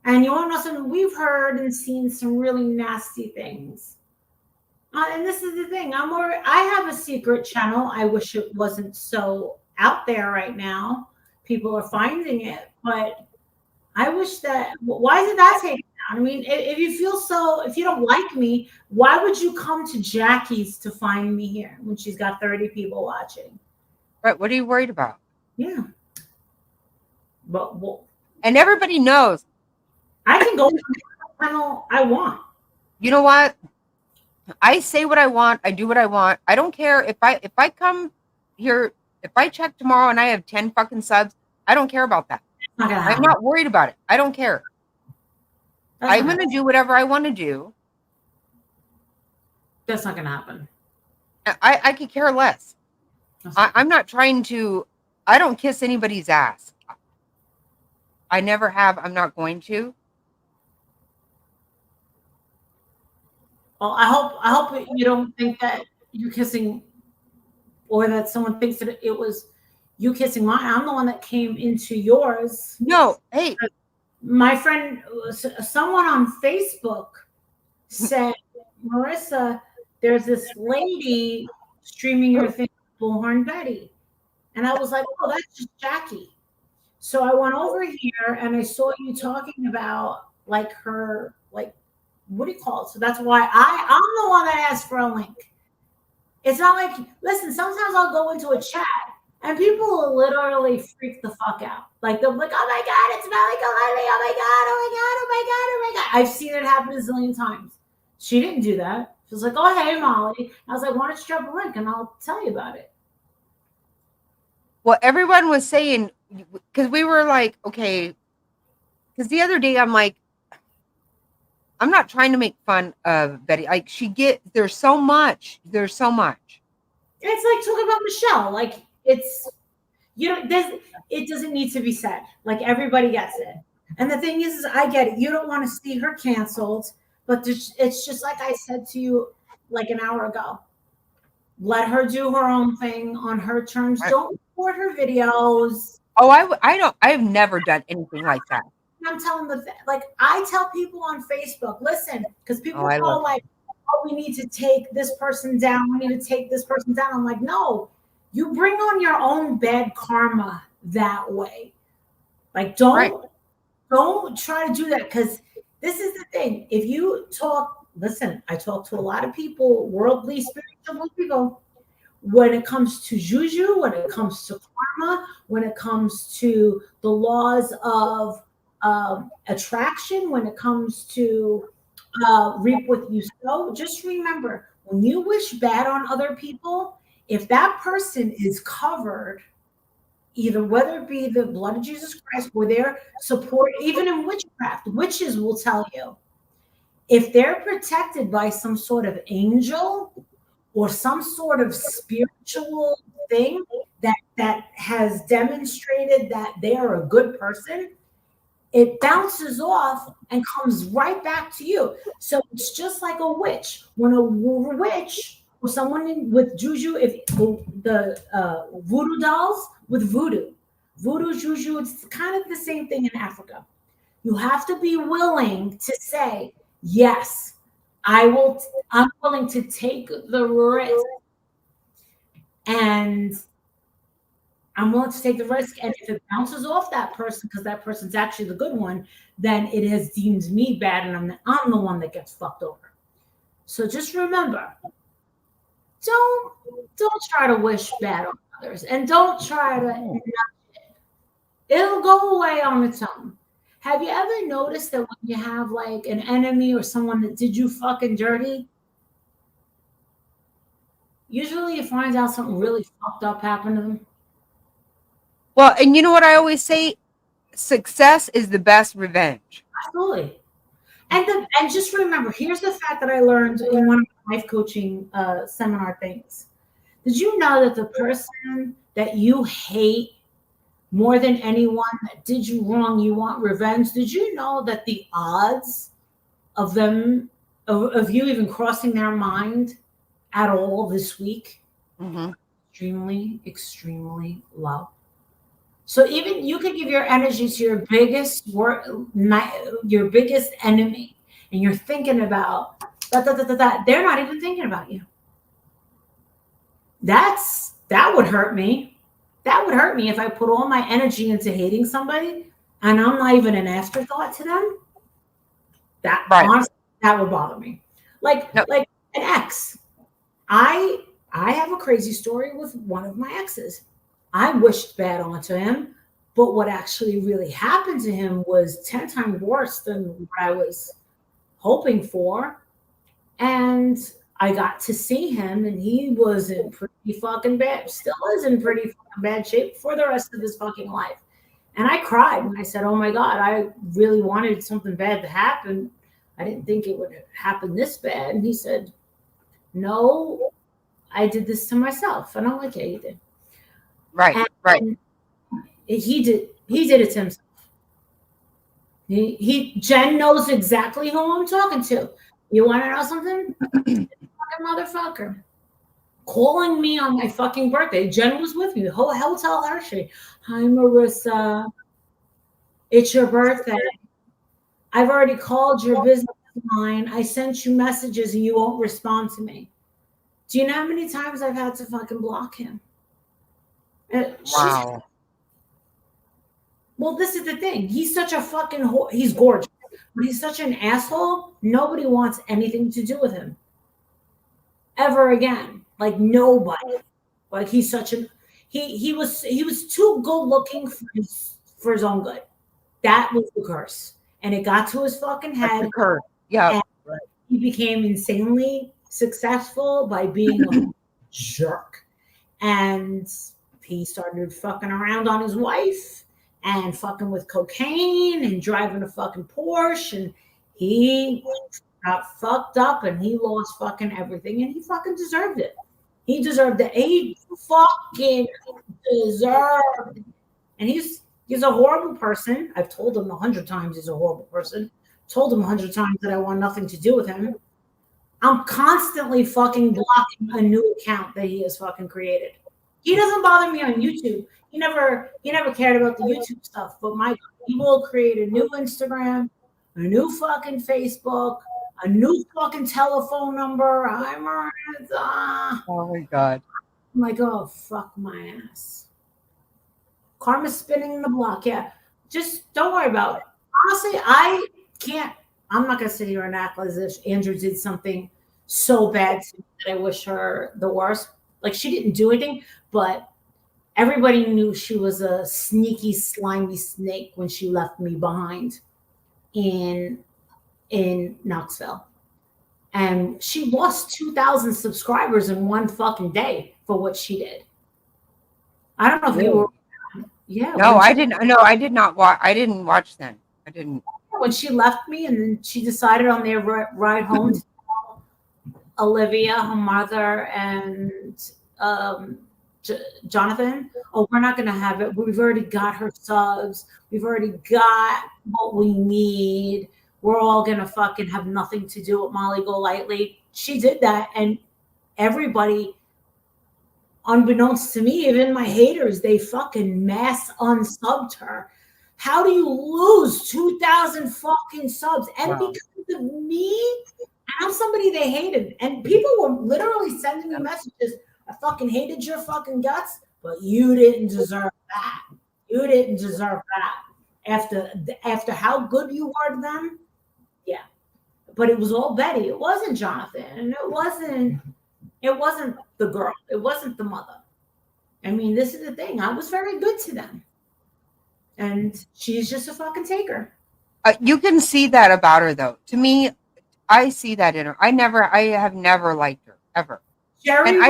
And you want to know something? We've heard and seen some really nasty things. And this is the thing. I have a secret channel. I wish it wasn't so out there right now. People are finding it, but I wish that. Why is it that taken down? I mean, if you don't like me, why would you come to Jackie's to find me here when she's got 30 people watching? Right. What are you worried about? Yeah. But and everybody knows. I can go to the channel I want. You know what? I say what I want. I do what I want. I don't care if I come here, if I check tomorrow and I have 10 fucking subs, I don't care about that. I'm not worried about it. I don't care. I'm going to do whatever I want to do. That's not going to happen. I could care less. I'm not trying to, I don't kiss anybody's ass. I never have. I'm not going to. Well, I hope you don't think that you're kissing, or that someone thinks that it was you kissing mine. I'm the one that came into yours. No, hey, my friend, someone on Facebook said, Marissa, there's this lady streaming your thing, Bullhorn Betty, and I was like, oh, that's just Jackie. So I went over here and I saw you talking about like her, like, what do you call it? So that's why I'm the one that asked for a link. It's not like, listen, sometimes I'll go into a chat and people will literally freak the fuck out. Like, they'll be like, oh my God, it's Melly Galani. Oh my God, oh my God, oh my God, oh my God. I've seen it happen a zillion times. She didn't do that. She was like, oh, hey, Molly. I was like, why don't you drop a link and I'll tell you about it. Well, everyone was saying, because we were like, okay, because the other day I'm like, I'm not trying to make fun of Betty. Like, there's so much. It's like talking about Michelle. Like, it's, it doesn't need to be said. Like, everybody gets it. And the thing is I get it. You don't want to see her canceled, but it's just like I said to you like an hour ago. Let her do her own thing on her terms. Don't record her videos. Oh, I've never done anything like that. I'm telling I tell people on Facebook, listen, because people call like, oh, we need to take this person down. We need to take this person down. I'm like, no, you bring on your own bad karma that way. Like, don't try to do that, because this is the thing. If you listen, I talk to a lot of people, worldly, spiritual people. When it comes to juju, when it comes to karma, when it comes to the laws of attraction, when it comes to reap what you sow, just remember, when you wish bad on other people, if that person is covered, either whether it be the blood of Jesus Christ or their support, even in witchcraft, witches will tell you, if they're protected by some sort of angel or some sort of spiritual thing that has demonstrated that they are a good person, it bounces off and comes right back to you. So it's just like a witch. When a witch or someone with juju, if the voodoo dolls with voodoo, juju, it's kind of the same thing in Africa. You have to be willing to say, yes, I'm willing to take the risk. And I'm willing to take the risk, and if it bounces off that person because that person's actually the good one, then it has deemed me bad, and I'm the one that gets fucked over. So just remember, don't try to wish bad on others, and don't try to. It'll go away on its own. Have you ever noticed that when you have like an enemy or someone that did you fucking dirty, usually you find out something really fucked up happened to them? Well, and you know what I always say? Success is the best revenge. Absolutely. And just remember, here's the fact that I learned in one of my life coaching seminar things. Did you know that the person that you hate more than anyone that did you wrong, you want revenge. Did you know that the odds of them, of you even crossing their mind at all this week, extremely, extremely low. So even you could give your energy to your biggest your biggest enemy, and you're thinking about that. They're not even thinking about you. That would hurt me. That would hurt me if I put all my energy into hating somebody and I'm not even an afterthought to them. That honestly, that would bother me. Like an ex. I have a crazy story with one of my exes. I wished bad onto him, but what actually really happened to him was 10 times worse than what I was hoping for. And I got to see him, and he was in pretty fucking bad, still is in pretty fucking bad shape for the rest of his fucking life. And I cried and I said, oh my God, I really wanted something bad to happen. I didn't think it would happen this bad. And he said, no, I did this to myself. And I'm like, yeah, you did. Right, and he did it to himself. Jen knows exactly who I'm talking to. You want to know something? Fucking motherfucker calling me on my fucking birthday. Jen was with me. The whole Hotel Hershey. Hi, Marissa. It's your birthday. I've already called your business line. I sent you messages and you won't respond to me. Do you know how many times I've had to fucking block him? Wow. Well, this is the thing. He's such a fucking he's gorgeous, but he's such an asshole. Nobody wants anything to do with him ever again. Like nobody. Like he's such an he was too good looking for his own good. That was the curse, and it got to his fucking head. The curse. Yeah. He became insanely successful by being a jerk, and he started fucking around on his wife and fucking with cocaine and driving a fucking Porsche, and he got fucked up and he lost fucking everything, and he fucking deserved it. He deserved it. He fucking deserved it. And he's a horrible person. I've told him 100 times he's a horrible person. Told him 100 times that I want nothing to do with him. I'm constantly fucking blocking a new account that he has fucking created. He doesn't bother me on YouTube. He never cared about the YouTube stuff. But my God, he will create a new Instagram, a new fucking Facebook, a new fucking telephone number. I'm Marissa. Oh my God. I'm like, oh fuck my ass. Karma's spinning the block. Yeah. Just don't worry about it. Honestly, I'm not gonna sit here and act as if Andrew did something so bad to me that I wish her the worst. Like she didn't do anything, but everybody knew she was a sneaky, slimy snake when she left me behind in Knoxville. And she lost 2,000 subscribers in one fucking day for what she did. I don't know if you were. Yeah. No, I didn't. No, I did not watch. I didn't watch then. I didn't. When she left me, and then she decided on their ride home to tell Olivia, her mother, and Jonathan, oh, we're not going to have it. We've already got her subs. We've already got what we need. We're all going to fucking have nothing to do with Molly Golightly. She did that, and everybody, unbeknownst to me, even my haters, they fucking mass unsubbed her. How do you lose 2,000 fucking subs? And because of me, I'm somebody they hated. And people were literally sending me messages. I fucking hated your fucking guts, but you didn't deserve that. You didn't deserve that. After how good you were to them, yeah. But it was all Betty. It wasn't Jonathan. And it wasn't the girl. It wasn't the mother. I mean, this is the thing. I was very good to them. And she's just a fucking taker. You can see that about her, though. To me, I see that in her. I have never liked her ever. Jerry, and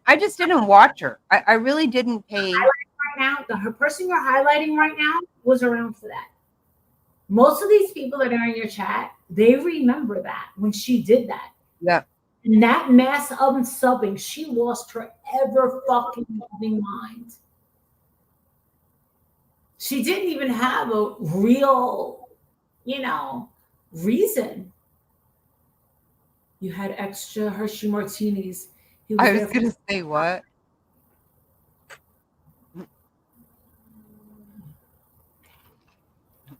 I just didn't watch her. I really didn't pay. Right now, her person you're highlighting right now was around for that. Most of these people that are in your chat, they remember that when she did that. Yeah. And that mass unsubbing, she lost her ever fucking loving mind. She didn't even have a real, reason. You had extra Hershey martinis. He I there was gonna say what?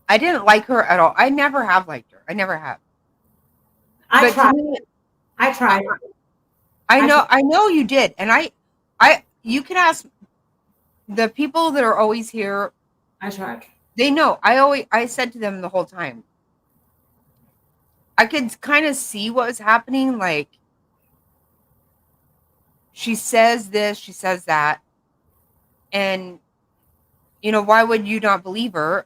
I didn't like her at all. I never have liked her. I never have. I But to tried. me, I tried. I know you did, and you can ask the people that are always here. I tried. They know. I said to them the whole time. I could kind of see what was happening. Like, she says this, she says that, and why would you not believe her?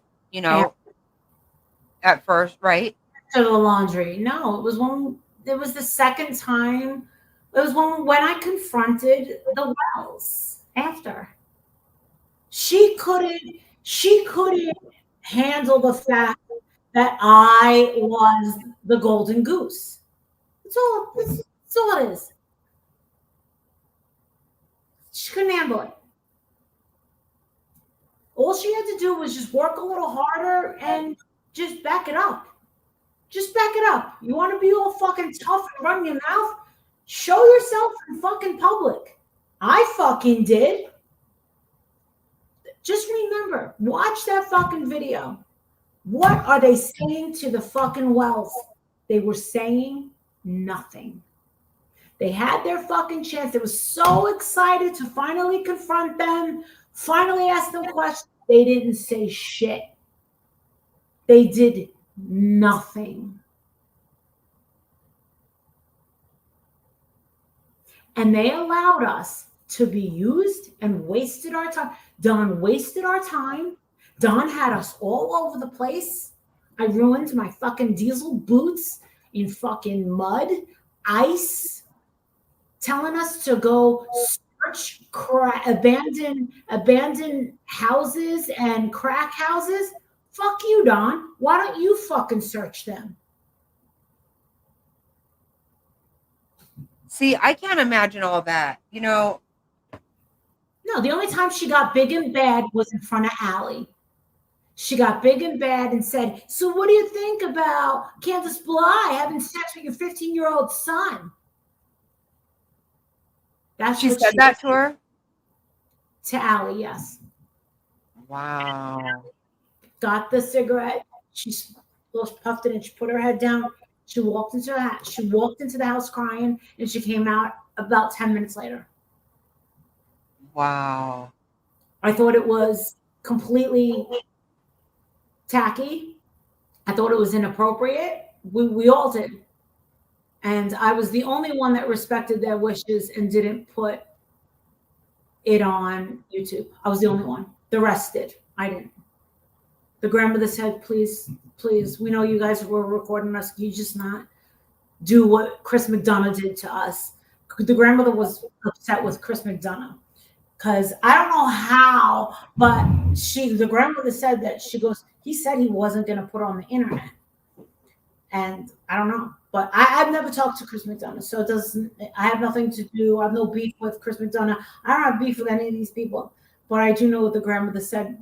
At first, right? To the laundry. No, it was the second time. It was when I confronted the Wells after. She couldn't handle the fact that I was the golden goose. That's all it is. She couldn't handle it. All she had to do was just work a little harder and just back it up. Just back it up. You want to be all fucking tough and run your mouth? Show yourself in fucking public. I fucking did. Just remember, watch that fucking video. What are they saying to the fucking Wells? They were saying nothing. They had their fucking chance. They were so excited to finally confront them, finally ask them questions. They didn't say shit. They did nothing. And they allowed us to be used and wasted our time. Don wasted our time. Don had us all over the place. I ruined my fucking diesel boots in fucking mud, ice, telling us to go search abandoned houses and crack houses. Fuck you, Don. Why don't you fucking search them? See, I can't imagine all that. No, the only time she got big and bad was in front of Allie. She got big and bad and said, so what do you think about Candace Bly having sex with your 15-year-old son? She said that to her? To Allie, yes. Wow. Got the cigarette. She puffed it and she put her head down. She walked into the house crying, and she came out about 10 minutes later. Wow. I thought it was completely tacky. I thought it was inappropriate. We all did. And I was the only one that respected their wishes and didn't put it on YouTube. I was the only one. The rest did. I didn't. The grandmother said, please, we know you guys were recording us. You just not do what Chris McDonough did to us. The grandmother was upset with Chris McDonough because I don't know how, but the grandmother said that he said he wasn't going to put it on the internet. And I don't know, but I've never talked to Chris McDonough. So I have nothing to do. I have no beef with Chris McDonough. I don't have beef with any of these people, but I do know what the grandmother said,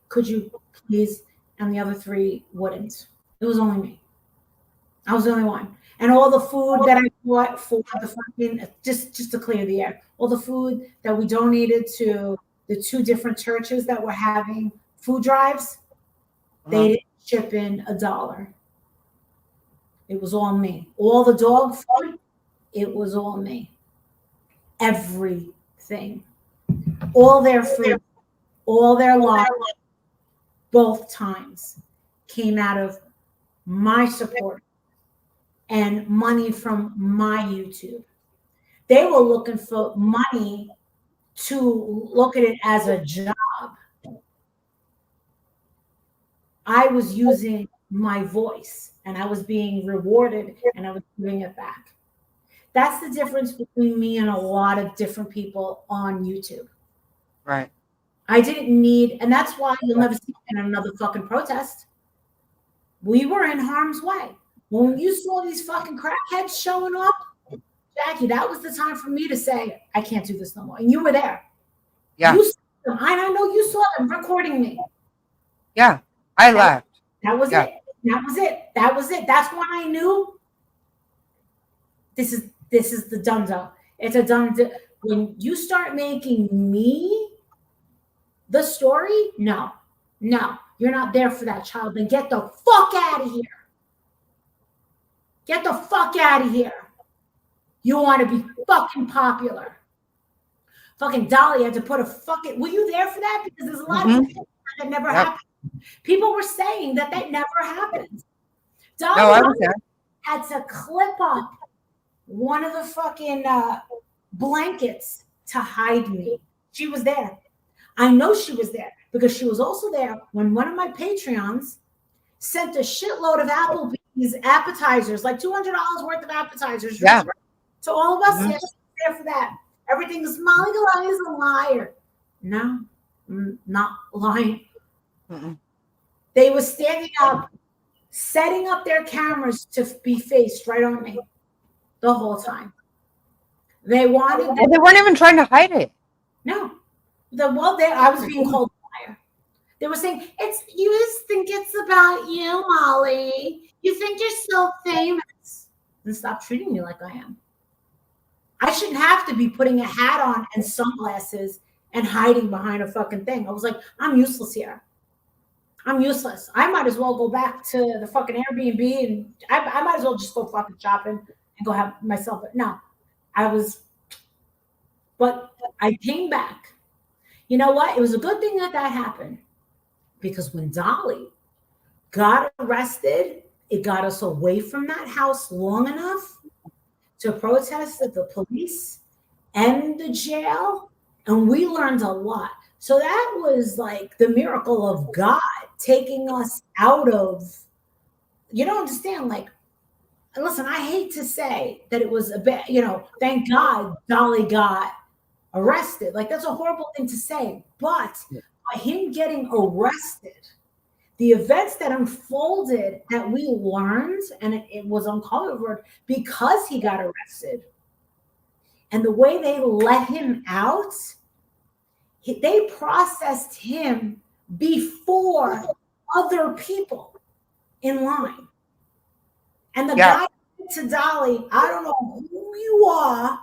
could you please? And the other three wouldn't. It was only me. I was the only one. And all the food that I bought for the fucking, just to clear the air, all the food that we donated to the 2 different churches that were having food drives, they didn't chip in $1. It was all me. All the dog food, it was all me. Everything. All their food, all their lives, both times came out of my support and money from my YouTube. They were looking for money to look at it as a job. I was using my voice and I was being rewarded and I was giving it back. That's the difference between me and a lot of different people on YouTube. Right. I didn't need, and that's why you'll never see me in another fucking protest. We were in harm's way. When you saw these fucking crackheads showing up, Jackie, that was the time for me to say, I can't do this no more. And you were there. Yeah. You saw them. I know you saw them recording me. Yeah, I left. That was Yeah. it. That was it. That was it. That's when I knew this is the dunzo. It's a dunzo. When you start making me the story, no, you're not there for that child. Then get the fuck out of here. Get the fuck out of here. You want to be fucking popular. Fucking Dolly had to put a fucking. Were you there for that? Because there's a lot of people that never happened. People were saying that never happened. Dolly No, I was there. had to clip up one of the fucking blankets to hide me. She was there. I know she was there because she was also there when one of my Patreons sent a shitload of Applebee's appetizers, like $200 worth of appetizers. Yeah. To all of us, yes, she was there for that. Everything is Molly Galani is a liar. No, not lying. Mm-mm. They were standing up, setting up their cameras to be faced right on me the whole time. They wanted. And they weren't even trying to hide it. No. I was being called a liar. They were saying, you just think it's about you, Molly. You think you're so famous. Then stop treating me like I am. I shouldn't have to be putting a hat on and sunglasses and hiding behind a fucking thing. I was like, I'm useless here. I'm useless. I might as well go back to the fucking Airbnb and I might as well just go fucking shopping and go have myself. No, but I came back. You know what? It was a good thing that happened because when Dolly got arrested, it got us away from that house long enough to protest at the police and the jail. And we learned a lot. So that was like the miracle of God taking us out of, you don't understand, like, and listen, I hate to say that it was a bit, thank God Dolly got arrested. Like, that's a horrible thing to say. But by him getting arrested, the events that unfolded that we learned, and it was uncovered because he got arrested, and the way they let him out, they processed him before other people in line. And the guy said to Dolly, I don't know who you are,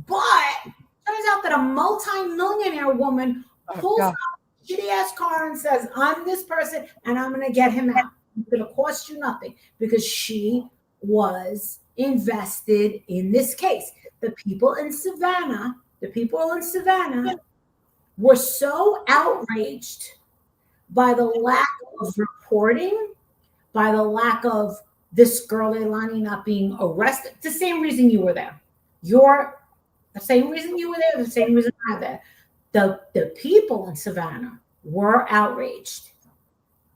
but turns out that a multi-millionaire woman pulls out a shitty ass car and says, I'm this person and I'm going to get him out. It's going to cost you nothing because she was invested in this case. The people in Savannah were so outraged by the lack of reporting, by the lack of this girl, Leilani, not being arrested. It's the same reason you were there. The same reason you were there, the same reason I'm there. The people in Savannah were outraged.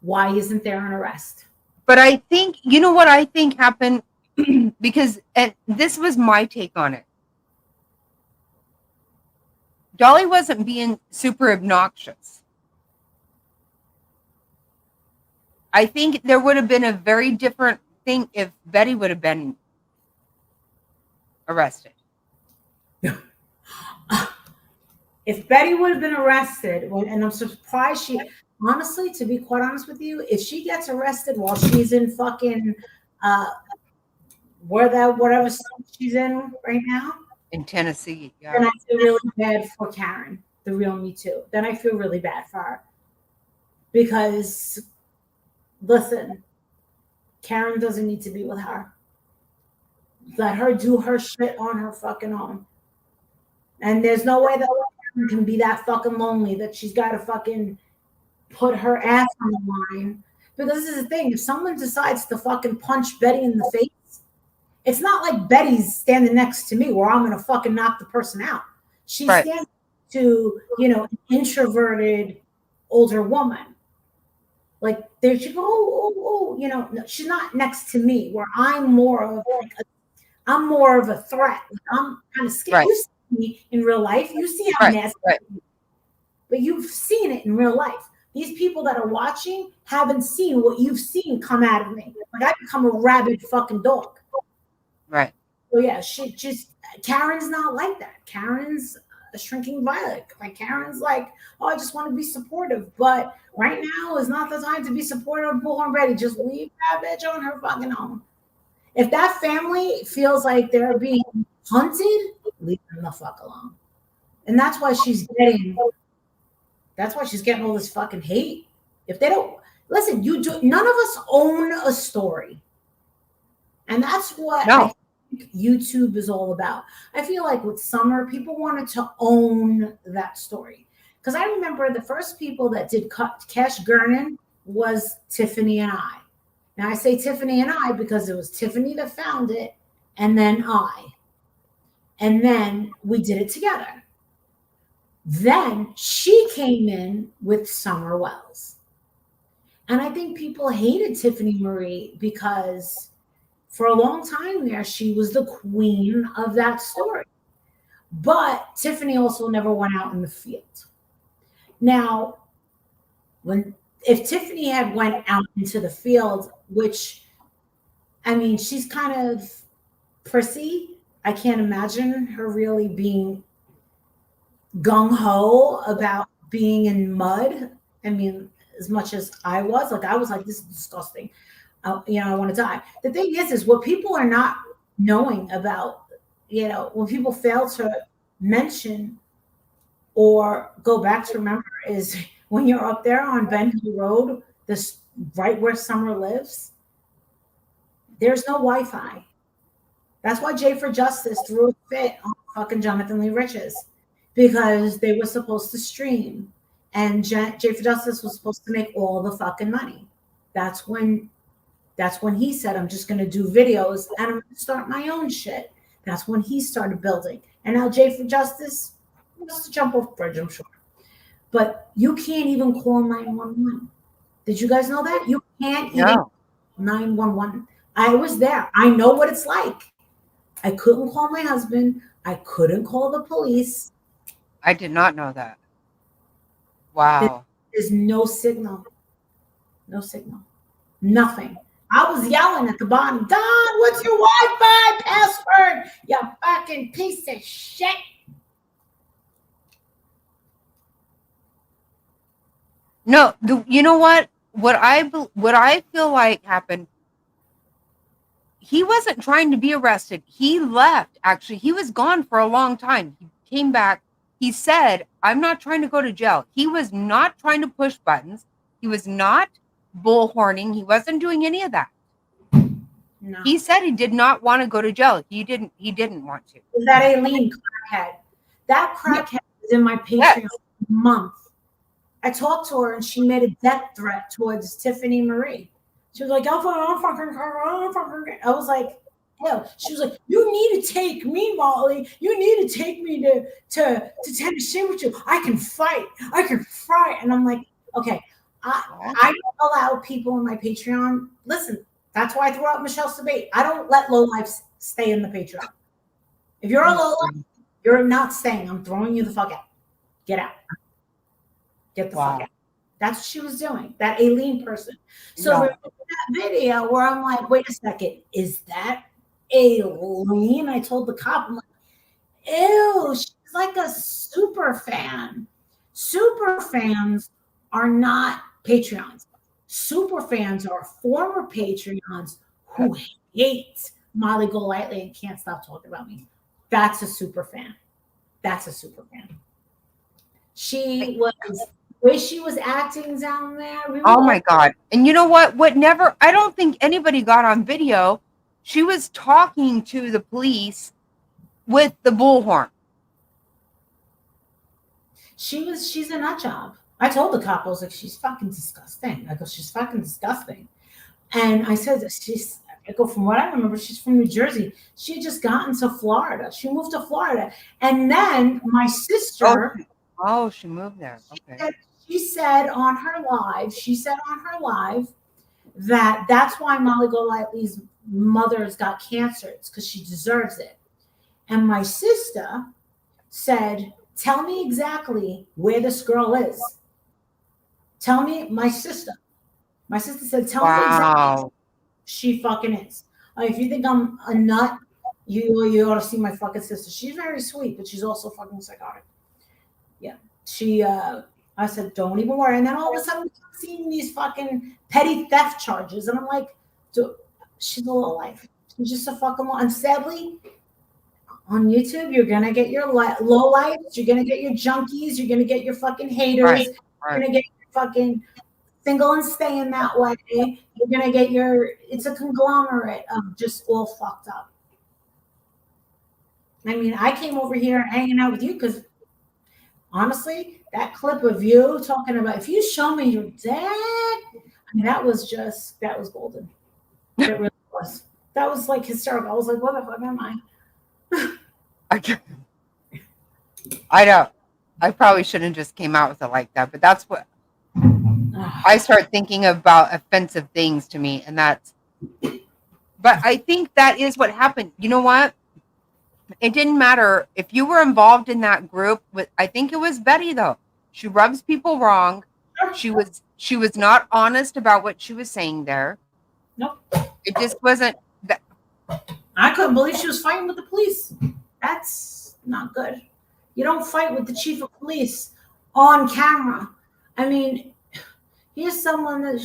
Why isn't there an arrest? But I think, you know what I think happened? Because, and this was my take on it. Dolly wasn't being super obnoxious. I think there would have been a very different thing if Betty would have been arrested. If Betty would have been arrested, and I'm surprised honestly, to be quite honest with you, if she gets arrested while she's in fucking whatever state she's in right now, in Tennessee, then I feel really bad for Karen, the real Me Too. Then I feel really bad for her because, listen, Karen doesn't need to be with her. Let her do her shit on her fucking own. And there's no way that Karen can be that fucking lonely that she's got to fucking put her ass on the line. Because this is the thing, if someone decides to fucking punch Betty in the face, it's not like Betty's standing next to me where I'm gonna fucking knock the person out. She's standing to, an introverted older woman. Like there she go, no, she's not next to me where I'm more of a threat. I'm kind of scared. You see me in real life. You see how nasty I am. But you've seen it in real life. These people that are watching haven't seen what you've seen come out of me. Like I become a rabid fucking dog. Right. So yeah, Karen's not like that. a shrinking violet. Like Karen's like, oh, I just want to be supportive. But right now is not the time to be supportive of Bullhorn Betty. Just leave that bitch on her fucking own. If that family feels like they're being hunted, leave them the fuck alone. And that's why she's getting all this fucking hate. If they don't listen, none of us own a story. And that's what I think YouTube is all about. I feel like with Summer, people wanted to own that story. Because I remember the first people that did Cash Gernon was Tiffany and I. Now I say Tiffany and I because it was Tiffany that found it, and then I. And then we did it together. Then she came in with Summer Wells. And I think people hated Tiffany Marie because for a long time there, she was the queen of that story. But Tiffany also never went out in the field. Now, if Tiffany had went out into the field, which, I mean, she's kind of prissy. I can't imagine her really being gung-ho about being in mud. I mean, as much as I was like, this is disgusting. I want to die. The thing is what people are not knowing about, when people fail to mention or go back to remember is when you're up there on Ben Hill Road, this right where Summer lives, there's no Wi-Fi. That's why Jay for Justice threw a fit on fucking Jonathan Lee Riches, because they were supposed to stream and Jay for Justice was supposed to make all the fucking money. That's when he said, I'm just going to do videos and I'm going to start my own shit. That's when he started building. And now Jay for Justice wants to jump off the bridge, I'm sure. But you can't even call 911. Did you guys know that? You can't even call 911. I was there. I know what it's like. I couldn't call my husband. I couldn't call the police. I did not know that. Wow. There's no signal. No signal. Nothing. I was yelling at the bottom, Don, what's your Wi-Fi password? You fucking piece of shit. No, you know what? What I feel like happened, he wasn't trying to be arrested. He left, actually. He was gone for a long time. He came back. He said, I'm not trying to go to jail. He was not trying to push buttons. He was not bullhorning. He wasn't doing any of that. No. He said he did not want to go to jail. He didn't want to. That Aileen crackhead. That crackhead was in my Patreon month. I talked to her and she made a death threat towards Tiffany Marie. She was like, I was like, hell. She was like, you need to take me, Molly. You need to take me to Tennessee with you. I can fight. And I'm like, okay. I don't allow people in my Patreon. Listen, that's why I threw out Michelle Sabate. I don't let lowlifes stay in the Patreon. If you're a lowlife, you're not staying. I'm throwing you the fuck out. Get out. Get the fuck out. That's what she was doing. That Aileen person. So there's that video where I'm like, wait a second, is that Aileen? I told the cop, I'm like, ew, she's like a super fan. Super fans are not Patreons. Super fans are former Patreons who hate Molly Golightly and can't stop talking about me. That's a super fan. She was, the way she was acting down there. Oh my God. And you know what? I don't think anybody got on video. She was talking to the police with the bullhorn. She's a nut job. I told the cop, I was like, she's fucking disgusting. I go, she's fucking disgusting. And I said, from what I remember, she's from New Jersey. She had just gotten to Florida. She moved to Florida. And then my sister. Oh, she moved there. Okay. She said on her live that that's why Molly Golightly's mother's got cancer. It's because she deserves it. And my sister said, tell me exactly where this girl is. Tell me, my sister. My sister said, tell me exactly she fucking is. If you think I'm a nut, you ought to see my fucking sister. She's very sweet, but she's also fucking psychotic. She, I said, don't even worry. And then all of a sudden, I'm seeing these fucking petty theft charges. And I'm like, she's a low life. She's just a fucking low. And sadly, on YouTube, you're going to get your low lives. You're going to get your junkies. You're going to get your fucking haters. Right, You're right. going to get your fucking single and staying that way. You're going to get it's a conglomerate of just all fucked up. I mean, I came over here hanging out with you because honestly, that clip of you talking about, if you show me your dad, I mean, that was golden. It really was. That was like hysterical. I was like, what the fuck am I? I know. I probably shouldn't just came out with it like that, but that's what I start thinking about offensive things to me, and but I think that is what happened. You know what? It didn't matter if you were involved in that group with, I think it was Betty though. She rubs people wrong. She was not honest about what she was saying there. Nope. It just wasn't that. I couldn't believe she was fighting with the police. That's not good. You don't fight with the chief of police on camera. I mean, here's someone that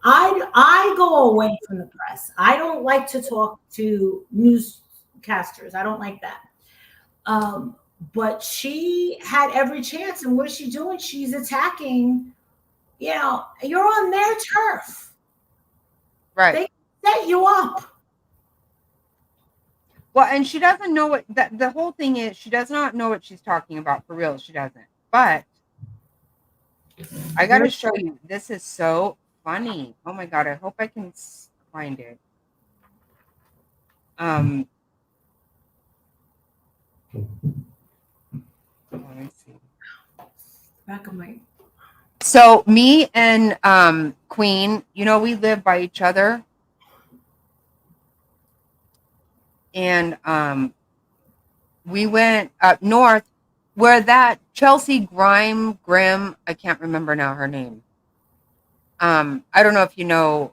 I go away from the press. I don't like to talk to newscasters. I don't like that. But she had every chance. And what is she doing? She's attacking, you're on their turf. Right. They set you up. Well, and she doesn't know what the whole thing is. She does not know what she's talking about for real. She doesn't. But I got to show you. This is so funny. Oh my God. I hope I can find it. Let me see. Back of my. So me and Queen, we live by each other. And we went up north where that Chelsea Grimm, I can't remember now her name. I don't know if you know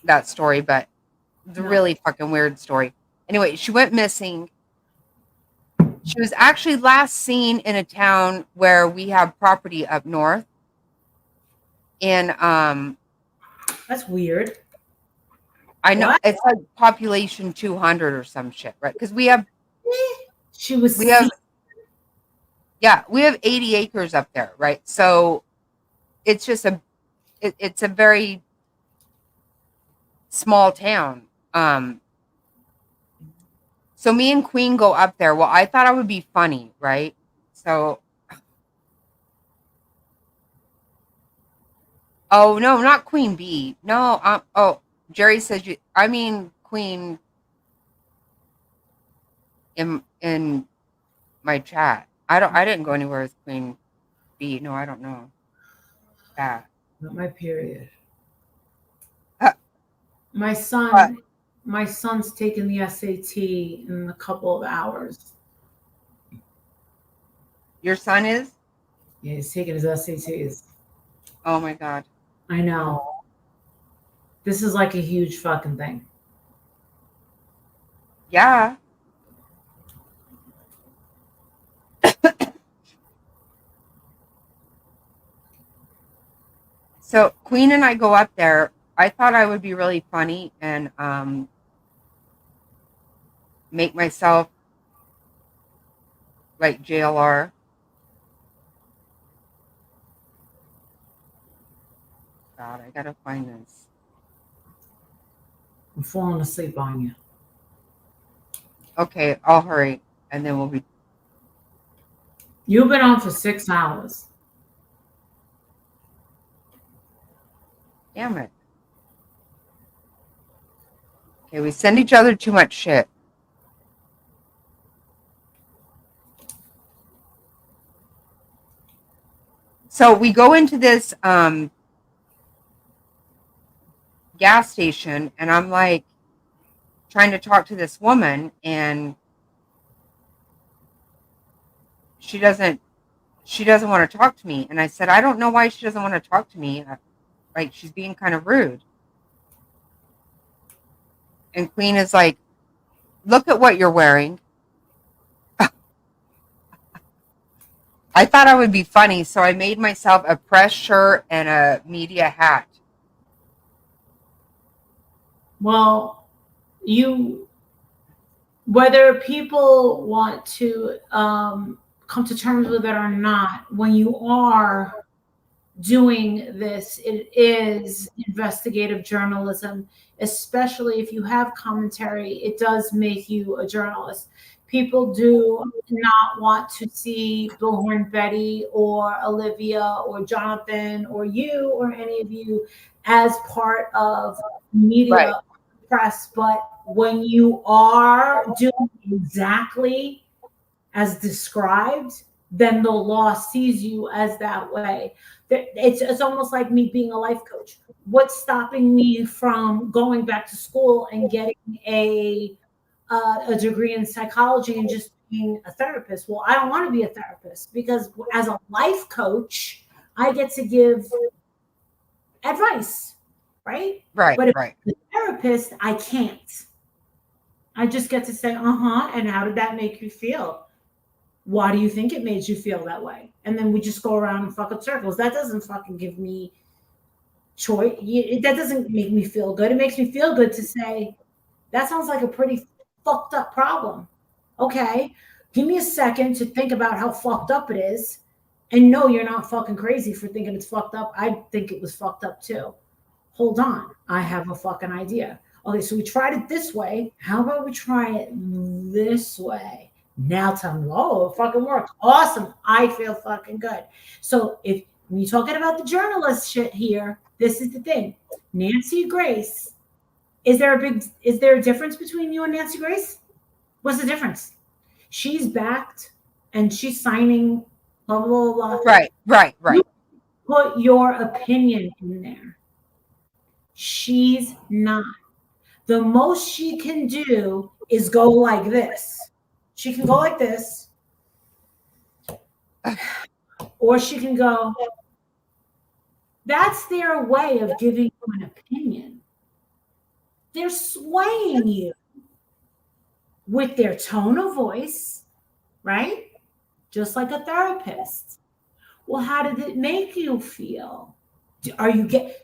that story, but it's a really fucking weird story. Anyway, she went missing. She was actually last seen in a town where we have property up north. And that's weird. I know. What? It's like population 200 or some shit, right? Because we have 80 acres up there, right? So it's just it's a very small town. So me and Queen go up there. Well, I thought I would be funny, right? So, oh no, not Queen Bee. No, Jerry says Queen in my chat. I didn't go anywhere with Queen Bee. No, I don't know that. Not my period. My son's taking the SAT in a couple of hours. Your son is? Yeah, he's taking his SATs. Oh my God. I know. This is like a huge fucking thing. Yeah. So Queen and I go up there. I thought I would be really funny and make myself like JLR. God, I gotta find this. I'm falling asleep on you. Okay, I'll hurry, and then we'll be. You've been on for 6 hours. Damn it. Okay, we send each other too much shit. So we go into this gas station, and I'm like trying to talk to this woman, and she doesn't want to talk to me. And I said, I don't know why she doesn't want to talk to me. Like, she's being kind of rude. And Queen is like, look at what you're wearing. I thought I would be funny, so I made myself a press shirt and a media hat. Well, whether people want to come to terms with it or not, when you are doing this, it is investigative journalism, especially if you have commentary. It does make you a journalist. People do not want to see Bullhorn Betty or Olivia or Jonathan or you or any of you as part of media press. But when you are doing exactly as described, then the law sees you as that way. It's almost like me being a life coach. What's stopping me from going back to school and getting a degree in psychology and just being a therapist? Well, I don't want to be a therapist, because as a life coach, I get to give advice, right? Right, But if right. I'm a therapist, I can't. I just get to say, and how did that make you feel? Why do you think it made you feel that way? And then we just go around in fucking circles. That doesn't fucking give me choice. That doesn't make me feel good. It makes me feel good to say, that sounds like a pretty fucked up problem. Okay, give me a second to think about how fucked up it is. And no, you're not fucking crazy for thinking it's fucked up. I think it was fucked up too. Hold on, I have a fucking idea. Okay, so we tried it this way. How about we try it this way? Now tell me, oh, it fucking worked. Awesome. I feel fucking good. So when you're talking about the journalist shit here, this is the thing. Nancy Grace, is there a difference between you and Nancy Grace? What's the difference? She's backed and she's signing blah, blah, blah. Right. You put your opinion in there. She's not. The most she can do is go like this. She can go like this, or she can go. That's their way of giving you an opinion. They're swaying you with their tone of voice, right? Just like a therapist. Well, how did it make you feel?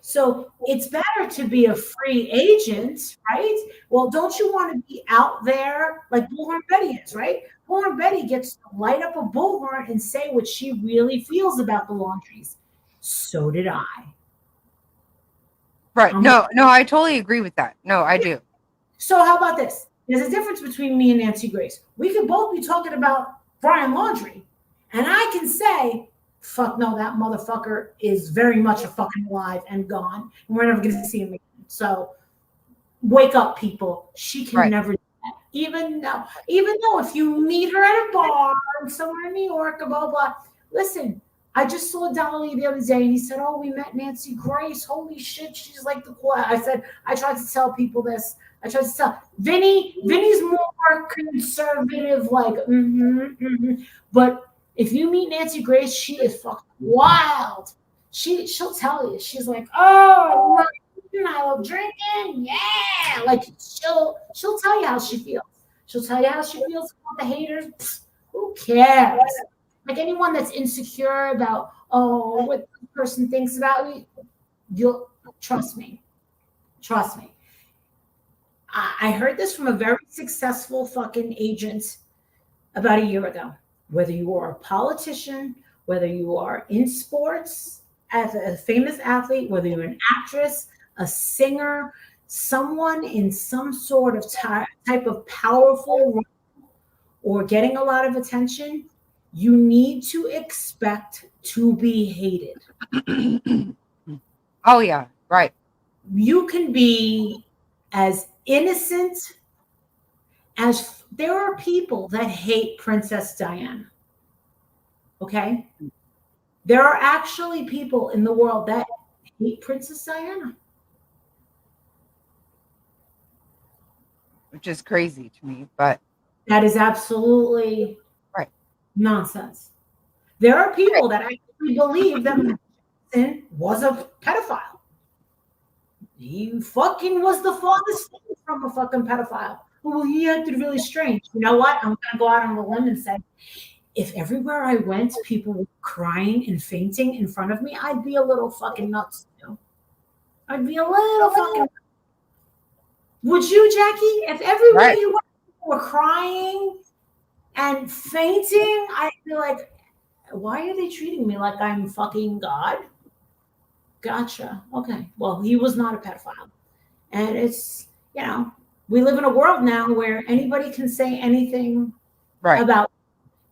So it's better to be a free agent, right? Well, don't you want to be out there like Bullhorn Betty is, right? Bullhorn Betty gets to light up a bullhorn and say what she really feels about the laundries. So did I. Right. No, I totally agree with that. No, I do. So how about this? There's a difference between me and Nancy Grace. We could both be talking about Brian Laundrie, and I can say, fuck no, that motherfucker is very much a fucking alive and gone, and we're never going to see him again. So wake up, people. She can never do that. Even though if you meet her at a bar somewhere in New York, blah, blah, blah. Listen, I just saw Dolly the other day, and he said, oh, we met Nancy Grace. Holy shit, she's like the cool. I said, I tried to tell people this. I tried to tell Vinny's more conservative, like, but if you meet Nancy Grace, she is fucking wild. She'll tell you. She's like, oh, I love drinking. Yeah. Like she'll tell you how she feels. She'll tell you how she feels about the haters. Pfft, who cares? Like anyone that's insecure about, oh, what the person thinks about me, you'll trust me. Trust me. I heard this from a very successful fucking agent about a year ago. Whether you are a politician, whether you are in sports as a famous athlete, whether you're an actress, a singer, someone in some sort of type of powerful role or getting a lot of attention, you need to expect to be hated. Oh, yeah, right. You can be as innocent as there are people that hate Princess Diana. Okay? There are actually people in the world that hate Princess Diana. Which is crazy to me, but that is absolutely nonsense. There are people that actually believe that Jackson was a pedophile. He fucking was the farthest thing from a fucking pedophile. Well, he acted really strange. You know what? I'm going to go out on a limb and say if everywhere I went, people were crying and fainting in front of me, I'd be a little fucking nuts too. I'd be a little fucking. Would you, Jackie? If everywhere Right. you went, people were crying and fainting, I'd be like, why are they treating me like I'm fucking God? Gotcha. Okay. Well, he was not a pedophile. And it's, we live in a world now where anybody can say anything Right. about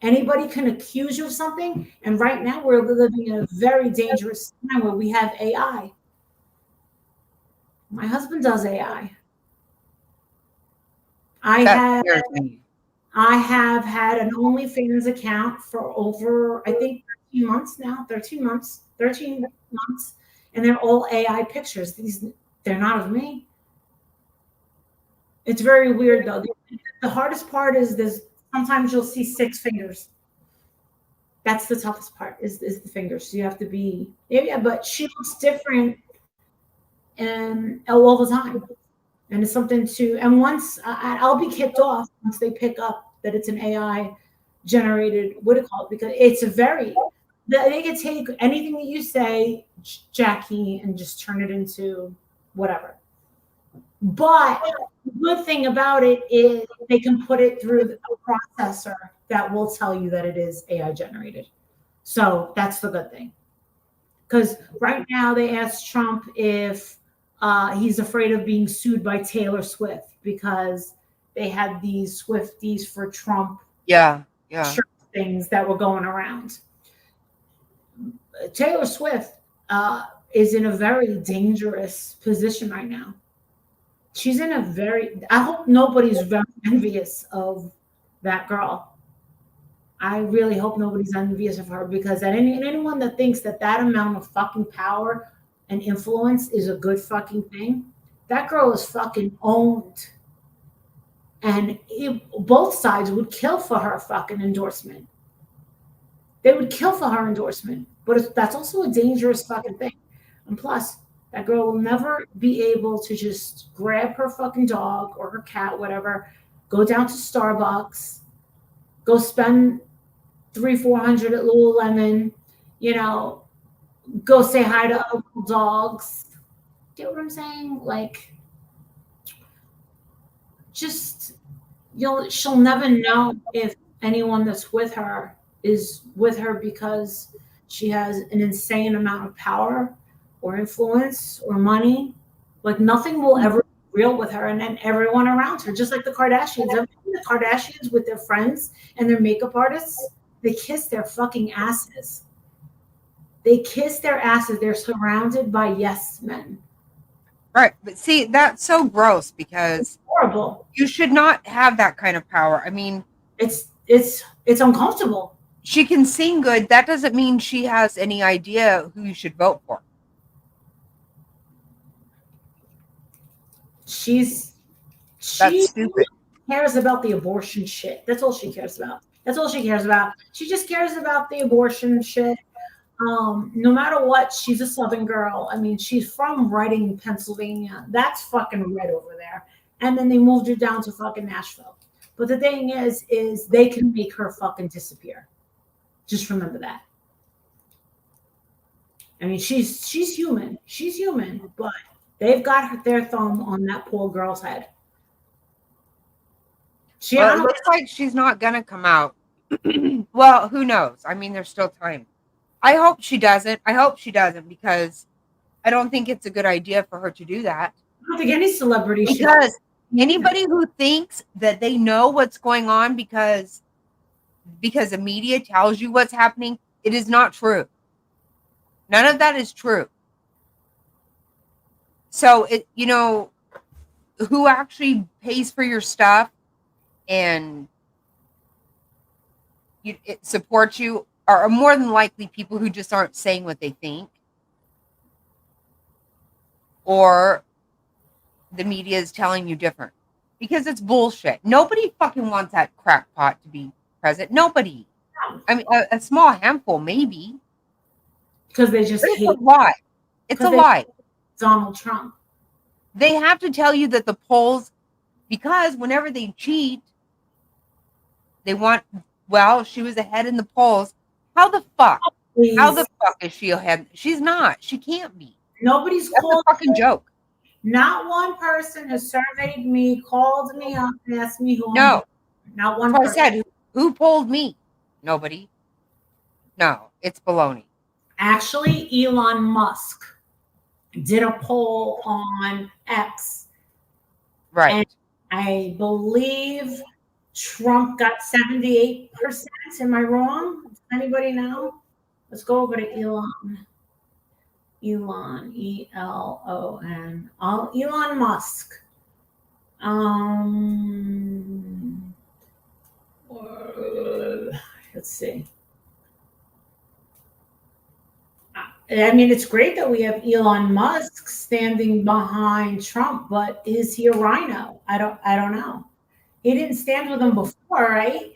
anybody can accuse you of something. And right now we're living in a very dangerous time where we have AI. My husband does AI. I That scares me. have had an OnlyFans account for over, I think, 13 months now. 13 months. And they're all AI pictures. They're not of me. It's very weird though. The hardest part is this. Sometimes you'll see 6 fingers. That's the toughest part is the fingers. So you have to be, but she looks different and all the time. And it's something and once I'll be kicked off once they pick up that it's an AI generated, what do you call it? Because it's they can take anything that you say, Jackie, and just turn it into whatever. But the good thing about it is they can put it through a processor that will tell you that it is AI generated. So that's the good thing. Because right now they asked Trump if he's afraid of being sued by Taylor Swift because they had these Swifties for Trump shirt things that were going around. Taylor Swift is in a very dangerous position right now. She's in I hope nobody's very envious of that girl. I really hope nobody's envious of her because anyone that thinks that amount of fucking power and influence is a good fucking thing, that girl is fucking owned. And both sides would kill for her fucking endorsement. They would kill for her endorsement. But that's also a dangerous fucking thing. And plus, that girl will never be able to just grab her fucking dog or her cat, whatever, go down to Starbucks, go spend $300-400 at Lululemon, go say hi to other dogs. Get what I'm saying? Like, just, she'll never know if anyone that's with her is with her because she has an insane amount of power or influence or money. Like, nothing will ever be real with her and then everyone around her, just like the Kardashians. The Kardashians with their friends and their makeup artists, they kiss their fucking asses. They kiss their asses. They're surrounded by yes men. Right. But see, that's so gross because it's horrible. You should not have that kind of power. I mean, it's uncomfortable. She can sing good. That doesn't mean she has any idea who you should vote for. She stupid. Cares about the abortion shit. That's all she cares about. She just cares about the abortion shit. No matter what, she's a Southern girl. I mean, she's from Reading, Pennsylvania. That's fucking red over there. And then they moved her down to fucking Nashville. But the thing is they can make her fucking disappear. Just remember that. I mean, she's human. She's human, but they've got their thumb on that poor girl's head. It looks like she's not going to come out. Well, who knows? I mean, there's still time. I hope she doesn't. Because I don't think it's a good idea for her to do that. I don't think any celebrity should. Because anybody who thinks that they know what's going on because the media tells you what's happening, it is not true. None of that is true. So, who actually pays for your stuff and it supports you are more than likely people who just aren't saying what they think, or the media is telling you different, because it's bullshit. Nobody fucking wants that crackpot to be president. Nobody. I mean, a small handful, maybe. Because they just hate. It's a lie. It's a lie. Donald Trump. They have to tell you that the polls, because whenever they cheat, they want well, she was ahead in the polls. How the fuck? Please. How the fuck is she ahead? She's not. She can't be. Nobody's That's called. a fucking joke. Not one person has surveyed me, called me up, and asked me who No. I'm. Not one That's what I person. said. Who polled me? Nobody. No, it's baloney. Actually, Elon Musk did a poll on X. Right. And I believe Trump got 78%. Am I wrong? Does anybody know? Let's go over to Elon. Elon, E-L-O-N. Elon Musk. Let's see. I mean, it's great that we have Elon Musk standing behind Trump, but is he a rhino? I don't know. He didn't stand with him before, right?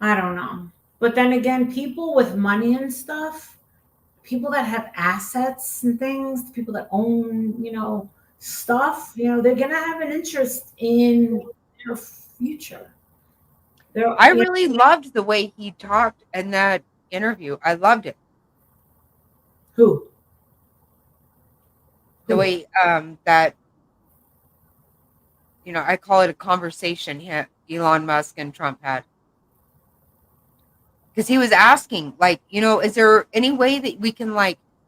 I don't know. But then again, people with money and stuff, people that have assets and things, people that own, stuff, they're gonna have an interest in their future. I really loved the way he talked in that interview. I loved it. Who? The way that I call it a conversation Elon Musk and Trump had. Because he was asking, is there any way that we can,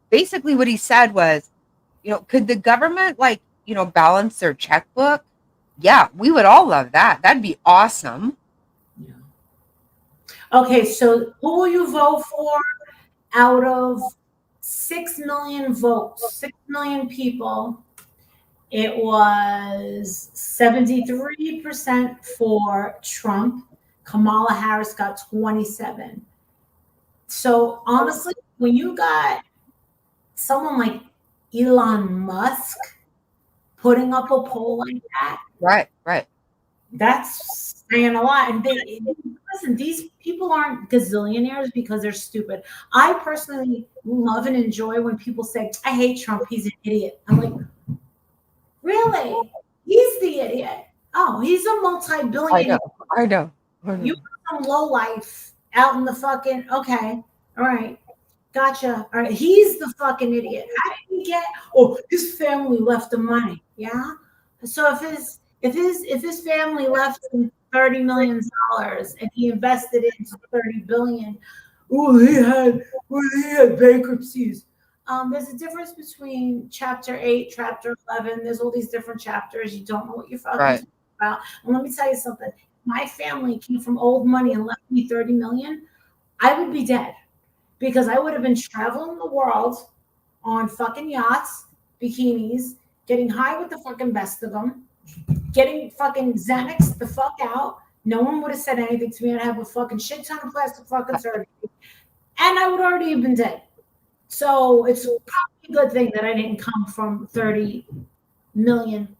basically what he said was, could the government, balance their checkbook? Yeah, we would all love that. That'd be awesome. Yeah. Okay, so who will you vote for out of 6 million votes, 6 million people? It was 73% for Trump. Kamala Harris got 27. So honestly, when you got someone like Elon Musk putting up a poll like that, right, that's saying a lot. And listen, these people aren't gazillionaires because they're stupid. I personally love and enjoy when people say, "I hate Trump. He's an idiot." I'm like, really? He's the idiot. Oh, he's a multi-billionaire. I know. You some low life out in the fucking, okay, all right, gotcha. All right, he's the fucking idiot. How did he get? Oh, his family left him money. Yeah. So if his family left him $30 million and he invested it into 30 billion, he had bankruptcies. There's a difference between chapter 8, chapter 11. There's all these different chapters. You don't know what you're fucking talking about. And let me tell you something. My family came from old money and left me 30 million, I would be dead because I would have been traveling the world on fucking yachts, bikinis, getting high with the fucking best of them, getting fucking Xanax the fuck out. No one would have said anything to me. I'd have a fucking shit ton of plastic fucking surgery, and I would already have been dead. So it's probably a good thing that I didn't come from $30 million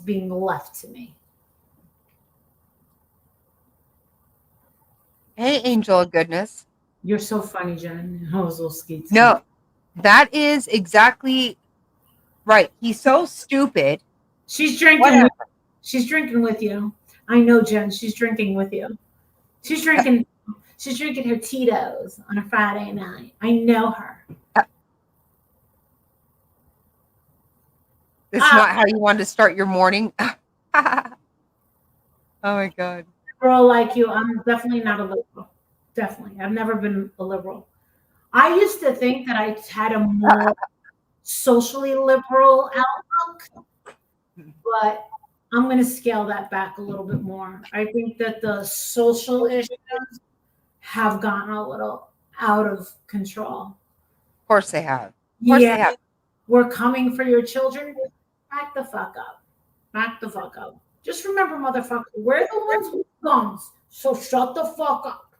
being left to me. Hey, Angel of Goodness. You're so funny, Jen. I was little skeets. No, that is exactly right. He's so stupid. She's drinking. She's drinking with you. I know, Jen. She's drinking with you. She's drinking. She's drinking her Tito's on a Friday night. I know her. It's not how you want to start your morning. Oh my God. Girl like you, I'm definitely not a liberal. Definitely. I've never been a liberal. I used to think that I had a more socially liberal outlook, but I'm going to scale that back a little bit more. I think that the social issues have gotten a little out of control. Of course they have. Of course they have. We're coming for your children. Back the fuck up. Back the fuck up. Just remember, motherfucker, we're the ones with guns, so shut the fuck up.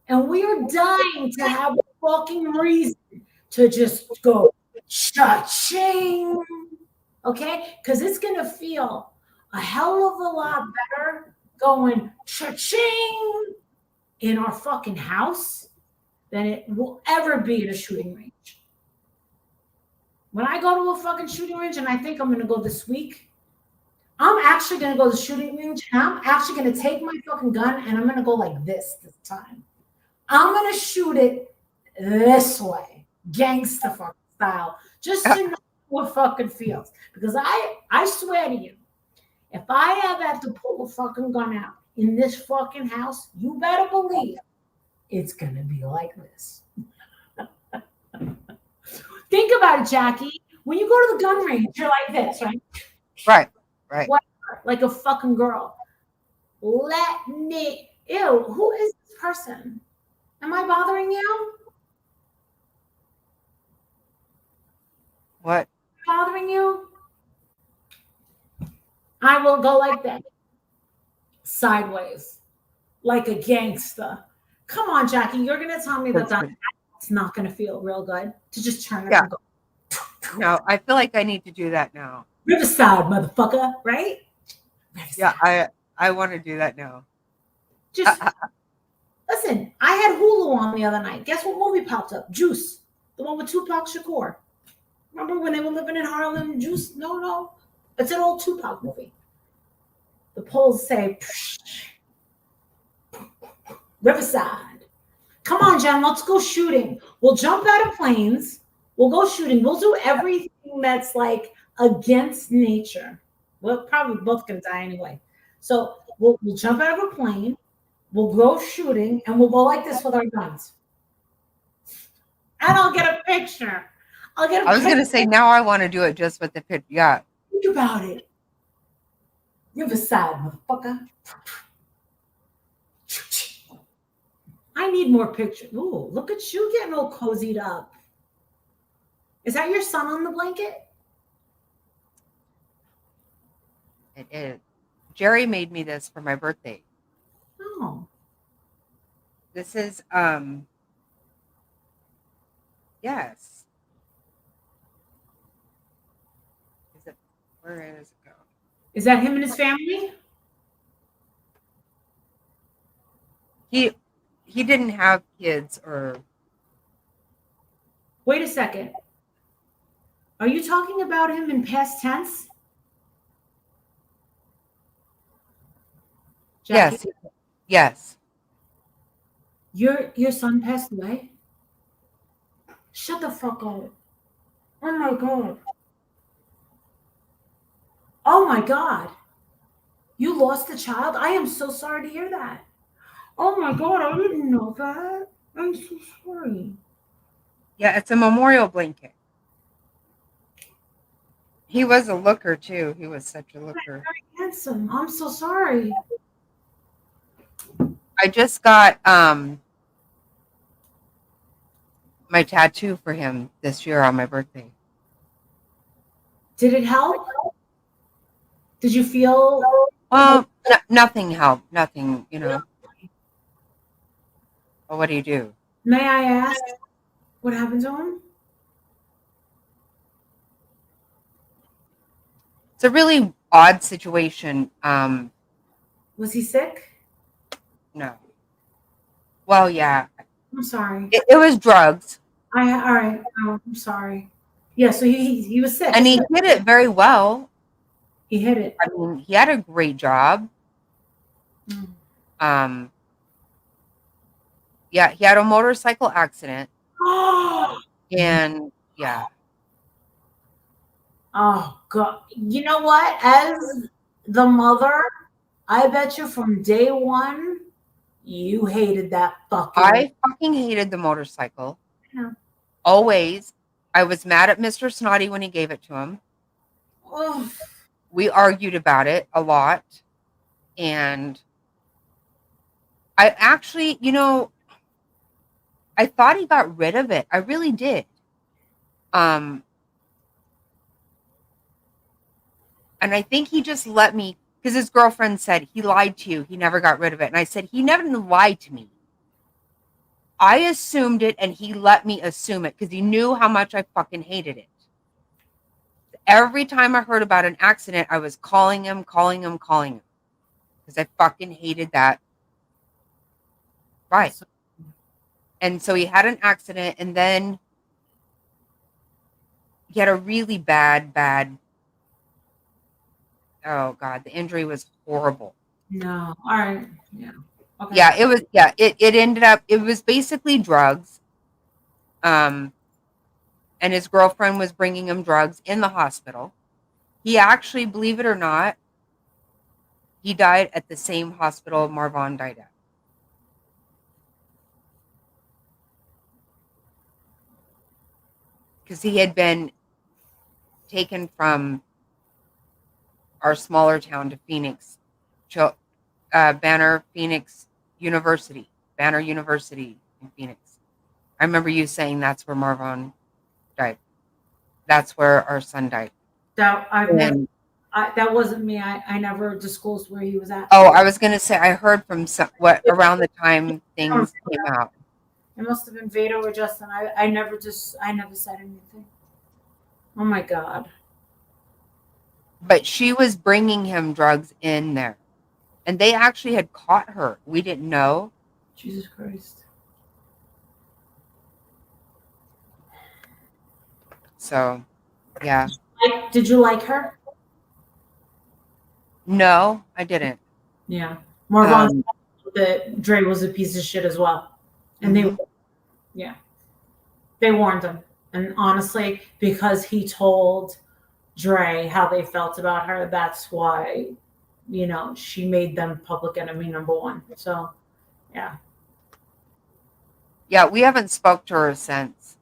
And we are dying to have a fucking reason to just go cha-ching, okay? Because it's going to feel a hell of a lot better going cha-ching in our fucking house than it will ever be at a shooting range. When I go to a fucking shooting range, and I think I'm going to go this week, I'm actually gonna go to the shooting range and I'm actually gonna take my fucking gun and I'm gonna go like this time. I'm gonna shoot it this way, gangsta fucking style, just to know what fucking feels. Because I swear to you, if I ever have to pull a fucking gun out in this fucking house, you better believe it's gonna be like this. Think about it, Jackie. When you go to the gun range, you're like this, right? Right. Whatever, like a fucking girl. Let me. Ew, who is this person? Am I bothering you? What? Bothering you? I will go like that. Sideways. Like a gangster. Come on, Jackie. You're gonna tell me that it's not gonna feel real good to just turn it and go. No, I feel like I need to do that now. Riverside, motherfucker, right? Yeah, I want to do that now. Just listen, I had Hulu on the other night. Guess what movie popped up? Juice. The one with Tupac Shakur. Remember when they were living in Harlem? Juice? No. It's an old Tupac movie. The polls say Riverside. Come on, Jen, let's go shooting. We'll jump out of planes. We'll go shooting. We'll do everything that's like against nature. We're probably both gonna die anyway. So we'll jump out of a plane. We'll go shooting, and we'll go like this with our guns. And I'll get a picture. I was gonna say now I want to do it just with the picture. Yeah. Think about it. Riverside, motherfucker. I need more pictures. Ooh, look at you getting all cozied up. Is that your son on the blanket? It is. Jerry made me this for my birthday. Oh. This is yes. Where does it go? Is that him and his family? He didn't have kids or. Wait a second. Are you talking about him in past tense? Jackie? Yes. Your son passed away? Shut the fuck up. Oh my God. Oh my God. You lost a child? I am so sorry to hear that. Oh my God, I didn't know that. I'm so sorry. Yeah, it's a memorial blanket. He was a looker too. He was such a looker. Very handsome. I'm so sorry. I just got my tattoo for him this year on my birthday. Did it help? Did you feel? Nothing helped. Nothing, Well, what do you do? May I ask what happened to him? It's a really odd situation. Was he sick? No. Well, yeah. I'm sorry. It was drugs. All right. Oh, I'm sorry. Yeah, so he was sick. And he did it very well. He hit it. I mean, he had a great job. Yeah, he had a motorcycle accident. And yeah. Oh God. You know what? As the mother, I bet you from day one, you hated that fucking. I fucking hated the motorcycle. Yeah. Always. I was mad at Mr. Snotty when he gave it to him. Oh. We argued about it a lot. And I actually, I thought he got rid of it. I really did. And I think he just let me, because his girlfriend said he lied to you. He never got rid of it. And I said, he never lied to me. I assumed it and he let me assume it because he knew how much I fucking hated it. Every time I heard about an accident, I was calling him. Because I fucking hated that. Right. And so he had an accident and then he had a really bad Oh God, the injury was horrible. No. All right. Yeah. Okay. Yeah, it was. Yeah, it ended up. It was basically drugs. And his girlfriend was bringing him drugs in the hospital. He actually, believe it or not, he died at the same hospital Marvon died at. Because he had been taken from our smaller town to Phoenix, Banner University in Phoenix. I remember you saying that's where Marvon died. That's where our son died. That wasn't me. I never disclosed where he was at. Oh, I was going to say, I heard from what around the time things came out. It must have been Vito or Justin. I never said anything. Oh my God. But she was bringing him drugs in there. And they actually had caught her. We didn't know. Jesus Christ. So, yeah. Did you like her? No, I didn't. Yeah. Marvon that Dre was a piece of shit as well. And they warned him. And honestly, because he told Dre how they felt about her, that's why, she made them public enemy number one. So, yeah. Yeah, we haven't spoke to her since.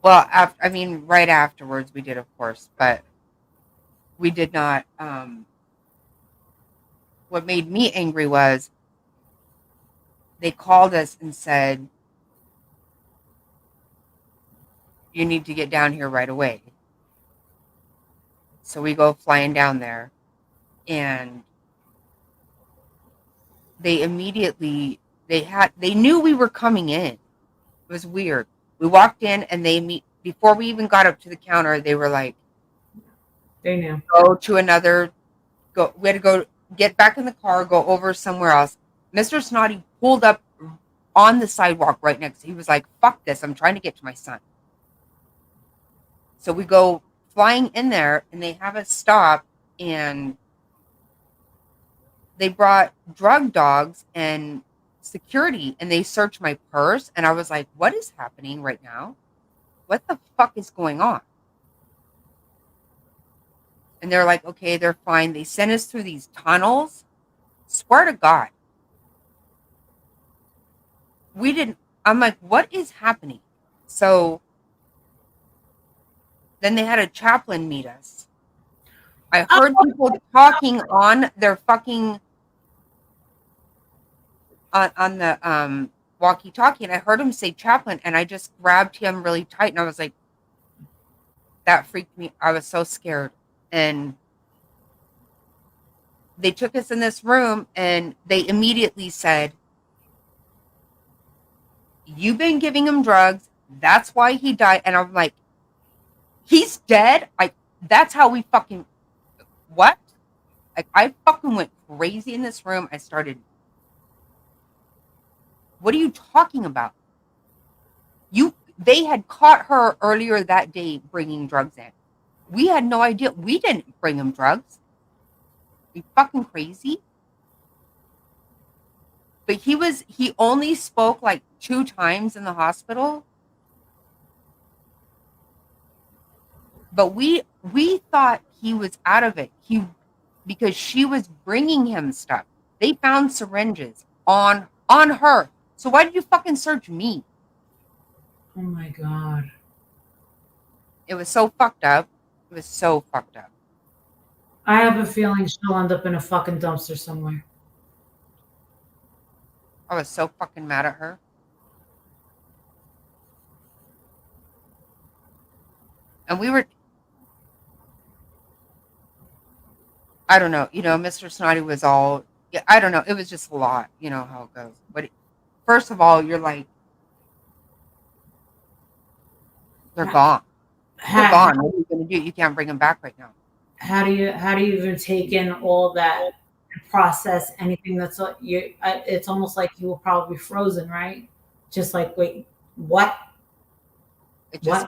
Right afterwards we did, of course, but we did not. What made me angry was they called us and said, you need to get down here right away. So we go flying down there, and they immediately, they knew we were coming in. It was weird. We walked in, and before we even got up to the counter, they were like, they knew. We had to go get back in the car, go over somewhere else. Mr. Snotty pulled up on the sidewalk right next. He was like, fuck this. I'm trying to get to my son. So we go flying in there, and they have us stop, and they brought drug dogs and security, and they searched my purse, and I was like, what is happening right now? What the fuck is going on? And they're like, okay, they're fine. They sent us through these tunnels. Swear to God. I'm like, what is happening? So then they had a chaplain meet us. I heard people talking on their fucking on the walkie-talkie, and I heard him say chaplain, and I just grabbed him really tight, and I was like, that freaked me. I was so scared. And they took us in this room, and they immediately said, you've been giving him drugs. That's why he died. And I'm like, he's dead? That's how we fucking, what? I fucking went crazy in this room. I started, what are you talking about? They had caught her earlier that day bringing drugs in. We had no idea. We didn't bring him drugs. Are you fucking crazy? But he only spoke like 2 times in the hospital. But we thought he was out of it. Because she was bringing him stuff. They found syringes on her. So why did you fucking search me? Oh my God. It was so fucked up. It was so fucked up. I have a feeling she'll end up in a fucking dumpster somewhere. I was so fucking mad at her. And we were, I don't know, Mr. Snotty was all, I don't know, it was just a lot, you know how it goes. But first of all, you're like, they're gone. They're gone. What are you going to do? You can't bring them back right now. How do you even take in all that and process anything that's it's almost like you were probably frozen, right? Just like, wait, what? It just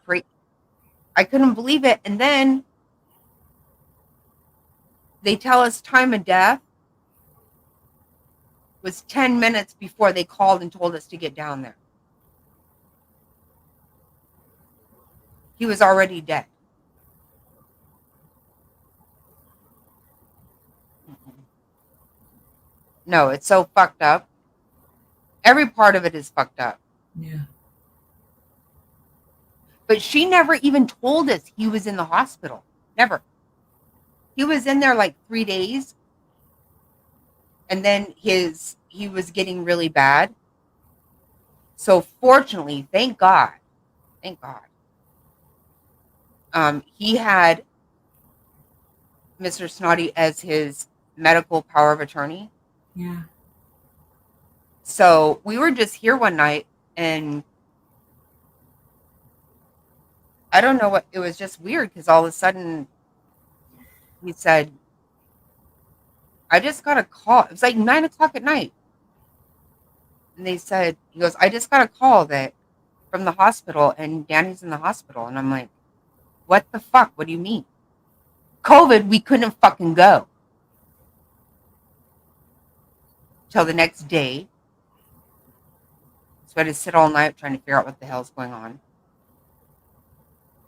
I couldn't believe it. And then they tell us time of death was 10 minutes before they called and told us to get down there. He was already dead. No, it's so fucked up. Every part of it is fucked up. Yeah. But she never even told us he was in the hospital. Never. He was in there like 3 days. And then he was getting really bad. So fortunately, thank God. He had Mr. Snotty as his medical power of attorney. Yeah. So we were just here one night, and I don't know what, it was just weird because all of a sudden he said, I just got a call. It was like 9:00 at night. And they said, he goes, I just got a call that from the hospital and Danny's in the hospital. And I'm like, what the fuck? What do you mean? COVID, we couldn't fucking go. Till the next day. So I had to sit all night trying to figure out what the hell's going on.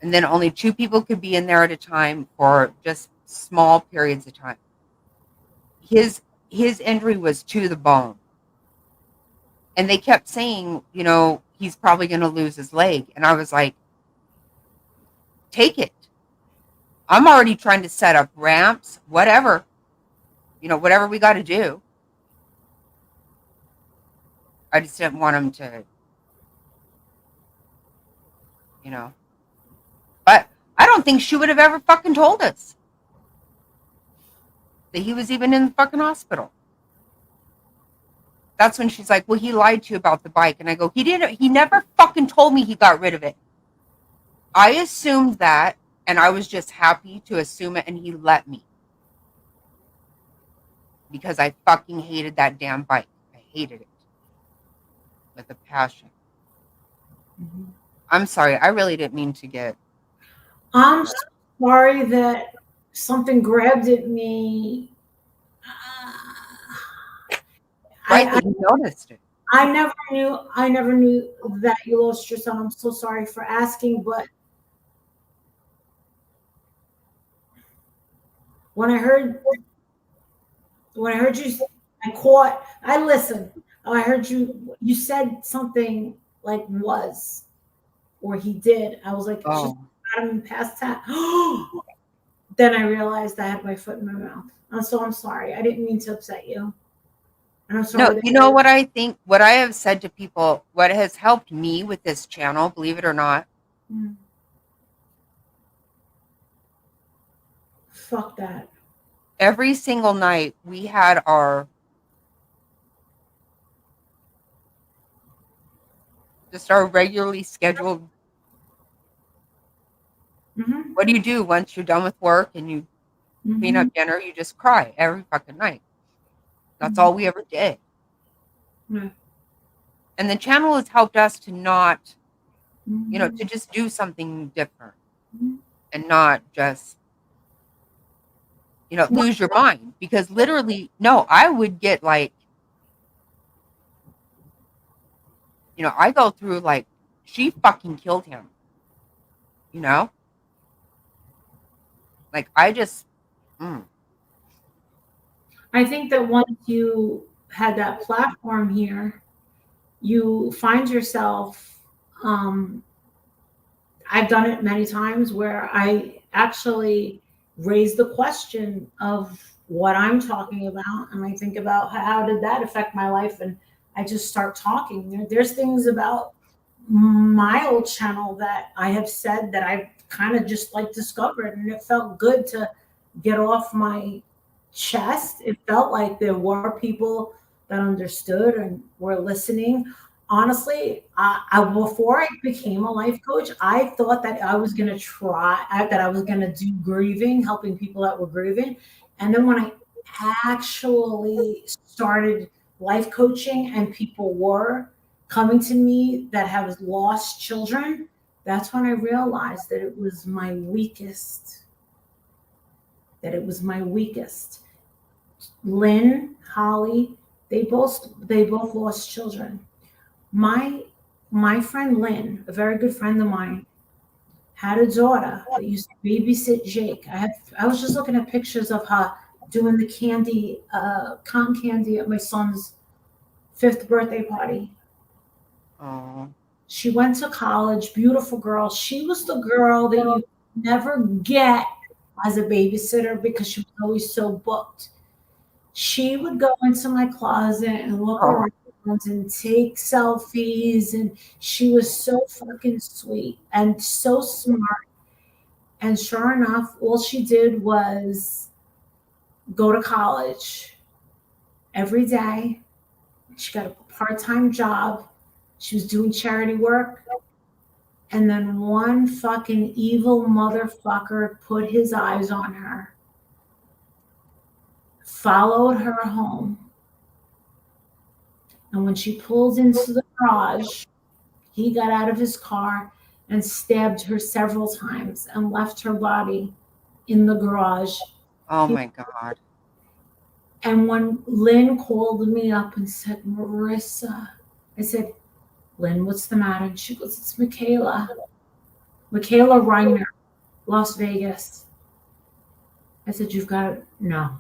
And then only 2 people could be in there at a time for just small periods of time. His injury was to the bone. And they kept saying, you know, he's probably going to lose his leg. And I was like, take it. I'm already trying to set up ramps, whatever. You know, whatever we got to do. I just didn't want him to, you know. But I don't think she would have ever fucking told us that he was even in the fucking hospital. That's when she's like, well, he lied to you about the bike. And I go, he never fucking told me he got rid of it. I assumed that, and I was just happy to assume it, and he let me. Because I fucking hated that damn bike. I hated it. With a passion. Mm-hmm. I'm sorry. I really didn't mean to get... I'm sorry that something grabbed at me. I noticed it. I never knew that you lost your son. I'm so sorry for asking, but when I heard you, I listened. I heard you said something like was, or he did. I was like, just got him in past tense. Then I realized I had my foot in my mouth. I'm sorry. I didn't mean to upset you. And I'm sorry. No, you know what I think, what I have said to people, what has helped me with this channel, believe it or not. Fuck that. Every single night we had our regularly scheduled. What do you do once you're done with work and you clean up dinner? You just cry every fucking night. That's all we ever did. And the channel has helped us to not, you know, to just do something different and not just, you know, lose your mind. Because literally, no, I would get like, you know, I go through like, she fucking killed him, you know? Like, I just, I think that once you had that platform here, you find yourself, I've done it many times where I actually raise the question of what I'm talking about. And I think about how did that affect my life? And I just start talking. There's things about my old channel that I have said that I've kind of just like discovered, and it felt good to get off my chest. It felt like there were people that understood and were listening. Honestly, before I became a life coach, I thought that I was going to do grieving, helping people that were grieving. And then when I actually started life coaching and people were coming to me that have lost children, that's when I realized that it was my weakest that it was my weakest. Lynn, Holly, they both lost children. My friend Lynn, a very good friend of mine, had a daughter that used to babysit Jake. I was just looking at pictures of her doing the candy, cotton candy at my son's 5th birthday party. Oh. She went to college, beautiful girl. She was the girl that you never get as a babysitter because she was always so booked. She would go into my closet and look around and take selfies, and she was so fucking sweet and so smart. And sure enough, all she did was go to college every day. She got a part-time job. She was doing charity work. And then one fucking evil motherfucker put his eyes on her, followed her home. And when she pulled into the garage, he got out of his car and stabbed her several times and left her body in the garage. Oh my God. And when Lynn called me up and said, Marissa, I said, Lynn, what's the matter? And she goes, it's Michaela. Michaela Reiner, Las Vegas. I said, you've got it. No.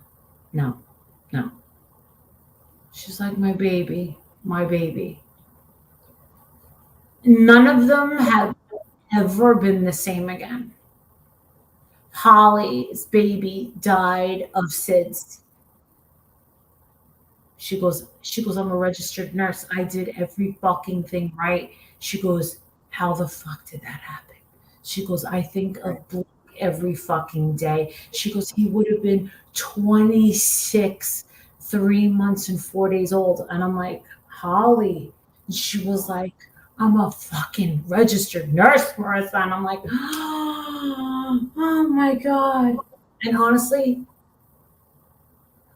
She's like, my baby. None of them have ever been the same again. Holly's baby died of SIDS. She goes, I'm a registered nurse. I did every fucking thing right. She goes, how the fuck did that happen? She goes, I think of Blake every fucking day. She goes, he would have been 26, 3 months and 4 days old. And I'm like, Holly. And she was like, I'm a fucking registered nurse, Marissa. And I'm like, oh my God. And honestly,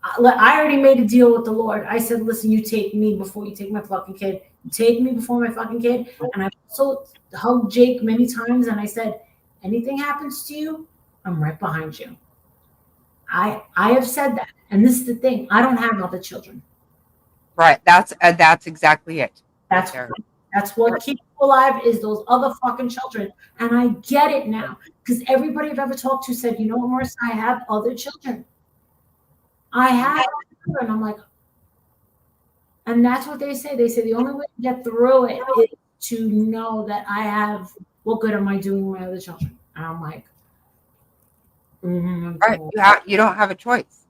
I already made a deal with the Lord. I said, listen, you take me before you take my fucking kid. You take me before my fucking kid. And I also hugged Jake many times. And I said, anything happens to you, I'm right behind you. I have said that. And this is the thing. I don't have other children. Right. That's exactly it. That's what keeps you alive is those other fucking children. And I get it now. Because everybody I've ever talked to said, you know what, Marissa, I have other children. I have children. I'm like, and that's what they say. They say the only way to get through it is to know that I have, what good am I doing with my other children? And I'm like, right. You don't have a choice.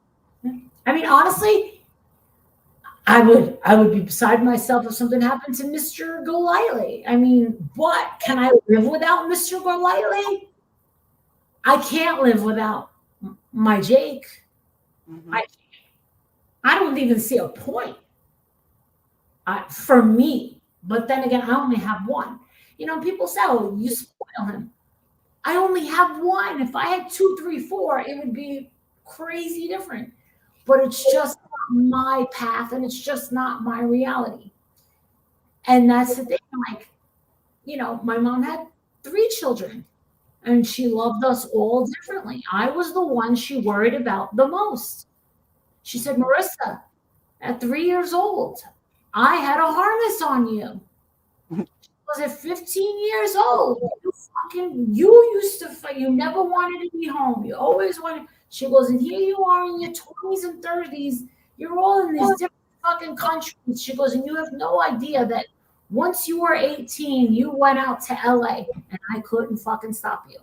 I mean, honestly, I would be beside myself if something happened to Mr. Golightly. I mean, what? Can I live without Mr. Golightly? I can't live without my Jake. Mm-hmm. I don't even see a point for me. But then again, I only have one. You know, people say, oh, you spoil him. I only have one. If I had 2, 3, 4, it would be crazy different. But it's just not my path and it's just not my reality. And that's the thing. Like, you know, my mom had 3 children and she loved us all differently. I was the one she worried about the most. She said, Marissa, at 3 years old, I had a harness on you. Was at 15 years old, you used to fight. You never wanted to be home. You always wanted. She goes, and here you are in your 20s and 30s. You're all in these different fucking countries. She goes, and you have no idea that once you were 18, you went out to LA and I couldn't fucking stop you.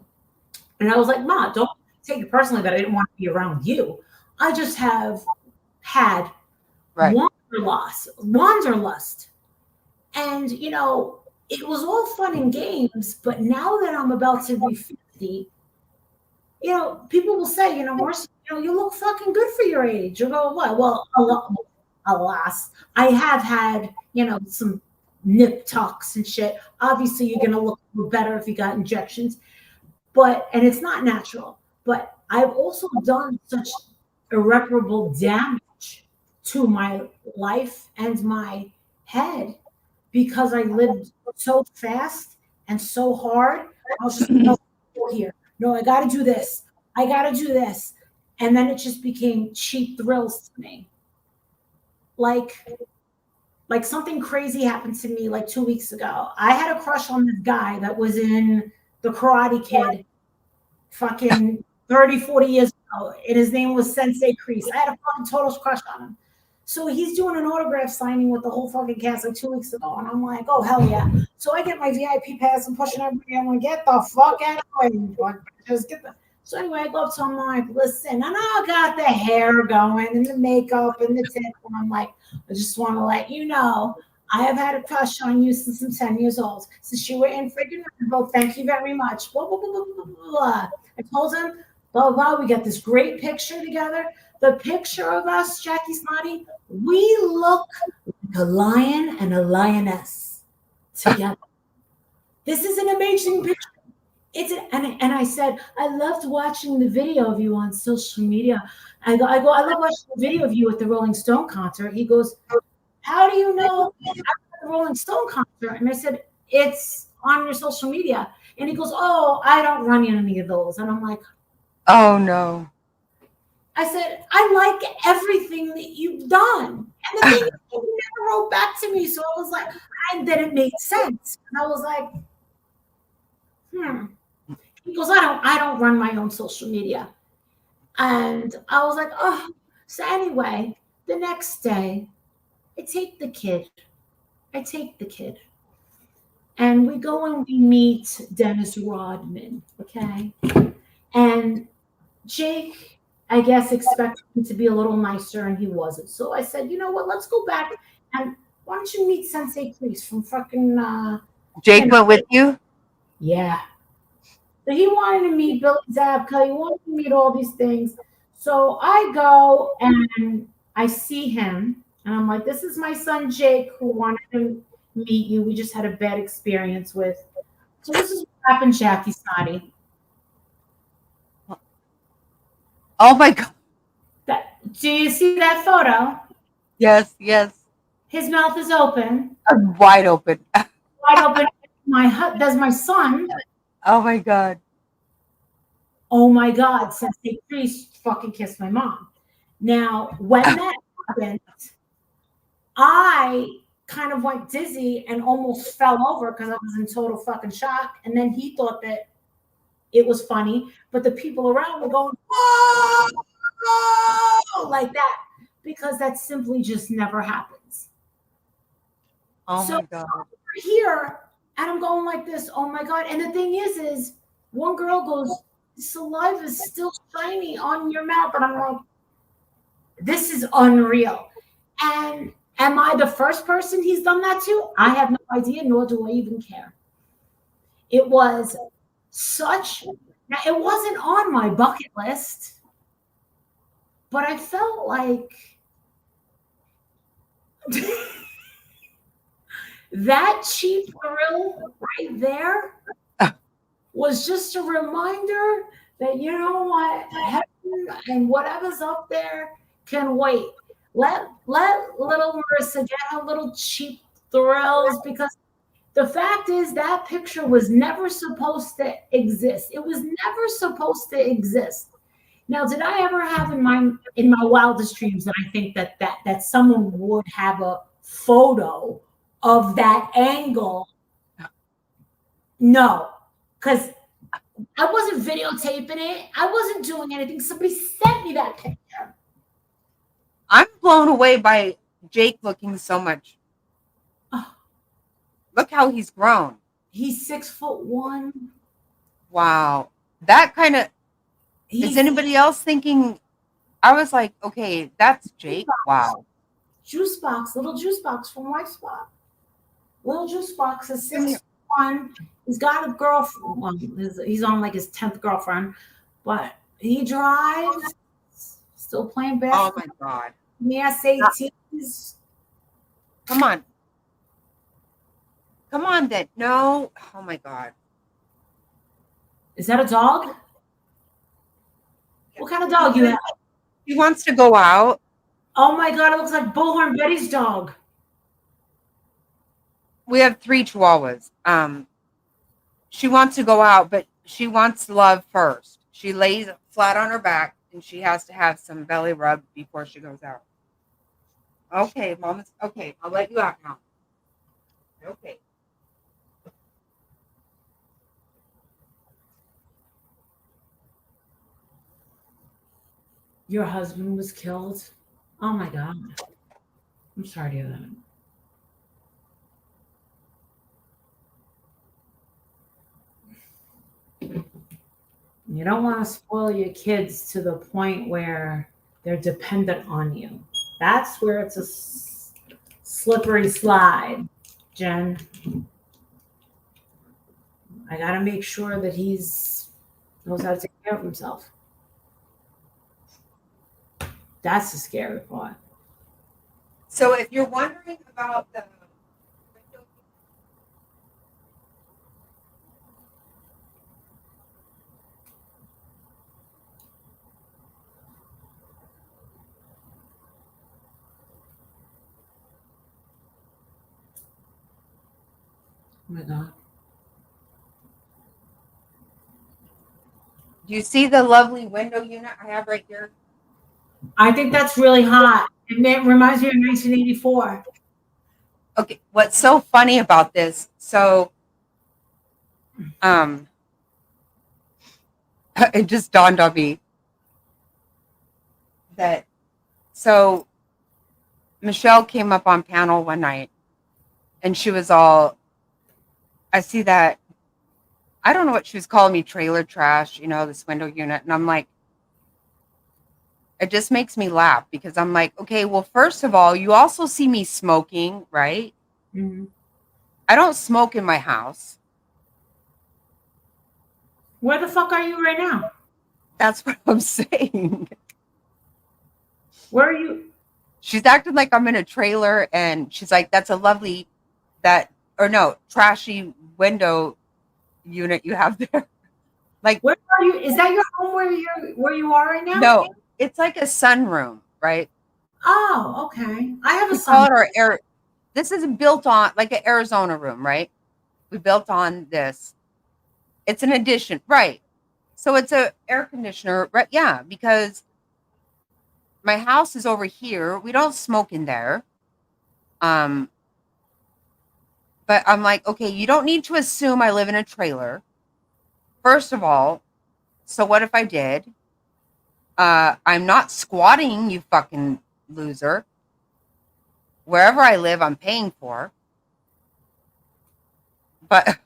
And I was like, Ma, don't take it personally that I didn't want to be around you. I just have had wanderlust. And, you know, it was all fun and games, but now that I'm about to be 50, you know, people will say, you know, Marcia, you know, you look fucking good for your age. You go, what? Well, alas, I have had, you know, some nip tucks and shit. Obviously, you're going to look better if you got injections, and it's not natural. But I've also done such irreparable damage to my life and my head because I lived so fast and so hard. I was just, no, here. No, I got to do this. I got to do this. And then it just became cheap thrills to me. Like something crazy happened to me like 2 weeks ago. I had a crush on this guy that was in The Karate Kid fucking 30, 40 years ago. And his name was Sensei Kreese. I had a fucking total crush on him. So he's doing an autograph signing with the whole fucking cast like 2 weeks ago. And I'm like, oh, hell yeah. So I get my VIP pass and pushing everybody. I'm like, get the fuck out of the way. Just get the. So anyway, I go up to him, I'm like, listen, I know I got the hair going and the makeup and the tip. And I'm like, I just want to let you know, I have had a crush on you since I'm 10 years old. Since you were in freaking Rambo, thank you very much. Blah, blah, blah, blah, blah, blah, blah. I told him, blah, blah, blah. We got this great picture together. The picture of us, Jackie Snotty, we look like a lion and a lioness together. This is an amazing picture. And I said, I loved watching the video of you on social media. I love watching the video of you at the Rolling Stone concert. He goes, how do you know about the Rolling Stone concert? And I said, it's on your social media. And he goes, oh, I don't run any of those. And I'm like, Oh no. I said, I like everything that you've done. And the thing is, he never wrote back to me. So I was like, and then it made sense. And I was like, He goes, I don't run my own social media. And I was like, oh. So anyway, the next day, I take the kid. And we go and we meet Dennis Rodman, okay? And Jake, I guess, expected him to be a little nicer, and he wasn't. So I said, you know what, let's go back, and why don't you meet Sensei Kreese from fucking... Jake went with you? Yeah. So he wanted to meet Billy Zabka. He wanted to meet all these things. So I go and I see him, and I'm like, this is my son Jake, who wanted to meet you. We just had a bad experience with. So this is what happened, Jackie Snotty. Oh my God. Do you see that photo? Yes. His mouth is open. Wide open. Wide open. That's my son. Oh my God. Oh my God. Sensei Kreese fucking kissed my mom. Now, when that happened, I kind of went dizzy and almost fell over because I was in total fucking shock. And then he thought that it was funny, but the people around were going, oh, like that, because that simply just never happens. Oh so my God. We're here, and I'm going like this. Oh my God. And the thing is one girl goes, saliva is still shiny on your mouth. And I'm like, this is unreal. And am I the first person he's done that to? I have no idea, nor do I even care. It was now it wasn't on my bucket list, but I felt like that cheap thrill right there was just a reminder that, you know what, heaven and whatever's up there can wait. Let little Marissa get her little cheap thrills, because the fact is that picture was never supposed to exist. It was never supposed to exist. Now, did I ever have in my wildest dreams that I think that someone would have a photo of that angle? No, because I wasn't videotaping it. I wasn't doing anything. Somebody sent me that picture. I'm blown away by Jake looking so much. Oh. Look how he's grown. He's 6'1". Wow. That kind of, is anybody else thinking? I was like, okay, that's Jake. Wow. Little juice box from White Spot. Little juice box is 6'1". He's got a girlfriend. Well, he's on like his 10th girlfriend, but he drives. Still playing basketball. Oh my God. Yes, SATs. Come on, then. No. Oh my God. Is that a dog? What kind of dog you have? He wants to go out. Oh my God, it looks like Bullhorn Betty's dog. We have 3 Chihuahuas. She wants to go out, but she wants love first. She lays flat on her back and she has to have some belly rub before she goes out. Okay, Mama's okay. I'll let you out now. Okay. Your husband was killed. Oh my God. I'm sorry to hear that. You don't want to spoil your kids to the point where they're dependent on you. That's where it's a slippery slide, Jen. I got to make sure that he's knows how to take care of himself. That's the scary part. So if you're wondering about the Oh my God. do you see the lovely window unit I have right here? I think that's really hot. It reminds me of 1984. Okay, what's so funny about this? So, it just dawned on me that so Michelle came up on panel one night, and she was all, I see that, I don't know what she was calling me, trailer trash, this window unit, and I'm like, it just makes me laugh because I'm like, okay, well, first of all, you also see me smoking, right? Mm-hmm. I don't smoke in my house. Where the fuck are you right now? That's what I'm saying. Where are you? She's acting like I'm in a trailer, and she's like, that's a lovely, trashy window unit you have there. Like, where are you? Is that your home where you are right now? No, it's like a sunroom, right? Oh, okay. I have a We call it sunroom. This is built on like an Arizona room, right? We built on this. It's an addition, right? So it's a air conditioner, right? Yeah, because my house is over here. We don't smoke in there. But I'm like, okay, you don't need to assume I live in a trailer. First of all, so what if I did? I'm not squatting, you fucking loser. Wherever I live, I'm paying for. But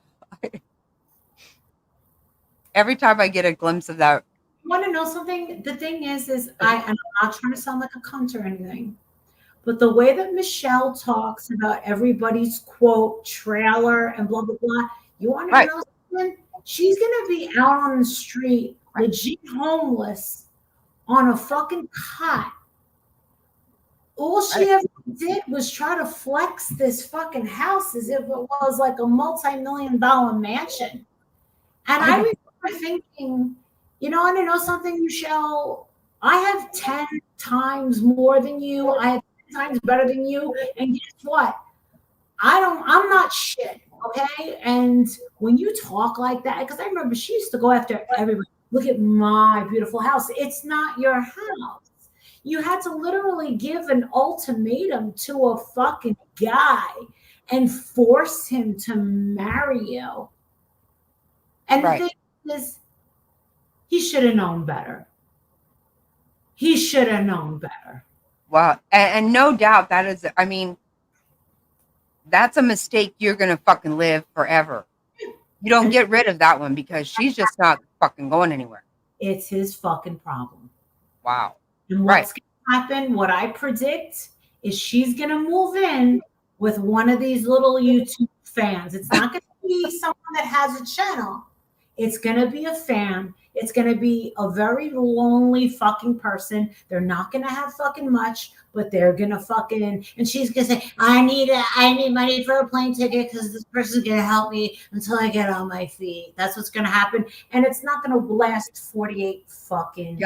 every time I get a glimpse of that. You want to know something? The thing is I'm not trying to sound like a cunt or anything, but the way that Michelle talks about everybody's quote trailer and blah, blah, blah, you want to know something? She's going to be out on the street, legit homeless, on a fucking cot. All she ever did was try to flex this fucking house as if it was like a multi-million-dollar mansion. And I remember thinking, you know, want to know something, Michelle? I have 10 times more than you. I have 10 times better than you. And guess what? I'm not shit, okay? And when you talk like that, because I remember she used to go after everybody. Look at my beautiful house. It's not your house. You had to literally give an ultimatum to a fucking guy and force him to marry you. And the thing is, he should have known better. He should have known better. Wow. And no doubt that is, I mean, that's a mistake you're going to fucking live forever. You don't get rid of that one because she's just not fucking going anywhere. It's his fucking problem. Wow. And what's going to happen, what I predict, is she's going to move in with one of these little YouTube fans. It's not going to be someone that has a channel. It's going to be a fan. It's going to be a very lonely fucking person. They're not going to have fucking much, but they're going to fucking, and she's going to say, I need money for a plane ticket because this person's going to help me until I get on my feet. That's what's going to happen. And it's not going to last 48 fucking,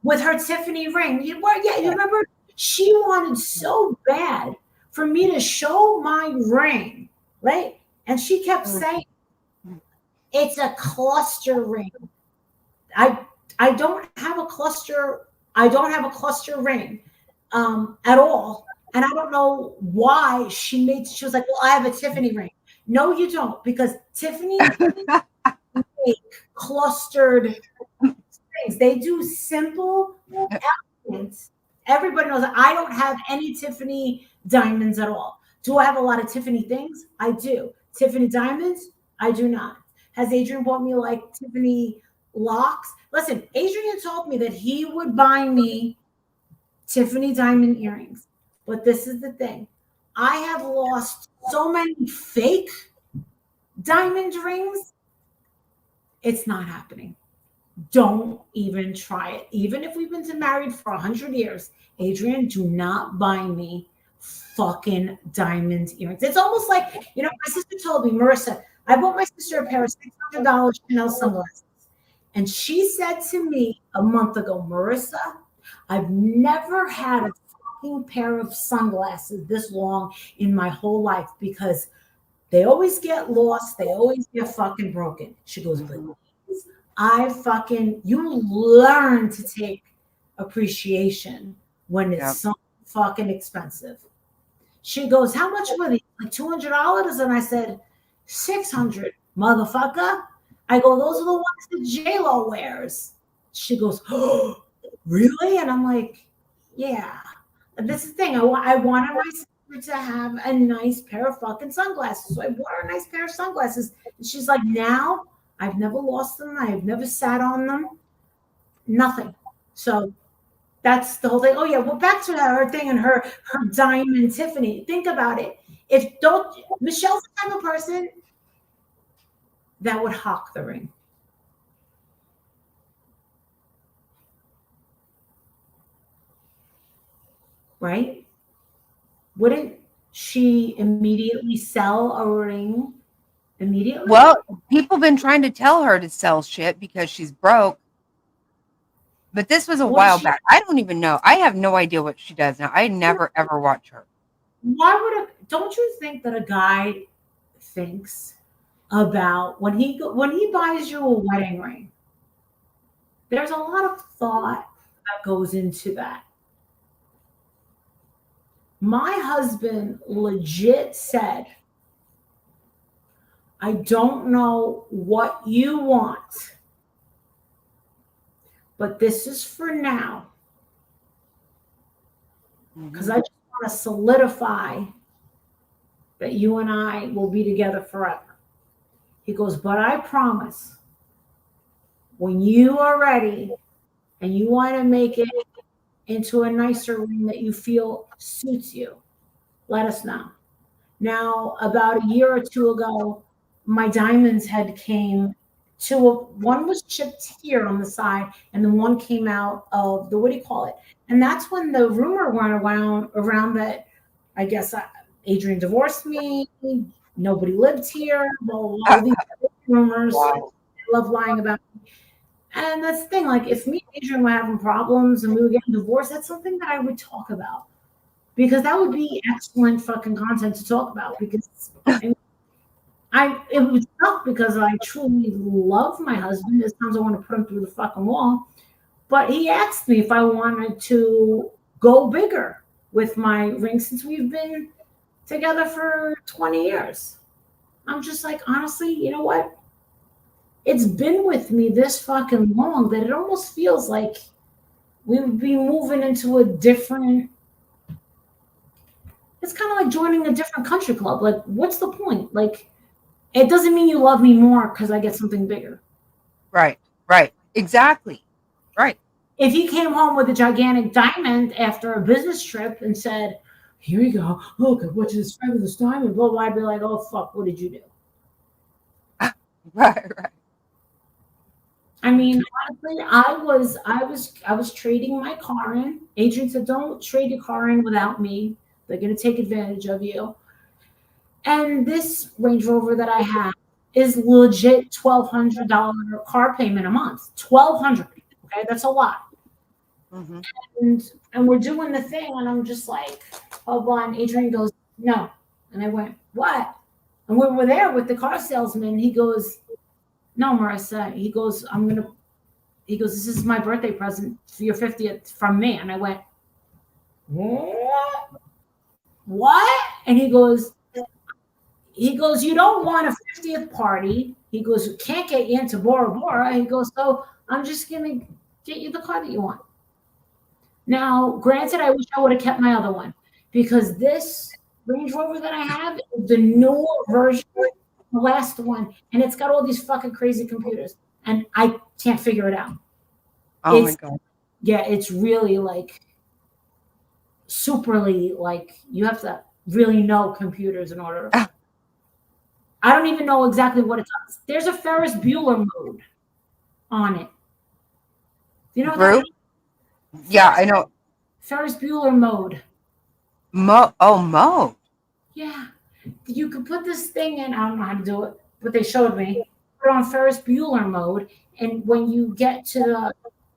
with her Tiffany ring. You remember she wanted so bad for me to show my ring, right? And she kept saying, it's a cluster ring. I I don't have a cluster. I don't have a cluster ring at all. And I don't know why she was like, well, I have a Tiffany ring. No, you don't, because Tiffany make clustered things. They do simple elements. Everybody knows that I don't have any Tiffany diamonds at all. Do I have a lot of Tiffany things? I do. Tiffany diamonds? I do not. Has Adrian bought me like Tiffany locks? Listen, Adrian told me that he would buy me Tiffany diamond earrings. But this is the thing. I have lost so many fake diamond rings. It's not happening. Don't even try it. Even if we've been married for 100 years, Adrian, do not buy me fucking diamond earrings. It's almost like, my sister told me, Marissa, I bought my sister a pair of $600 Chanel sunglasses. And she said to me a month ago, Marissa, I've never had a fucking pair of sunglasses this long in my whole life because they always get lost. They always get fucking broken. She goes, but you learn to take appreciation when it's so fucking expensive. She goes, how much were they? Like $200? And I said, $600, motherfucker. I go, those are the ones that J-Lo wears. She goes, oh, really? And I'm like, yeah. And this is the thing. I wanted my sister to have a nice pair of fucking sunglasses. So I bought her a nice pair of sunglasses. And she's like, now I've never lost them. I've never sat on them. Nothing. So that's the whole thing. Oh yeah, well, back to her thing and her diamond Tiffany. Think about it. Michelle's the type of person that would hawk the ring. Right? Wouldn't she immediately sell a ring immediately? Well, people have been trying to tell her to sell shit because she's broke. But this was a while back. I don't even know. I have no idea what she does now. I never ever watch her. Don't you think that a guy thinks about when he buys you a wedding ring? There's a lot of thought that goes into that. My husband legit said, I don't know what you want, but this is for now. Because I just want to solidify that you and I will be together forever. He goes, but I promise, when you are ready and you want to make it into a nicer ring that you feel suits you, let us know. Now, about a year or two ago, my diamonds had came to one was chipped here on the side, and then one came out of the, what do you call it? And that's when the rumor went around that I guess Adrian divorced me, nobody lived here, all these rumors. I love lying about me. And that's the thing, like if me and Adrian were having problems and we were getting divorced, that's something that I would talk about. Because that would be excellent fucking content to talk about. Because it was tough because I truly love my husband. There's times I want to put him through the fucking wall. But he asked me if I wanted to go bigger with my ring since we've been together for 20 years. I'm just like, honestly, you know what? It's been with me this fucking long that it almost feels like we would be moving into a different, it's kind of like joining a different country club. Like, what's the point? Like, it doesn't mean you love me more because I get something bigger. Right. Exactly. Right. If he came home with a gigantic diamond after a business trip and said, here you go, look at what's this fabulous diamond, blah, blah, I'd be like, oh, fuck, what did you do? Right. I mean, honestly, I was trading my car in. Adrian said, don't trade your car in without me. They're going to take advantage of you. And this Range Rover that I have is legit $1,200 car payment a month. $1,200. Okay, that's a lot. Mm-hmm. And we're doing the thing, and I'm just like, hold on. Adrian goes, no. And I went, what? And we were there with the car salesman. He goes, no, Marissa. He goes, I'm going to he goes, this is my birthday present for your 50th from me. And I went, what? What? And he goes, you don't want a 50th party. He goes, you can't get you into Bora Bora. He goes, so I'm just going to get you the car that you want. Now, granted, I wish I would have kept my other one because this Range Rover that I have is the newer version, the last one, and it's got all these fucking crazy computers, and I can't figure it out. Oh It's- my God. Yeah, it's really like superly like you have to really know computers in order. I don't even know exactly what it does. There's a Ferris Bueller mode on it. You know what that Group? is? Yeah, I know. Ferris Bueller mode. Mode. Yeah. You could put this thing in. I don't know how to do it, but they showed me. Put it on Ferris Bueller mode. And when you get to the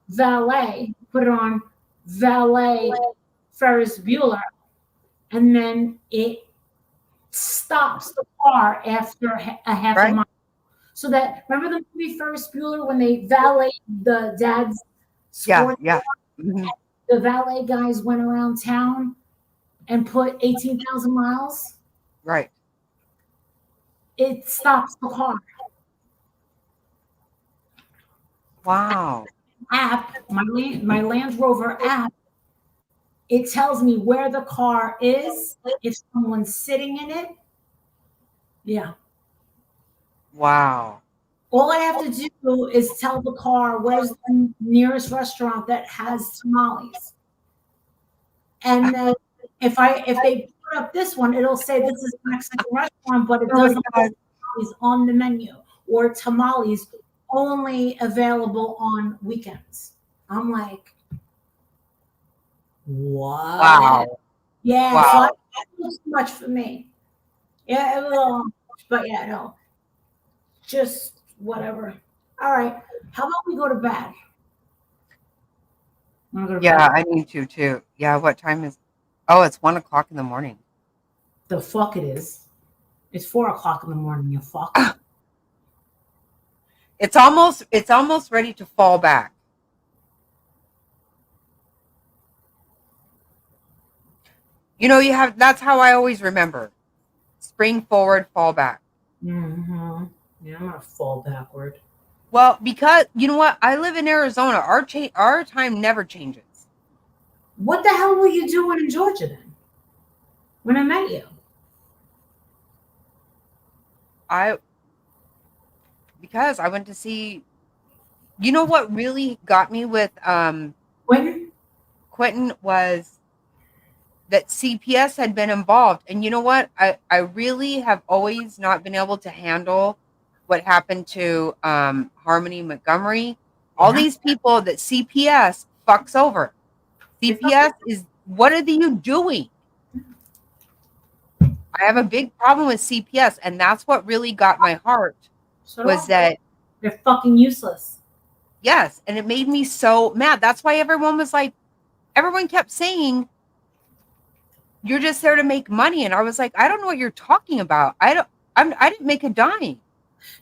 valet, put it on valet Ferris Bueller. And then it stops the car after a half a mile. So that, remember the movie Ferris Bueller when they valet the dad's sport? Yeah. Mhm. The valet guys went around town and put 18,000 miles. Right. It stops the car. Wow. App, my Land Rover app, it tells me where the car is, if someone's sitting in it. Yeah. Wow. All I have to do is tell the car where's the nearest restaurant that has tamales. And then if they put up this one, it'll say this is a Mexican restaurant, but it doesn't have tamales on the menu, or tamales only available on weekends. I'm like, what? Wow. Yeah, Wow. so that was too much for me. Yeah, it was a little much, but yeah, no. Just whatever. All right. How about we go to bed? Wanna go to Yeah, bed? I need to too. Yeah, what time is? Oh, it's 1 o'clock in the morning. The fuck it is. It's 4 o'clock in the morning, you fuck. It's almost ready to fall back. You know, that's how I always remember. Spring forward, fall back. Mm-hmm. Yeah, I'm gonna fall backward. Well, because you know what? I live in Arizona. Our time never changes. What the hell were you doing in Georgia then? When I met you? Because I went to see, you know what really got me with Quentin was that CPS had been involved. And you know what? I really have always not been able to handle what happened to Harmony Montgomery. All these people that CPS fucks over. CPS is, what are you doing? I have a big problem with CPS, and that's what really got my heart. Was that they're fucking useless. Yes, and it made me so mad. That's why everyone kept saying, you're just there to make money. And I was like, I don't know what you're talking about. I didn't make a dime.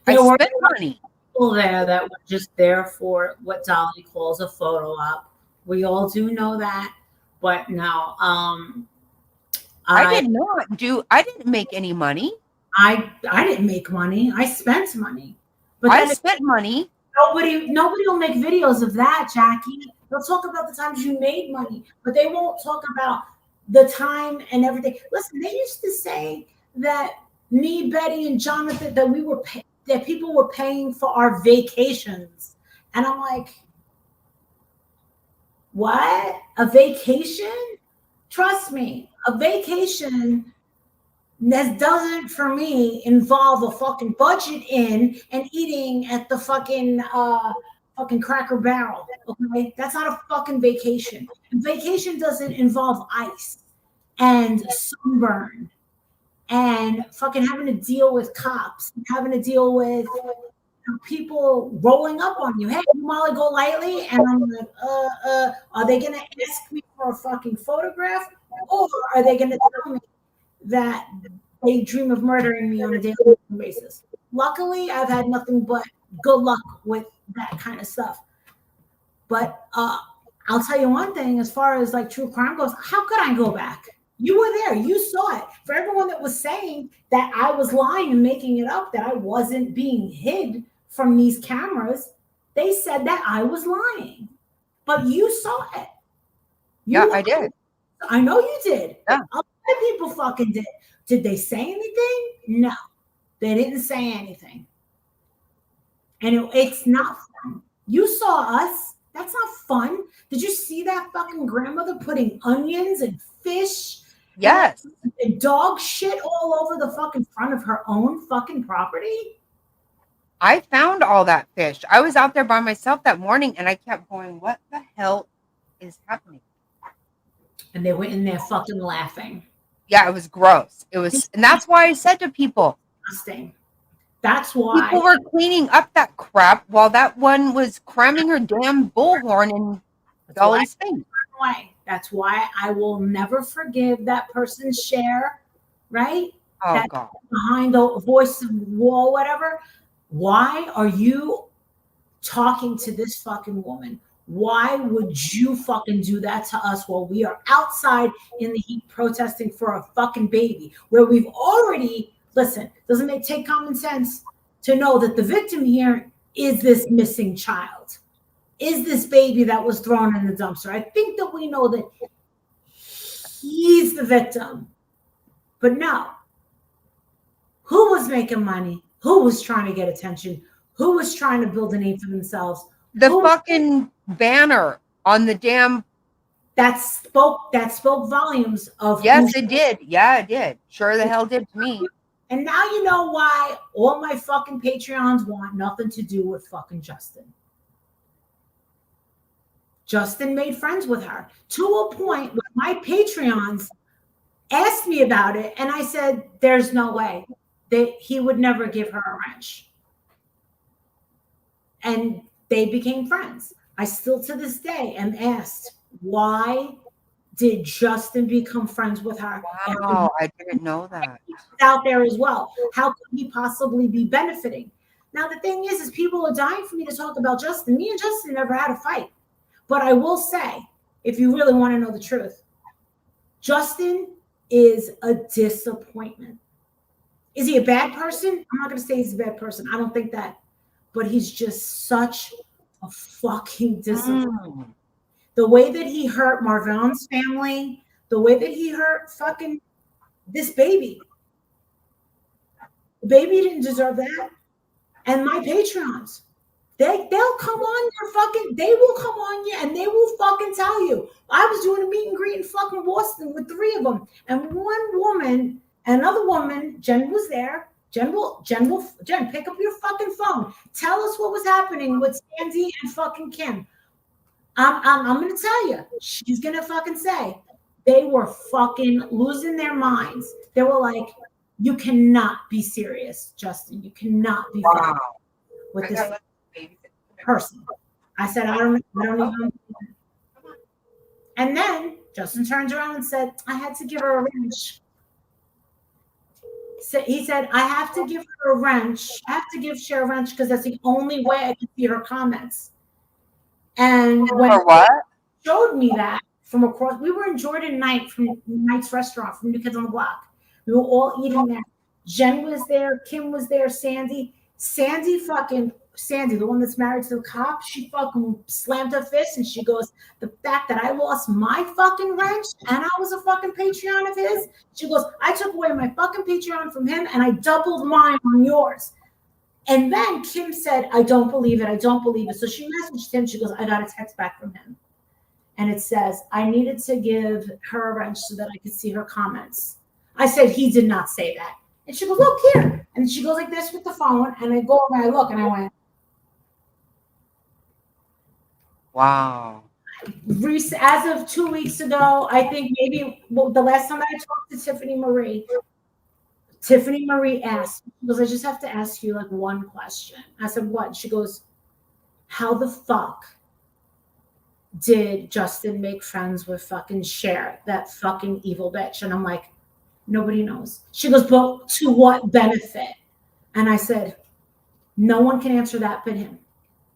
I spent money. People there that were just there for what Dolly calls a photo op. We all do know that, but no, I didn't make any money. I didn't make money. I spent money. But I spent money. Nobody will make videos of that, Jackie. They'll talk about the times you made money, but they won't talk about the time and everything. Listen, they used to say that me, Betty, and Jonathan, that people were paying for our vacations. And I'm like, what? A vacation? Trust me, a vacation that doesn't, for me, involve a fucking budget in and eating at the fucking Cracker Barrel. Okay, that's not a fucking vacation. Vacation doesn't involve ice and sunburn and fucking having to deal with cops, having to deal with people rolling up on you. Hey, Molly, go lightly. And I'm like, are they gonna ask me for a fucking photograph, or are they gonna tell me that they dream of murdering me on a daily basis? Luckily, I've had nothing but good luck with that kind of stuff. But I'll tell you one thing, as far as like true crime goes, how could I go back? You were there, you saw it. For everyone that was saying that I was lying and making it up, that I wasn't being hid from these cameras, they said that I was lying. But you saw it. Yeah, I did. I know you did. Yeah. A lot of people fucking did. Did they say anything? No, they didn't say anything. And it's not fun. You saw us. That's not fun. Did you see that fucking grandmother putting onions and fish? Yes. And dog shit all over the fucking front of her own fucking property? I found all that fish. I was out there by myself that morning and I kept going, what the hell is happening? And they were in there fucking laughing. Yeah, it was gross. It was, and that's why I said to people, Disgusting. That's why people were cleaning up that crap while that one was cramming her damn bullhorn in Dolly's face. That's why I will never forgive that person's share, right? Oh, that God. Behind the voice of the wall, whatever. Why are you talking to this fucking woman? Why would you fucking do that to us while we are outside in the heat protesting for a fucking baby? Where we've already, listen, doesn't it take common sense to know that the victim here is this missing child? Is this baby that was thrown in the dumpster? I think that we know that he's the victim. But no. Who was making money? Who was trying to get attention? Who was trying to build a name for themselves? The fucking banner on the damn. That spoke volumes of. Yes, it did. Yeah, it did. Sure the hell did to me. And now you know why all my fucking Patreons want nothing to do with fucking Justin. Justin made friends with her to a point where my Patreons asked me about it, and I said, there's no way that he would never give her a wrench. And they became friends. I still to this day am asked, why did Justin become friends with her? Wow, I didn't know that. Out there as well. How could he possibly be benefiting? Now, the thing is people are dying for me to talk about Justin. Me and Justin never had a fight. But I will say, if you really want to know the truth, Justin is a disappointment. Is he a bad person? I'm not going to say he's a bad person. I don't think that. But he's just such a fucking disappointment. The way that he hurt Marvin's family, the way that he hurt fucking this baby. The baby didn't deserve that. And my Patreons, they'll come on your fucking, they will come on you and they will fucking tell you. I was doing a meet and greet in fucking Boston with 3 of them. And one woman, another woman, Jen was there. Jen, pick up your fucking phone. Tell us what was happening with Sandy and fucking Kim. I'm going to tell you. She's going to fucking say they were fucking losing their minds. They were like, you cannot be serious, Justin. You cannot be fucking with this person. I said, I don't even. And then Justin turns around and said, I had to give her a wrench. So he said, I have to give her a wrench. I have to give Cher a wrench because that's the only way I can see her comments. And when what? He showed me that from across, we were in Jordan Knight from Knight's Restaurant from New Kids on the Block. We were all eating there. Jen was there. Kim was there. Sandy, the one that's married to the cop, she fucking slammed her fist and she goes, the fact that I lost my fucking wrench and I was a fucking Patreon of his, she goes, I took away my fucking Patreon from him and I doubled mine on yours. And then Kim said, I don't believe it. I don't believe it. So she messaged him. She goes, I got a text back from him. And it says, I needed to give her a wrench so that I could see her comments. I said, he did not say that. And she goes, look here. And she goes like this with the phone. And I go over and I look and I went, wow. As of 2 weeks ago, I think maybe the last time I talked to Tiffany Marie asked, she goes, I just have to ask you like one question. I said, what? She goes, how the fuck did Justin make friends with fucking Cher, that fucking evil bitch? And I'm like, nobody knows. She goes, but to what benefit? And I said, no one can answer that but him.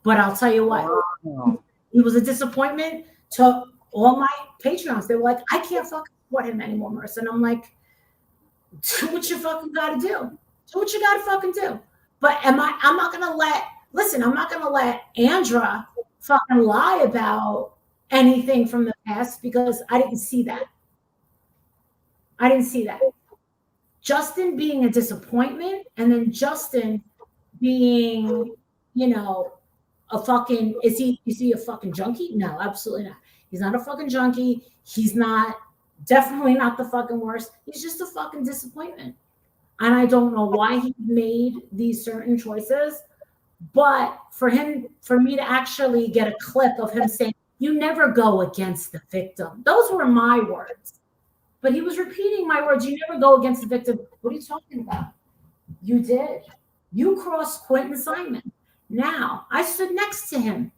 But I'll tell you what. Wow. He was a disappointment to all my Patreons. They were like, I can't fucking support him anymore, Marissa. And I'm like, do what you fucking gotta do. Do what you gotta fucking do. But I'm not gonna let Andra fucking lie about anything from the past because I didn't see that. Justin being a disappointment, and then Justin being, a fucking, is he a fucking junkie? No, absolutely not. He's not a fucking junkie. He's definitely not the fucking worst. He's just a fucking disappointment. And I don't know why he made these certain choices, but for me to actually get a clip of him saying, you never go against the victim. Those were my words. But he was repeating my words. You never go against the victim. What are you talking about? You did. You crossed Quentin Simon. Now, I stood next to him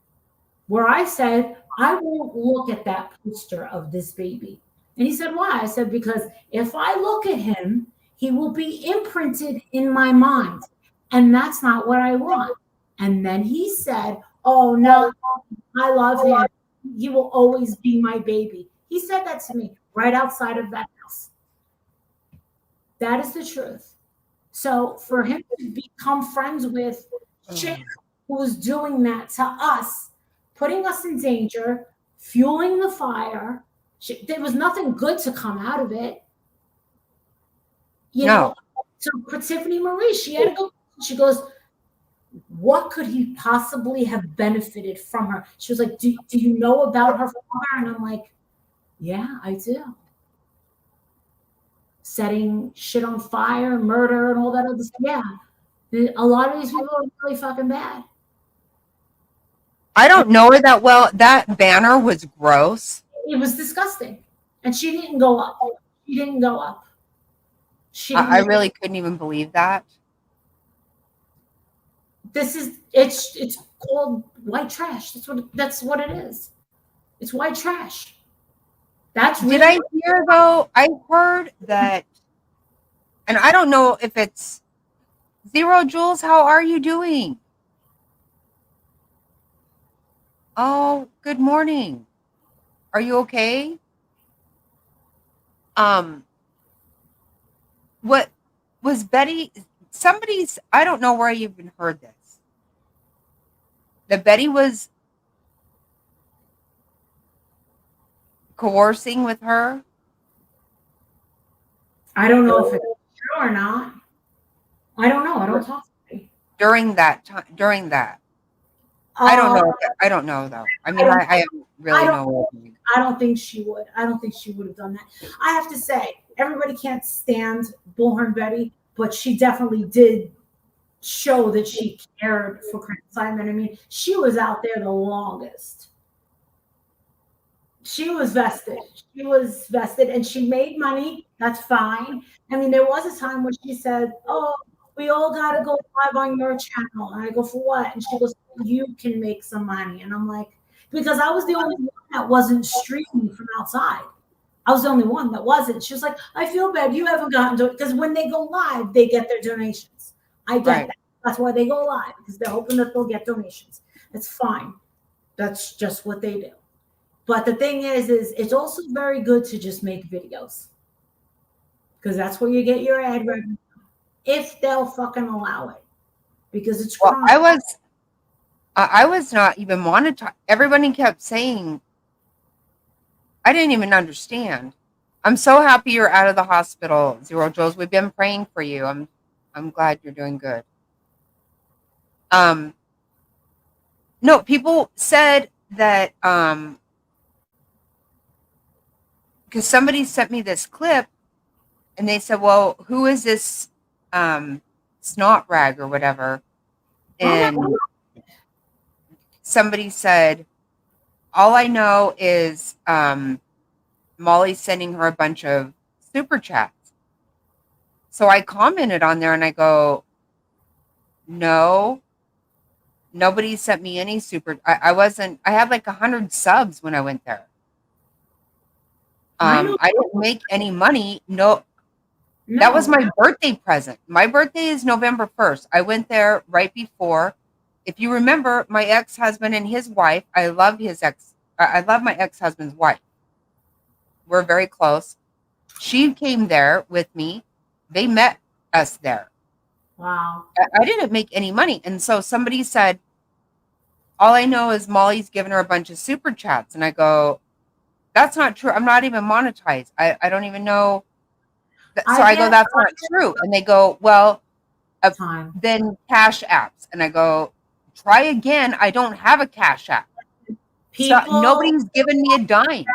where I said, I won't look at that poster of this baby. And he said, why? I said, because if I look at him, he will be imprinted in my mind. And that's not what I want. And then he said, oh, no, I love him. He will always be my baby. He said that to me right outside of that house. That is the truth. So for him to become friends with Chick, who was doing that to us, putting us in danger, fueling the fire, there was nothing good to come out of it. You know, so for Tiffany Marie, she had to go. She goes, what could he possibly have benefited from her? She was like, do you know about her father? And I'm like, yeah, I do. Setting shit on fire, murder, and all that other stuff. Yeah. A lot of these people are really fucking bad. I don't know her that well. That banner was gross. It was disgusting. And she didn't go up. I really couldn't even believe that. It's called white trash. That's what it is. It's white trash. Did I hear though? I heard that, and I don't know if it's Zero Jules. How are you doing? Oh, good morning. Are you okay? What was Betty? Somebody's. I don't know where I even heard this. That Betty was coercing with her. I don't know if it's true or not. I don't know. I don't talk to me. During that time. I don't know. I don't know though. I mean, I don't really know. I don't think she would. I don't think she would have done that. I have to say, everybody can't stand Bullhorn Betty, but she definitely did show that she cared for Quentin Simon. I mean, she was out there the longest. She was vested. And she made money. That's fine. I mean, there was a time when she said, oh, we all got to go live on your channel. And I go, for what? And she goes, you can make some money. And I'm like, because I was the only one that wasn't streaming from outside. I was the only one that wasn't. She was like, I feel bad. You haven't gotten to it. Because when they go live, they get their donations. I get that. That's why they go live, because they're hoping that they'll get donations. It's fine. That's just what they do. But the thing is it's also very good to just make videos, because that's where you get your ad revenue, if they'll fucking allow it, because it's well, I was not even monetized. Everybody kept saying, I didn't even understand. I'm so happy you're out of the hospital, Zero Jules. We've been praying for you. I'm glad you're doing good. No, people said that because somebody sent me this clip and they said, well, who is this snot rag or whatever? And somebody said, all I know is Molly's sending her a bunch of super chats. So I commented on there and I go, no, nobody sent me any super. I had like 100 subs when I went there. I don't make any money. No, that was my birthday present. My birthday is November 1st. I went there right before. if you remember, my ex-husband and his wife, I love my ex-husband's wife. We're very close. She came there with me. They met us there. Wow. I didn't make any money. And so somebody said, all I know is Molly's given her a bunch of super chats. And I go, that's not true. I'm not even monetized. I don't even know. So I go, that's not true. And they go, well, then cash apps. And I go, try again. I don't have a cash app. So nobody's given me a dime.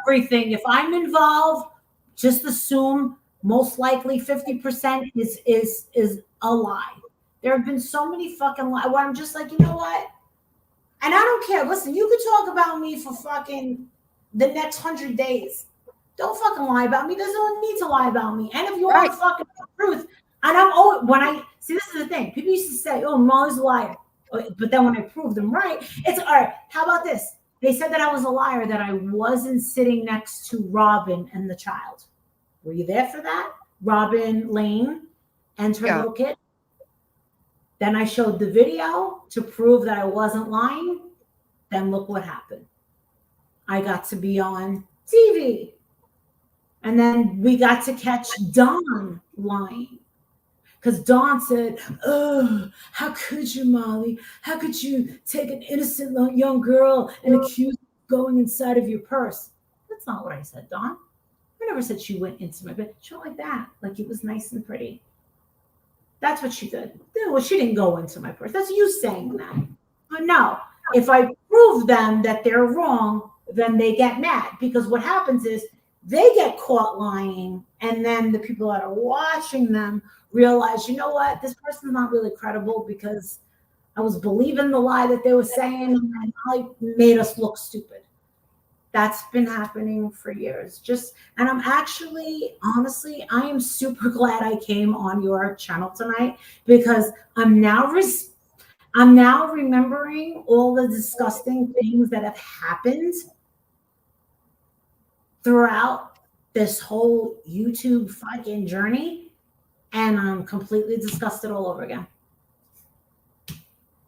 Everything. If I'm involved, just assume most likely 50% is a lie. There have been so many fucking lies where I'm just like, you know what? And I don't care. Listen, you could talk about me for fucking the next 100 days. Don't fucking lie about me. There's no need to lie about me. And if you are fucking the truth, and I'm always, when I see, this is the thing. People used to say, oh, Molly's a liar. But then when I prove them right, it's all right. How about this? They said that I was a liar, that I wasn't sitting next to Robin and the child. Were you there for that? Robin Lane and her little kid. Then I showed the video to prove that I wasn't lying. Then look what happened. I got to be on TV. And then we got to catch Dawn lying. Because Dawn said, oh, how could you, Molly? How could you take an innocent young girl and accuse her of going inside of your purse? That's not what I said, Dawn. I never said she went into my bed. She went like that, like it was nice and pretty. That's what she did. Well, she didn't go into my purse. That's you saying that. But no, if I prove them that they're wrong, then they get mad. Because what happens is they get caught lying, and then the people that are watching them realize, you know what, this person's not really credible because I was believing the lie that they were saying, and I made us look stupid. That's been happening for years. And I'm actually, honestly, I am super glad I came on your channel tonight, because I'm now remembering all the disgusting things that have happened throughout this whole YouTube fucking journey. And I'm completely disgusted all over again.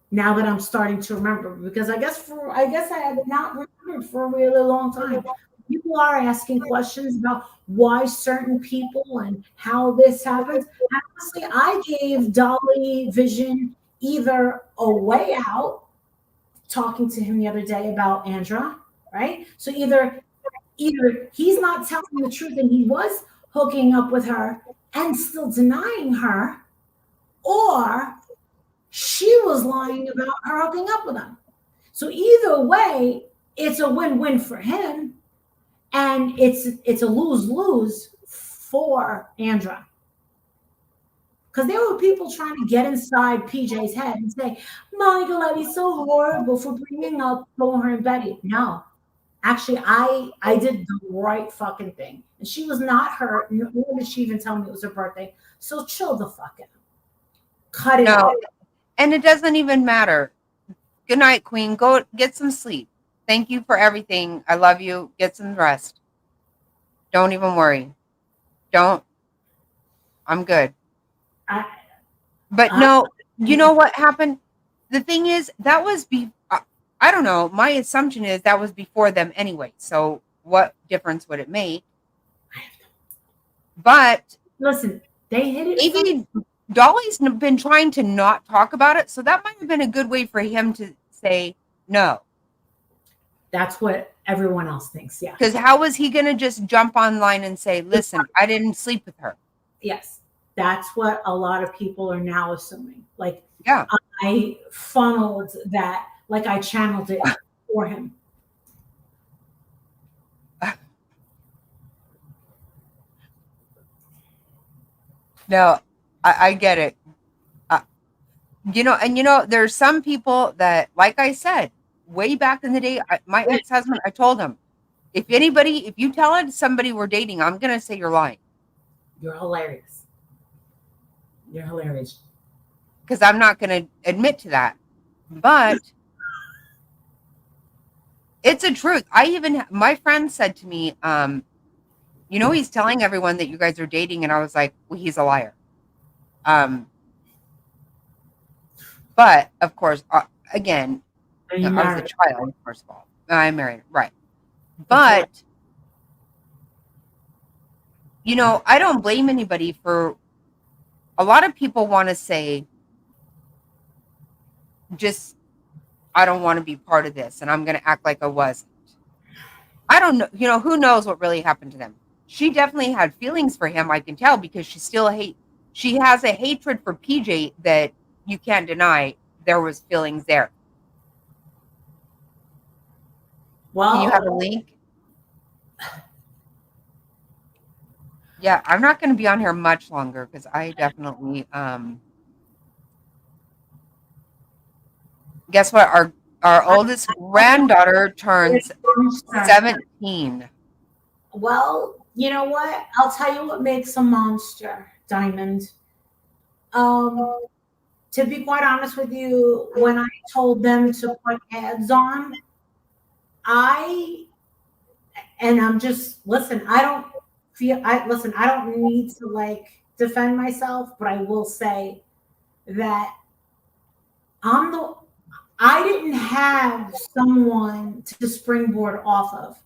Now that I'm starting to remember, because I guess I had not remembered for a really long time. People are asking questions about why certain people and how this happens. And honestly, I gave Dolly Vision either a way out, talking to him the other day about Andra, right? So either he's not telling the truth and he was hooking up with her and still denying her, or she was lying about her hooking up with him. So either way, it's a win-win for him, and it's a lose-lose for Andra. Because there were people trying to get inside PJ's head and say, Molly Galetti's so horrible for bringing up Boher and Betty. No. Actually, I did the right fucking thing. And she was not hurt, nor did she even tell me it was her birthday. So chill the fuck out. Cut it out. And it doesn't even matter. Good night, Queen. Go get some sleep. Thank you for everything. I love you. Get some rest. Don't even worry. I'm good. But no, you know what happened? The thing is, that was I don't know. My assumption is that was before them anyway. So what difference would it make? But listen, they hit it. Even Dolly's been trying to not talk about it. So that might have been a good way for him to say no. That's what everyone else thinks. Yeah. Because how was he going to just jump online and say, listen, I didn't sleep with her? Yes. That's what a lot of people are now assuming. Like, yeah, I funneled that, like I channeled it for him. No, I get it. There's some people that, like I said, way back in the day, my ex-husband, I told him, if you tell somebody we're dating, I'm going to say you're lying. You're hilarious. You're hilarious. Because I'm not going to admit to that. But it's a truth. My friend said to me, he's telling everyone that you guys are dating. And I was like, well, he's a liar. But of course, again, Are you I was a married? child, first of all. I'm married, right? But you know, I don't blame anybody for. A lot of people want to say, just I don't want to be part of this, and I'm going to act like I wasn't. I don't know. You know, who knows what really happened to them? She definitely had feelings for him. I can tell because she still She has a hatred for PJ that you can't deny. There was feelings there. Well, Do you have a link? Yeah, I'm not going to be on here much longer because I definitely guess what? Our oldest granddaughter turns 17. Well, you know what? I'll tell you what makes a monster, Diamond. To be quite honest with you, when I told them to put ads on, I'm just listen, I don't need to like defend myself, but I will say that I didn't have someone to springboard off of.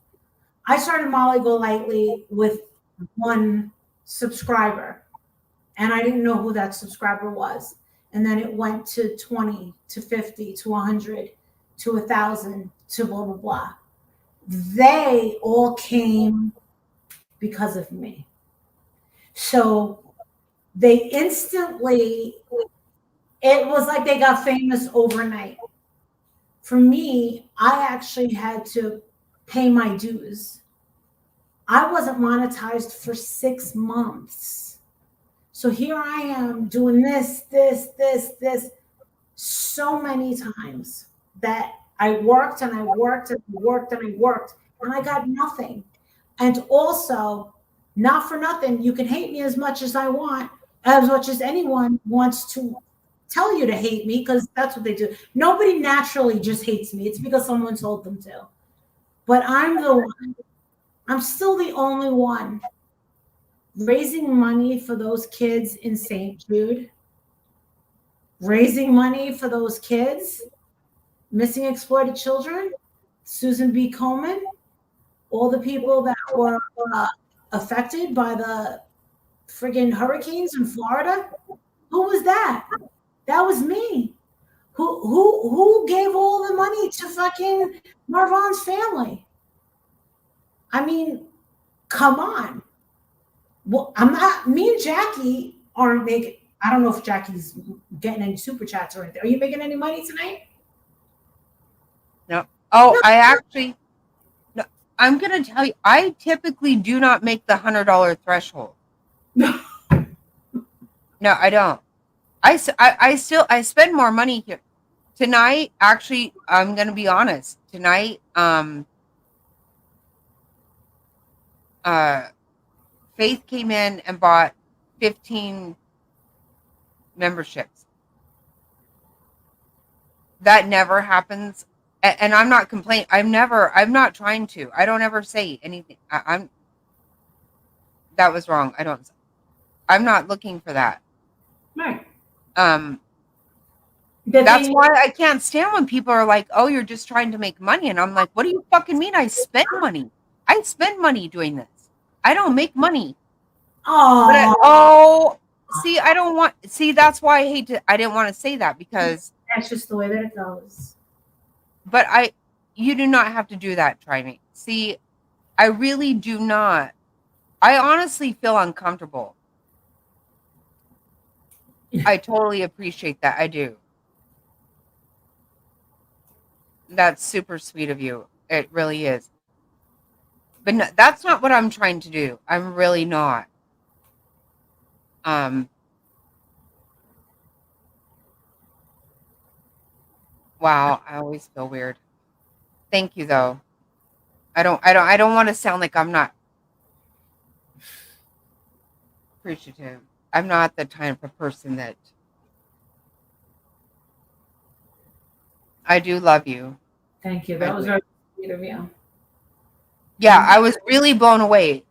I started Molly Golightly with one subscriber, and I didn't know who that subscriber was. And then it went to 20, to 50, to 100, to 1,000, to blah, blah, blah. They all came because of me. So they instantly, it was like they got famous overnight. For me, I actually had to pay my dues. I wasn't monetized for 6 months. So here I am doing this so many times that I worked and I worked and I worked and I worked and I got nothing. And also, not for nothing, you can hate me as much as I want, as much as anyone wants to tell you to hate me, because that's what they do. Nobody naturally just hates me. It's because someone told them to. But I'm still the only one raising money for those kids in St. Jude, raising money for those kids, missing exploited children, Susan B. Komen, all the people that were affected by the friggin' hurricanes in Florida. Who was that? That was me. Who gave all the money to fucking Marvan's family? I mean, come on. Well, me and Jackie aren't making, I don't know if Jackie's getting any super chats or anything. Are you making any money tonight? No. Oh, I actually, no, I'm going to tell you, I typically do not make the $100 threshold. No. No, I don't. I spend more money here. Tonight, actually, I'm going to be honest. Tonight, Faith came in and bought 15 memberships. That never happens. And I'm not complaining. I'm not trying to. I don't ever say anything. That was wrong. I'm not looking for that. Right. That's why I can't stand when people are like, oh, you're just trying to make money. And I'm like, what do you fucking mean? I spend money. I spend money doing this. I don't make money. See, I don't want, see, that's why I didn't want to say that, because that's just the way that it goes. But you do not have to do that, try me. See, I really do not. I honestly feel uncomfortable. I totally appreciate that. I do. That's super sweet of you. It really is. But no, that's not what I'm trying to do. I'm really not. Wow, I always feel weird. Thank you though. I don't want to sound like I'm not appreciative. I'm not the type of person that I do love you. Thank you. That was very sweet of you. Yeah, I was really blown away.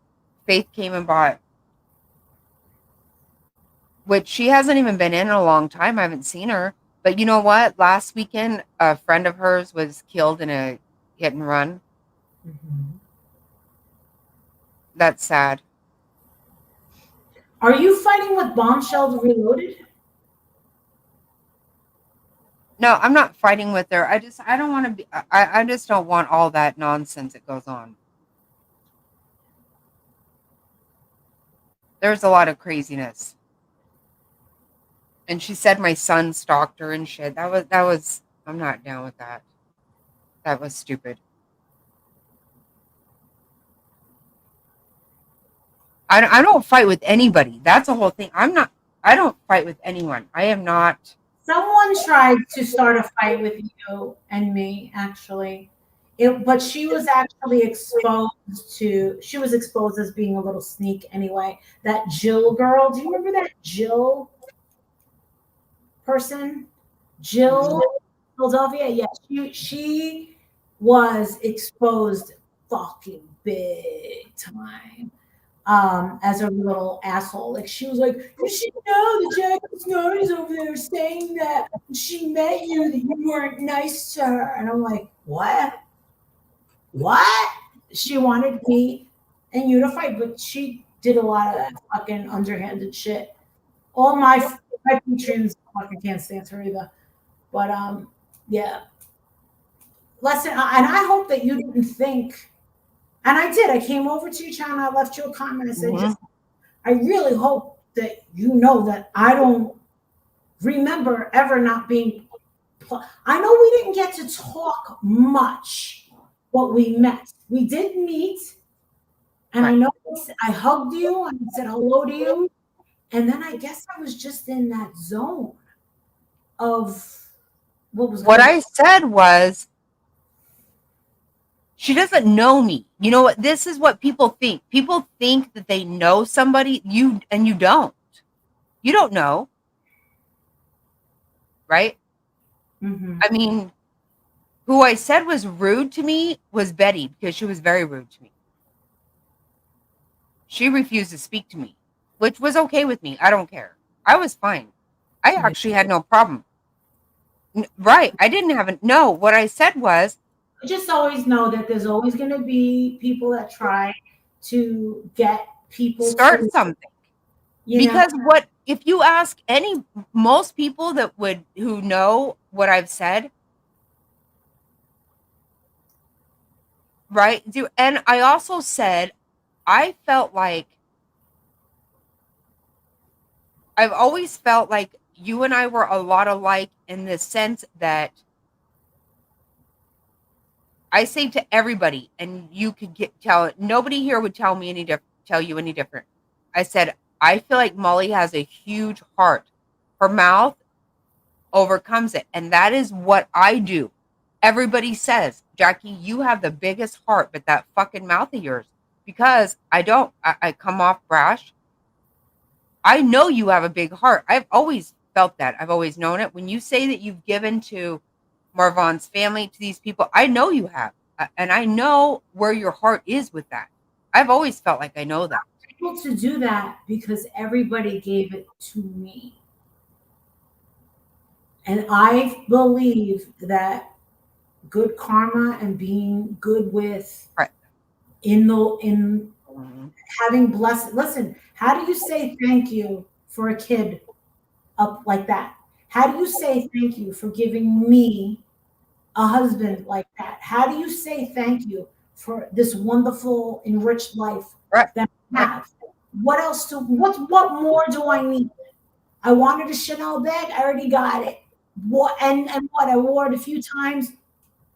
Faith came and bought, which she hasn't even been in a long time. I haven't seen her, But you know what? Last weekend, a friend of hers was killed in a hit and run. That's sad. Are you fighting with Bombshell Reloaded? No, I'm not fighting with her. I don't want to be, I just don't want all that nonsense that goes on. There's a lot of craziness. And she said my son stalked her and shit. I'm not down with that. That was stupid. I don't fight with anybody. That's the whole thing. I don't fight with anyone. I am not. Someone tried to start a fight with you and me, actually. But she was actually exposed as being a little sneak anyway. That Jill girl, do you remember that Jill person? Jill Philadelphia? Yeah, she was exposed fucking big time. As a little asshole. Like, she was like, you should know that Jackie Snow is over there saying that when she met you, that you weren't nice to her. And I'm like, what? What? She wanted me and you to fight, but she did a lot of that fucking underhanded shit. All my patrons fucking can't stand her either. But yeah. Listen, and I hope that you didn't think. And I did. I came over to your channel. I left you a comment. I said, I really hope that you know that I don't remember ever not being. I know we didn't get to talk much, but we met. We did meet. And I know I hugged you and said hello to you. And then I guess I was just in that zone of what I said was, she doesn't know me. You know what? This is what people think. People think that they know somebody, you don't. You don't know. Right? Mm-hmm. I mean, who I said was rude to me was Betty, because she was very rude to me. She refused to speak to me, which was okay with me. I don't care. I was fine. I actually had no problem. Right. I didn't have no. What I said was, just always know that there's always going to be people that try to get people start something. Because if you ask most people who know what I've said, right? And I also said, I felt like, I've always felt like you and I were a lot alike in the sense that I say to everybody, and you could tell it. Nobody here would tell me tell you any different. I said, I feel like Molly has a huge heart. Her mouth overcomes it. And that is what I do. Everybody says, Jackie, you have the biggest heart, but that fucking mouth of yours, because I don't, I come off brash. I know you have a big heart. I've always felt that. I've always known it. When you say that you've given to Marvon's family, to these people, I know you have, and I know where your heart is with that. I've always felt like I know that. I'm able to do that because everybody gave it to me, and I believe that good karma and being good with having blessed. Listen, how do you say thank you for a kid up like that? How do you say thank you for giving me a husband like that? How do you say thank you for this wonderful, enriched life that I have? What else what more do I need? I wanted a Chanel bag. I already got it. I wore it a few times.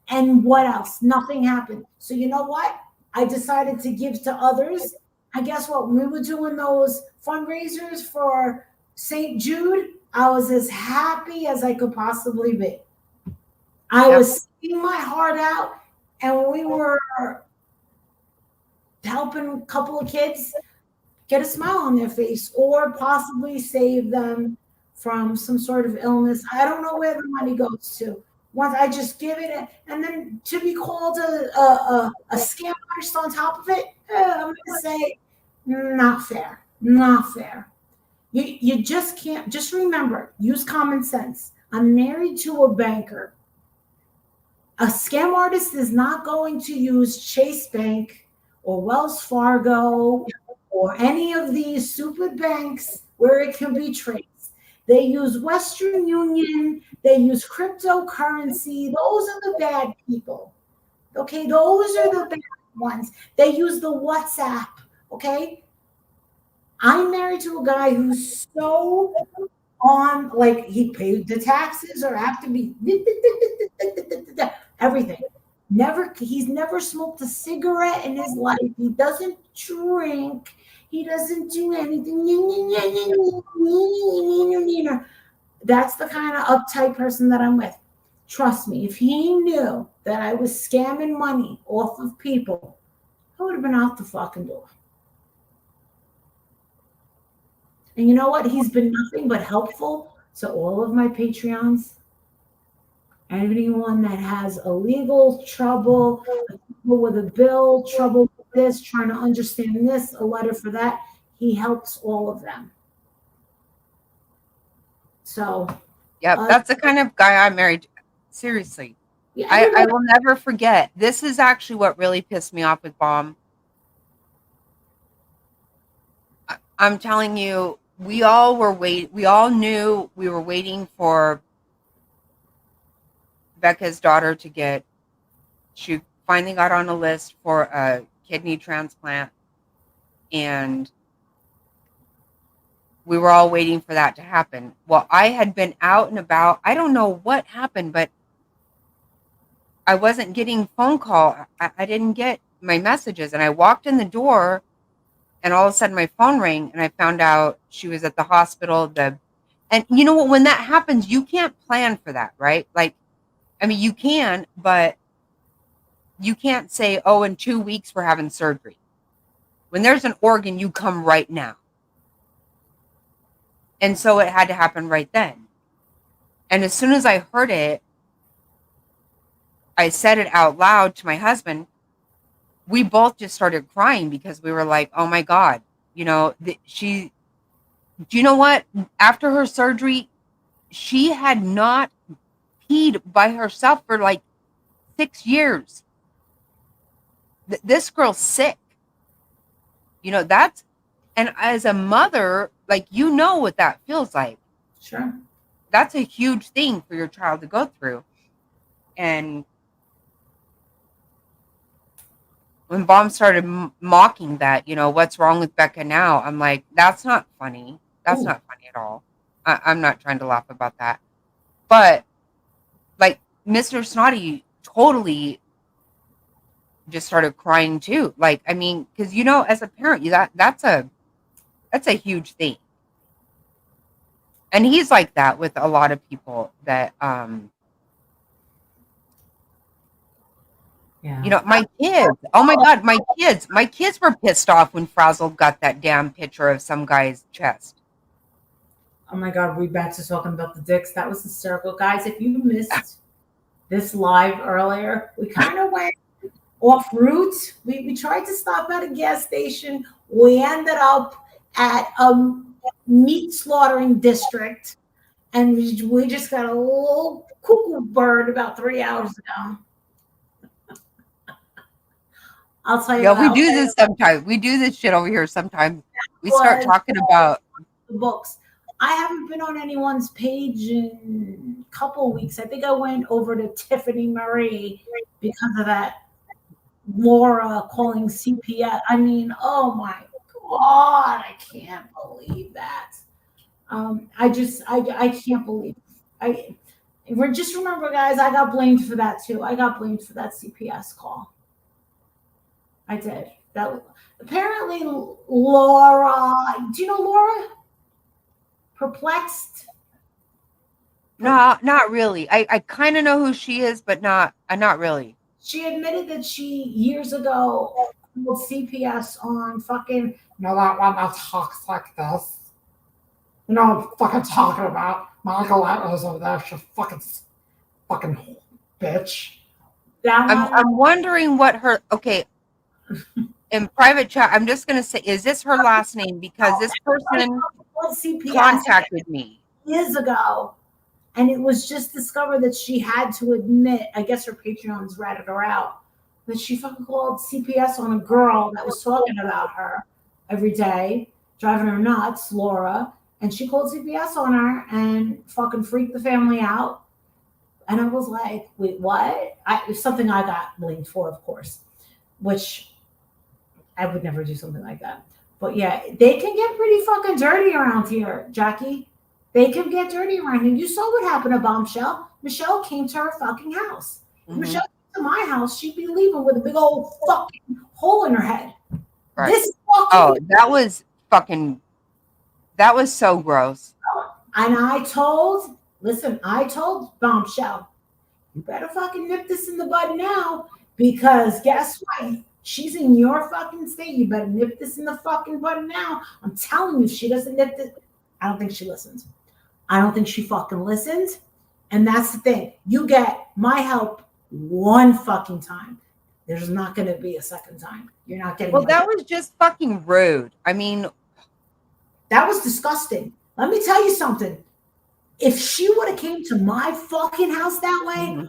And what else? Nothing happened. So you know what? I decided to give to others. I guess what? When we were doing those fundraisers for St. Jude, I was as happy as I could possibly be. I was singing my heart out, and we were helping a couple of kids get a smile on their face or possibly save them from some sort of illness. I don't know where the money goes to. Once I just give it, and then to be called a scam artist on top of it, I'm going to say, not fair. Not fair. You just can't. Just remember, use common sense. I'm married to a banker. A scam artist is not going to use Chase Bank or Wells Fargo or any of these stupid banks where it can be traced. They use Western Union. They use cryptocurrency. Those are the bad people. Okay, those are the bad ones. They use the WhatsApp. Okay, I'm married to a guy who's so on, like he paid the taxes or have to be everything. He's never smoked a cigarette in his life. He doesn't drink. He doesn't do anything. That's the kind of uptight person that I'm with. Trust me, if he knew that I was scamming money off of people, I would have been out the fucking door. And you know what? He's been nothing but helpful to all of my Patreons. Anyone that has a legal trouble, with a bill, trouble with this, trying to understand this, a letter for that, he helps all of them. So, Yep, that's the kind of guy I'm married to. Seriously. yeah, I will never forget. This is actually what really pissed me off with Bomb. I'm telling you, we all knew we were waiting for Becca's daughter to get, she finally got on a list for a kidney transplant, and we were all waiting for that to happen. Well, I had been out and about. I don't know what happened, but I wasn't getting phone call. I didn't get my messages, and I walked in the door, and all of a sudden my phone rang, and I found out she was at the hospital. And you know what? When that happens, you can't plan for that, right? Like, I mean, you can, but you can't say, oh, in 2 weeks we're having surgery. When there's an organ, you come right now. And so it had to happen right then. And as soon as I heard it, I said it out loud to my husband. We both just started crying because we were like, oh my God, you know, do you know what? After her surgery, she had not peed by herself for like 6 years. This girl's sick. You know, and as a mother, like, you know what that feels like. sure. That's a huge thing for your child to go through. And when Bomb started mocking that, you know, what's wrong with Becca now? I'm like, that's not funny. That's not funny at all. I'm not trying to laugh about that. But like Mr. Snotty totally just started crying too. Like, I mean, because, you know, as a parent, that's a huge thing. And he's like that with a lot of people that, Yeah. you know, my kids, oh my God, my kids were pissed off when Frazzle got that damn picture of some guy's chest. Oh my God, we back to talking about the dicks. That was hysterical. Guys, if you missed this live earlier, we kind of went off route. We tried to stop at a gas station. We ended up at a meat slaughtering district, and we just got a little cuckoo bird about 3 hours ago. I'll tell you. Yeah, we do this sometimes. We do this shit over here sometimes. We start talking about the books. I haven't been on anyone's page in a couple of weeks. I think I went over to Tiffany Marie because of that Laura calling CPS. I mean, oh my God, I can't believe that. I can't believe. Just remember, guys, I got blamed for that too. I got blamed for that CPS call. I did. That apparently Laura. Do you know Laura? Perplexed? no, not really. I kind of know who she is, but not really. She admitted that she years ago called CPS on fucking, you know, that one that talks like this. You know what I'm fucking talking about? Michael Atlas over there, she's fucking bitch. I'm wondering what her, okay, in private chat, I'm just going to say, is this her last name? Because this person contacted me years ago. And it was just discovered that she had to admit, I guess her Patreons ratted her out, that she fucking called CPS on a girl that was talking about her every day, driving her nuts, Laura. And she called CPS on her and fucking freaked the family out. And I was like, wait, what? It's something I got blamed for, of course, which I would never do something like that. But yeah, they can get pretty fucking dirty around here, Jackie. They can get dirty around here. You saw what happened to Bombshell. Michelle came to her fucking house. If Michelle came to my house, she'd be leaving with a big old fucking hole in her head. Right. This fucking that was so gross. And I told Bombshell, you better fucking nip this in the bud now, because guess what? She's in your fucking state. You better nip this in the fucking bud now. I'm telling you, if she doesn't nip this, I don't think she listens. I don't think she fucking listens. And that's the thing. You get my help one fucking time. There's not going to be a second time. You're not getting. Well, that was just fucking rude. I mean, that was disgusting. Let me tell you something. If she would have came to my fucking house that way,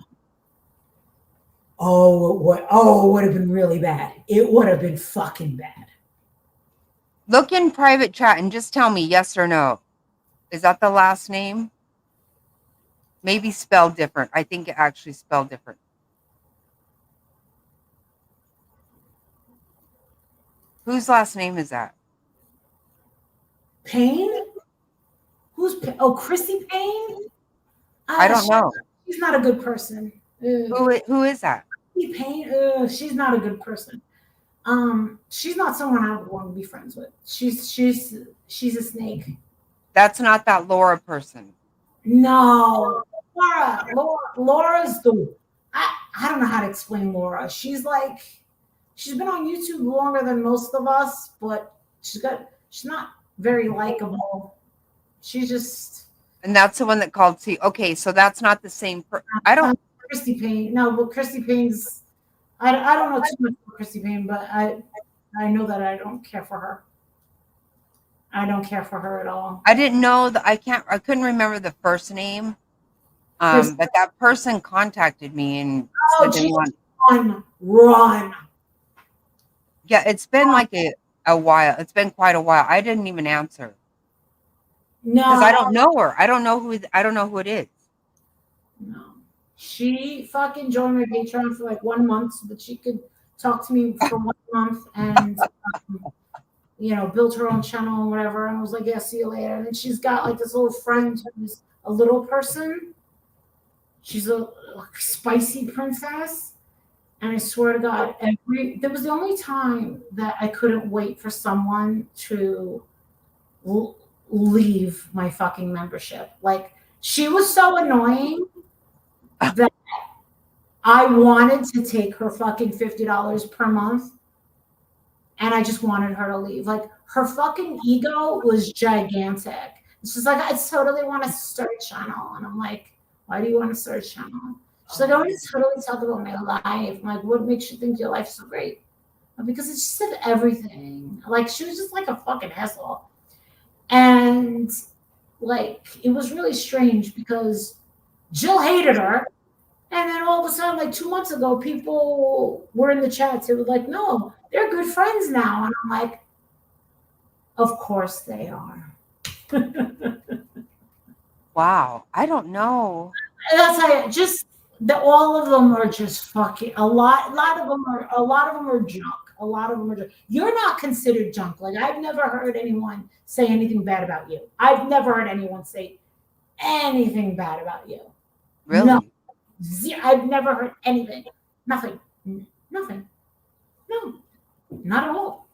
it would have been really bad. It would have been fucking bad. Look in private chat and just tell me yes or no. Is that the last name? Maybe spelled different. I think it actually spelled different. Whose last name is that? Payne? Chrissy Payne? I don't know. She's not a good person. Who is that? Chrissy Payne? She's not a good person. She's not someone I would want to be friends with. She's a snake. That's not that Laura person. No. Laura's the I don't know how to explain Laura. She's been on YouTube longer than most of us, but she's not very likable. She's just. And that's the one that called C. Okay, so that's not the same. I don't. Chrissy Payne. No, but Chrissy Payne's. I don't know too much about Chrissy Payne, but I know that I don't care for her. I don't care for her at all. I didn't know that. I couldn't remember the first name. But that person contacted me and said run. Yeah, it's been like a while. It's been quite a while. I didn't even answer. No, because I don't know her. I don't know who it is. No, she fucking joined my Patreon for like 1 month so that she could talk to me for 1 month and build her own channel and whatever. And I was like, yeah, see you later. And then she's got like this little friend who's a little person. She's a spicy princess. And I swear to God, there was the only time that I couldn't wait for someone to leave my fucking membership. Like, she was so annoying that I wanted to take her fucking $50 per month. And I just wanted her to leave. Like, her fucking ego was gigantic. It's just like, I totally want to start a channel. And I'm like, why do you want to start a channel? She's like, I want to totally talk about my life. I'm like, what makes you think your life's so great? Because it just said everything. Like, she was just like a fucking asshole. And like, it was really strange because Jill hated her. And then all of a sudden, like 2 months ago, people were in the chats. It was like, no, they're good friends now. And I'm like, of course they are. Wow. I don't know. That's how all of them are just fucking a lot of them are junk. A lot of them are junk. You're not considered junk. Like, I've never heard anyone say anything bad about you. I've never heard anyone say anything bad about you. Really? No. I've never heard anything. Nothing. No, not at all.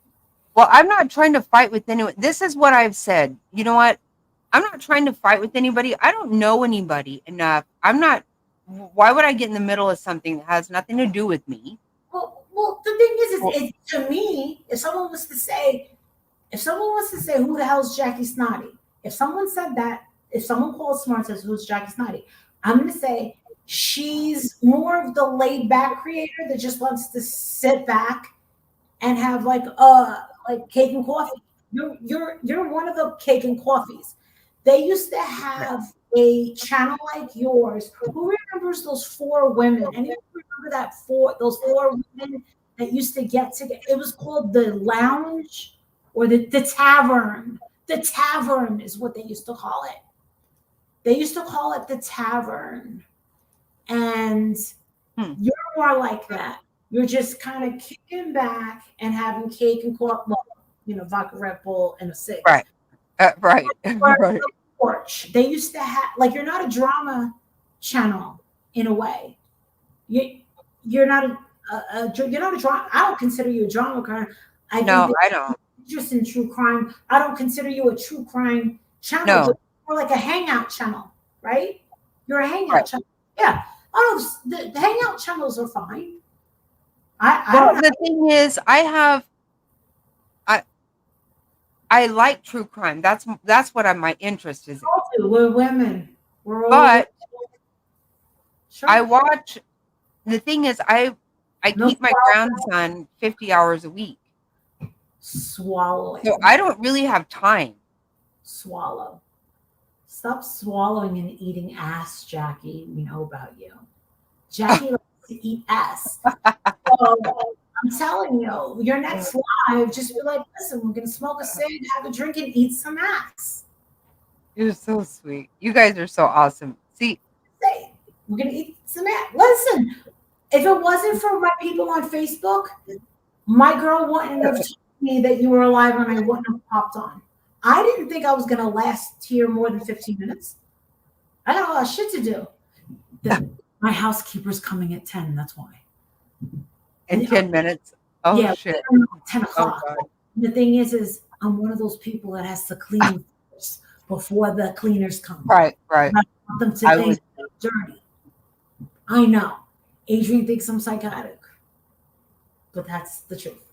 Well, I'm not trying to fight with anyone. This is what I've said. You know what? I'm not trying to fight with anybody. I don't know anybody enough. Why would I get in the middle of something that has nothing to do with me? Well, the thing is to me, if someone was to say, who the hell is Jackie Snotty? If someone said that, if someone called Smart says, who's Jackie Snotty? I'm going to say, she's more of the laid back creator that just loves to sit back and have like cake and coffee. You're one of the cake and coffees. They used to have a channel like yours, who remembers those 4 women? Anyone remember those 4 women that used to get together? It was called the Lounge or the Tavern. The Tavern is what they used to call it. They used to call it the Tavern. And you're more like that. You're just kind of kicking back and having cake and coffee, vodka, Red Bull, and a cig. Right. Right. Right. Porch. They used to have, like, you're not a drama channel in a way. You're not a drama. I don't consider you a drama crime. I don't. Just in true crime. I don't consider you a true crime channel. No. You're like a hangout channel, right? You're a hangout channel. Yeah. The hangout channels are fine. The thing is, I like true crime. That's what my interest is in. We're women. But I watch. The thing is, I keep my grandson 50 hours a week. Swallowing. So I don't really have time. Swallow. Stop swallowing and eating ass, Jackie. We know about you. Jackie likes to eat ass. So I'm telling you, your next live, just be like, listen, we're going to smoke a cig, have a drink, and eat some ass. You're so sweet. You guys are so awesome. See, we're going to eat some ass. Listen, if it wasn't for my people on Facebook, my girl wouldn't have told me that you were alive and I wouldn't have popped on. I didn't think I was going to last here more than 15 minutes. I got a lot of shit to do. My housekeeper's coming at 10. That's why. In 10 minutes? Oh, yeah, shit. 10 o'clock. The thing is I'm one of those people that has to clean first before the cleaners come. Right. I want them to think dirty. I know. Adrian thinks I'm psychotic. But that's the truth.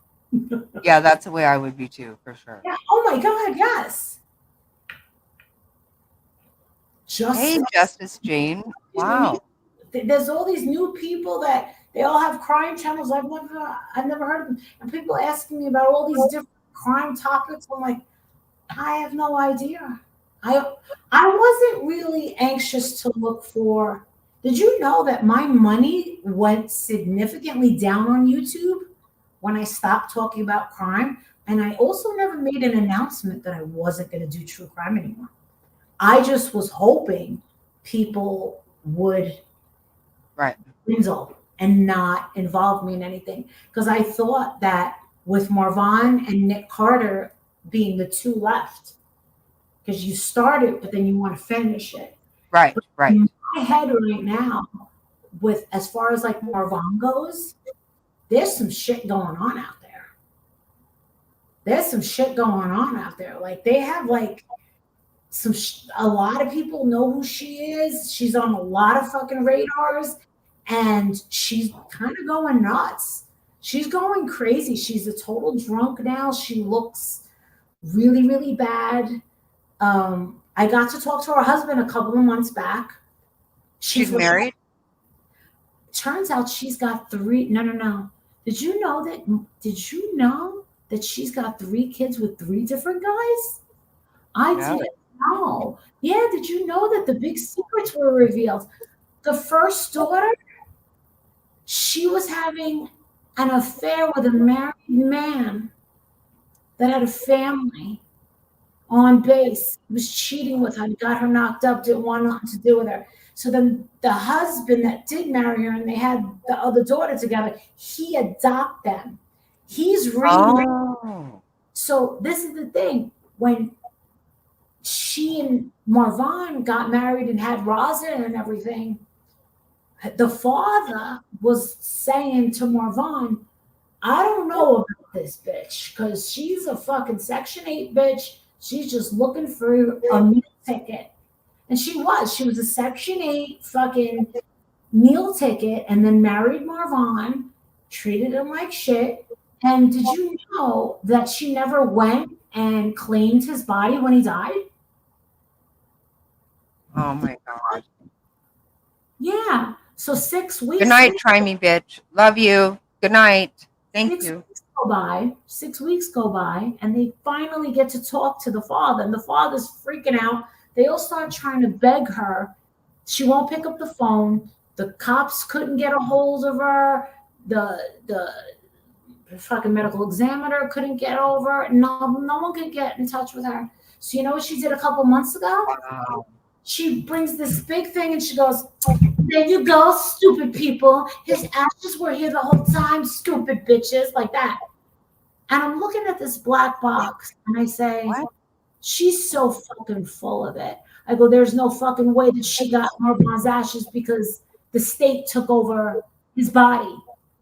Yeah, that's the way I would be too, for sure. Yeah. Oh my God, yes. Justice Jane. Wow. There's all these new people that they all have crime channels. I've never heard of them. And people asking me about all these different crime topics. I'm like, I have no idea. I wasn't really anxious to look for. Did you know that my money went significantly down on YouTube when I stopped talking about crime? And I also never made an announcement that I wasn't going to do true crime anymore. I just was hoping people would dwindle and not involve me in anything. Because I thought that with Marvon and Nick Carter being the 2 left, because you started, but then you want to finish it. Right. In my head right now, with as far as like Marvon goes, there's some shit going on out there. Like they have like a lot of people know who she is. She's on a lot of fucking radars and she's kind of going nuts. She's going crazy. She's a total drunk now. She looks really, really bad. I got to talk to her husband a couple of months back. She's married? Turns out she's got 3. No. Did you know that she's got 3 kids with 3 different guys? I didn't know. Yeah, did you know that the big secrets were revealed? The first daughter, she was having an affair with a married man that had a family on base. He was cheating with her, got her knocked up, didn't want nothing to do with her. So then the husband that did marry her and they had the other daughter together, he adopted them. He's remarried. So this is the thing. When she and Marvon got married and had Rosin and everything, the father was saying to Marvon, I don't know about this bitch because she's a fucking Section 8 bitch. She's just looking for a meal ticket. And she was a Section 8 fucking meal ticket and then married Marvon, treated him like shit. And did you know that she never went and claimed his body when he died? Oh my God. Yeah. So 6 weeks. Good night, try me, bitch. Love you. Good night. Thank you. 6 weeks go by, and they finally get to talk to the father, and the father's freaking out They all start trying to beg her. She won't pick up the phone. The cops couldn't get a hold of her. The fucking medical examiner couldn't get over. No one could get in touch with her. So you know what she did a couple months ago? Wow. She brings this big thing and she goes, "There you go, stupid people. His ashes were here the whole time, stupid bitches," like that. And I'm looking at this black box and I say, What? she's so fucking full of it. I go, there's no fucking way that she got Marwan's ashes because the state took over his body.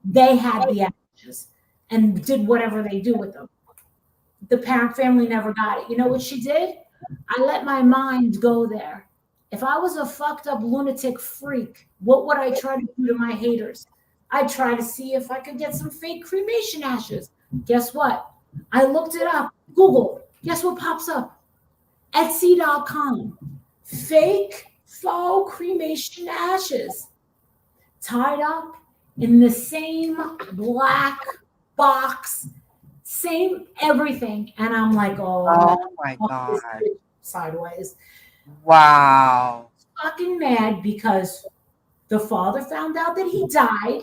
They had the ashes and did whatever they do with them. The parent family never got it. You know what she did? I let my mind go there. If I was a fucked up lunatic freak, what would I try to do to my haters? I'd try to see if I could get some fake cremation ashes. Guess what? I looked it up. Google. Guess what pops up? Etsy.com. Fake faux cremation ashes. Tied up in the same black box. Same everything. And I'm like, Oh my fuck God. this bitch sideways. Wow. Fucking mad because the father found out that he died.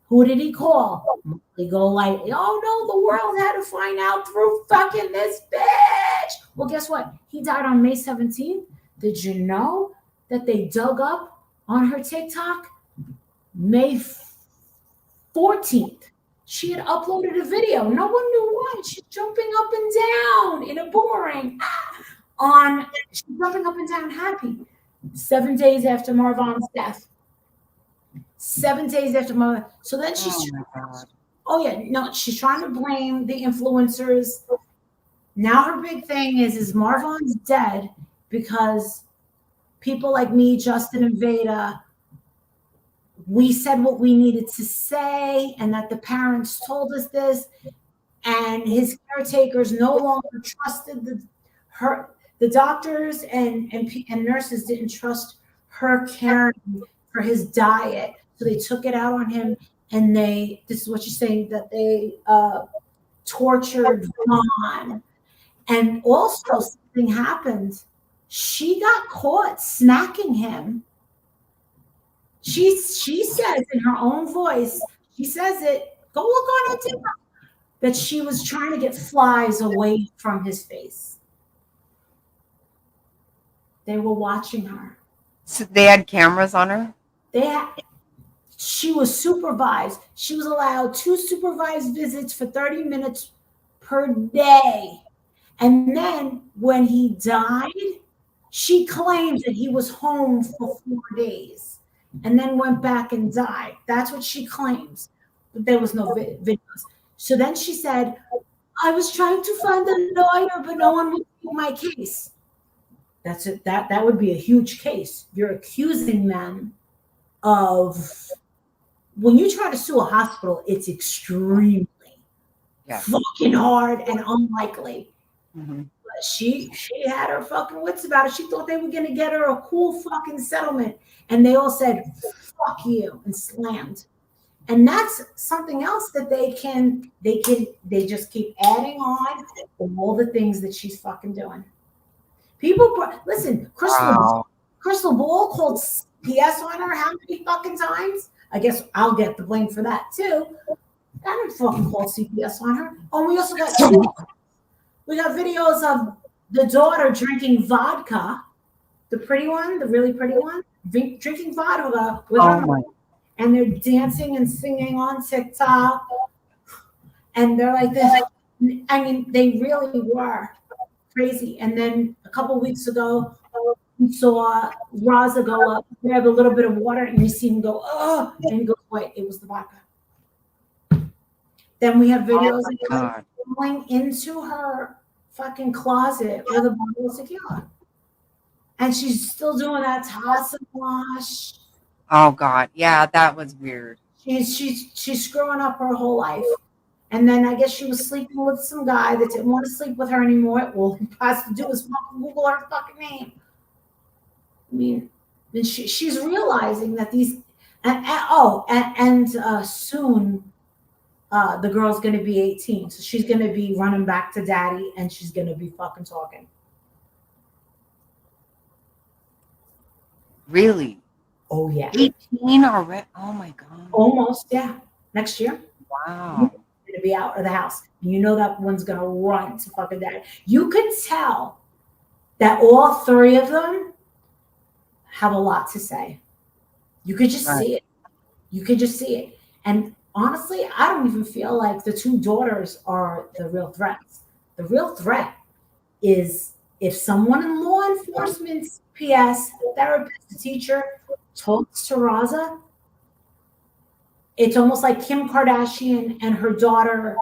Who did he call? They go lightly. Oh no, the world had to find out through fucking this bitch. Well, guess what? He died on May 17th. Did you know that they dug up on her TikTok May 14th? She had uploaded a video. No one knew why. She's jumping up and down in a boomerang. She's jumping up and down happy. 7 days after Marwan's death. 7 days after Marwan. So then she's, she's trying to blame the influencers. Now her big thing is Marwan's dead because people like me, Justin and Veda, we said what we needed to say, and that the parents told us this, and his caretakers no longer trusted the doctors and nurses didn't trust her caring for his diet, so they took it out on him, and this is what you're saying, that they tortured Vaughn. And also something happened. She got caught snacking him. She says in her own voice, she says it, go look on her TikTok, that she was trying to get flies away from his face. They were watching her. So they had cameras on her? She was supervised. She was allowed 2 supervised visits for 30 minutes per day. And then when he died, she claims that he was home for 4 days and then went back and died. That's what she claims. But there was no videos. So then she said, I was trying to find a lawyer, but no one would do my case. That's it. That would be a huge case. You're accusing them of, when you try to sue a hospital, it's extremely fucking hard and unlikely. Mm-hmm. But she had her fucking wits about it. She thought they were gonna get her a cool fucking settlement, and they all said fuck you and slammed. And that's something else that they just keep adding on all the things that she's fucking doing. People, listen, Crystal Ball called PS on her how many fucking times? I guess I'll get the blame for that too. I didn't fucking call CPS on her. Oh, we also got videos of the daughter drinking vodka, the pretty one, the really pretty one, drinking vodka with her mom, and they're dancing and singing on TikTok, and they're like this. I mean, they really were crazy. And then a couple weeks ago, we saw Raza go up, grab a little bit of water, and you see him go, oh, and he goes, wait, it was the vodka. Then we have videos of him going into her fucking closet with a bottle of tequila. And she's still doing that toss and wash. Oh God. Yeah, that was weird. She's screwing up her whole life. And then I guess she was sleeping with some guy that didn't want to sleep with her anymore. All he has to do is fucking Google her fucking name. I mean, and she's realizing that these, soon the girl's going to be 18. So she's going to be running back to daddy and she's going to be fucking talking. Really? Oh yeah. 18 already? Oh my God. Almost, yeah. Next year. Wow. To be out of the house. You know that one's gonna run to fucking dad. You can tell that all three of them have a lot to say. You could just see it. You could just see it. And honestly, I don't even feel like the two daughters are the real threats. The real threat is if someone in law enforcement, PS, a therapist, a teacher, talks to Raza, it's almost like Kim Kardashian and her daughter,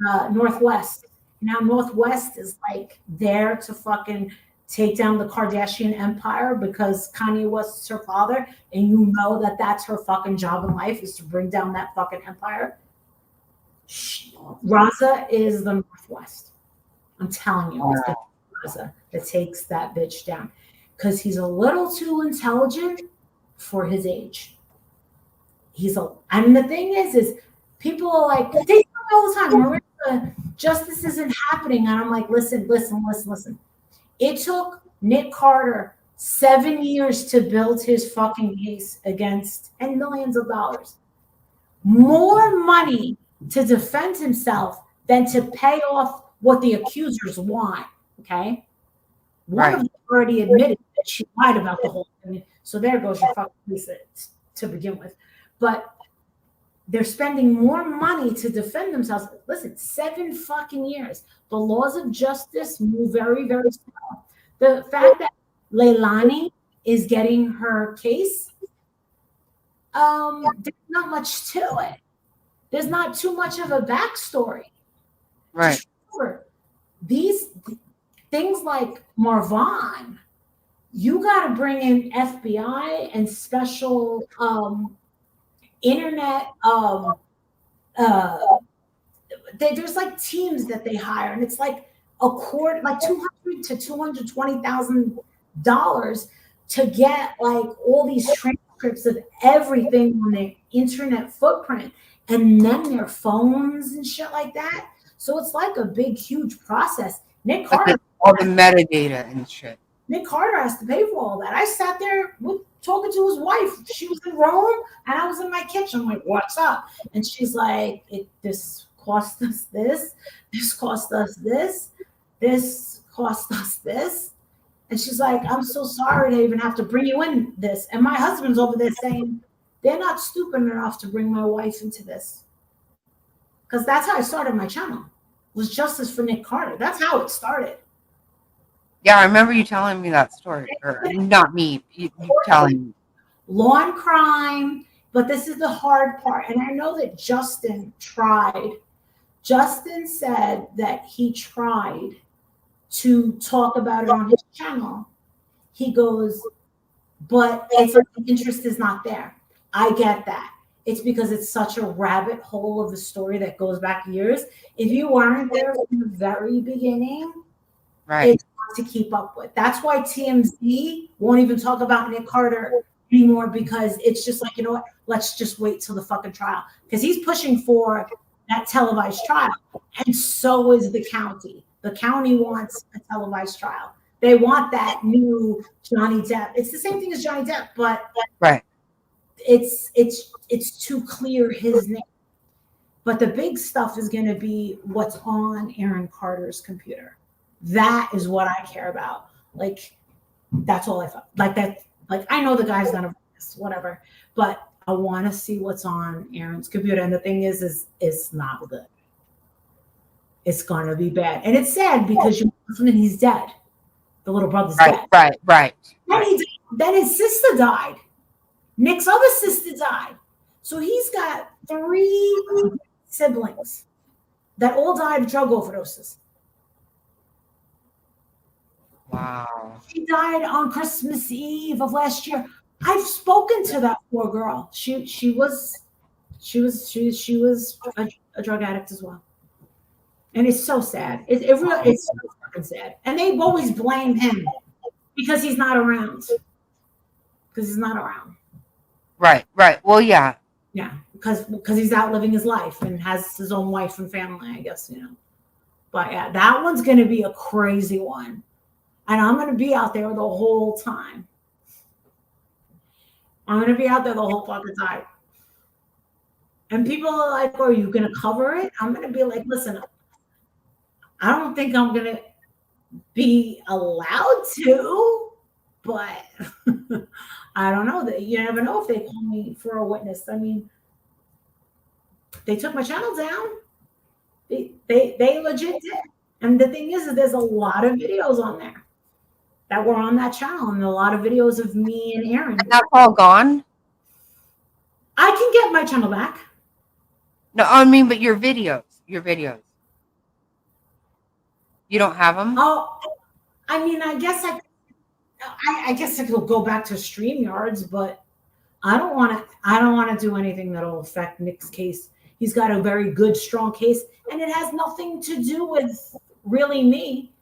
Northwest. Now Northwest is like there to fucking take down the Kardashian empire because Kanye West is her father, and you know that that's her fucking job in life is to bring down that fucking empire. Raza is the Northwest. I'm telling you, it's gonna be Raza that takes that bitch down because he's a little too intelligent for his age. And the thing is people are like, they tell me all the time, Marissa, justice isn't happening. And I'm like, listen. It took Nick Carter 7 years to build his fucking case against, and millions of dollars. More money to defend himself than to pay off what the accusers want. Okay. One of them already admitted that she lied about the whole thing. So there goes your fucking case to begin with. But they're spending more money to defend themselves. Listen, 7 fucking years. The laws of justice move very, very slow. The fact that Leilani is getting her case, there's not much to it. There's not too much of a backstory. Right. Sure. These things like Marvon, you got to bring in FBI and special internet. There's like teams that they hire, and it's like like $200,000 to $220,000 to get like all these transcripts of everything on their internet footprint, and then their phones and shit like that. So it's like a big, huge process. Nick Carter, all the metadata and shit. Nick Carter has to pay for all that. I sat there talking to his wife. She was in Rome, and I was in my kitchen. I'm like, what's up? And she's like, this cost us this. This cost us this. This cost us this. And she's like, I'm so sorry to even have to bring you in this. And my husband's over there saying, they're not stupid enough to bring my wife into this. Because that's how I started my channel, was justice for Nick Carter. That's how it started. Yeah, I remember you telling me that story. Or not me, you telling me. Law and crime, but this is the hard part. And I know that Justin tried. Justin said that he tried to talk about it on his channel. He goes, but it's like the interest is not there. I get that. It's because it's such a rabbit hole of the story that goes back years. If you weren't there from the very beginning, it's hard to keep up with. That's why TMZ won't even talk about Nick Carter anymore, because it's just like, you know what? Let's just wait till the fucking trial. Because he's pushing for that televised trial. And so is the county. The county wants a televised trial. They want that new Johnny Depp. It's the same thing as Johnny Depp, but it's too clear his name. But the big stuff is going to be what's on Aaron Carter's computer. That is what I care about. Like, that's all I thought. Like that. Like, I know the guy's gonna whatever, but I want to see what's on Aaron's computer. And the thing is it's not good. It's gonna be bad, and it's sad because your husband, he's dead. The little brother's dead. Right. Then his sister died. Nick's other sister died. So he's got 3 siblings that all died of drug overdoses. Wow. She died on Christmas Eve of last year. I've spoken to that poor girl. She was a drug addict as well. And it's so sad. It's so fucking sad. And they've always blamed him because he's not around. Right. Well, yeah. Yeah, because he's out living his life and has his own wife and family, I guess, you know. But yeah, that one's going to be a crazy one. And I'm going to be out there the whole time. I'm gonna be out there the whole fucking time. And people are like, "Are you gonna cover it?" I'm gonna be like, "Listen, I don't think I'm gonna be allowed to, but I don't know. That you never know if they call me for a witness. I mean, they took my channel down. They legit did. And the thing is that there's a lot of videos on there that were on that channel, and a lot of videos of me and Aaron. And that's all gone? I can get my channel back. No, I mean, but your videos. You don't have them? Oh, I mean, I guess I could go back to StreamYards, but I don't want to do anything that'll affect Nick's case. He's got a very good, strong case, and it has nothing to do with really me.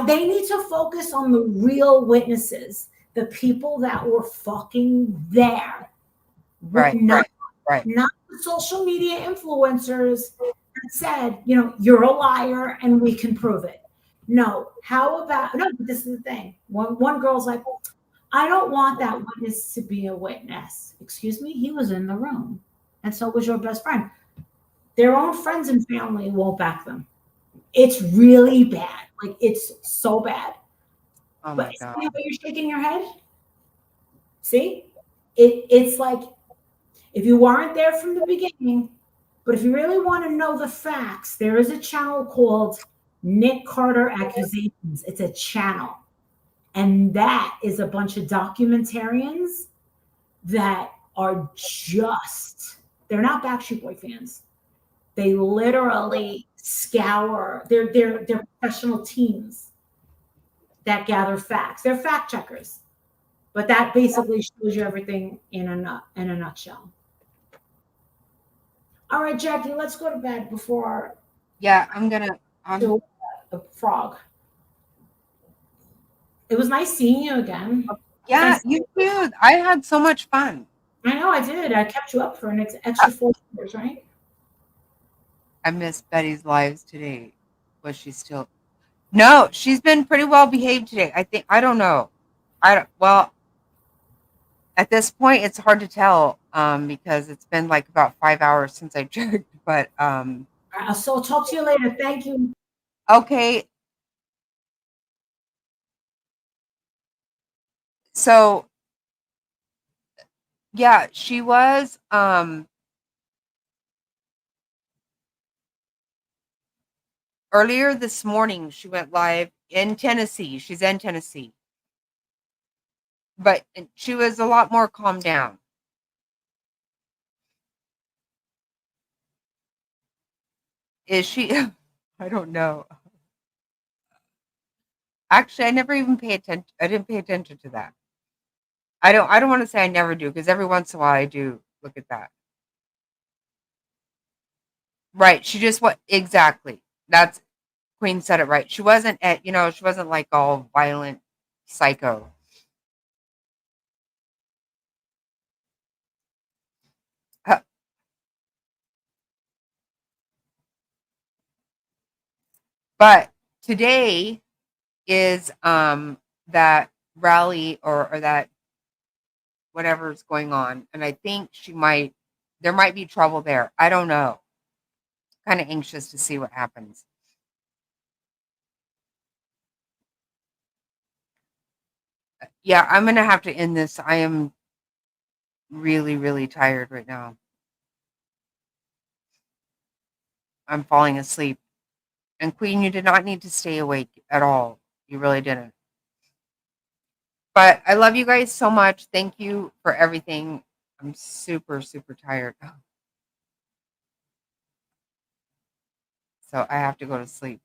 They need to focus on the real witnesses, the people that were fucking there. Right. Not the social media influencers that said, you're a liar and we can prove it. No, but this is the thing. One girl's like, I don't want that witness to be a witness. Excuse me? He was in the room. And so was your best friend. Their own friends and family won't back them. It's really bad. Like, it's so bad. Oh my God. See how you're shaking your head? See? It's like, if you weren't there from the beginning, but if you really want to know the facts, there is a channel called Nick Carter Accusations. It's a channel. And that is a bunch of documentarians that are they're not Backstreet Boy fans. They literally scour, they're professional teams that gather facts. They're fact checkers. But that basically shows you everything in a nutshell. All right, Jackie, let's go to bed before. Yeah, I'm gonna. The frog. It was nice seeing you again. Yeah, you too. I had so much fun. I know I did. I kept you up for an extra 4 hours, right? I missed Betty's lives today. Was she still? No, she's been pretty well behaved today. I don't know. Well, at this point, it's hard to tell because it's been like about 5 hours since I checked. But so I'll talk to you later. Thank you. Okay. So yeah, she was earlier this morning. She went live in Tennessee. She's in Tennessee. But she was a lot more calmed down. Is she? I don't know. Actually, I never even pay attention. I didn't pay attention to that. I don't want to say I never do, because every once in a while I do look at that. Right. She just exactly. That's Queen said it right. She wasn't she wasn't like all violent psycho. But today is that rally or that whatever's going on, and I think there might be trouble there. I don't know. Kind of anxious to see what happens. Yeah, I'm gonna have to end this. I am really, really tired right now. I'm falling asleep. And Queen, you did not need to stay awake at all. You really didn't. But I love you guys so much. Thank you for everything. I'm super, super tired. So I have to go to sleep.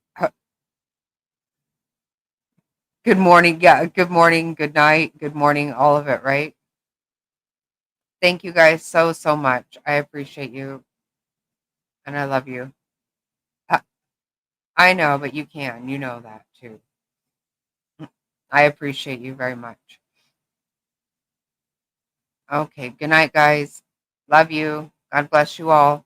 Good morning. Yeah, good morning, good night, good morning, all of it, right? Thank you guys so, so much. I appreciate you. And I love you. I know, but you can. You know that too. I appreciate you very much. Okay, good night, guys. Love you. God bless you all.